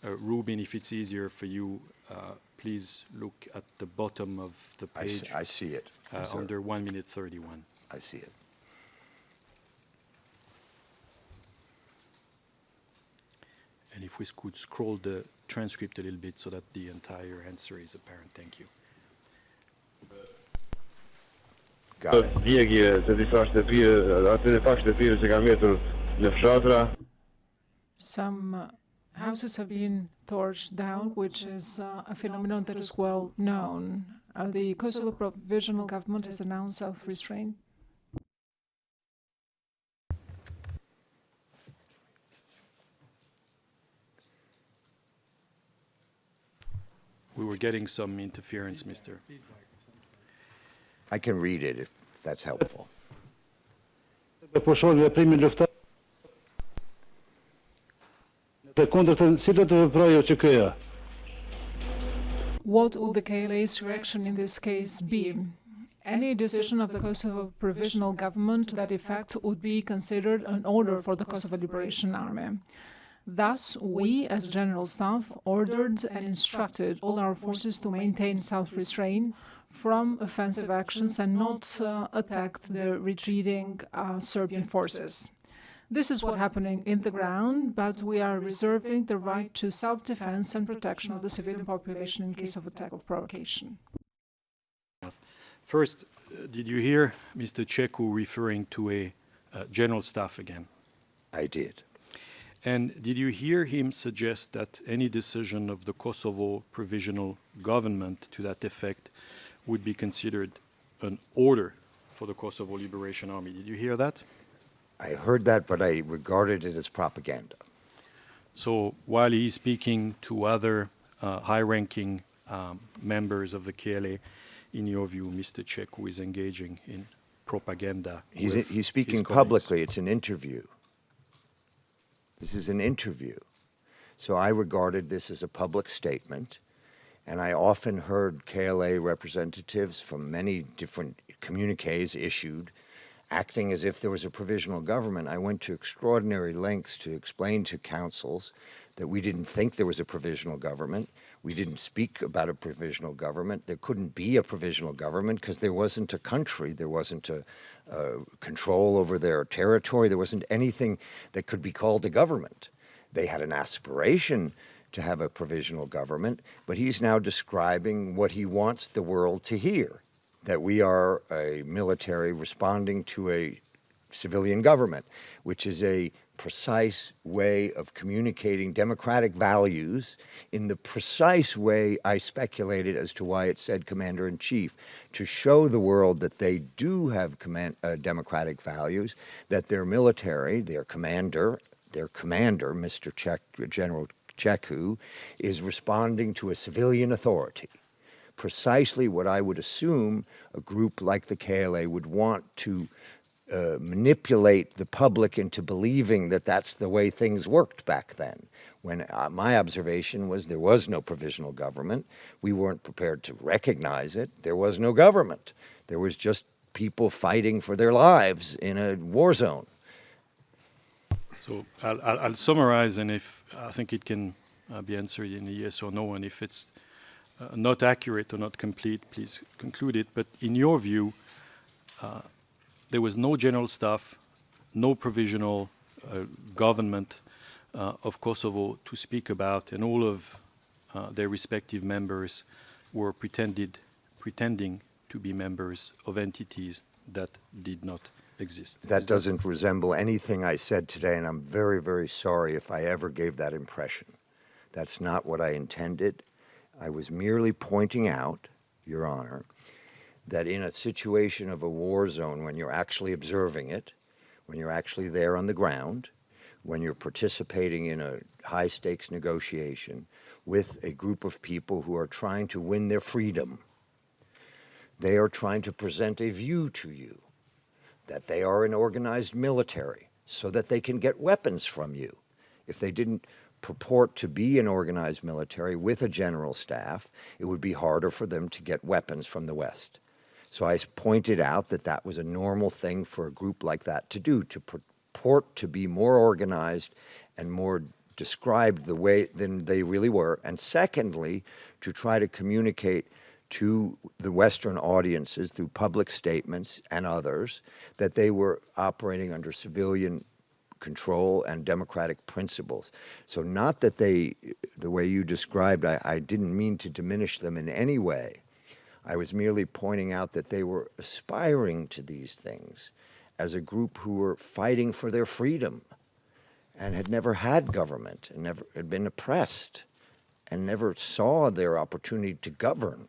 Rubin, if it's easier for you, please look at the bottom of the page. I see it. Under 1 minute 31. I see it. And if we could scroll the transcript a little bit so that the entire answer is apparent. Thank you. Some houses have been torched down, which is a phenomenon that is well known. The Kosovo Provisional Government has announced self-restraint. We were getting some interference, Mr. I can read it if that's helpful. What would the KLA's reaction in this case be? Any decision of the Kosovo Provisional Government to that effect would be considered an order for the Kosovo Liberation Army. Thus, we, as General Staff, ordered and instructed all our forces to maintain self-restraint from offensive actions and not attack the retreating Serbian forces. This is what's happening in the ground, but we are reserving the right to self-defense and protection of the civilian population in case of attack or provocation. First, did you hear Mr. Cecu referring to a General Staff again? I did. And did you hear him suggest that any decision of the Kosovo Provisional Government to that effect would be considered an order for the Kosovo Liberation Army? Did you hear that? I heard that, but I regarded it as propaganda. So while he's speaking to other high-ranking members of the KLA, in your view, Mr. Cecu is engaging in propaganda. He's speaking publicly. It's an interview. This is an interview. So I regarded this as a public statement, and I often heard KLA representatives from many different communiques issued acting as if there was a provisional government. I went to extraordinary lengths to explain to councils that we didn't think there was a provisional government. We didn't speak about a provisional government. There couldn't be a provisional government because there wasn't a country. There wasn't a control over their territory. There wasn't anything that could be called a government. They had an aspiration to have a provisional government, but he's now describing what he wants the world to hear, that we are a military responding to a civilian government, which is a precise way of communicating democratic values in the precise way I speculated as to why it said Commander-in-Chief, to show the world that they do have democratic values, that their military, their commander, Mr. General Cheku, is responding to a civilian authority. Precisely what I would assume a group like the KLA would want to manipulate the public into believing that that's the way things worked back then. When my observation was there was no provisional government. We weren't prepared to recognize it. There was no government. There was just people fighting for their lives in a war zone. So I'll summarize, and if I think it can be answered in a yes or no, and if it's not accurate or not complete, please conclude it. But in your view, there was no general staff, no provisional government of Kosovo to speak about, and all of their respective members were pretending to be members of entities that did not exist. That doesn't resemble anything I said today, and I'm very, very sorry if I ever gave that impression. That's not what I intended. I was merely pointing out, Your Honor, that in a situation of a war zone, when you're actually observing it, when you're actually there on the ground, when you're participating in a high-stakes negotiation with a group of people who are trying to win their freedom, they are trying to present a view to you that they are an organized military so that they can get weapons from you. If they didn't purport to be an organized military with a general staff, it would be harder for them to get weapons from the West. So I pointed out that that was a normal thing for a group like that to do, to purport to be more organized and more described the way than they really were. And secondly, to try to communicate to the Western audiences through public statements and others that they were operating under civilian control and democratic principles. So not that they, the way you described, I didn't mean to diminish them in any way. I was merely pointing out that they were aspiring to these things as a group who were fighting for their freedom and had never had government and never had been oppressed and never saw their opportunity to govern.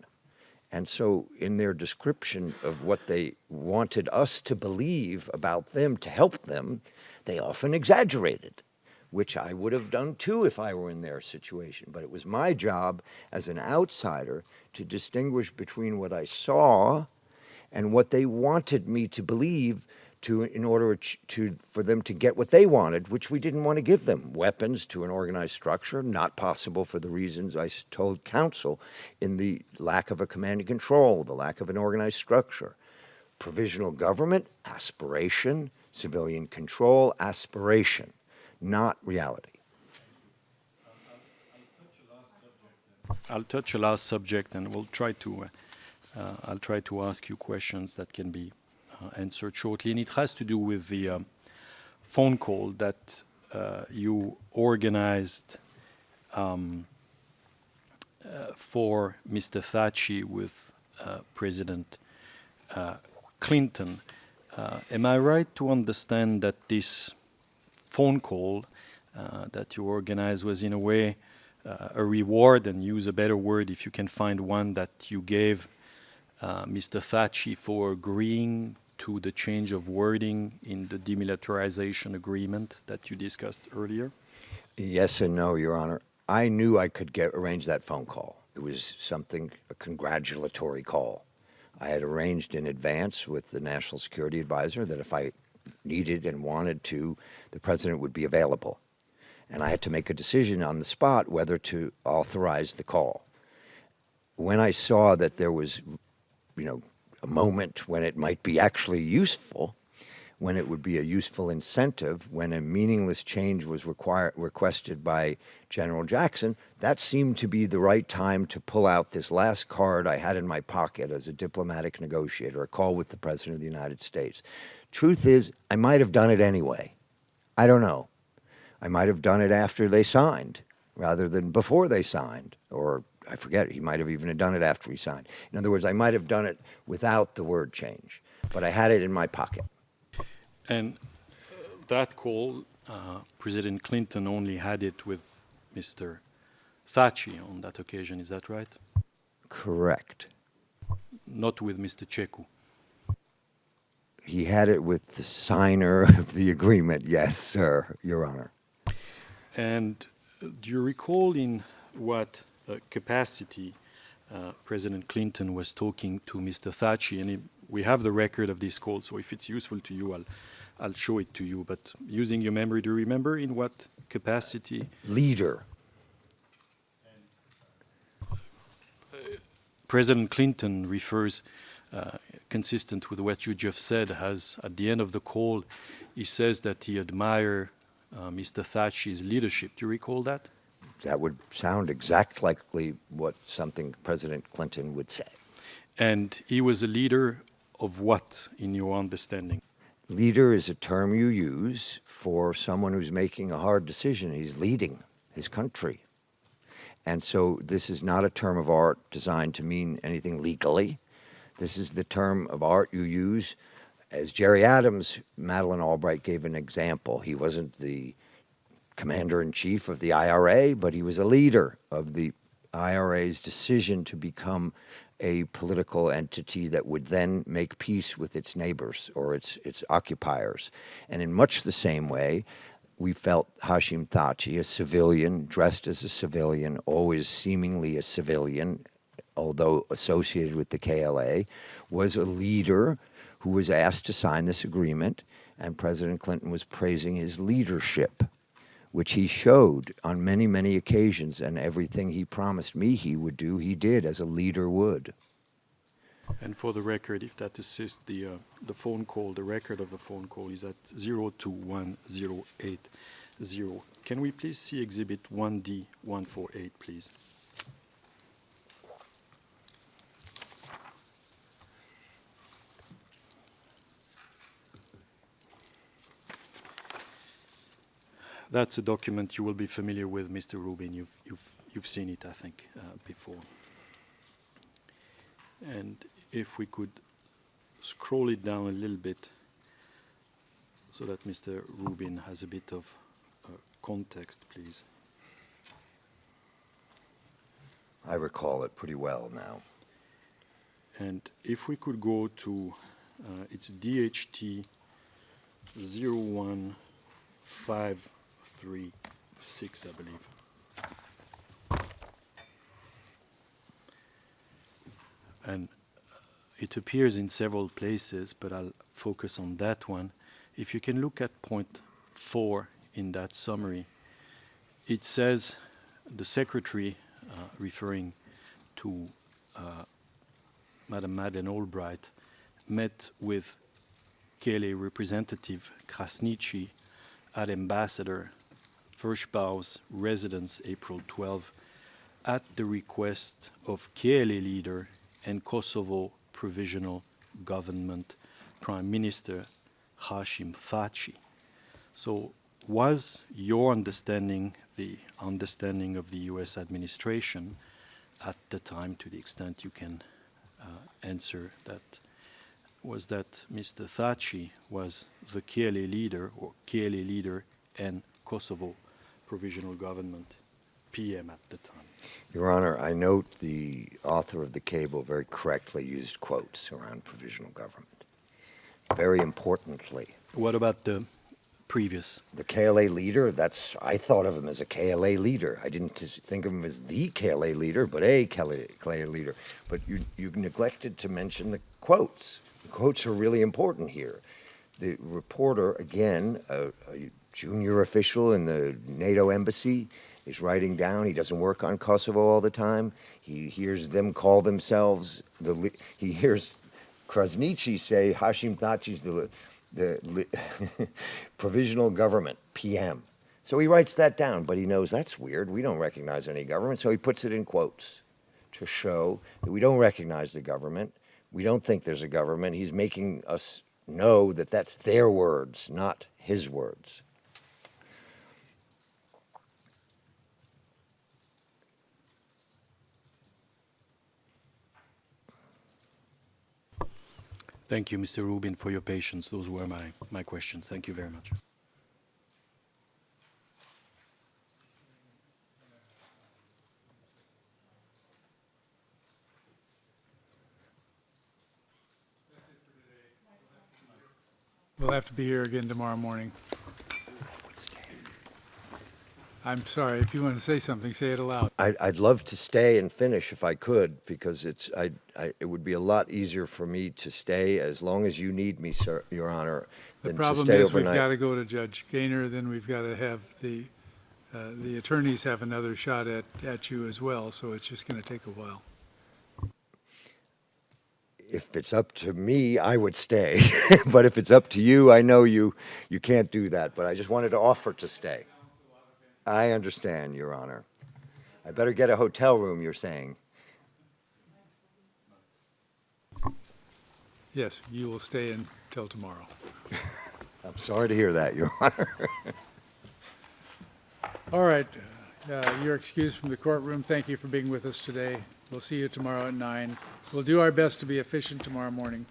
And so in their description of what they wanted us to believe about them to help them, they often exaggerated, which I would have done too if I were in their situation. But it was my job as an outsider to distinguish between what I saw and what they wanted me to believe in order for them to get what they wanted, which we didn't want to give them. Weapons to an organized structure, not possible for the reasons I told counsel in the lack of a command and control, the lack of an organized structure. Provisional government, aspiration, civilian control, aspiration, not reality. I'll touch a last subject, and we'll try to. I'll try to ask you questions that can be answered shortly, and it has to do with the phone call that you organized for Mr. Thaçi with President Clinton. Am I right to understand that this phone call that you organized was in a way a reward, and use a better word if you can find one, that you gave Mr. Thaçi for agreeing to the change of wording in the demilitarization agreement that you discussed earlier? Yes and no, Your Honor. I knew I could arrange that phone call. It was a congratulatory call. I had arranged in advance with the National Security Advisor that if I needed and wanted to, the President would be available. and I had to make a decision on the spot whether to authorize the call. When I saw that there was, a moment when it might be actually useful, when it would be a useful incentive, when a meaningless change was requested by General Jackson, that seemed to be the right time to pull out this last card I had in my pocket as a diplomatic negotiator, a call with the President of the United States. Truth is, I might have done it anyway. I don't know. I might have done it after they signed rather than before they signed, or I forget, he might have even done it after he signed. In other words, I might have done it without the word change, but I had it in my pocket. And that call, President Clinton only had it with Mr. Thaçi on that occasion, is that right? Correct. Not with Mr. Cecu. He had it with the signer of the agreement, yes, sir, Your Honor. And do you recall in what capacity President Clinton was talking to Mr. Thaçi? And we have the record of this call, so if it's useful to you, I'll show it to you. But using your memory, do you remember in what capacity? Leader. President Clinton refers, consistent with what you just said, as at the end of the call, he says that he admires Mr. Thaçi's leadership. Do you recall that? That would sound exactly what something President Clinton would say. And he was a leader of what, in your understanding? Leader is a term you use for someone who's making a hard decision. He's leading his country. And so this is not a term of art designed to mean anything legally. This is the term of art you use. As Jerry Adams, Madeleine Albright gave an example. He wasn't the commander-in-chief of the IRA, but he was a leader of the IRA's decision to become a political entity that would then make peace with its neighbors or its occupiers. And in much the same way, we felt Hashim Thaçi, a civilian, dressed as a civilian, always seemingly a civilian, although associated with the KLA, was a leader who was asked to sign this agreement, and President Clinton was praising his leadership, which he showed on many, many occasions, and everything he promised me he would do, he did, as a leader would. And for the record, if that assists the phone call, the record of the phone call is at 021080. Can we please see Exhibit 1D148, please? That's a document you will be familiar with, Mr. Rubin. You've seen it, I think, before. And if we could scroll it down a little bit so that Mr. Rubin has a bit of context, please. I recall it pretty well now. And if we could go to, it's DHT 01536, I believe. And it appears in several places, but I'll focus on that one. If you can look at point 4 in that summary, it says the secretary, referring to Madam Madeleine Albright, met with KLA representative Krasniqi at Ambassador Vershbau's residence April 12 at the request of KLA leader and Kosovo Provisional Government Prime Minister Hashim Thaçi. So was your understanding the understanding of the US administration at the time, to the extent you can answer that, was that Mr. Thaçi was the KLA leader or KLA leader and Kosovo Provisional Government PM at the time? Your Honor, I note the author of the cable very correctly used quotes around provisional government. Very importantly. What about the previous? The KLA leader, I thought of him as a KLA leader. I didn't think of him as the KLA leader, but a KLA leader. But you neglected to mention the quotes. The quotes are really important here. The reporter, again, junior official in the NATO embassy is writing down. He doesn't work on Kosovo all the time. He hears them call themselves he hears Krasniqi say Hashim Thaçi's the provisional government, PM. So he writes that down, but he knows that's weird. We don't recognize any government, so he puts it in quotes to show that we don't recognize the government. We don't think there's a government. He's making us know that that's their words, not his words. Thank you, Mr. Rubin, for your patience. Those were my questions. Thank you very much. We'll have to be here again tomorrow morning. I'm sorry, if you want to say something, say it aloud. I'd love to stay and finish if I could, because it would be a lot easier for me to stay as long as you need me, sir, Your Honor, The than to problem stay is we've overnight. got to go to Judge Gaynor, then we've got to have the attorneys have another shot at you as well, so it's just going to take a while. If it's up to me, I would stay. But if it's up to you, I know you can't do that. But I just wanted to offer to stay. I understand, Your Honor. I better get a hotel room, you're saying. Yes, you will stay until tomorrow. I'm sorry to hear that, Your Honor. All right, you're excused from the courtroom. Thank you for being with us today. We'll see you tomorrow at 9. We'll do our best to be efficient tomorrow morning.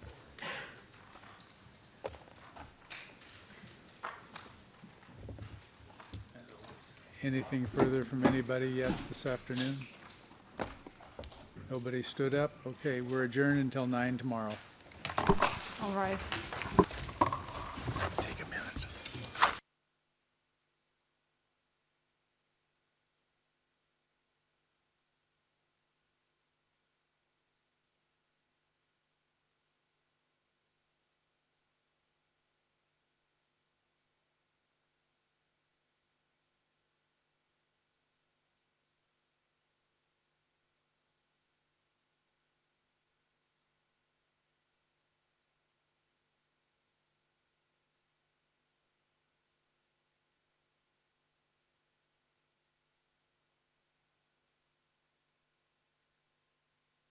Anything further from anybody yet this afternoon? Nobody stood up? Okay, we're adjourned until 9 tomorrow. All rise.